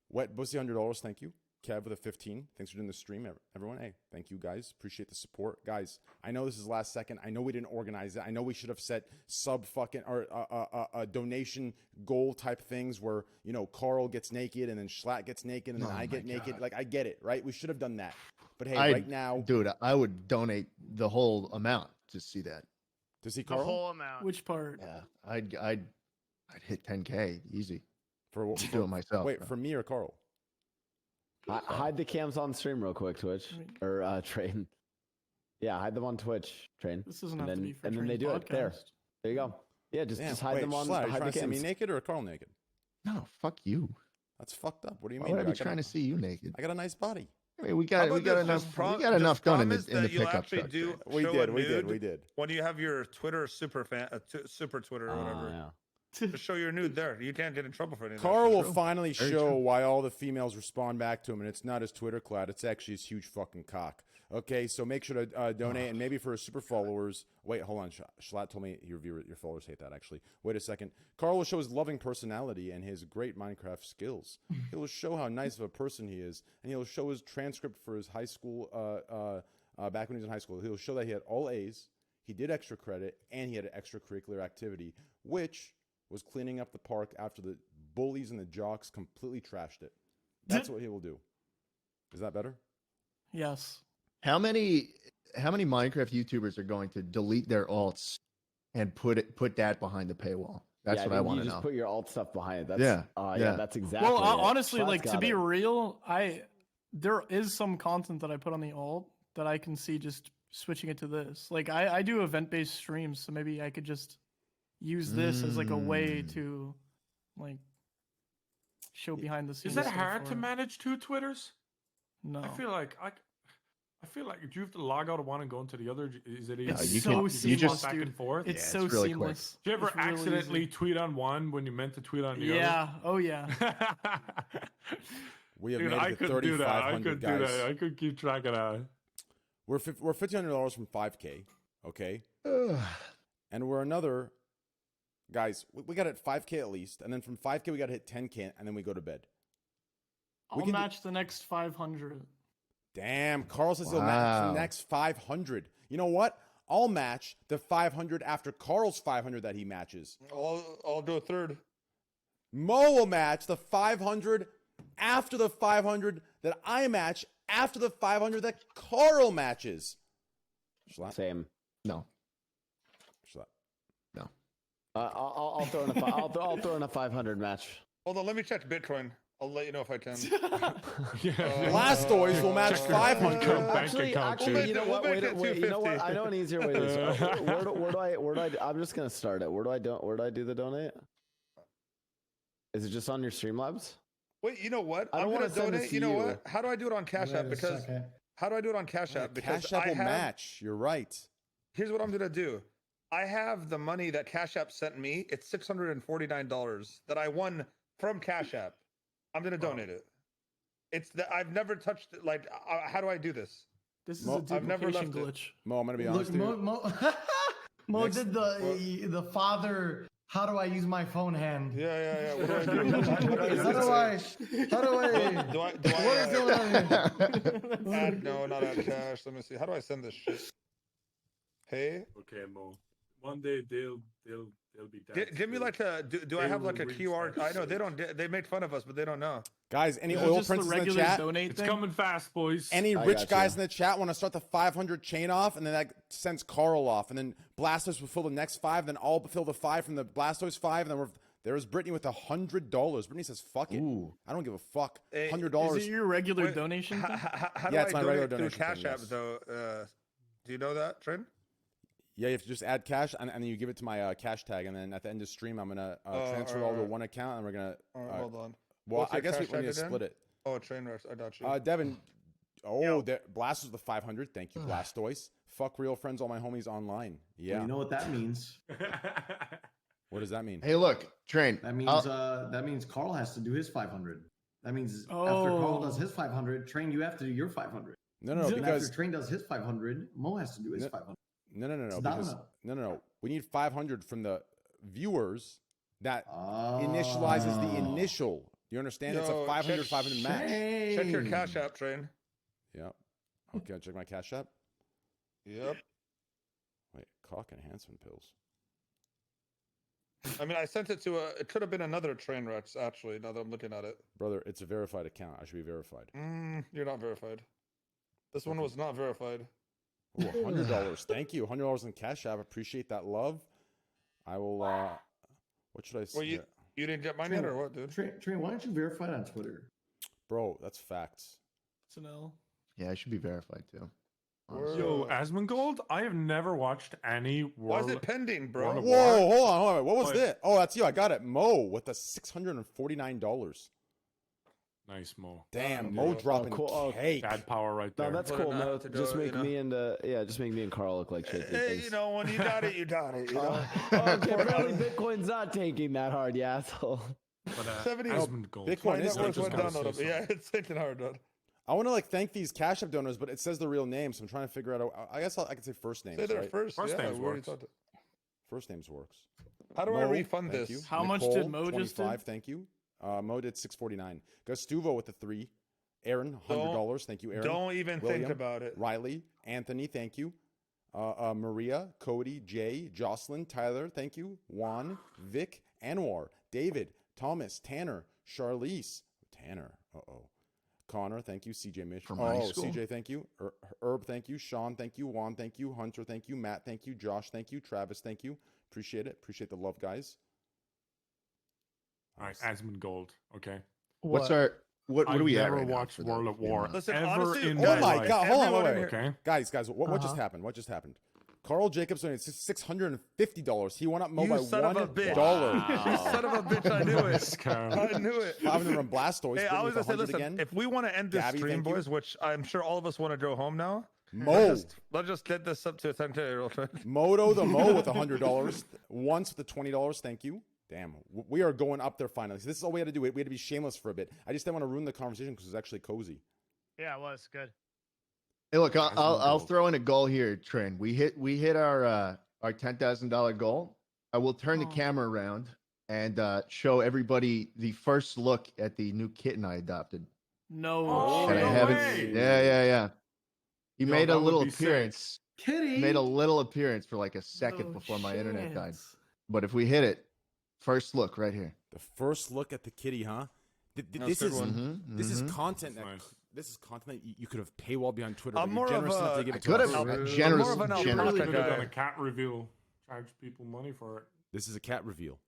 S1: Wet Bussy $100. Thank you. Kev with a 15. Thanks for doing the stream, everyone. Hey, thank you guys. Appreciate the support, guys. I know this is last second. I know we didn't organize it. I know we should have set a donation goal type things where Karl gets naked and then Schlatt gets naked and then I get naked. Like I get it, right? We should have done that. But hey, right now,
S7: dude, I would donate the whole amount to see that.
S1: To see Karl?
S2: The whole amount.
S10: Which part?
S7: Yeah, I'd hit 10K easy
S1: for what?
S7: Do it myself.
S1: Wait, for me or Karl?
S6: Hide the cams on stream real quick, Twitch or Train. Yeah, hide them on Twitch, Train.
S10: This doesn't have to be for
S6: and then they do
S10: podcast.
S6: it there. There you go. Yeah, just hide them on.
S1: Schlatt,
S6: hide
S1: you
S6: the
S1: trying to see me
S6: cams.
S1: naked or Karl naked?
S7: No, fuck you.
S1: That's fucked up. What do you
S7: Why
S1: mean?
S7: would I be trying to see you naked?
S1: I got a nice body.
S7: I mean, we got enough done in the pickup truck.
S1: We did.
S3: When you have your Twitter super Twitter or whatever.
S6: Yeah.
S3: Just show your nude there. You can't get in trouble for anything.
S1: Karl will finally show why all the females respond back to him, and it's not his Twitter clout. It's actually his huge fucking cock. Okay, so make sure to donate, and maybe for his super followers. Wait, hold on. Schlatt told me your followers hate that, actually. Wait a second. Karl will show his loving personality and his great Minecraft skills. He will show how nice of a person he is, and he'll show his transcript for his high school, back when he was in high school. He'll show that he had all A's, he did extra credit, and he had an extracurricular activity, which was cleaning up the park after the bullies and the jocks completely trashed it. That's what he will do. Is that better?
S10: Yes.
S7: How many Minecraft YouTubers are going to delete their alts and put that behind the paywall? That's what I want to know.
S6: You just put your alt stuff behind it.
S7: Yeah,
S6: that's exactly.
S10: Well,
S6: it.
S10: honestly,
S6: Schlatt's
S10: like to
S6: got
S10: be
S6: it.
S10: real, there is some content that I put on the alt that I can see just switching it to this. Like I do event-based streams, so maybe I could just use this as like a way to like show behind the scenes.
S8: Is that hard to manage 2 Twitters?
S10: No.
S8: I feel like I feel like do you have to log out of one and go into the other? Is it easy?
S10: It's
S7: you
S10: so
S7: can- you
S10: seamless,
S7: just-
S10: dude.
S8: back and forth?
S10: It's
S7: Yeah,
S10: so
S7: it's really quick.
S10: seamless.
S8: Do you ever
S10: It's really
S8: accidentally
S10: easy.
S8: tweet on one when you meant to tweet on the
S10: Yeah. Oh yeah.
S8: other?
S1: We have
S8: Dude,
S1: made
S8: I
S1: it to
S8: could do that. I
S1: 3,500
S8: could do
S1: guys.
S8: that. I could keep track of that.
S1: We're $1,500 from 5K, okay, and we're another guys. We got to hit 5K at least, and then from 5K we got to hit 10K, and then we go to bed.
S10: I'll match the next 500.
S1: Damn, Karl says he'll match the
S7: Wow.
S1: next 500. You know what? I'll match the 500 after Karl's 500 that he matches.
S3: I'll do a third.
S1: Mo will match the 500 after the 500 that I match after the 500 that Karl matches. Schlatt?
S6: Same.
S7: No.
S1: Schlatt.
S7: No.
S6: I'll throw in a I'll throw in a 500 match.
S3: Hold on, let me check Bitcoin. I'll let you know if I can.
S1: Blastoise will match
S8: check your
S1: 500.
S8: bank
S6: Actually,
S8: account,
S6: actually,
S8: dude.
S6: you know what?
S3: We'll make
S6: Wait,
S3: it
S6: wait, you know what?
S3: 250.
S6: I know an easier way to do this. Where do I? I'm just gonna start it. Where do I do the donate? Is it just on your Streamlabs?
S3: Wait, you know what?
S6: I don't
S3: I'm gonna
S6: wanna send this
S3: donate.
S6: to
S3: You know
S6: you.
S3: what? How do I do it on Cash App? Because how do I do it on Cash App? Because
S1: Cash App
S3: I
S1: will
S3: have.
S1: match. You're right.
S3: Here's what I'm gonna do. I have the money that Cash App sent me. It's $649 that I won from Cash App. I'm gonna donate it. It's that I've never touched it. Like, how do I do this?
S10: This is
S1: Mo-
S10: a
S3: I've never
S10: duplication
S3: left it.
S10: glitch.
S1: Mo, I'm going to be
S5: Look,
S1: honest with you.
S5: Mo
S1: Next-
S5: did the father. How do I use my phone hand?
S3: Yeah. What do I do?
S5: How do I? What is going on here?
S3: Add, no, not add cash. Let me see. How do I send this shit? Pay.
S8: Okay, Mo. One day they'll be dead.
S3: Give me like a. Do I
S8: They
S3: have like a
S8: will
S3: QR?
S8: restart
S3: I know they don't. They make fun of us, but they don't know.
S1: Guys, any
S10: Is it
S1: oil
S10: just the
S1: princes in the
S10: regular
S1: chat?
S10: donate
S8: It's
S10: thing?
S8: coming fast, boys.
S1: Any
S6: I
S1: rich
S6: got
S1: guys
S6: you.
S1: in the chat want to start the 500 chain off, and then that sends Karl off, and then Blastoise will fill the next 5, then I'll fill the 5 from the Blastoise 5, and then there's Brittany with $100. Brittany says, "Fuck it,
S5: Ooh.
S1: I don't give a fuck."
S3: Hey,
S10: Is
S1: $100.
S10: it your regular
S3: Wait,
S10: donation thing?
S3: How do
S1: Yeah,
S3: I
S1: it's my regular
S3: donate through
S1: donation
S3: Cash
S1: thing,
S3: App
S1: yes.
S3: though? Do you know that, Trent?
S1: Yeah, you have to just add cash, and then you give it to my cash tag, and then at the end of stream, I'm gonna transfer it all to
S3: alright.
S1: one account, and we're gonna.
S3: All right, hold on.
S1: Well,
S3: What's
S1: I
S3: your
S1: guess we
S3: cash tag
S1: need to
S3: again?
S1: split it.
S3: Oh, train wrecks. I got you.
S1: Devin. Oh, Blastoise with the 500. Thank you, Blastoise. Fuck real friends, all my homies online. Yeah.
S5: You know what that means?
S1: What does that mean?
S7: Hey, look, Train.
S5: That means Karl has to do his 500. That means after Karl does his 500, Train, you have to do your 500.
S1: No,
S5: And
S1: because
S5: after Train does his 500, Mo has to do his 500.
S1: No,
S5: It's
S1: because
S5: domino.
S1: no. We need 500 from the viewers that initializes the initial. Do you understand? It's a
S3: Yo,
S1: 500 match.
S3: Check your Cash App, Train.
S1: Yep. Okay, I'll check my cash app.
S3: Yep.
S1: Wait, cock enhancement pills.
S3: I mean, I sent it to it could have been another train wrecks, actually, now that I'm looking at it.
S1: Brother, it's a verified account. I should be verified.
S3: You're not verified. This one was not verified.
S1: Ooh, $100. Thank you. $100 in cash app. Appreciate that love. I will what should I say?
S3: Well, you didn't get mine yet or what, dude?
S5: Train, why aren't you verified on Twitter?
S1: Bro, that's facts.
S10: It's an L.
S7: Yeah, I should be verified too.
S8: Yo, Asmongold, I have never watched any
S3: Why
S8: World.
S3: is it pending, bro?
S8: World of
S1: Whoa,
S8: War.
S1: hold on. What was
S8: Wait.
S1: this? Oh, that's you. I got it. Mo with the $649.
S8: Nice, Mo.
S1: Damn,
S3: Oh,
S1: Mo
S3: dude.
S1: dropping
S6: cool. Oh,
S1: cake.
S8: Bad power right
S6: No,
S8: there.
S6: that's
S3: Put
S6: cool.
S3: it
S6: No,
S3: out to
S6: just
S3: go,
S6: make
S3: you know?
S6: me just make me and Karl look like shit.
S3: Hey, you know, when you got it, you got it. You know?
S6: Okay, apparently Bitcoin's not tanking that hard, you asshole.
S8: But
S3: 70
S8: Asmongold.
S1: Bitcoin
S3: My
S1: is
S3: net worth
S1: just
S3: went
S1: gotta
S3: down a little
S8: say
S3: bit. Yeah, it's taking hard, dude.
S1: I want to thank these Cash App donors, but it says the real name, so I'm trying to figure out. I guess I can say first names.
S3: Say their
S1: Right?
S3: first.
S8: First
S3: yeah,
S8: names
S3: we already
S8: works.
S3: talked-
S1: First names works.
S3: How do I
S1: Mo,
S3: refund
S1: thank
S3: this?
S1: you.
S10: How much
S1: Nicole,
S10: did Mo just do?
S1: 25, thank you. Mo did $649. Gustuvo with the 3. Aaron, $100. Thank you, Aaron.
S3: Don't even
S1: William,
S3: think about it.
S1: Riley, Anthony, thank you. Maria, Cody, Jay, Jocelyn, Tyler, thank you. Juan, Vic, Anwar, David, Thomas, Tanner, Charlize, Tanner, Connor, thank you. CJ Mish.
S7: From high school.
S1: CJ, thank you. Herb, thank you. Sean, thank you. Juan, thank you. Hunter, thank you. Matt, thank you. Josh, thank you. Travis, thank you. Appreciate it. Appreciate the love, guys.
S8: All right, Asmongold. Okay.
S7: What's our what
S8: I've
S7: are we at
S8: never
S7: right now
S8: watched
S7: for the
S8: World of
S7: game
S8: War
S7: now?
S3: Listen,
S8: ever
S3: honestly,
S8: in
S3: oh
S8: my
S1: my
S8: life.
S1: God, hold on,
S3: everyone
S1: wait,
S3: in
S1: wait.
S3: here-
S8: Okay.
S1: Guys, what just happened? What just happened? Karl Jacobs donated $650. He went up Mo
S3: You
S1: by
S3: son of a
S1: $1.
S3: bitch.
S1: Wow.
S3: You son of a bitch! I knew it. I knew it.
S1: 500 from Blastoise.
S3: Hey, I was
S1: Brittany
S3: gonna
S1: with
S3: say,
S1: 100
S3: listen.
S1: again.
S3: If we want to end this
S1: Gabby,
S3: stream,
S1: thank you.
S3: boys, which I'm sure all of us want to go home now.
S1: Mo.
S3: Let's just get this up to a 10K real quick.
S1: Moto the Mo with $100. Once with the $20. Thank you. Damn, we are going up there finally. So this is all we had to do. We had to be shameless for a bit. I just didn't want to ruin the conversation because it was actually cozy.
S2: Yeah, it was good.
S7: Hey, look, I'll throw in a goal here, Trin. We hit our $10,000 goal. I will turn the camera around and show everybody the first look at the new kitten I adopted.
S10: No.
S7: And I haven't.
S8: Way.
S7: Yeah. He made a little appearance.
S5: Kitty
S7: Made a little appearance for like a second before my internet died. But if we hit it, first look right here.
S1: The first look at the kitty, huh? This is content. This is content that you could have paywall behind Twitter.
S3: I'm more of a.
S1: Give it
S7: could
S1: to
S7: have
S1: us.
S7: generous.
S3: More of an
S8: Really
S3: alpaca
S8: could have done
S3: guy.
S8: a cat reveal. Charge people money for it.
S1: This is a cat reveal.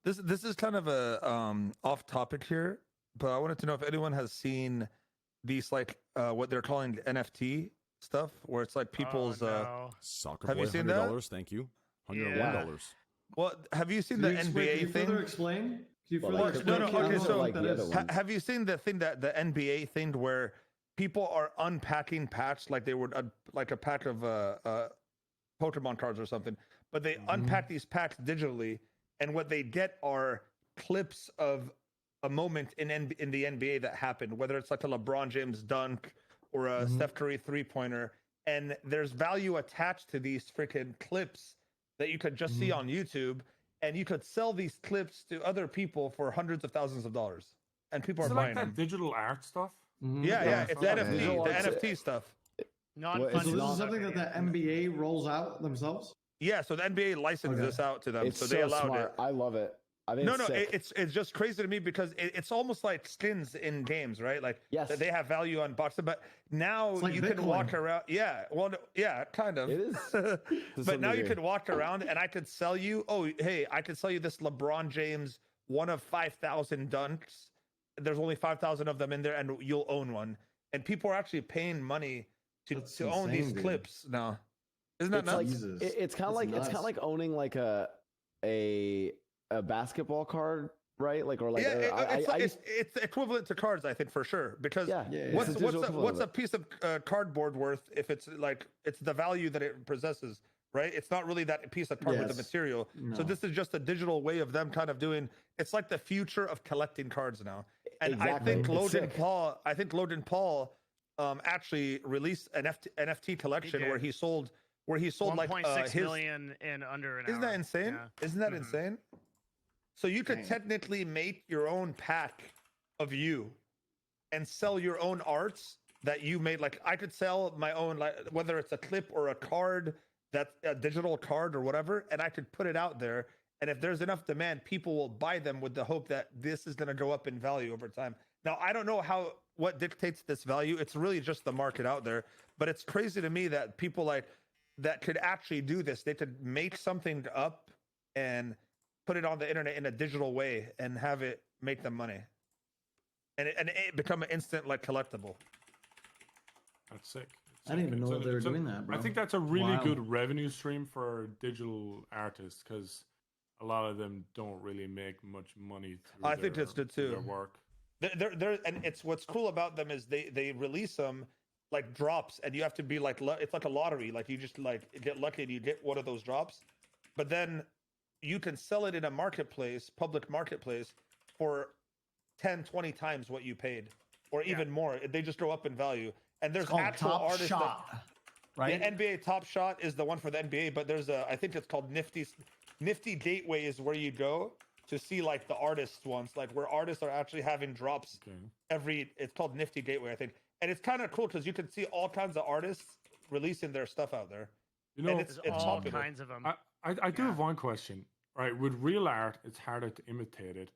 S3: This is kind of a off topic here, but I wanted to know if anyone has seen these like what they're calling NFT stuff, where it's like people's.
S1: Soccer
S3: Have
S1: boy,
S3: you seen
S1: $100.
S3: that?
S1: Thank you. $101.
S3: Well, have you seen the NBA thing?
S5: Explain? Can you
S6: Well,
S5: further
S6: like,
S5: explain?
S3: okay, so
S6: like the other ones.
S3: Have you seen the thing that the NBA thing where people are unpacking packs like they would like a pack of Pokemon cards or something, but they unpack these packs digitally, and what they get are clips of a moment in the NBA that happened, whether it's like a LeBron James dunk or a Steph Curry 3-pointer, and there's value attached to these freaking clips that you could just see on YouTube. And you could sell these clips to other people for hundreds of thousands of dollars, and people
S8: Is
S3: are
S8: it
S3: buying
S8: like
S3: them.
S8: that digital art stuff?
S3: Yeah, it's
S8: Yeah.
S3: NFT,
S6: Visual
S3: the
S6: arts.
S3: NFT stuff.
S5: So this is something that the NBA rolls out themselves?
S3: Yeah, so the NBA licensed this out to them,
S6: It's
S3: so they allowed
S6: smart.
S3: it.
S6: I love it. I think
S3: No,
S6: it's sick.
S3: it's just crazy to me because it's almost like skins in games, right? Like
S6: Yes.
S3: that they have value on boxes, but now
S5: like
S3: you
S5: Bitcoin.
S3: can walk around. Yeah, well, yeah, kind of.
S6: It is.
S3: But now you could walk around and I could sell you. Oh, hey, I could sell you this LeBron James one of 5,000 dunks. There's only 5,000 of them in there, and you'll own one. And people are actually paying money to own these clips now. Isn't that
S6: It's
S3: nuts?
S6: like it's kind of like
S5: nuts.
S6: it's kind of like owning like a basketball card, right? Like or like
S3: it's equivalent to cards, I think, for sure. Because
S6: it's a digital equivalent
S3: what's
S6: of
S3: a piece of cardboard worth if it's like it's the value that it possesses, right? It's not really that piece of cardboard, the material. So this is just a digital way of them kind of doing. It's like the future of collecting cards now. And
S6: Exactly.
S3: I think
S6: It's
S3: Logan Paul actually released an NFT collection where he sold like
S2: 1.6 million in under an hour.
S3: Isn't that insane?
S2: Yeah.
S3: Isn't that insane? So you could technically make your own pack of you and sell your own arts that you made. Like I could sell my own, like whether it's a clip or a card, that's a digital card or whatever, and I could put it out there. And if there's enough demand, people will buy them with the hope that this is going to go up in value over time. Now, I don't know what dictates this value. It's really just the market out there. But it's crazy to me that people like that could actually do this. They could make something up and put it on the internet in a digital way and have it make them money. And it become an instant like collectible.
S8: That's sick.
S5: I didn't even know they were doing that, bro.
S8: I think that's a really good revenue stream for digital artists because a lot of them don't really make much money through
S3: I think that's good too.
S8: Their work.
S3: They're and it's what's cool about them is they release them like drops, and you have to be like it's like a lottery. Like you just like get lucky and you get one of those drops, but then you can sell it in a marketplace, public marketplace, for 10, 20 times what you paid, or even more. They just go up in value. And there's actual artists.
S5: Right?
S3: The NBA Top Shot is the one for the NBA, but there's I think it's called Nifty Gateway is where you go to see like the artists ones, like where artists are actually having drops it's called Nifty Gateway, I think. And it's kind of cool because you can see all kinds of artists releasing their stuff out there.
S8: You know,
S3: and it's
S2: all
S3: popular.
S2: kinds of them.
S8: I do have one question. Right, with real art, it's harder to imitate it.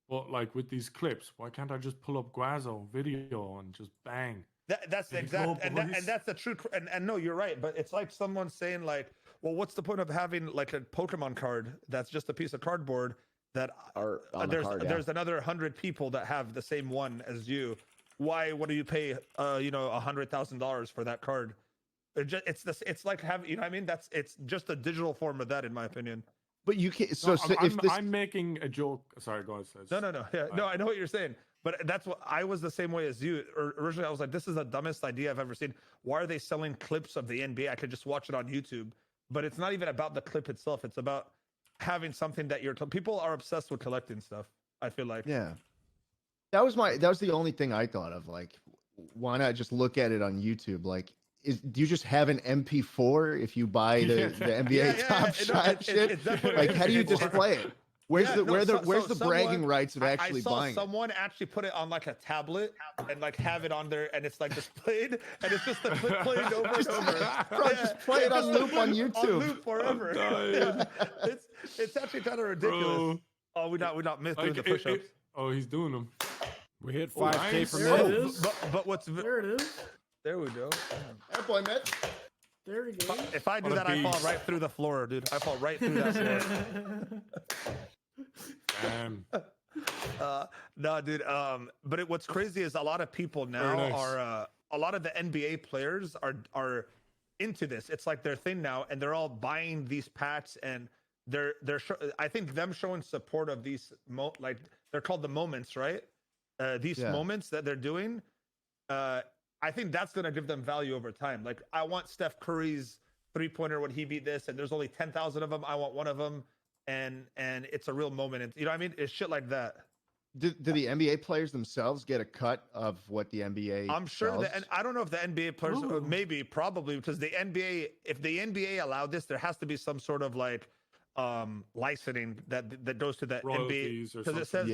S8: But like with these clips, why can't I just pull up Guazo video and just bang?
S3: That's the exact, and that's the truth. And no, you're right. But it's like someone saying like, well, what's the point of having like a Pokemon card that's just a piece of cardboard that there's another 100 people that have the same one as you. What do you pay $100,000 for that card? It's like having, you know what I mean? It's just a digital form of that, in my opinion.
S7: But you can't.
S8: I'm making a joke. Sorry, go ahead.
S3: No. Yeah, no, I know what you're saying, but that's what I was the same way as you. Originally, I was like, this is the dumbest idea I've ever seen. Why are they selling clips of the NBA? I could just watch it on YouTube. But it's not even about the clip itself. It's about having something that people are obsessed with collecting stuff. I feel like.
S7: Yeah. That was the only thing I thought of. Like, why not just look at it on YouTube? Like, do you just have an MP4 if you buy the NBA Top Shot shit? Like, how do you display it? Where's the bragging rights of actually buying?
S3: Someone actually put it on like a tablet and like have it on there, and it's like displayed, and it's just the clip playing over and over.
S7: Bro, just play it on loop on YouTube.
S3: On loop forever. Yeah. It's actually kind of ridiculous. Bro. Oh, we not missed doing the push-ups.
S8: Oh, he's doing them.
S1: We hit 5K from
S10: there. It is.
S3: But what's
S10: there? It is.
S3: There we go.
S7: Hey, boy, Mitch.
S10: There we go.
S3: If I do that, I fall right through the floor, dude. I fall right through that floor.
S8: Damn.
S3: No, dude. But what's crazy is a lot of people now are a lot of the NBA players are into this. It's like their thing now, and they're all buying these packs, and I think them showing support of these like they're called the moments, right? These moments that they're doing. I think that's going to give them value over time. Like, I want Steph Curry's 3-pointer when he beat this, and there's only 10,000 of them. I want one of them, and it's a real moment. And, you know what I mean? It's shit like that.
S7: Do the NBA players themselves get a cut of what the NBA?
S3: I'm sure that, and I don't know if the NBA players, probably, because the NBA, if the NBA allowed this, there has to be some sort of like licensing that goes to the
S8: royalties
S3: NBA, because it says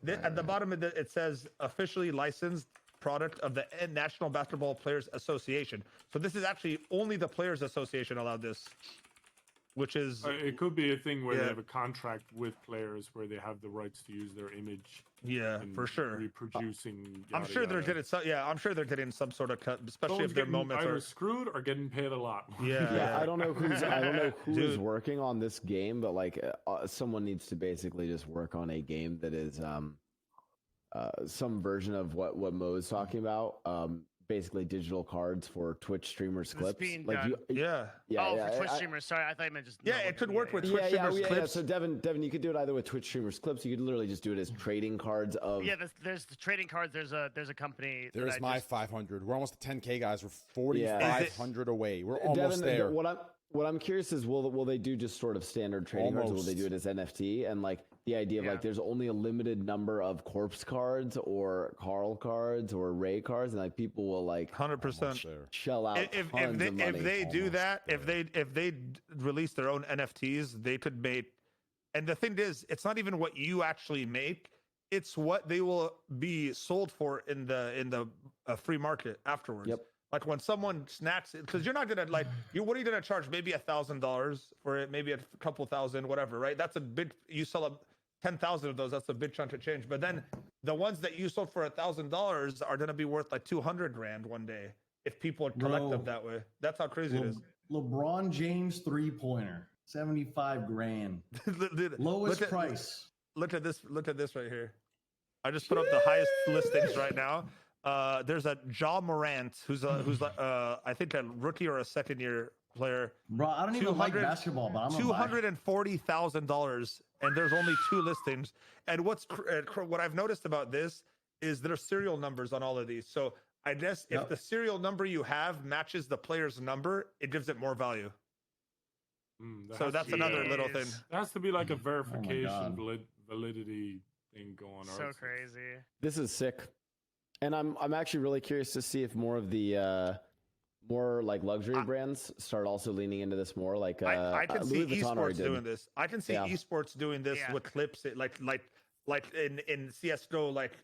S3: at the bottom of it says officially licensed product of the National Basketball Players Association. So this is actually only the Players Association allowed this, which is
S8: it could be a thing where they have a contract with players where they have the rights to use their image.
S3: Yeah, for sure.
S8: Reproducing.
S3: I'm sure they're getting I'm sure they're getting some sort of cut, especially if their moments
S8: either screwed or getting paid a lot.
S6: Yeah. I don't know who's working on this game, but like someone needs to basically just work on a game that is some version of what Mo is talking about. Basically digital cards for Twitch streamers clips.
S2: Like for Twitch streamers. Sorry, I thought you meant just.
S3: Yeah, it could work with Twitch streamers clips.
S6: Yeah. So Devin, you could do it either with Twitch streamers clips. You could literally just do it as trading cards of.
S2: Yeah, there's the trading cards. There's a company.
S1: There's my 500. We're almost at 10K, guys. We're 4,500 away. We're almost
S6: Devin,
S1: there.
S6: What I'm curious is, will they do just sort of standard trading cards, or will they do it as NFT? And like the idea of like there's only a limited number of corpse cards or Karl cards or Ray cards, and like people will like
S3: 100%
S6: shell out
S3: if they do that, if they release their own NFTs, they could make. And the thing is, it's not even what you actually make; it's what they will be sold for in the free market afterwards.
S6: Yep.
S3: Like when someone snatches it, because you're not gonna what are you gonna charge? Maybe $1,000 for it, maybe a couple thousand, whatever, right? That's a big. You sell 10,000 of those, that's a big chunk of change. But then the ones that you sold for $1,000 are gonna be worth like 200 grand one day if people collect them that way. That's how crazy it is.
S5: LeBron James 3-pointer, 75 grand, lowest price.
S3: Look at this right here. I just put up the highest listings right now. There's a Ja Morant who's I think a rookie or a second-year player.
S5: Bro, I don't even like basketball, but I'm
S3: $240,000, and there's only 2 listings. And what I've noticed about this is there's serial numbers on all of these. So I guess if the serial number you have matches the player's number, it gives it more value. So that's another little thing.
S8: There has to be like a verification validity thing going on.
S2: So crazy.
S6: This is sick. And I'm actually really curious to see if more of the more like luxury brands start also leaning into this more. Like
S3: I can see esports doing this. I can see esports doing this with clips, like in CS:GO, like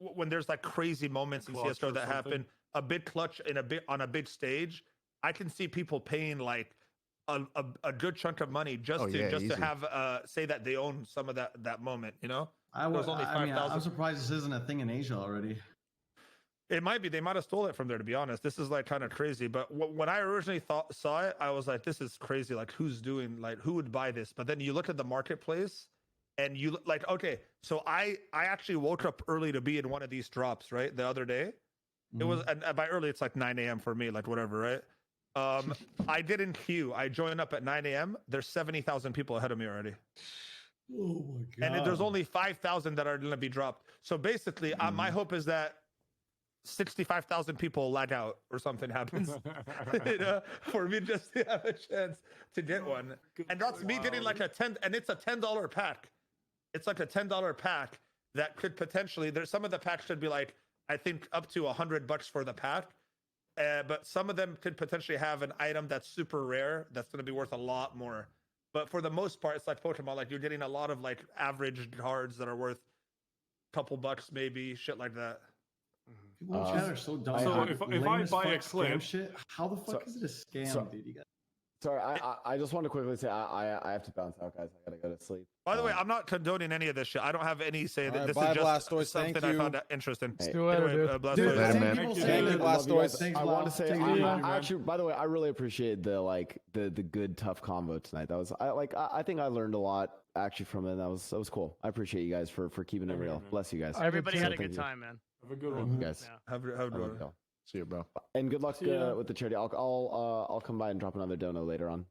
S3: when there's like crazy moments in CS:GO that happen, a big clutch on a big stage. I can see people paying like a good chunk of money just to have say that they own some of that moment, you know.
S5: I'm surprised this isn't a thing in Asia already.
S3: It might be. They might have stole it from there, to be honest. This is like kind of crazy. But when I originally saw it, I was like, this is crazy. Like, who would buy this? But then you look at the marketplace and you like, okay, so I actually woke up early to be in one of these drops, right? The other day. It was, and by early, it's like 9 a.m. for me, like whatever, right? I didn't queue. I joined up at 9 a.m. There's 70,000 people ahead of me already.
S5: Oh my god!
S3: And there's only 5,000 that are going to be dropped. So basically, my hope is that 65,000 people lag out or something happens, for me just to have a chance to get one. And that's me getting like a and it's a $10 pack. It's like a $10 pack that could potentially. There's some of the packs should be like, I think up to $100 for the pack. But some of them could potentially have an item that's super rare that's going to be worth a lot more. But for the most part, it's like Pokemon. Like you're getting a lot of like average cards that are worth a couple bucks, maybe shit like that.
S5: People in chat are so dumb.
S8: So if I buy a clip,
S5: shit, how the fuck is it a scam, dude? You got.
S6: Sorry, I just want to quickly say I have to bounce out, guys. I gotta go to sleep.
S3: By the way, I'm not condoning any of this shit. I don't have any say that.
S1: Right,
S3: this
S1: bye,
S3: is just
S1: Blastoise,
S3: something
S1: thank
S3: I
S1: you.
S3: found interesting.
S6: Hey.
S3: Blastoise.
S7: Later, man.
S1: Thank you, Blastoise.
S6: I want to say, actually, by the way, I really appreciate the good tough combo tonight. That was I think I learned a lot actually from it. That was cool. I appreciate you guys for keeping it real. Bless you guys.
S2: Everybody had a good time, man.
S8: Have a good
S6: Thank
S8: one.
S6: you guys.
S2: Yeah.
S3: Have a good one.
S7: See you, bro.
S6: And good luck with the charity. I'll come by and drop another dono later on.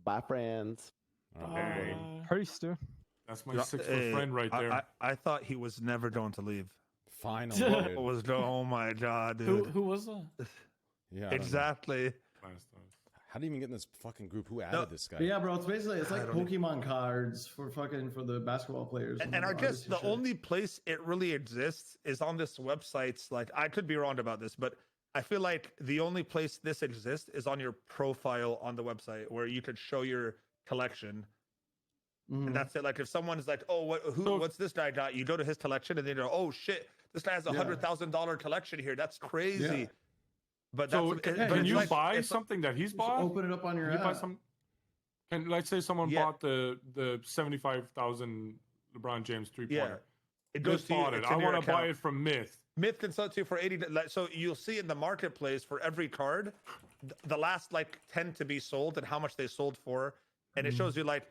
S6: Bye, friends.
S8: Hey.
S4: Peace, dude.
S8: That's my 6-foot friend right there.
S3: I thought he was never going to leave.
S1: Finally, dude.
S3: Oh my god, dude.
S10: Who was that?
S1: Yeah, I don't know.
S3: Exactly.
S1: How do you even get in this fucking group? Who added this guy?
S5: But yeah, bro, it's like Pokemon cards for the basketball players.
S3: And I guess the only place it really exists is on this website. Like, I could be wrong about this, but I feel like the only place this exists is on your profile on the website where you could show your collection. And that's it. Like if someone's like, "Oh, what's this guy got?" You go to his collection and they go, "Oh shit, this guy has a $100,000 collection here. That's crazy."
S5: Yeah.
S3: But
S8: so can you buy
S3: it's
S8: something that he's bought?
S5: Open it up on your app.
S8: Buy some. Can let's say someone bought the 75,000 LeBron James 3-pointer.
S3: Yeah, it goes to
S8: bought
S3: you,
S8: it. I want to buy it from Myth.
S3: Myth can sell it to you for 80. So you'll see in the marketplace for every card, the last like 10 to be sold and how much they sold for, and it shows you like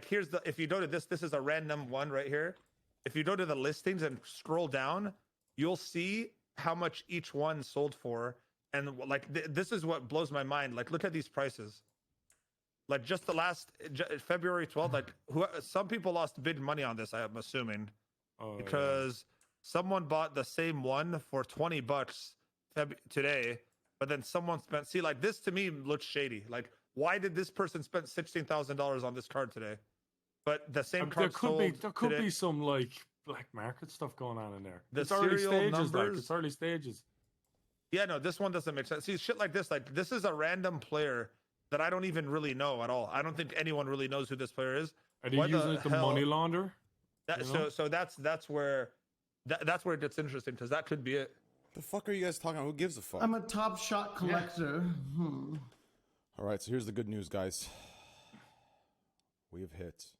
S3: here's the, if you go to this is a random one right here. If you go to the listings and scroll down, you'll see how much each one sold for, and like this is what blows my mind. Like look at these prices. Like just the last February 12th, like some people lost big money on this. I'm assuming because. Someone bought the same one for $20 today, but then someone spent. See, like this to me looks shady. Like, why did this person spend $16,000 on this card today? But the same card
S8: there could be some like black market stuff going on in there.
S3: The
S8: it's early
S3: serial
S8: stages,
S3: numbers.
S8: it's early stages.
S3: Yeah, no, this one doesn't make sense. See, shit like this. Like this is a random player that I don't even really know at all. I don't think anyone really knows who this player is.
S8: Are they using it to money launder?
S3: So that's where. That's where it gets interesting because that could be it.
S1: The fuck are you guys talking about? Who gives a fuck?
S5: I'm a top shot collector.
S1: All right, so here's the good news, guys. We have hit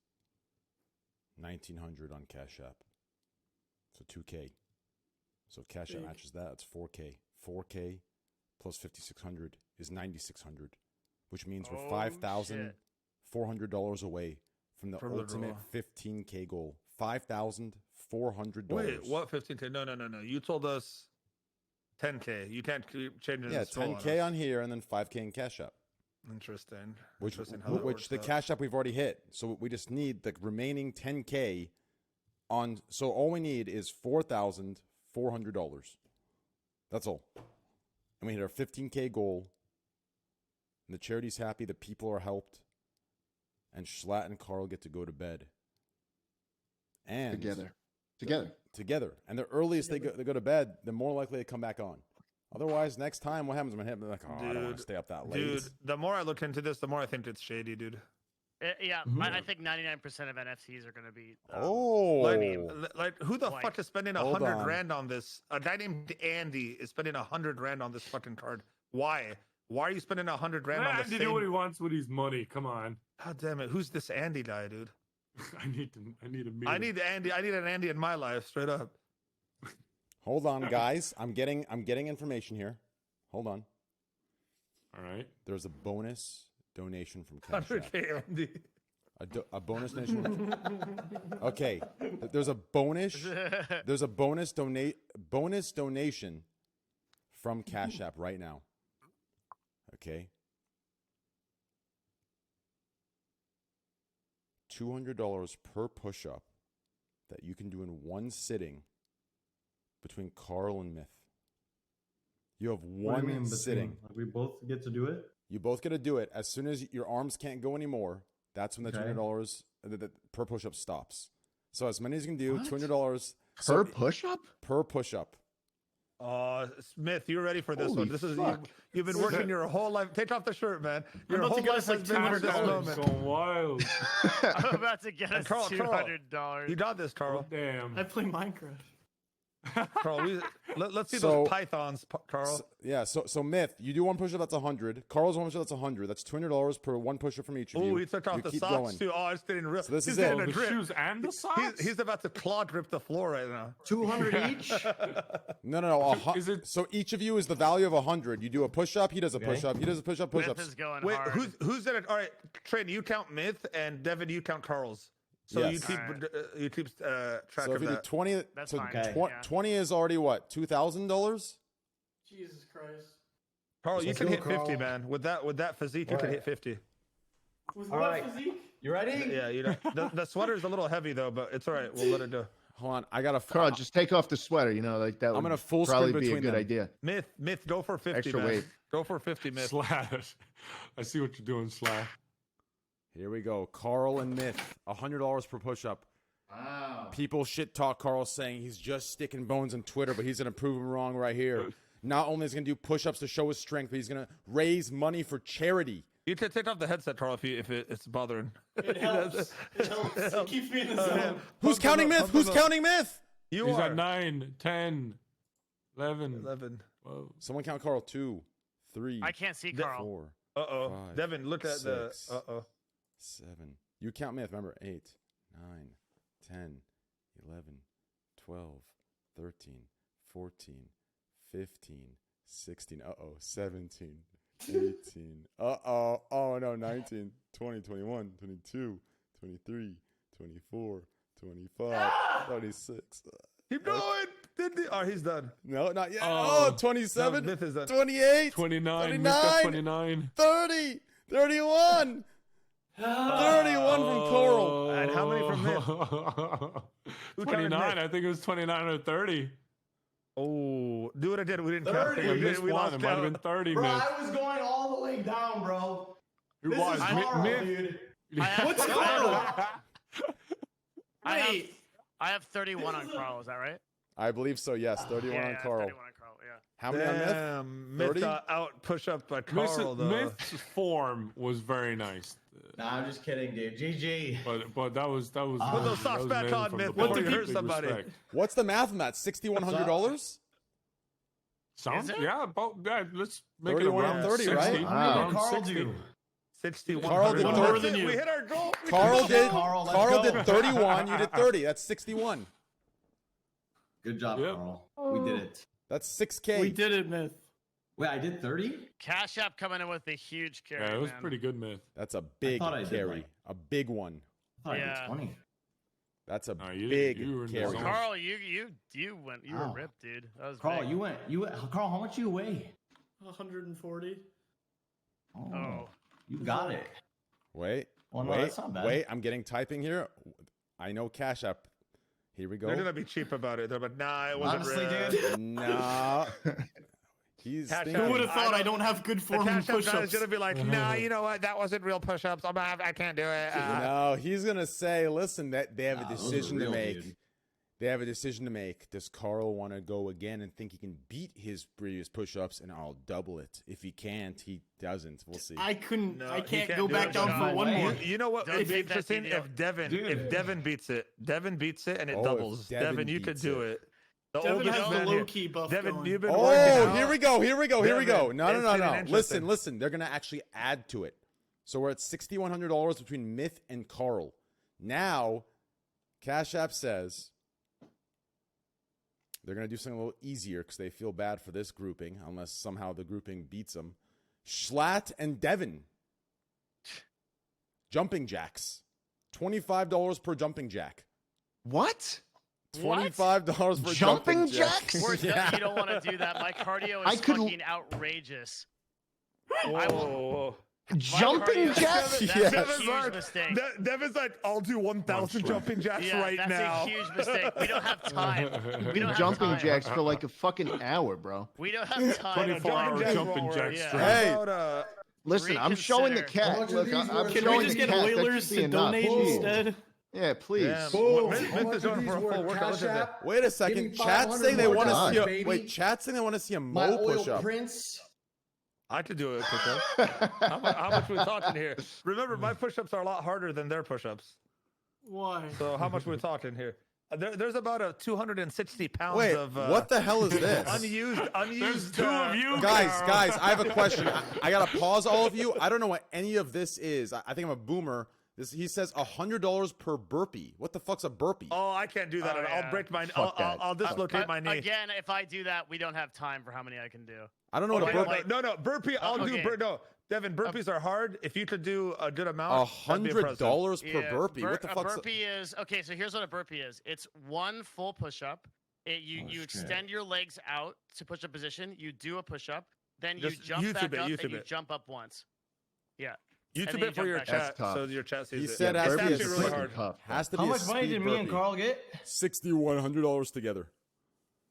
S1: 1,900 on Cash App. So 2K. So Cash App matches that. It's 4K. 4K plus 5,600 is 9,600, which means we're $5,400 away from the ultimate 15K goal. $5,400.
S3: Wait, what 15K? No. You told us 10K. You can't keep changing this.
S1: Yeah, 10K on here and then 5K in Cash App.
S3: Interesting.
S1: Which the Cash App we've already hit. So we just need the remaining 10K on. So all we need is $4,400. That's all. And we hit our 15K goal. And the charity's happy. The people are helped. And Schlatt and Karl get to go to bed. And together. And the earliest they go to bed, the more likely they come back on. Otherwise, next time, what happens when I'm like, oh, I don't want to stay up that late.
S3: Dude, the more I look into this, the more I think it's shady, dude.
S2: I think 99% of NFTs are going to be.
S3: Like who the fuck is spending $100,000 on this? A guy named Andy is spending $100,000 on this fucking card. Why? Why are you spending $100,000 on this?
S8: Andy do what he wants with his money. Come on.
S3: God damn it! Who's this Andy guy, dude?
S8: I need a meeting.
S3: I need Andy. I need an Andy in my life, straight up.
S1: Hold on, guys. I'm getting information here. Hold on.
S8: All right.
S1: There's a bonus donation from Cash App.
S3: Andy.
S1: A bonus donation. Okay. There's a bonus donation from Cash App right now. Okay. $200 per push-up that you can do in one sitting between Karl and Myth. You have one sitting.
S5: We both get to do it?
S1: You both get to do it. As soon as your arms can't go anymore, that's when the $200 per push-up stops. So as many as you can do, $200
S7: per push-up?
S1: Per push-up.
S3: Smith, you're ready for this
S7: Holy
S3: one. This is
S7: fuck.
S3: you've been working your whole life. Take off the shirt, man. Your whole life has been for this moment.
S8: So wild.
S2: I'm about to get us $200.
S3: You got this, Karl.
S8: Oh, damn.
S10: I play Minecraft.
S3: Karl, let's see those pythons, Karl.
S1: So Myth, you do one push-up, that's 100. Karl's one push-up, that's 100. That's $200 per one push-up from each of you.
S3: Oh, he took off the socks
S1: going.
S3: too. Oh, it's getting real.
S1: So this
S3: he's
S1: is it.
S3: getting a
S8: The
S3: drip.
S8: shoes and the socks?
S3: He's about to claw grip the floor right now.
S5: 200 each?
S1: No.
S8: Is it-
S1: So each of you is the value of 100. You do a push-up, he does a push-up, he does a push-up,
S2: Myth
S1: push-ups.
S2: is going
S3: Wait,
S2: hard.
S3: who's in it? All right, Train, you count Myth, and Devin, you count Karl's. So
S1: Yes.
S3: you keep track
S1: So
S3: of
S1: if you do
S3: that.
S1: 20,
S2: That's
S1: so
S2: fine.
S1: 20 is already what? $2,000?
S10: Jesus Christ.
S3: Karl, you
S5: Let's
S3: can
S5: go,
S3: hit 50,
S5: Karl.
S3: man. With that physique, you can hit 50.
S10: With
S5: All
S10: what
S5: right.
S10: physique?
S5: You ready?
S3: Yeah, you know the sweater's a little heavy though, but it's all right. We'll let it do.
S1: Hold on, I got to
S7: Karl, just take off the sweater. Like that.
S1: I'm
S7: would
S1: gonna full
S7: probably
S1: screen
S7: be a
S1: between
S7: good
S1: them.
S7: idea.
S3: Myth, go for 50,
S7: Extra
S3: man.
S7: weight.
S3: Go for 50, Myth.
S8: Slash. I see what you're doing, Slash.
S1: Here we go. Karl and Myth, $100 per push-up.
S5: Wow.
S1: People shit talk Karl saying he's just sticking bones on Twitter, but he's going to prove him wrong right here. Not only is he going to do push-ups to show his strength, but he's going to raise money for charity.
S3: You can take off the headset, Karl, if it's bothering.
S10: It helps. It helps. It keeps me in the zone.
S1: Who's counting Myth? Who's counting Myth?
S3: You
S8: He's
S3: are
S8: at 9, 10, 11.
S3: 11.
S8: Whoa.
S1: Someone count Karl. 2, 3,
S2: I can't see Karl.
S1: 4,
S3: Uh-oh.
S1: 5,
S3: Devin, look at
S1: 6,
S3: the... Uh-oh.
S1: 7. You count Myth. Remember, 8, 9, 10, 11, 12, 13, 14, 15, 16. Uh-oh. 17, 18. Uh-oh. Oh, no. 19, 20, 21, 22, 23, 24, 25, 26.
S3: Keep going! Oh, he's done.
S1: No, not yet.
S8: Oh.
S1: Oh, 27,
S3: No, Myth is done.
S1: 28,
S8: 29. Myth got
S1: 29,
S8: 29.
S1: 30, 31. 31 from Karl.
S3: And how many from Myth? Who counted
S8: 29.
S3: Myth?
S8: I think it was 29 or 30.
S3: Oh, do what I did. We didn't
S5: 30.
S3: count.
S8: I missed
S3: We
S8: one.
S3: lost
S8: It might have been
S3: count.
S8: 30,
S5: Bro,
S8: Myth.
S5: I was going all the way down, bro.
S8: It
S5: This
S8: was.
S5: is Karl,
S8: Myth.
S5: dude.
S10: What's Karl?
S2: I have 31 on Karl. Is that right?
S1: I believe so, yes. 31 on Karl.
S2: 31 on Karl. Yeah.
S1: How many on Myth?
S3: Damn, Myth
S1: 30?
S3: out push up by Karl, though.
S8: Myth's form was very nice.
S5: Nah, I'm just kidding, dude. GG.
S8: But that was
S3: Put those
S8: that
S3: socks
S8: was
S3: back
S8: amazing
S3: on,
S8: from
S3: Myth,
S8: the
S3: before
S8: public.
S3: you hurt
S8: Big
S3: somebody.
S8: respect.
S1: What's the math on that? $6,100?
S8: Sounds
S2: Is it?
S8: yeah, about yeah, let's make it
S1: 31
S8: around
S1: and 30,
S8: 60.
S1: right?
S5: How
S8: Around
S5: did Karl
S8: 60.
S5: do?
S3: 61.
S1: Karl did
S10: One
S1: thirty.
S10: more than you.
S3: We hit our goal.
S1: Karl did.
S5: Karl, let's
S1: Karl
S5: go.
S1: did 31. You did 30. That's 61.
S5: Good job,
S8: Yep.
S5: Karl. We did it.
S1: That's 6K.
S10: We did it, Myth.
S5: Wait, I did 30?
S2: Cash App coming in with a huge carry.
S8: Yeah, it was
S2: man.
S8: pretty good, Myth.
S1: That's a big
S5: thought I did,
S1: carry.
S5: like-
S1: A big one.
S5: I thought I
S2: Yeah.
S5: did 20.
S1: That's a
S8: No, you
S1: big
S8: were in the
S1: carry.
S8: zone.
S2: Karl, you went. You
S5: Wow.
S2: were ripped, dude. That was
S5: Karl,
S2: big.
S5: you went. Karl, how much you weigh?
S10: 140.
S2: Oh.
S5: You got it.
S1: Wait.
S5: Well, no,
S1: wait.
S5: that's not bad.
S1: Wait. I'm getting typing here. I know Cash App. Here we go.
S3: They're gonna be cheap about it. They're like, nah, it wasn't
S5: Honestly,
S3: real.
S5: dude.
S1: Nah. He's
S3: Cash
S1: thinking-
S3: App.
S10: Who would have
S3: I
S10: thought I
S3: don't-
S10: don't have good
S3: The
S10: form in
S3: Cash App guy is
S10: push-ups?
S3: gonna be like, nah, you know what? That wasn't real push-ups. I can't do it.
S1: No, he's gonna say, listen, that they have a
S5: Nah, those are
S1: decision to
S5: real,
S1: make.
S5: dude.
S1: They have a decision to make. Does Karl want to go again and think he can beat his previous push-ups, and I'll double it? If he can't, he doesn't. We'll see.
S10: I couldn't.
S3: No,
S10: I
S3: he
S10: can't
S3: can't
S10: go
S3: do
S10: back
S3: it.
S10: down for
S2: No
S10: one
S5: way.
S10: more.
S3: You know what
S2: Don't
S3: would be
S2: take that
S3: interesting
S2: TDO.
S3: if Devin beats it. Devin beats it and it
S1: Oh, if
S3: doubles.
S1: Devin
S3: Devin, you could
S1: beats
S3: do
S1: it.
S3: it. The
S10: Devin
S3: oldest
S10: has the
S3: man here.
S10: low-key buff
S3: Devin,
S10: going.
S3: you've been working
S1: Oh,
S3: out.
S1: here we go. Here we go. Here we go.
S3: Devin,
S1: No,
S3: it's getting
S1: Listen,
S3: interesting.
S1: listen. They're gonna actually add to it. So we're at $6,100 between Myth and Karl. Now, Cash App says they're gonna do something a little easier because they feel bad for this grouping, unless somehow the grouping beats them. Schlatt and Devin. Jumping jacks. $25 per jumping jack.
S7: What?
S1: $25 for
S7: Jumping
S1: jack.
S7: jacks?
S2: We're you don't want to do that. My cardio
S7: I
S2: is
S7: could-
S2: fucking outrageous.
S3: Oh,
S7: Jumping jacks?
S2: That's a huge mistake.
S3: Devin's like, I'll do 1,000 jumping jacks right
S2: that's
S3: now.
S2: That's a huge mistake. We don't have time. We don't have
S7: jumping
S2: time.
S7: jacks for like a fucking hour, bro.
S2: We don't have time.
S8: 24-hour jumping jacks.
S1: Hey,
S7: listen, I'm showing the cat. Look, I'm
S10: Can
S7: showing
S10: we just
S7: the
S10: get
S7: cat.
S10: Oilers to donate instead?
S7: Yeah, please.
S3: Mint is going for a full workout.
S1: wait a second. Chat's saying they want to see a wait. Chat's saying they want to see a Mo push-up.
S5: Prince.
S3: I could do a push-up. How much are we talking here? Remember, my push-ups are a lot harder than their push-ups.
S10: Why?
S3: So how much are we talking here? There's about a 260 pounds
S1: Wait,
S3: of
S1: what the hell is this?
S3: unused.
S8: Two of you,
S1: guys,
S8: Karl.
S1: I have a question. I gotta pause all of you. I don't know what any of this is. I think I'm a boomer. He says $100 per burpee. What the fuck's a burpee?
S3: Oh, I can't do that. I'll break my. I'll dislocate my knee.
S2: Again, if I do that, we don't have time for how many I can do.
S1: I don't know what a burpee.
S3: No, burpee. I'll do. No, Devin, burpees are hard. If you could do a good amount,
S1: $100 per burpee. What the fuck?
S2: A burpee is okay. So here's what a burpee is. It's one full push-up. You extend your legs out to push-up position. You do a push-up. Then you jump back up and you jump up once. Yeah.
S3: YouTube it for your chat, so your chat sees it.
S1: He said
S3: it's
S1: has to be
S3: really hard.
S1: Has to be
S5: How much money did me and Karl get?
S1: $6,100 together.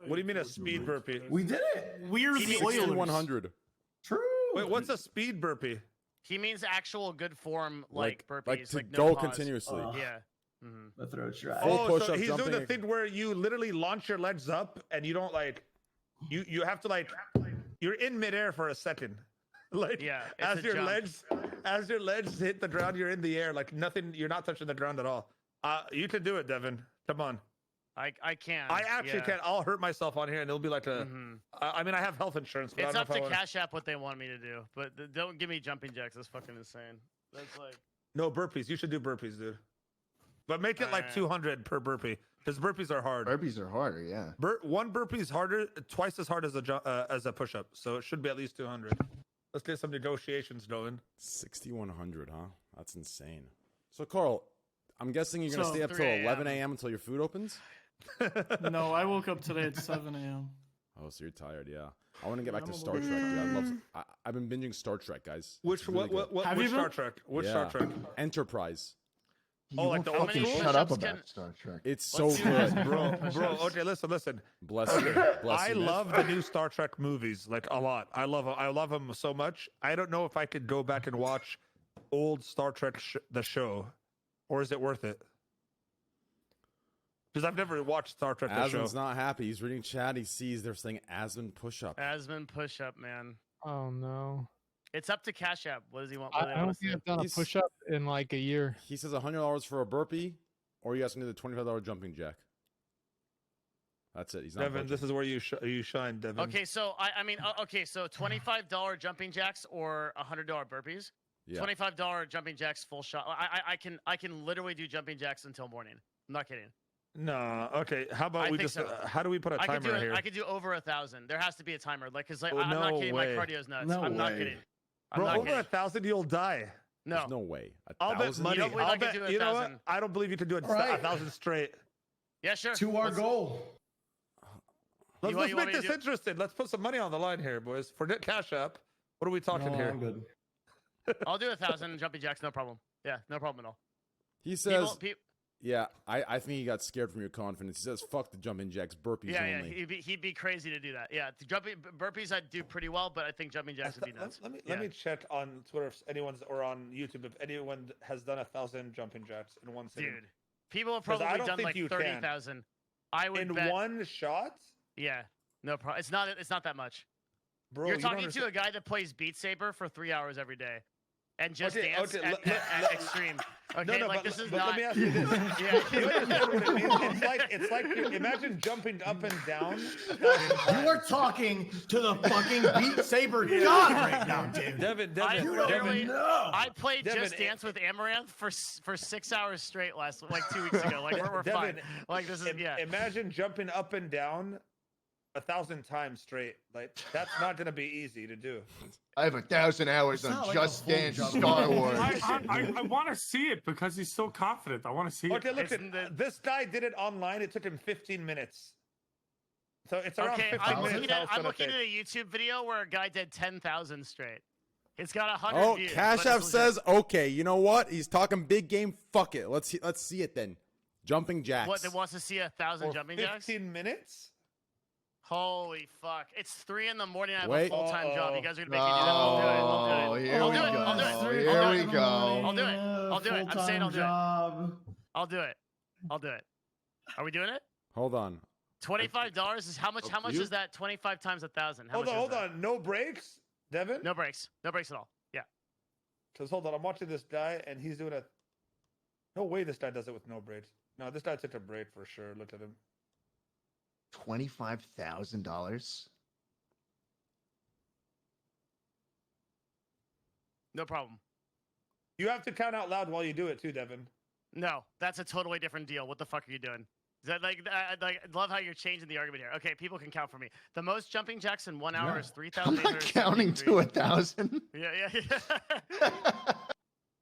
S3: What do you mean a speed burpee?
S5: We did it.
S10: We're the Oilers.
S1: $6,100.
S5: True.
S3: Wait, what's a speed burpee?
S2: He means actual good form, like burpees,
S1: like to
S2: no
S1: go
S2: pause.
S1: continuously.
S2: Yeah.
S5: The throat try.
S3: So he's doing the thing where you literally launch your legs up and you don't like, you have to like, you're in midair for a second. Like as your legs hit the ground, you're in the air like nothing. You're not touching the ground at all. You can do it, Devin. Come on.
S2: I can.
S3: I actually can. I'll hurt myself on here, and it'll be like a. I mean, I have health insurance. But
S2: it's
S3: I don't
S2: up to Cash App what they want me to do, but don't give me jumping jacks. That's fucking insane. That's like
S3: no burpees. You should do burpees, dude. But make it like 200 per burpee, because burpees are hard.
S7: Burpees are harder, yeah.
S3: One burpee is harder, twice as hard as a push-up, so it should be at least 200. Let's get some negotiations going.
S1: 6,100, huh? That's insane. So, Karl, I'm guessing you're gonna stay up till 11 a.m. until your food opens.
S10: No, I woke up today at 7 a.m.
S1: Oh, so you're tired, yeah. I want to get back to Star Trek, dude. I've been binging Star Trek, guys.
S3: Which Star Trek? Which Star Trek?
S1: Enterprise.
S7: Oh, like the old shut up about Star Trek.
S1: It's so good,
S3: bro. Okay, listen.
S1: Bless you.
S3: I love the new Star Trek movies like a lot. I love them so much. I don't know if I could go back and watch old Star Trek the show, or is it worth it? Because I've never watched Star Trek the show.
S1: Asmon's not happy. He's reading chat. He sees they're saying Asmon push-up.
S2: Asmon push-up, man.
S4: Oh no.
S2: It's up to Cash App. What does he want?
S4: I don't think I've done a push-up in like a year.
S1: He says $100 for a burpee, or you guys can do the $25 jumping jack. That's it. He's not.
S3: Devin, this is where you shine, Devin.
S2: Okay, so I mean, so $25 jumping jacks or $100 burpees. Yeah. $25 jumping jacks full shot. I can literally do jumping jacks until morning. I'm not kidding.
S3: No, okay. How about we just? So. How do we put a timer here?
S2: I could do over 1,000. There has to be a timer, like, cause like I'm not kidding. My cardio's nuts. I'm not kidding.
S3: Bro, over 1,000, you'll die.
S1: No, there's no way.
S3: I'll bet money. I'll bet. You know what? I don't believe you can do it 1,000 straight.
S2: Yeah, sure.
S5: To our goal.
S3: Let's make this interesting. Let's put some money on the line here, boys. Forget Cash App. What are we talking here?
S5: I'm good.
S2: I'll do 1,000 jumping jacks, no problem. Yeah, no problem at all.
S1: He says. Yeah, I think he got scared from your confidence. He says, "Fuck the jumping jacks, burpees only."
S2: Yeah, he'd be crazy to do that. Yeah, burpees I'd do pretty well, but I think jumping jacks would be nuts.
S3: Let me check on Twitter if anyone's or on YouTube if anyone has done 1,000 jumping jacks in one sitting.
S2: Dude, people have probably done like 30,000. I would bet
S3: one shot.
S2: Yeah, no problem. It's not that much.
S3: Bro,
S2: you're talking to a guy that plays Beat Saber for 3 hours every day. And just dance at extreme. Okay,
S3: no,
S2: like
S3: but,
S2: this is
S3: but
S2: not.
S3: Let me ask you this. You understand what it means? It's like imagine jumping up and down.
S5: You are talking to the fucking Beat Saber god right now, dude.
S3: Devin,
S2: I played Just Dance with Amaranth for 6 hours straight like 2 weeks ago. Like we're fine. Like this is
S3: Imagine jumping up and down 1,000 times straight. Like that's not gonna be easy to do.
S7: I have 1,000 hours on Just Dance Star Wars.
S8: I want to see it because he's so confident. I want to see it.
S3: Okay, look, this guy did it online. It took him 15 minutes. So it's around 15 minutes.
S2: I'm looking at a YouTube video where a guy did 10,000 straight. It's got 100
S1: Oh,
S2: views.
S1: Cash App says, okay, you know what? He's talking big game. Fuck it. Let's see it then. Jumping jacks.
S2: What, they wants to see 1,000 jumping jacks?
S3: 15 minutes?
S2: Holy fuck. It's 3 in the morning. I have
S1: Wait.
S2: a full-time job. You guys are going to make me do that? I'll do it. I'll do it.
S7: Here we go.
S2: I'll do it. I'll do it. I'm saying I'll do it.
S5: Job.
S2: I'll do it. I'll do it. Are we doing it?
S1: Hold on.
S2: $25 is how much? How much is that? 25 times 1,000.
S3: Hold on. No breaks, Devin?
S2: No breaks. No breaks at all. Yeah.
S3: Because hold on, I'm watching this guy and he's doing a. No way this guy does it with no breaks. No, this guy took a break for sure. Look at him.
S7: $25,000.
S2: No problem.
S3: You have to count out loud while you do it too, Devin.
S2: No, that's a totally different deal. What the fuck are you doing? Is that I love how you're changing the argument here. Okay, people can count for me. The most jumping jacks in 1 hour is 3,000.
S7: I'm not counting to 1,000.
S2: Yeah.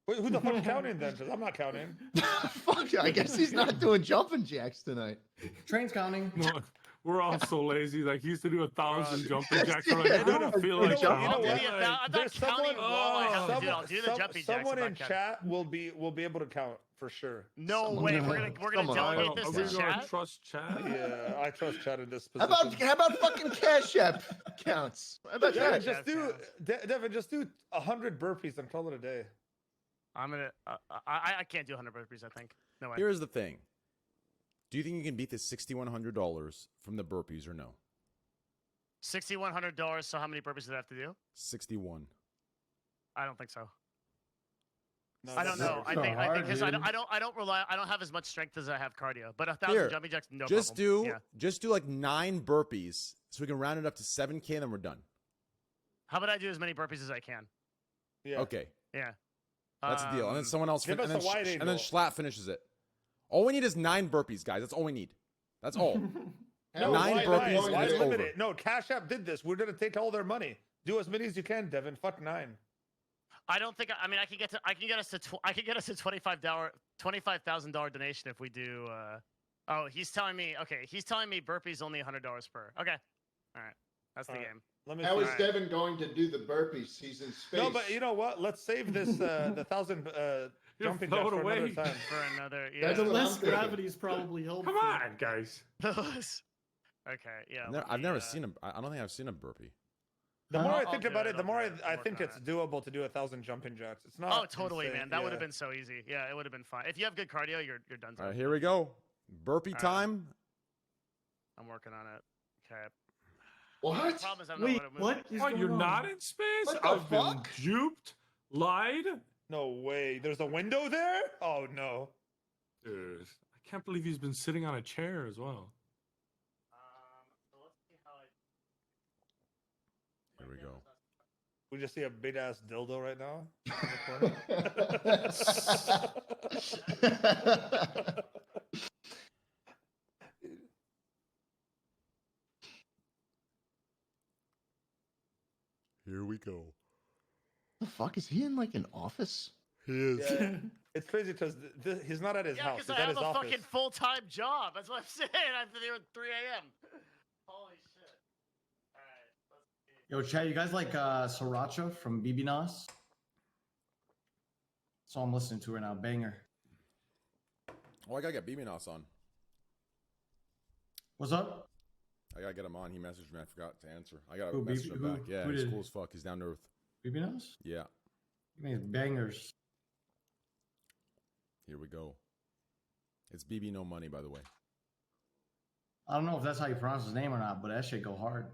S3: Wait, who the fuck's counting then? Because I'm not counting.
S7: Fuck, I guess he's not doing jumping jacks tonight.
S5: Train's counting.
S8: No, we're all so lazy. Like he used to do 1,000 jumping jacks. We're like, I don't feel like
S2: I'm
S8: that.
S2: not counting while I have to do it. I'll do the jumping jacks.
S3: Someone in chat will be able to count for sure.
S2: No way. We're gonna delegate this to chat.
S8: Trust chat.
S3: Yeah, I trust chat in this position.
S7: How about fucking Cash App counts? How about
S3: Devin,
S7: that?
S3: just do Devin, just do 100 burpees and call it a day.
S2: I'm gonna. I can't do 100 burpees. I think. No way.
S1: Here's the thing. Do you think you can beat the $6,100 from the burpees or no?
S2: $6,100. So how many burpees did I have to do?
S1: 61.
S2: I don't think so.
S3: No,
S2: I don't know. I think because I don't rely. I don't have as much strength as I have cardio. But 1,000 jumping jacks, no problem.
S1: Just do like 9 burpees so we can round it up to 7K and then we're done.
S2: How about I do as many burpees as I can?
S3: Yeah.
S1: Okay.
S2: Yeah.
S1: That's the deal. And then someone else
S3: give us a wide
S1: and
S3: angle.
S1: then Schlatt finishes it. All we need is 9 burpees, guys. That's all we need. That's all.
S3: No,
S1: 9 burpees and it's over.
S3: No, Cash App did this. We're gonna take all their money. Do as many as you can, Devin. Fuck 9.
S2: I don't think. I mean, I can get us to $25,000 donation if we do. Oh, he's telling me. Okay, he's telling me burpees only $100 per. Okay, all right, that's the game.
S7: How is Devin going to do the burpees? He's in space.
S3: No, but you know what? Let's save this the 1,000 jumping jacks for another time.
S2: For another, yeah.
S10: The less gravity is probably helpful.
S8: Come on, guys.
S2: Okay, yeah.
S1: I've never seen a. I don't think I've seen a burpee.
S3: The more I think about it, the more I think it's doable to do 1,000 jumping jacks. It's not.
S2: Oh, totally,
S3: insane.
S2: man. That would have been so easy. Yeah, it would have been fun. If you have good cardio, you're done.
S1: All right, here we go. Burpee time.
S2: I'm working on it. Okay.
S7: What?
S2: The problem is
S10: Wait, what?
S8: What? You're not in space? I've been duped, lied.
S3: No way. There's a window there? Oh no.
S8: Dude, I can't believe he's been sitting on a chair as well.
S2: So let's see how
S1: Here we go.
S3: We just see a big ass dildo right now.
S1: Here we go.
S7: The fuck, is he in like an office?
S1: He is.
S3: Yeah. It's crazy because he's not at his house. He's
S2: I
S3: at
S2: have
S3: his
S2: a
S3: office.
S2: fucking full-time job. That's what I'm saying. I have to do it at 3 a.m. Holy shit. All right, let's see.
S5: Yo, Chad, you guys like Sriracha from BB Nas? That's all I'm listening to right now. Banger.
S1: Oh, I gotta get BB Nos on.
S5: What's up?
S1: I gotta get him on. He messaged me. I forgot to answer. I gotta
S5: Who,
S1: message him back. Yeah, he's
S5: did?
S1: cool as fuck. He's down to earth.
S5: BB Nas?
S1: Yeah.
S5: He makes bangers.
S1: Here we go. It's BB No Money, by the way.
S5: I don't know if that's how you pronounce his name or not, but that shit go hard.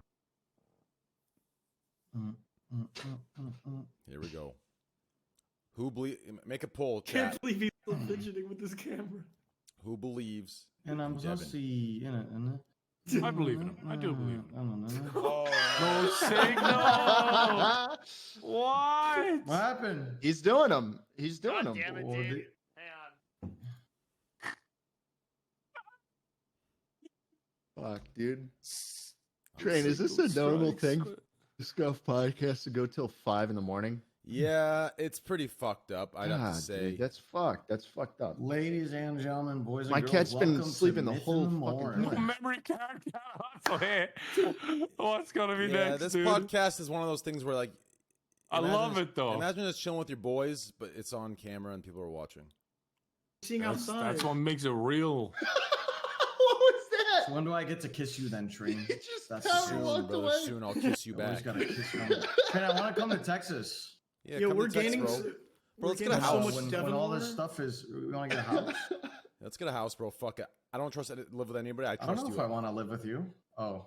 S1: Here we go. Who believe? Make a poll.
S10: Can't
S1: Chat.
S10: believe he's still fidgeting with this camera.
S1: Who believes?
S5: And I'm
S1: Devin?
S5: supposed to see.
S8: I believe in him. I do believe in him.
S3: Oh,
S8: No signal. What?
S5: What happened?
S7: He's doing them. He's doing
S2: God
S7: them.
S2: damn it,
S5: Oh,
S2: dude.
S5: the-
S2: Hang on.
S7: Fuck, dude.
S1: I'm
S7: Train, is this a
S8: Signal
S7: normal
S8: strikes.
S7: thing? The Scuff podcast to go till 5 in the morning?
S1: Yeah, it's pretty fucked up. I'd have
S7: God,
S1: to say.
S7: dude, that's fucked. That's fucked up.
S5: Ladies and gentlemen, boys and
S7: My
S5: girls,
S7: cat's been
S5: welcome to
S7: sleeping the
S5: Myth
S7: whole
S5: in the
S7: fucking
S5: Morning.
S7: time.
S8: Memory card. What's gonna be
S1: Yeah,
S8: next,
S1: this
S8: dude?
S1: podcast is one of those things where like
S8: I love it though.
S1: Imagine just chilling with your boys, but it's on camera and people are watching.
S10: Seeing outside.
S8: That's what makes it real.
S7: What was that?
S5: So when do I get to kiss you then, Treen?
S7: That's
S1: Soon,
S7: walked
S1: brother.
S7: away.
S1: Soon I'll kiss you
S5: Always
S1: back.
S5: gotta kiss you. Treen, I want to come to Texas.
S1: Yeah,
S10: Yo,
S1: come
S10: we're
S1: to Texas,
S10: gaining.
S1: bro. Bro,
S10: We're
S1: let's get a
S10: gaining so
S1: house.
S10: much
S5: When all this
S10: lore.
S5: stuff is, we want to get a house.
S1: Let's get a house, bro. Fuck it. I don't trust live with anybody. I
S5: I
S1: trust
S5: don't know
S1: you.
S5: if I want to live with you. Oh,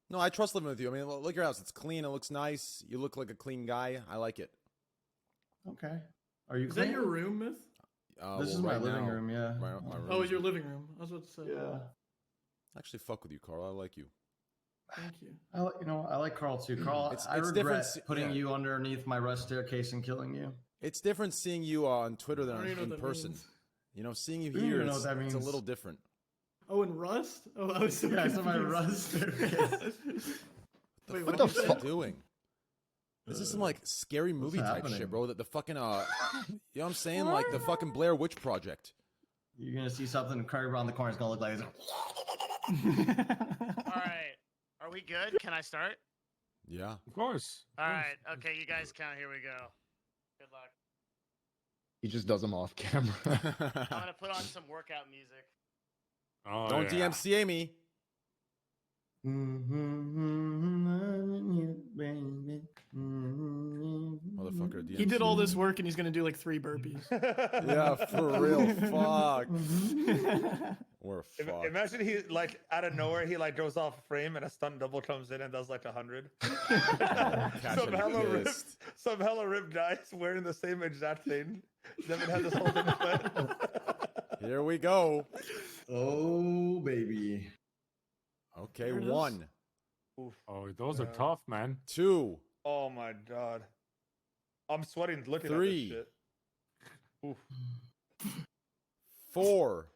S1: No, I trust living with you. I mean, look at your house. It's clean. It looks nice. You look like a clean guy. I like it.
S5: okay. Are you?
S10: Is that your room, Myth?
S5: This is my living room. Yeah.
S1: My room.
S10: Oh, it's your living room. I was about to say.
S5: Yeah.
S1: I actually fuck with you, Karl. I like you.
S10: Thank you.
S5: I like Karl too. Karl,
S1: It's
S5: I regret
S1: different
S5: putting
S1: yeah.
S5: you underneath my rust staircase and killing you.
S1: It's different seeing you on Twitter than
S10: I don't even know
S1: in
S10: what that
S1: person.
S10: means.
S1: You know, seeing you
S5: I don't even
S1: here,
S5: know
S1: it's,
S5: what that
S1: it's a
S5: means.
S1: little different.
S10: Oh, and Rust? Oh, I was so
S5: Yeah, it's on my
S10: confused.
S5: rust staircase.
S10: Wait,
S1: What
S10: what
S1: the
S10: did you
S1: fuck
S10: say?
S1: are you doing? This is some like scary movie type
S5: happening?
S1: shit, bro. That the fucking you know what I'm saying? Like the fucking Blair Witch Project.
S5: You're gonna see something curve around the corner. It's gonna look like this.
S2: All right. Are we good? Can I start?
S1: Yeah.
S8: Of course.
S2: All right. Okay, you guys count. Here we go. Good luck.
S7: He just does them off camera.
S2: I'm gonna put on some workout music.
S8: Oh,
S1: Don't
S8: yeah.
S1: DMCA me. Motherfucker, DMCA.
S10: He did all this work and he's gonna do like 3 burpees.
S1: Yeah, for real. Fuck. We're fucked.
S3: Imagine he like out of nowhere he like goes off frame and a stunt double comes in and does like 100. Some hella ripped guys wearing the same exact thing. Devin had this whole thing planned.
S1: Here we go.
S5: Oh baby.
S1: Okay,
S10: There it is.
S1: 1,
S8: Oh, those are tough, man.
S1: 2,
S3: Oh my god. I'm sweating looking
S1: 3.
S3: at this shit.
S1: 4,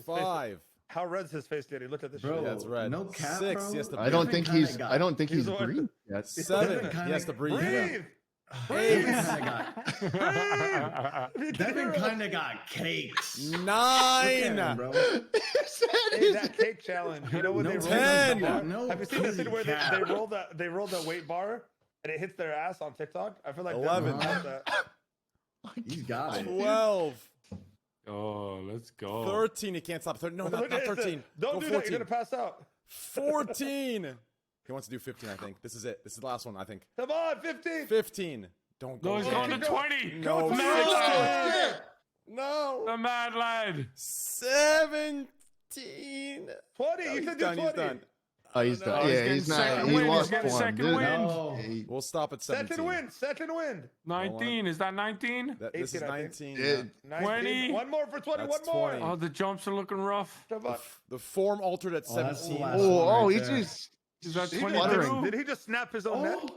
S1: 5.
S3: How red's his face getting? Look at this
S5: Bro,
S3: shit.
S1: Yeah, it's red.
S5: no cap,
S1: 6.
S5: bro.
S1: He has to
S7: I don't
S1: breathe.
S7: think
S5: Devin
S7: he's.
S5: kinda
S7: I don't think
S3: he's
S7: he's
S3: the one-
S7: breathing. Yet.
S1: 7.
S5: kinda-
S1: He has to breathe.
S3: Breathe!
S1: Eight.
S5: Devin kind of got cakes.
S1: 9.
S5: Look at him, bro.
S3: Hey, that cake challenge. You know when
S5: No
S3: they roll
S1: 10.
S3: the bar?
S5: No
S3: Have you seen this
S5: kitty
S3: thing where
S5: cat.
S3: they roll the weight bar and it hits their ass on TikTok? I feel like
S1: 11.
S3: Devin does that.
S5: He's got it.
S1: 12.
S8: Oh, let's go.
S1: 13. He can't stop. No, not 13.
S3: Don't
S1: Go
S3: do
S1: 14.
S3: that. You're gonna pass out.
S1: 14. He wants to do 15, I think. This is it. This is the last one, I think.
S3: Come on, 15.
S1: 15. Don't go.
S8: No, he's
S1: again.
S8: going to 20.
S1: No,
S8: Go
S1: no.
S8: 16.
S1: No.
S8: The mad lad.
S1: 17.
S3: 20.
S1: No,
S3: You
S1: he's
S3: can
S1: done.
S3: do
S1: He's
S3: 20.
S1: done.
S7: He's
S8: no,
S7: done.
S8: he's
S7: Yeah,
S8: getting
S7: he's not.
S8: second
S7: He
S8: win, he's
S7: lost
S8: getting
S7: form,
S8: second
S7: dude.
S8: win.
S5: No.
S7: He-
S1: We'll stop at 17.
S3: Second win. Second win.
S8: 19. Is that 19?
S1: This is
S3: 18, I think.
S1: 19.
S7: Yeah.
S1: yeah.
S3: 19.
S8: 20.
S3: One more for 20.
S1: That's
S3: One more.
S1: 20.
S8: Oh, the jumps are looking rough.
S3: Come on.
S1: The form altered at
S5: Oh, that's the
S1: 17.
S5: last
S7: Oh,
S5: one right
S7: he
S5: there.
S7: just.
S8: Is that
S3: He
S8: 22?
S3: Did he just snap his own neck?
S7: Oh.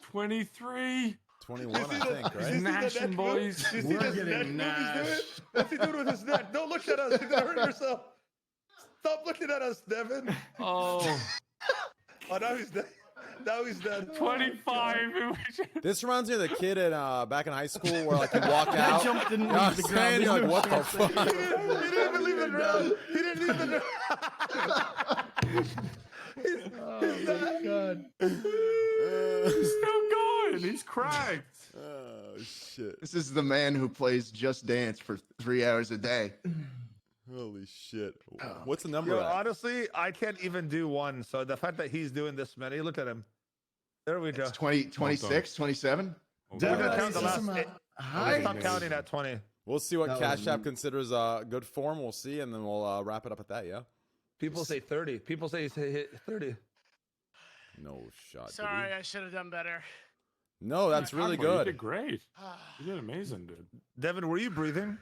S8: 23.
S1: 21, I think,
S3: You
S1: right?
S3: see the
S8: Nashing,
S3: neck move?
S8: boys.
S3: You see
S5: We're
S3: this
S5: getting
S3: neck move he's doing?
S5: nashed.
S3: What's he doing with his neck? Don't look at us. You're gonna hurt yourself. Stop looking at us, Devin.
S8: Oh,
S3: Oh, now he's dead. Now he's dead.
S8: 25.
S1: This reminds me of the kid in back in high school where like you walk out.
S10: Jump didn't
S1: You know what I'm
S10: leave the ground.
S1: saying? You're like,
S10: There's
S1: what
S10: no
S1: the
S10: chance for
S1: fuck?
S3: He didn't even leave the ground. He didn't leave the ground.
S5: Oh my god.
S8: He's still going. He's cracked.
S1: Oh shit!
S7: This is the man who plays Just Dance for 3 hours a day.
S1: Holy shit! What's the number
S3: Yo,
S1: at?
S3: honestly, I can't even do one. So the fact that he's doing this many, look at him. There we go.
S7: It's 20, 26, 27.
S3: We're
S1: Devin,
S3: gonna
S1: that
S3: count the
S1: is
S3: last.
S5: some,
S3: We're
S5: Hi.
S3: gonna stop counting at 20.
S1: We'll see what
S5: That
S1: Cash
S5: was
S1: App
S5: neat.
S1: considers good form. We'll see, and then we'll wrap it up at that. Yeah.
S3: People say 30. People say he's hit 30.
S1: No shot. did he?
S2: Sorry, I should have done better.
S1: No, that's really
S8: Come on, You
S1: good.
S8: did great. You did amazing, dude.
S3: Devin, were you breathing?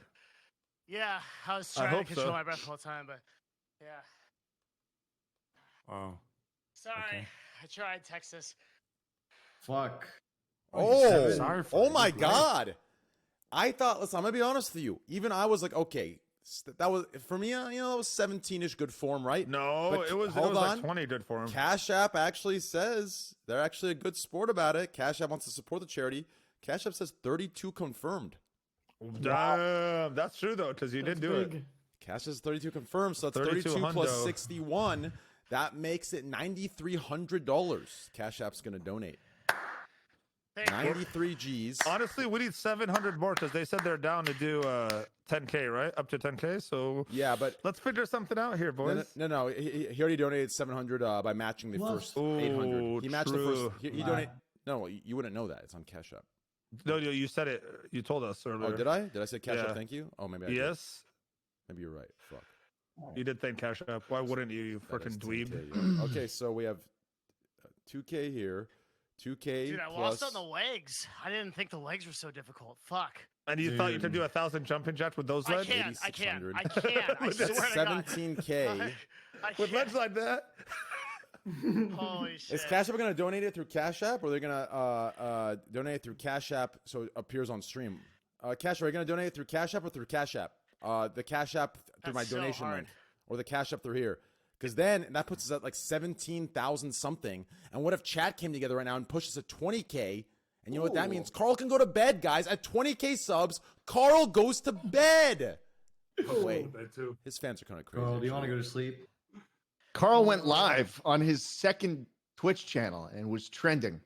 S2: Yeah, I was
S3: I
S2: trying to
S3: hope
S2: control
S3: so.
S2: my breath the whole time, but yeah.
S8: Wow.
S2: Sorry,
S8: Okay.
S2: I tried Texas.
S5: Fuck.
S1: Oh,
S8: Sorry for
S1: oh
S8: you.
S1: my
S8: Great.
S1: God! I thought. Listen, I'm gonna be honest with you. Even I was like, okay, that was for me. That was 17-ish good form, right?
S3: No,
S1: But
S3: it was
S1: hold
S3: like
S1: on.
S3: 20 good for him.
S1: Cash App actually says they're actually a good sport about it. Cash App wants to support the charity. Cash App says 32 confirmed.
S3: Damn, that's true though, because you did do it.
S10: big.
S1: Cash says 32 confirmed, so that's
S3: 32
S1: 32 plus
S3: hundo.
S1: 61. That makes it $9,300. Cash App's gonna donate. 93 G's.
S3: Honestly, we need 700 more because they said they're down to do 10K, right? Up to 10K. So
S1: yeah, but
S3: let's figure something out here, boys.
S1: No. He already donated 700 by matching the first 800. He matched the first. He donated. No, you wouldn't know that. It's on Cash App.
S3: No, you said it. You told us earlier.
S1: Oh, did I? Did I say Cash App? Thank you. Oh, maybe I did.
S3: Yes.
S1: Maybe you're right. Fuck.
S3: You did thank Cash App. Why wouldn't you freaking dweeb?
S1: Yeah. Okay, so we have 2K here. 2K.
S2: Dude, I lost on the legs. I didn't think the legs were so difficult. Fuck.
S3: And you thought you could do 1,000 jumping jacks with those legs?
S2: I can't. I swear to God.
S1: 17K.
S3: With legs like that?
S2: Holy shit.
S1: Is Cash App going to donate it through Cash App, or are they going to donate it through Cash App so it appears on stream? Cash App, are you going to donate it through Cash App or through Cash App? The Cash App through my donation link, or the Cash App through here. Because then that puts us at like 17,000 something. And what if chat came together right now and pushed us at 20K? And you know what that means? Karl can go to bed, guys. At 20K subs, Karl goes to bed. Oh, wait. His fans are kind of crazy.
S5: Karl, do you want to go to sleep?
S7: Karl went live on his second Twitch channel and was trending.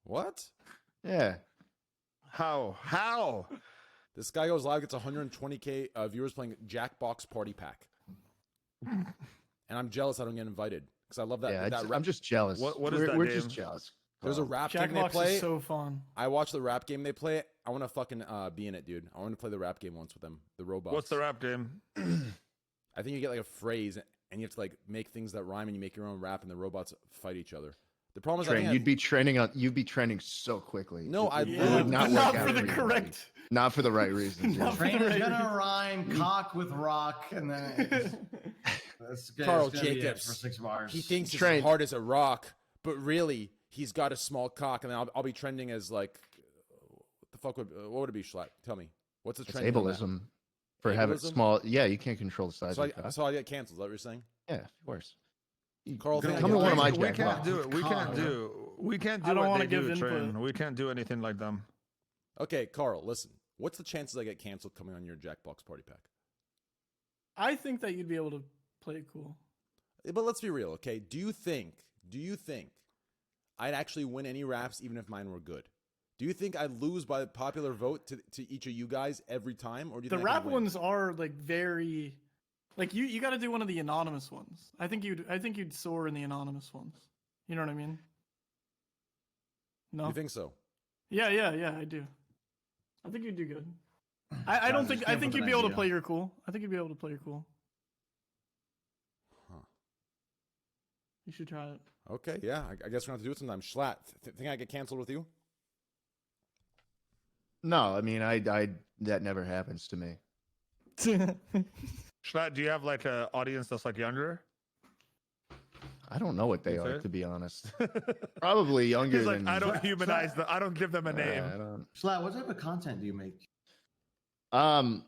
S1: What?
S7: Yeah.
S3: How?
S1: This guy goes live, gets 120K viewers playing Jackbox Party Pack. And I'm jealous I don't get invited because I love that.
S7: Yeah, I'm just jealous.
S3: What is that
S7: We're
S3: game?
S7: just jealous.
S1: There's a rap
S10: Jackbox
S1: game they play.
S10: Is so fun.
S1: I watch the rap game they play. I want to fucking be in it, dude. I want to play the rap game once with them. The robots.
S3: What's the rap game?
S1: I think you get like a phrase and you have to like make things that rhyme and you make your own rap and the robots fight each other. The problem is
S7: you'd be trending so quickly.
S1: No, I
S7: would
S10: not for the correct.
S7: Not for the right reasons.
S5: Trainer's gonna rhyme cock with rock, and then
S1: Karl Jacobs
S5: for 6 bars.
S1: He thinks it's as hard as a rock, but really he's got a small cock, and then I'll be trending as like, what the fuck what would it be? Schlatt? Tell me, what's the trend?
S7: Ableism for having small. Yeah, you can't control the size.
S1: So I get canceled. Is that what you're saying?
S7: Yeah, of course.
S1: Karl,
S7: come to one of my
S3: We can't do it. We can't do.
S10: I don't
S3: want
S10: to give input.
S3: Train. We can't do anything like them.
S1: Okay, Karl, listen. What's the chances I get canceled coming on your Jackbox Party Pack?
S10: I think that you'd be able to play it cool.
S1: But let's be real, okay? Do you think I'd actually win any raps even if mine were good? Do you think I'd lose by popular vote to each of you guys every time, or do you think
S10: the rap ones are like very, like you got to do one of the anonymous ones. I think you'd soar in the anonymous ones. You know what I mean? No,
S1: you think so?
S10: Yeah, I do. I think you'd do good. I think you'd be able to play your cool. I think you'd be able to play your cool.
S1: Huh.
S10: You should try it.
S1: Okay, yeah. I guess we're going to have to do it sometime. Schlatt, think I get canceled with you?
S7: No, I mean, I that never happens to me.
S3: Schlatt, do you have like an audience that's like younger?
S7: I don't know what they are, to be honest. Probably younger
S3: He's like,
S7: than...
S3: I don't humanize them. I don't give them a name.
S7: I don't...
S5: Schlatt, what type of content do you make?
S7: Jackbox.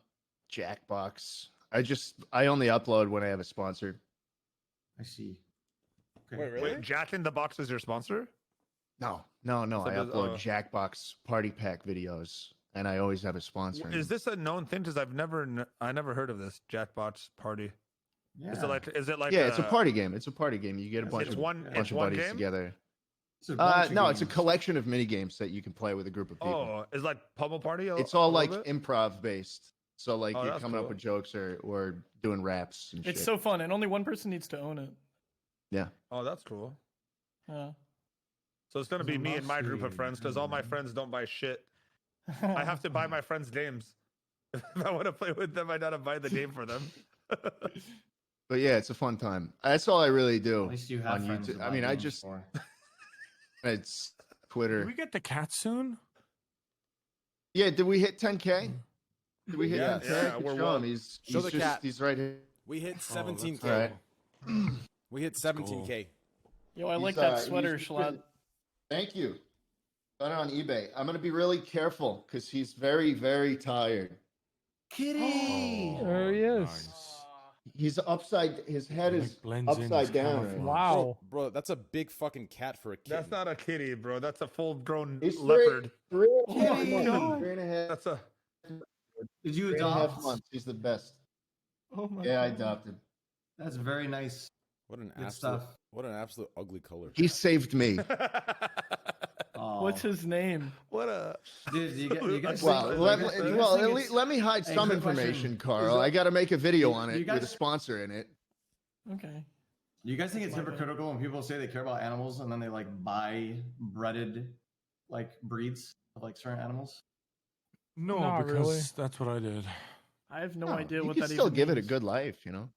S7: I only upload when I have a sponsor.
S5: I see. Okay.
S1: Wait, really?
S3: Wait, Jack in the Box is your sponsor?
S7: No. I upload Jackbox Party Pack videos, and I always have a sponsor.
S3: Is this a known thing? Because I never heard of this Jackbox Party.
S5: Yeah.
S3: Is it like?
S7: Yeah, it's a party game. It's a party game. You get a bunch of buddies
S3: game?
S7: together.
S5: No,
S7: it's a collection of mini games that you can play with a group of people.
S3: Oh, it's like Pummel Party.
S7: It's all like improv based. So like you're coming
S3: cool.
S7: up with jokes or doing raps and shit.
S10: It's so fun, and only one person needs to own it.
S7: Yeah.
S3: Oh, that's cool.
S10: Yeah.
S3: So it's gonna be me and my group of friends because all my friends don't buy shit. I have to buy my friends games. If I want to play with them, I gotta buy the game for them.
S7: But yeah, it's a fun time. That's all I really do.
S5: At least you have
S7: on
S5: friends
S7: YouTube.
S5: to
S7: I
S5: buy
S7: mean, I
S5: games
S7: just
S5: for.
S7: it's Twitter.
S8: Did we get the cat soon?
S7: Yeah, did we hit 10K? Did we hit 10K?
S3: Yeah, we're one.
S7: He's
S1: the cat.
S7: He's right here.
S1: We hit 17K.
S7: All right.
S1: We hit 17K.
S10: Yo, I like that sweater, Schlatt.
S7: Thank you. Got it on eBay. I'm gonna be really careful because he's very, very tired.
S5: Kitty!
S4: There he is.
S8: Nice.
S7: He's upside. His head is
S8: blends in,
S7: upside
S8: it's
S7: down.
S8: camouflage.
S7: Right now.
S4: Wow.
S1: Bro, that's a big fucking cat for a kid.
S3: That's not a kitty, bro. That's a full-grown
S7: He's
S3: leopard.
S7: Three
S10: Oh my God.
S7: and a half.
S3: That's a.
S5: Did you
S7: 3.5
S5: adopt?
S7: months. He's the best.
S10: Oh my
S7: Yeah, I
S10: God.
S7: adopted.
S5: That's very nice.
S1: What an
S5: Good
S1: absolute,
S5: stuff.
S1: what an absolute ugly color.
S7: He saved me.
S5: Oh.
S10: What's his name?
S3: What a
S5: Dude, you guys
S7: Well,
S5: think
S7: let me hide
S5: Hey,
S7: some
S5: quick question.
S7: information,
S5: Is
S7: Carl.
S5: that-
S7: I got to make a video
S5: you-
S7: on
S5: you
S7: it with a
S5: guys-
S7: sponsor in it.
S10: Okay.
S5: Do you guys think it's hypocritical when people say they care about animals and then they like buy breaded like breeds of like certain animals?
S8: No,
S4: Not
S8: because
S4: really.
S8: that's what I did.
S10: I have no idea
S7: you
S10: what
S7: can
S10: that
S7: still
S10: even
S7: give it a
S10: means.
S7: good life, you know.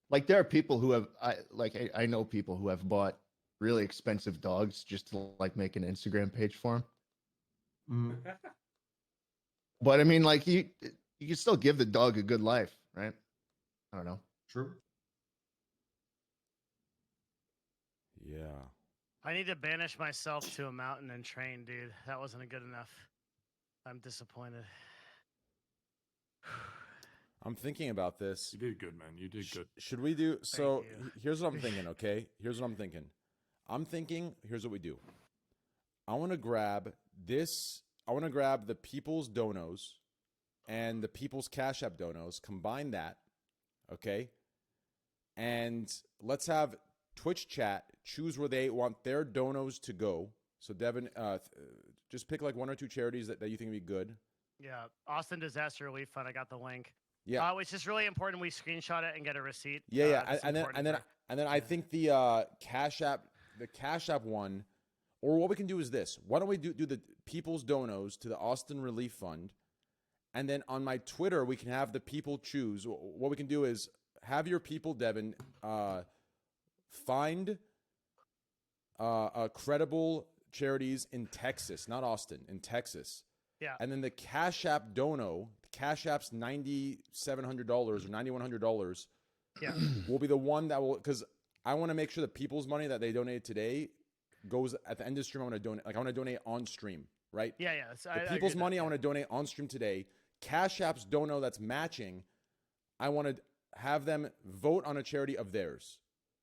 S7: Like there are people who have, I know people who have bought really expensive dogs just to like make an Instagram page for them.
S5: Mm.
S7: But I mean, like you can still give the dog a good life, right? I don't know.
S5: True.
S1: Yeah.
S2: I need to banish myself to a mountain and train, dude. That wasn't good enough. I'm disappointed.
S1: I'm thinking about this.
S8: You did good, man. You did good.
S1: Should we do so?
S2: you.
S1: Here's what I'm thinking. Okay, here's what I'm thinking. Here's what we do. I want to grab this. I want to grab the people's donos and the people's Cash App donos. Combine that, okay, and let's have Twitch chat choose where they want their donos to go. So Devin, just pick like one or two charities that you think would be good.
S2: Yeah, Austin Disaster Relief Fund. I got the link.
S1: Yeah,
S2: it's just really important we screenshot it and get a receipt.
S1: yeah. And then I think the Cash App one, or what we can do is this. Why don't we do the people's donos to the Austin Relief Fund, and then on my Twitter we can have the people choose. What we can do is have your people, Devin, find credible charities in Texas, not Austin, in Texas.
S2: Yeah.
S1: And then the Cash App dono, the Cash App's $9,700 or $9,100.
S2: Yeah.
S1: Will be the one that will, because I want to make sure the people's money that they donate today goes at the end of the stream. I want to donate, like I want to donate on stream, right?
S2: Yeah.
S1: The people's money I want to donate on stream today. Cash App's dono that's matching, I want to have them vote on a charity of theirs,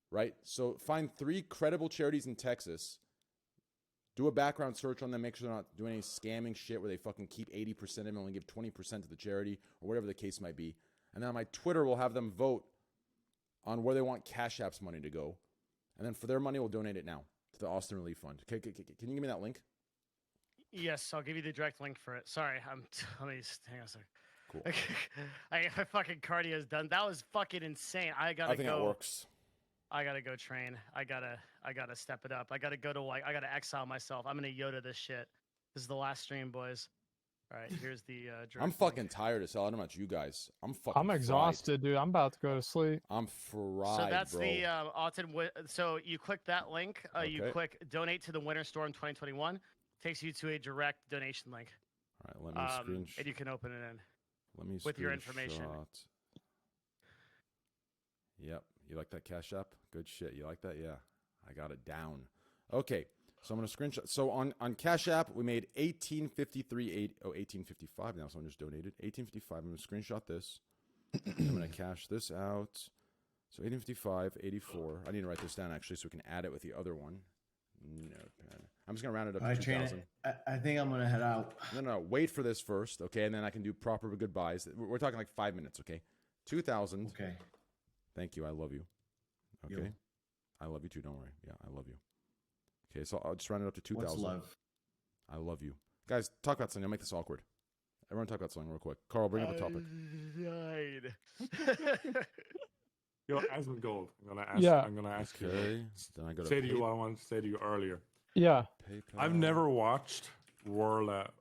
S1: right? So find 3 credible charities in Texas. Do a background search on them. Make sure they're not doing any scamming shit where they fucking keep 80% and only give 20% to the charity or whatever the case might be. And then on my Twitter, we'll have them vote on where they want Cash App's money to go. And then for their money, we'll donate it now to the Austin Relief Fund. Okay, can you give me that link?
S2: Yes, I'll give you the direct link for it. Sorry, let me just hang on a second.
S1: Cool.
S2: My fucking cardio is done. That was fucking insane. I think
S1: it works.
S2: I gotta go train. I gotta step it up. I gotta go to I gotta exile myself. I'm gonna Yoda this shit. This is the last stream, boys. All right, here's the.
S1: I'm fucking tired as hell. I don't know about you guys.
S4: I'm exhausted, dude. I'm about to go to sleep.
S1: I'm fried.
S2: So that's
S1: bro.
S2: the Autumn. So you click that link. You click donate to the Winter Storm 2021. Takes you to a direct donation link.
S1: All right, let me
S2: and you can open it in.
S1: Let me
S2: with your information.
S1: Yep. You like that Cash App? Good shit. You like that? Yeah. I got it down. Okay. So I'm going to screenshot. So on Cash App, we made 1855 now. Someone just donated 1855. I'm going to screenshot this. I'm going to cash this out. So 1855, 84. I need to write this down actually so we can add it with the other one. No, I'm just going to round it up to 2,000.
S5: I think I'm going to head out.
S1: No. Wait for this first, okay? And then I can do proper goodbyes. We're talking like 5 minutes, okay? 2,000.
S5: Okay.
S1: Thank you. I love you. Okay.
S5: Yo.
S1: I love you too. Don't worry. Yeah, I love you. Okay, so I'll just round it up to 2,000.
S5: What's love?
S1: I love you. Guys, talk about something. I'll make this awkward. Everyone talk about something real quick. Carl, bring up a topic.
S8: Yo, Asmongold, I'm gonna ask you.
S1: Okay. Then I go to
S8: say to you what I wanted to say to you earlier.
S4: Yeah.
S1: PayPal.
S8: I've never watched World of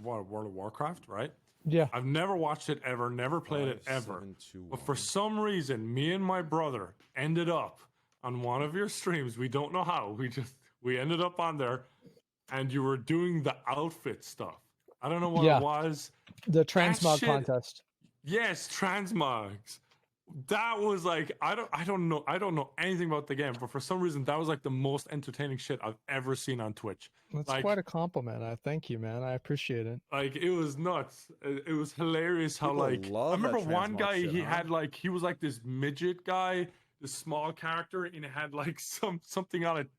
S8: Warcraft, right?
S4: Yeah.
S8: I've never watched it ever, never played it ever. But for some reason, me and my brother ended up on one of your streams. We don't know how. We ended up on there, and you were doing the outfit stuff. I don't know what it was.
S4: The transmog contest.
S8: Yes, transmogs. That was like I don't know anything about the game, but for some reason that was like the most entertaining shit I've ever seen on Twitch.
S4: That's
S8: like,
S4: quite a compliment. I thank you, man. I appreciate it.
S8: Like it was nuts. It was hilarious how I remember one guy shit, had like he was like this midget guy, this small character, and he had like something on it,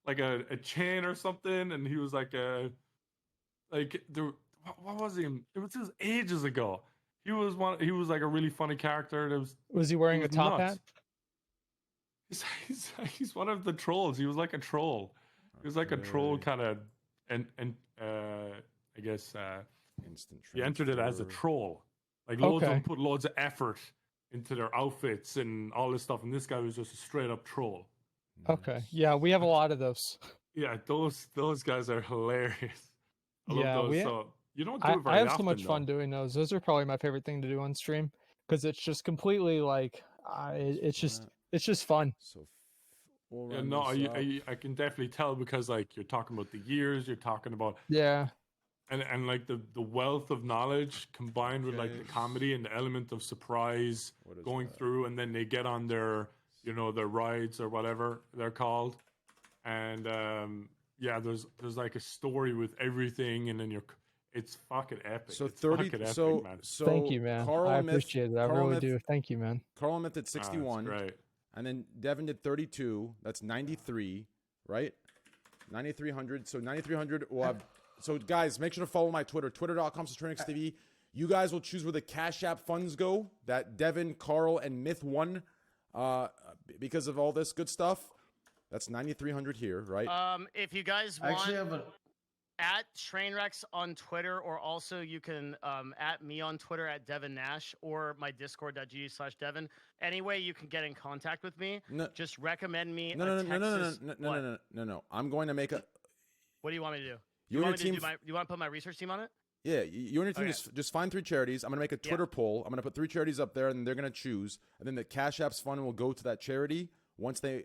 S8: like a chain or something, and he was like what was he? It was just ages ago. He was like a really funny character.
S4: Was he wearing a top hat?
S8: He's one of the trolls. He was like a troll. He was like a troll kind of, and I guess
S1: instant.
S8: He entered it as a troll. Like loads of them put loads of effort into their outfits and all this stuff, and this guy was just a straight up troll.
S4: Okay, yeah, we have a lot of those.
S8: Yeah, those guys are hilarious. I love those. So you don't do it very often.
S4: I have so much fun doing those. Those are probably my favorite thing to do on stream because it's just completely like it's just fun.
S1: So
S8: yeah, no, I can definitely tell because like you're talking about the years, you're talking about and like the wealth of knowledge combined with like the comedy and the element of surprise going through, and then they get on their their rides or whatever they're called, and there's like a story with everything, and then it's fucking epic.
S1: So
S8: it's
S1: 30.
S8: Epic,
S1: so
S8: man.
S1: so
S4: thank you, man. I appreciate it. I really do. Thank you, man.
S1: Karl and Myth at 61.
S8: Right.
S1: And then Devin did 32. That's 93, right? 9,300. So 9,300 will have. So guys, make sure to follow my Twitter, twitter.com/TrainXTV. You guys will choose where the Cash App funds go that Devin, Karl, and Myth won because of all this good stuff. That's 9,300 here, right?
S2: If you guys want, at Trainwrecks on Twitter, or also you can at me on Twitter at Devin Nash, or my discord.gg/Devin. Any way you can get in contact with me, just recommend me.
S1: No. I'm going to make a.
S2: What do you want me to do?
S1: You want
S2: to put my research team on it?
S1: Yeah, you and your team just find 3 charities. I'm going to make a Twitter poll. I'm going to put 3 charities up there, and they're going to choose. And then the Cash App's fund will go to that charity once they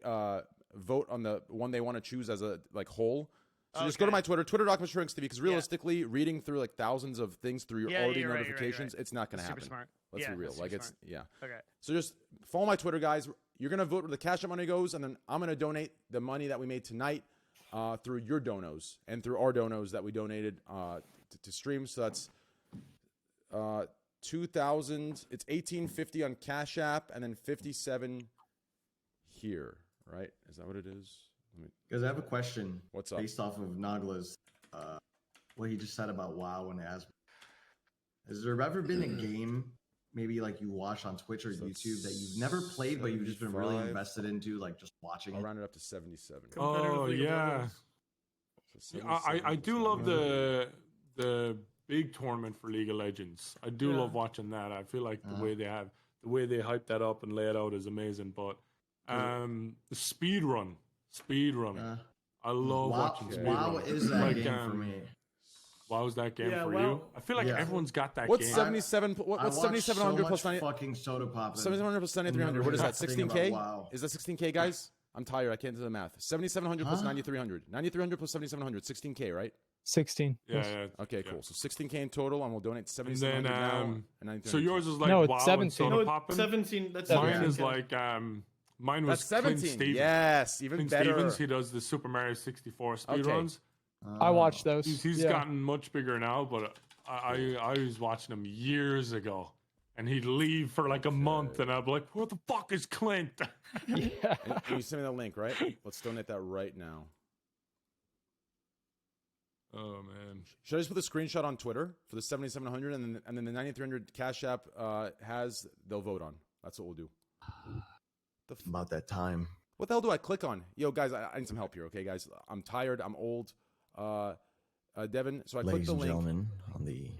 S1: vote on the one they want to choose as a whole. So just go to my Twitter, twitter.com/TrainXTV, because realistically, reading through like thousands of things through your already notifications, it's not going to happen.
S2: Super smart.
S1: Let's be real. Like
S2: it's
S1: Okay. So just follow my Twitter, guys. You're going to vote where the Cash App money goes, and then I'm going to donate the money that we made tonight through your donos and through our donos that we donated to stream. So that's 2,000. It's 1,850 on Cash App, and then 57 here. Right? Is that what it is?
S5: Because I have a question.
S1: What's up?
S5: Based off of Nogla's, what he just said about WoW and Asmongold. Has there ever been a game, maybe like you watch on Twitch or YouTube, that you've never played but you've just been really invested into, like just watching it?
S1: I'll round it up to 77.
S8: Oh yeah.
S1: So
S8: I do love the big tournament for League of Legends. I do love watching that. I feel like the way they hype that up and lay it out is amazing. But the speed run. I love watching speed run.
S5: WoW is that game for me.
S8: WoW is that game for you? I feel like everyone's got that
S1: what's
S8: game.
S1: 77? What's 7,700
S5: so
S1: plus 90?
S5: Fucking soda pop.
S1: 7,700 plus 9,300. What is that? 16K? Is that 16K, guys? I'm tired. I can't do the math. 7,700 plus 9,300. 9,300 plus 7,700. 16K, right?
S4: 16.
S8: Yeah.
S1: Okay, cool. So 16K in total, and we'll donate 7,700 now. And 9,300.
S8: So yours is like
S4: no,
S8: WoW
S4: it's 17.
S8: and soda popping?
S10: 17. That's
S8: Mine is like mine was
S1: That's 17.
S8: Clint Stevens.
S1: Yes, even
S8: Clint
S1: better.
S8: Stevens, he does the Super Mario 64 speedruns.
S4: I watch those.
S8: He's gotten much bigger now, but I was watching him years ago. And he'd leave for like a month, and I'd be like, "Where the fuck is Clint?"
S1: And you send me the link, right? Let's donate that right now.
S8: Oh man!
S1: Should I just put the screenshot on Twitter for the 7,700, and then the 9,300 Cash App they'll vote on. That's what we'll do.
S5: About that time.
S1: What the hell do I click on? Yo, guys, I need some help here, okay, guys? I'm tired. I'm old. Devin, so I click the link.
S11: Ladies and gentlemen, on the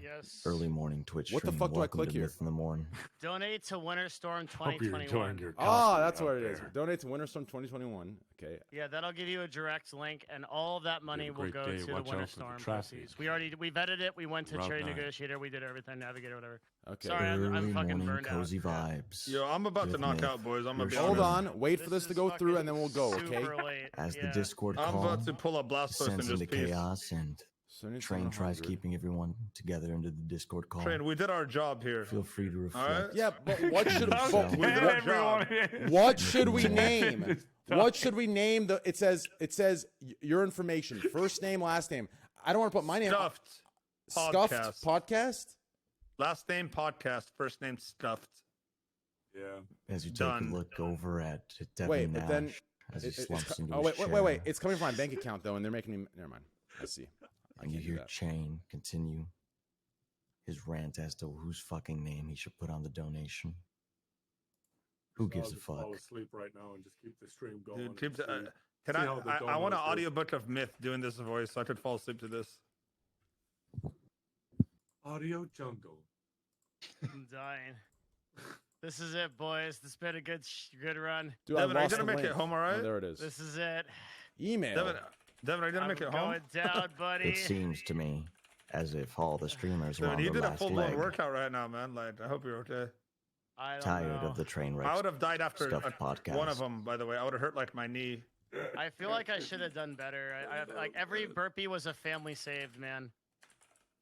S11: early morning Twitch
S1: What the
S11: stream,
S1: fuck do I
S11: welcome
S1: click
S11: to
S1: here?
S11: Myth in the Morning.
S2: Donate to Winter Storm
S8: Hope you're enjoying
S2: 2021.
S8: your
S1: That's
S8: coffee
S1: what it
S8: out
S1: is.
S8: there.
S1: Donate to Winter Storm 2021. Okay.
S2: Yeah, that'll give you a direct link, and all of that money will
S8: great
S2: go
S8: day.
S2: to the
S8: Watch
S2: Winter
S8: out for the
S2: Storm
S8: traffic.
S2: proceeds. We vetted it. We went to
S8: Route
S2: Charity
S8: 9.
S2: Negotiator. We did everything, Navigator, whatever.
S1: Okay.
S2: Sorry,
S11: Early
S2: I'm fucking
S11: morning,
S2: burned
S11: cozy
S2: out.
S11: vibes.
S3: Yo, I'm about to
S11: With
S3: knock
S11: Myth,
S3: out, boys. I'm gonna
S11: your
S3: be
S1: Hold
S3: honest.
S1: on. Wait for this to go through, and then we'll go, okay?
S2: Super late.
S11: As the
S2: Yeah.
S11: Discord
S3: I'm
S11: call
S3: about to pull up Blastoise and
S11: descends
S3: just
S11: into
S3: peace.
S11: chaos, and Train tries keeping everyone together into the Discord call.
S3: Train, we did our job here.
S11: Feel free to reflect.
S3: All right.
S1: Yeah, but what should
S3: We did our job.
S1: what should we name? What should we name the? It says your information, first name, last name. I don't want to put my name.
S3: Scuffed.
S1: Scuffed podcast.
S3: Last name podcast. First name Scuffed.
S8: Yeah.
S11: As you take
S3: Done.
S11: a look over at Devin
S1: Wait,
S11: Nash,
S1: but then
S11: as he slumps into
S1: oh
S11: his
S1: wait,
S11: chair,
S1: wait. It's coming from my bank account though, and they're making me. Never mind. Let's see. I
S11: and you
S1: can't do
S11: hear
S1: that.
S11: Chain continue his rant as to whose fucking name he should put on the donation. Who gives a fuck?
S8: Fall asleep right now and just keep the stream going.
S3: Dude, I want an audiobook of Myth doing this voice so I could fall asleep to this.
S8: Audio jungle.
S2: I'm dying. This is it, boys. This has been a good run.
S1: Dude,
S3: Devin,
S1: I
S3: are you
S1: lost
S3: gonna
S1: the
S3: make
S1: link.
S3: it home, all right?
S1: Oh, there it is.
S2: This is it.
S1: Email.
S3: Devin, are you gonna make it home?
S2: Going down, buddy.
S11: It seems to me as if all the streamers were
S3: Dude,
S11: on
S3: you
S11: the
S3: did a
S11: last
S3: full-blown
S11: leg.
S3: workout right now, man. Like, I hope you're okay.
S2: I don't
S11: Tired
S2: know.
S11: of the train wreck.
S3: I would have died after
S11: Scuffed podcast.
S3: one of them, by the way. I would have hurt like my knee.
S2: I feel like I should have done better. Like every burpee was a family saved, man.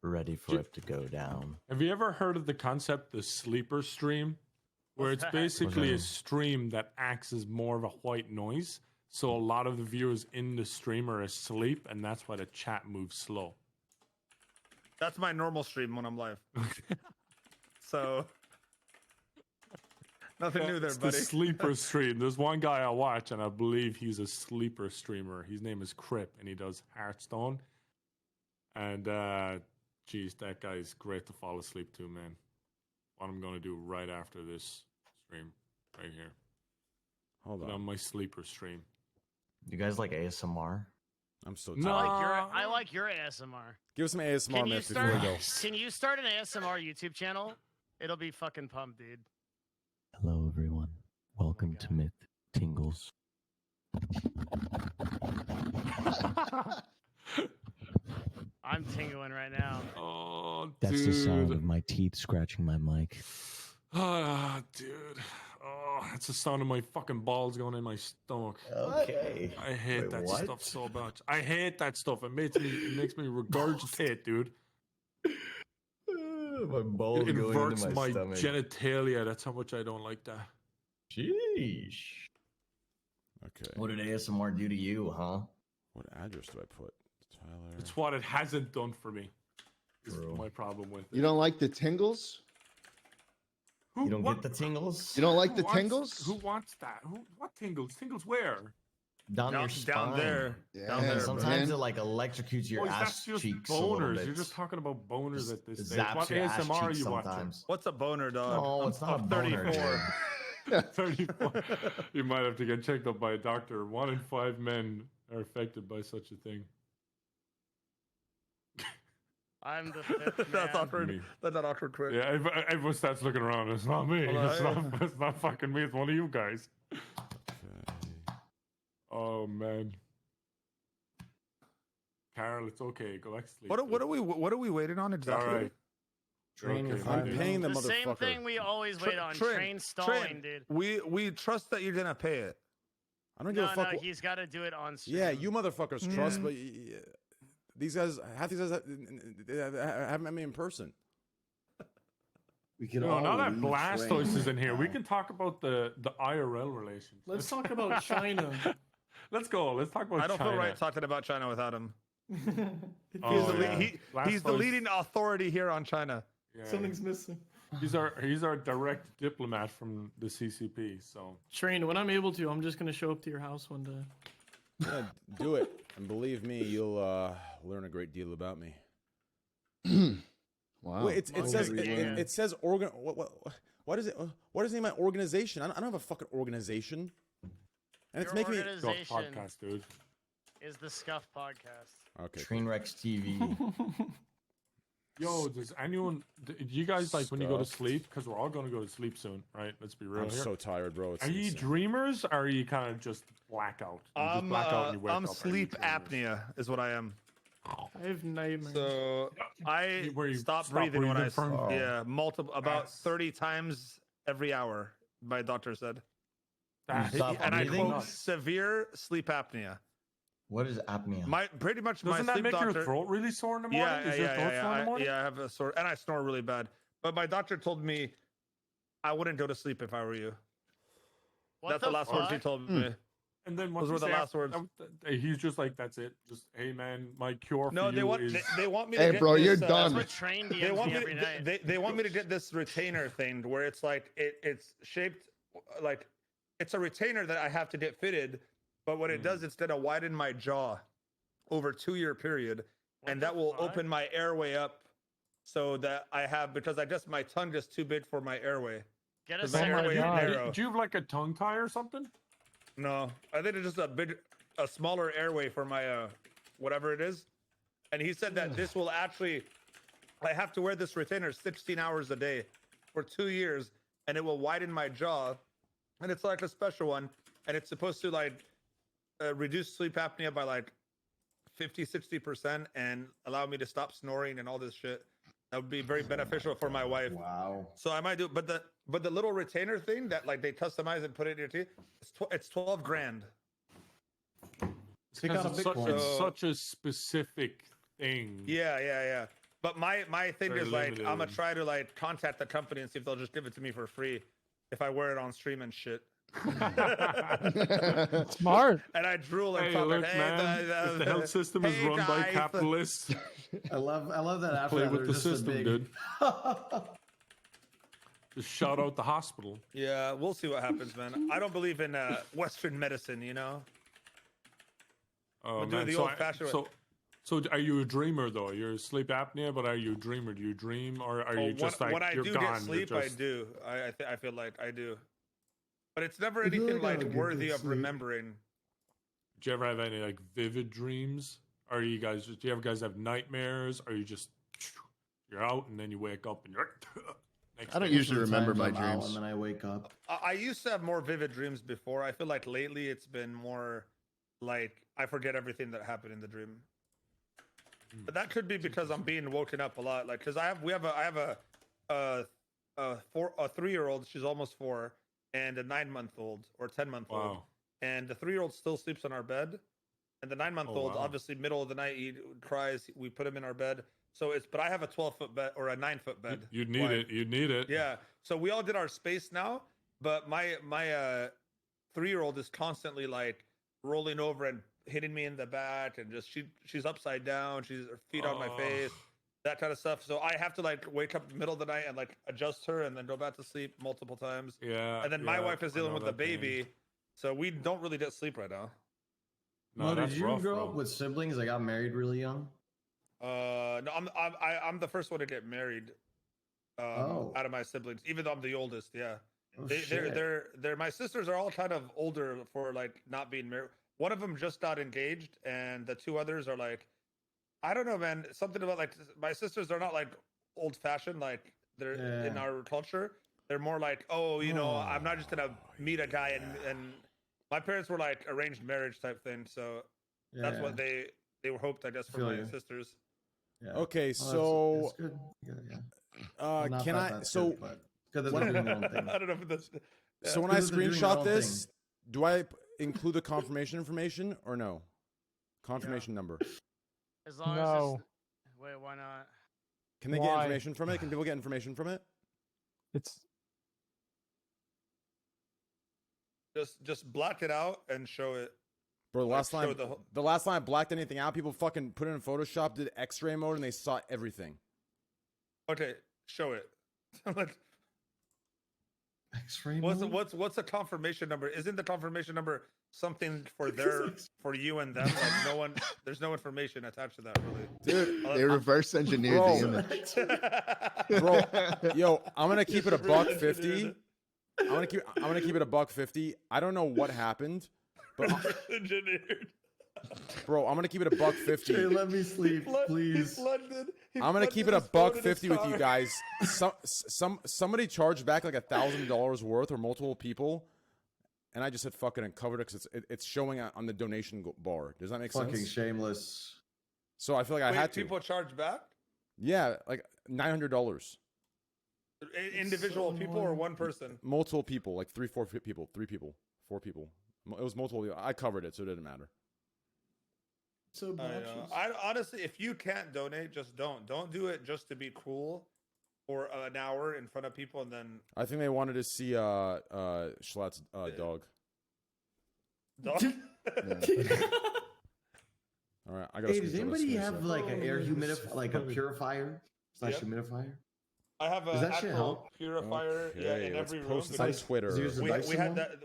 S11: Ready for it to go down.
S8: Have you ever heard of the concept, the sleeper stream? Where
S2: What's
S8: it's
S2: that?
S8: basically a stream that acts as more of a white noise. So a lot of the viewers in the stream are asleep, and that's why the chat moves slow.
S3: That's my normal stream when I'm live. So nothing new there,
S8: It's
S3: buddy.
S8: the sleeper stream. There's one guy I watch, and I believe he's a sleeper streamer. His name is Crip, and he does Hearthstone. And, geez, that guy's great to fall asleep to, man. What I'm going to do right after this stream, right here.
S1: Hold
S8: On
S1: on.
S8: my sleeper stream.
S11: You guys like ASMR?
S1: I'm so
S8: No.
S1: tired.
S2: I like your ASMR.
S1: Give us some ASMR
S2: Can you
S1: myth before we go.
S2: Can you start an ASMR YouTube channel? It'll be fucking pumped, dude.
S11: Hello, everyone. Welcome to Myth Tingles.
S2: I'm tingling right now.
S8: Oh,
S11: That's
S8: dude.
S11: the sound of my teeth scratching my mic.
S8: Ah, dude. Oh, that's the sound of my fucking balls going in my stomach.
S11: Okay.
S8: I hate
S11: Wait,
S8: that
S11: what?
S8: stuff so much. I hate that stuff. It makes me regurgitate, dude.
S11: My balls
S8: It
S11: going
S8: inverts
S11: into
S8: my
S11: my stomach.
S8: genitalia. That's how much I don't like that.
S11: Sheesh.
S1: Okay.
S11: What did ASMR do to you, huh?
S1: What address do I put? Tyler.
S8: It's what it hasn't done for me. Is
S11: True.
S8: my problem with it.
S7: You don't like the tingles?
S11: You don't get the tingles?
S7: You don't like
S8: Who
S7: the
S8: wants-
S7: tingles?
S8: Who wants that? What tingles? Tingles where?
S11: Down your spine.
S3: down there.
S7: Yeah,
S3: Down
S11: And
S3: there,
S11: then sometimes
S7: man.
S11: it like electrocutes your
S8: Boys,
S11: ass
S8: that's just
S11: cheeks a little
S8: boners.
S11: bit.
S8: You're just talking about boners
S11: Just
S8: at this stage.
S11: zaps
S8: What
S11: your ass
S8: ASMR are
S11: cheeks
S8: you watching?
S11: sometimes.
S3: What's a boner, dog?
S11: No, it's not a boner.
S3: 34.
S8: 34. You might have to get checked up by a doctor. 1 in 5 men are affected by such a thing.
S2: I'm the fifth man.
S3: That's awkward.
S8: Me.
S3: That's not awkward, quick.
S8: Yeah, everyone starts looking around. It's not me.
S3: Hello?
S8: It's not fucking me. It's one of you guys.
S1: Okay.
S8: Oh man, Karl, it's okay. Go back to sleep.
S3: What are we waiting on exactly?
S8: All right.
S11: Train your
S8: Okay,
S1: I'm
S8: dude.
S1: paying the
S2: The same
S1: motherfucker.
S2: thing we always wait on.
S3: Train,
S2: Train stalling, dude.
S3: We trust that you're gonna pay it.
S1: I don't give
S2: No,
S1: a fuck.
S2: no, he's got to do it on stream.
S1: Yeah, you motherfuckers trust, but these guys, half these guys haven't met me in person.
S5: We can
S8: No,
S5: all
S8: now that
S5: leave
S8: Blastoise
S5: train
S8: is in here, we
S5: now.
S8: can talk about the IRL relations.
S10: Let's talk about China.
S8: Let's go. Let's talk about
S3: I don't
S8: China.
S3: feel right talking about China without him.
S8: Oh,
S3: He's, the,
S8: yeah.
S3: he's the
S8: Blastoise-
S3: leading authority here on China.
S8: Yeah.
S10: Something's missing.
S8: He's our direct diplomat from the CCP. So
S10: Train, when I'm able to, I'm just gonna show up to your house one day.
S1: Yeah, do it, and believe me, you'll learn a great deal about me.
S7: Wow.
S1: Wait, it says organ. What is it? What is the name of my organization? I don't have a fucking organization. And it's
S2: Your
S1: making me.
S8: go
S2: organization
S8: podcast, dude.
S2: is the Scuffed podcast.
S1: Okay.
S11: Trainwrecks TV.
S8: Yo, does anyone? Do you guys like when you go to
S1: Stuffed.
S8: sleep? Because we're all gonna go to sleep soon, right? Let's be real
S1: I'm
S8: here.
S1: so tired, bro. It's
S8: Are you
S1: insane.
S8: dreamers? Or are you kind of just blackout? You just black out and you wake
S3: I'm
S8: up. Are you
S3: sleep
S8: dreamers?
S3: apnea is what I am.
S10: I have nightmares.
S3: So I
S8: Where you
S3: stop
S8: stop
S3: breathing when I
S8: breathing from?
S3: yeah multiple about
S8: That's-
S3: 30 times every hour. My doctor said,
S8: That-
S11: Stop
S3: and I
S11: breathing?
S3: quote severe sleep apnea.
S11: What is apnea?
S3: My pretty much
S8: Doesn't
S3: my
S8: that
S3: sleep
S8: make
S3: doctor.
S8: your throat really sore in the morning?
S3: Yeah,
S8: Is your
S3: yeah,
S8: throat
S3: yeah,
S8: sore in the morning?
S3: yeah. I have a sore, and I snore really bad. But my doctor told me I wouldn't go to sleep if I were you.
S2: What
S3: That's the last words he
S2: fuck?
S3: told me.
S8: And then
S3: Those were the last words.
S8: He's just like, that's it. Just, hey man, my cure for
S3: No,
S8: you
S3: they want
S8: is.
S3: they want me. To
S7: Hey,
S3: get
S7: bro,
S3: this,
S7: you're
S2: That's
S7: done.
S2: what Train
S3: They
S2: DMs
S3: want
S2: me
S3: me.
S2: every night.
S3: They want me to get this retainer thing where it's like it's shaped like it's a retainer that I have to get fitted, but what it does it's gonna widen my jaw over a 2-year period, and
S2: the
S3: that will
S2: fuck?
S3: open my airway up so that I have because my tongue is too big for my airway.
S2: Get a
S3: airway narrow.
S8: Do you have like a tongue tie or something?
S3: No, I think it's just a smaller airway for my whatever it is. And he said that this will actually, I have to wear this retainer 16 hours a day for 2 years, and it will widen my jaw. And it's like a special one, and it's supposed to like reduce sleep apnea by like 50-60% and allow me to stop snoring and all this shit. That would be very beneficial for my wife.
S5: Wow.
S3: So I might do, but the little retainer thing that like they customize and put it in your teeth, it's 12 grand.
S8: It's such a specific thing.
S3: Yeah. But my thing
S8: Very
S3: is like
S8: limited.
S3: I'm gonna try to like contact the company and see if they'll just give it to me for free if I wear it on stream and shit.
S4: Smart.
S3: And I drool and
S8: Hey,
S3: talk
S8: look,
S3: like,
S8: man, the health system is run by capitalists.
S5: I love that. After
S8: Play
S5: that,
S8: with the
S5: there's just a
S8: system,
S5: big...
S8: dude. Just shout out the hospital.
S3: Yeah, we'll see what happens, man. I don't believe in Western medicine, you know.
S8: Oh,
S3: We'll do
S8: man.
S3: the old-fashioned way.
S8: So are you a dreamer though? You're sleep apnea, but are you a dreamer? Do you dream, or are you just like
S3: when I
S8: you're
S3: do
S8: gone?
S3: get sleep,
S8: you're
S3: I
S8: just...
S3: do. I feel like I do, but it's never anything like worthy of remembering.
S8: Do you ever have any like vivid dreams? Are you guys? Do you ever guys have nightmares? Are you just you're out and then you wake up and you're?
S7: I don't usually remember my
S5: I'm out
S7: dreams.
S5: and then I wake up.
S3: I used to have more vivid dreams before. I feel like lately it's been more like I forget everything that happened in the dream. But that could be because I'm being woken up a lot. Like, cause I have a 3-year-old. She's almost 4, and a 9-month-old or 10-month-old.
S8: Wow.
S3: And the 3-year-old still sleeps on our bed, and the 9-month-old, obviously middle of the night, he cries. We put him in our bed. So but I have a 12-foot bed or a 9-foot bed.
S8: You'd need it. You'd need it.
S3: Yeah. So we all did our space now, but my 3-year-old is constantly like rolling over and hitting me in the back, and just she's upside down, she's her feet on my face, that kind of stuff. So I have to like wake up in the middle of the night and like adjust her and then go back to sleep multiple times.
S8: Yeah.
S3: And then my wife is dealing with the baby, so we don't really get sleep right now.
S8: No,
S5: Did you grow up with siblings? I got married really young.
S3: No, I'm the first one to get married out of my siblings, even though I'm the oldest. Yeah. They're my sisters are all kind of older for like not being married. One of them just got engaged, and the 2 others are like, I don't know, man. Something about like my sisters are not like old fashioned, like they're in our culture. They're more like, I'm not just gonna meet a guy and my parents were like arranged marriage type thing, so that's what they were hoped, I guess, for my sisters.
S1: Yeah. Okay, so
S5: that's good. Yeah.
S1: can I? So
S5: I don't
S3: know if this.
S1: So when I screenshot this, do I include the confirmation information or no? Confirmation number.
S2: As long as wait, why not?
S1: Can they get information from it? Can people get information from it?
S4: It's
S3: just black it out and show it.
S1: Bro, the last time I blacked anything out, people fucking put it in Photoshop, did X-ray mode, and they saw everything.
S3: Okay, show it.
S5: X-ray mode?
S3: What's the confirmation number? Isn't the confirmation number something for you and them? Like there's no information attached to that, really.
S7: Dude, they reverse engineered the
S1: image. Bro, yo, I'm gonna keep it $150. I'm gonna keep it $150. I don't know what happened, but bro, I'm gonna keep it $150.
S5: Jay, let me sleep, please.
S1: I'm gonna keep it $150 with you guys. Somebody charged back like $1,000 worth, or multiple people, and I just said fuck it and covered it because it's showing on the donation bar. Does that make sense?
S5: Fucking shameless.
S1: So I feel like I had to.
S3: People charge back?
S1: Yeah, like $900.
S3: Individual people or one person?
S1: Multiple people, like 3 people. It was multiple people. I covered it, so it didn't matter.
S5: So
S3: I honestly, if you can't donate, just don't. Don't do it just to be cool for an hour in front of people, and then.
S1: I think they wanted to see Schlatt's dog.
S3: Dog.
S1: All right, I got.
S5: Hey, does anybody have like an air humidifier, like a purifier / humidifier?
S3: I have an actual purifier in every room.
S1: Post this on Twitter.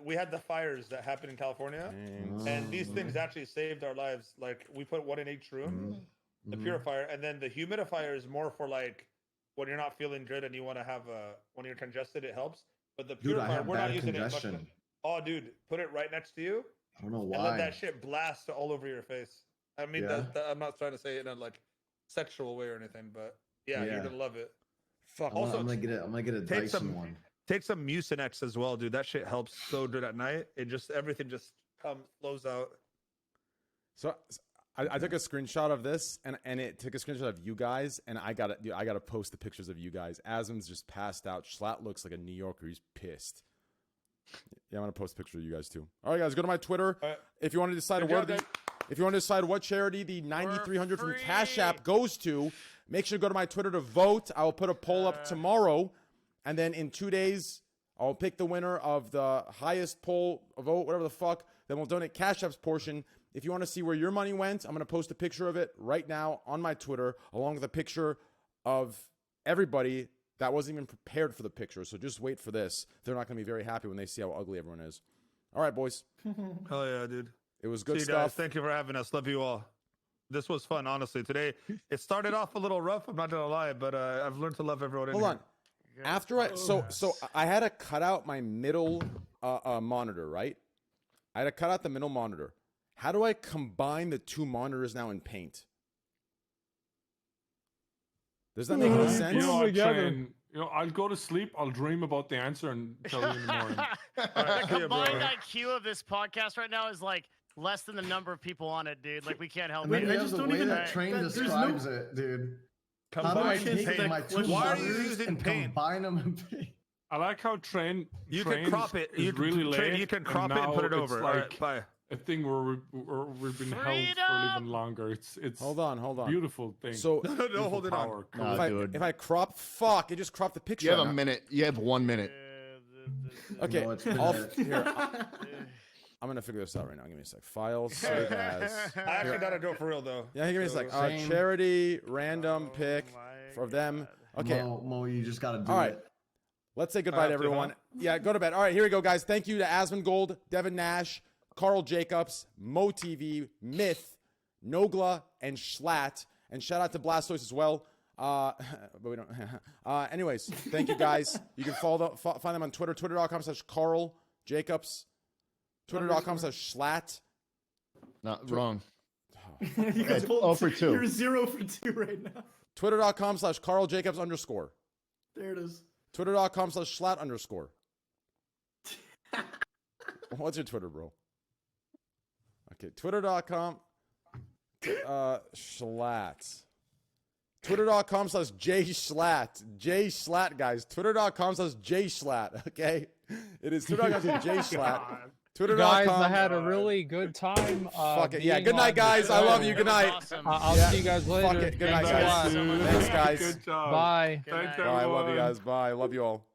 S3: We had the fires that happened in California, and these things actually saved our lives. Like we put one in each room, the purifier, and then the humidifier is more for like when you're not feeling good and you want to have when you're congested, it helps. But the
S5: Dude, I
S3: purifier,
S5: have
S3: we're not
S5: bad
S3: using it much.
S5: congestion.
S3: Oh, dude, put it right next to you.
S5: I don't know
S3: And let
S5: why.
S3: that shit blast all over your face. I mean,
S5: Yeah.
S3: I'm not trying to say it in a like sexual way or anything, but yeah,
S5: Yeah.
S3: you're gonna love it.
S1: Fuck.
S3: Also,
S5: I'm gonna get a
S3: take
S5: Dyson one.
S3: Take some Mucinex as well, dude. That shit helps so good at night. Everything just flows out.
S1: So I took a screenshot of this, and it took a screenshot of you guys, and I gotta post the pictures of you guys. Asmon's just passed out. Schlatt looks like a New Yorker. He's pissed. Yeah, I'm gonna post a picture of you guys too. All right, guys, go to my Twitter if you want to decide what charity the 9,300 from Cash App goes to. Make sure to go to my Twitter to vote. I will put a poll up tomorrow, and then in 2 days, I'll pick the winner of the highest poll vote, whatever the fuck. Then we'll donate Cash App's portion. If you want to see where your money went, I'm going to post a picture of it right now on my Twitter, along with a picture of everybody that wasn't even prepared for the picture. So just wait for this. They're not going to be very happy when they see how ugly everyone is. All right, boys.
S3: Hell yeah, dude.
S1: It was good stuff.
S3: Guys. Thank you for having us. Love you all. This was fun, honestly. Today, it started off a little rough. I'm not going to lie, but I've learned to love everyone.
S1: Hold on. After so I had to cut out my middle monitor, right? I had to cut out the middle monitor. How do I combine the two monitors now in Paint? Does that make any sense?
S8: I'll go to sleep. I'll dream about the answer and tell you in the morning.
S2: The combined IQ of this podcast right now is like less than the number of people on it, dude. Like we can't help it.
S5: I just don't even. That Train describes it, dude. How do I take my two monitors and combine them in Paint?
S8: I like how Train.
S3: You can crop it. You can crop it and put it over.
S8: Like,
S3: all right, bye.
S8: A thing where we've been held for even longer. It's
S1: hold on.
S8: Beautiful thing.
S1: So
S3: no, hold it on.
S1: If I crop, it just cropped the picture.
S7: You have a minute. You have 1 minute.
S1: Okay, I'm gonna figure this out right now. Give me a sec. Files, save as.
S3: I actually gotta go for real though.
S1: Yeah, give me a sec. Charity, random pick for them. Okay,
S5: Mo, you just gotta do
S1: all right.
S5: it.
S1: Let's say goodbye to everyone. Yeah, go to bed. All right, here we go, guys. Thank you to Asmongold, Devin Nash, Karl Jacobs, Mo TV, Myth, Nogla, and Schlatt. And shout out to Blastoise as well. But we don't. Anyways, thank you guys. You can find them on Twitter, twitter.com/Karl Jacobs, twitter.com/Schlatt.
S7: Not wrong.
S10: You guys
S7: pulled 0 for 2.
S10: You're 0 for 2 right now.
S1: Twitter.com/Karl Jacobs _.
S10: There it is.
S1: Twitter.com/Schlatt _. What's your Twitter, bro? Okay, twitter.com Schlatt. Twitter.com/JSchlatt. JSchlatt, guys. Twitter.com/JSchlatt. Okay? It is Twitter.com/JSchlatt.
S4: Guys, I had a really good time.
S1: Fuck it. Yeah, good night, guys. I love you. Good night.
S2: Awesome.
S4: I'll see you guys later.
S1: Fuck it. Good night, guys. Thanks, guys.
S8: Good job.
S4: Bye.
S8: Thanks,
S1: Bye. I love you
S8: everyone.
S1: guys. Bye. Love you all.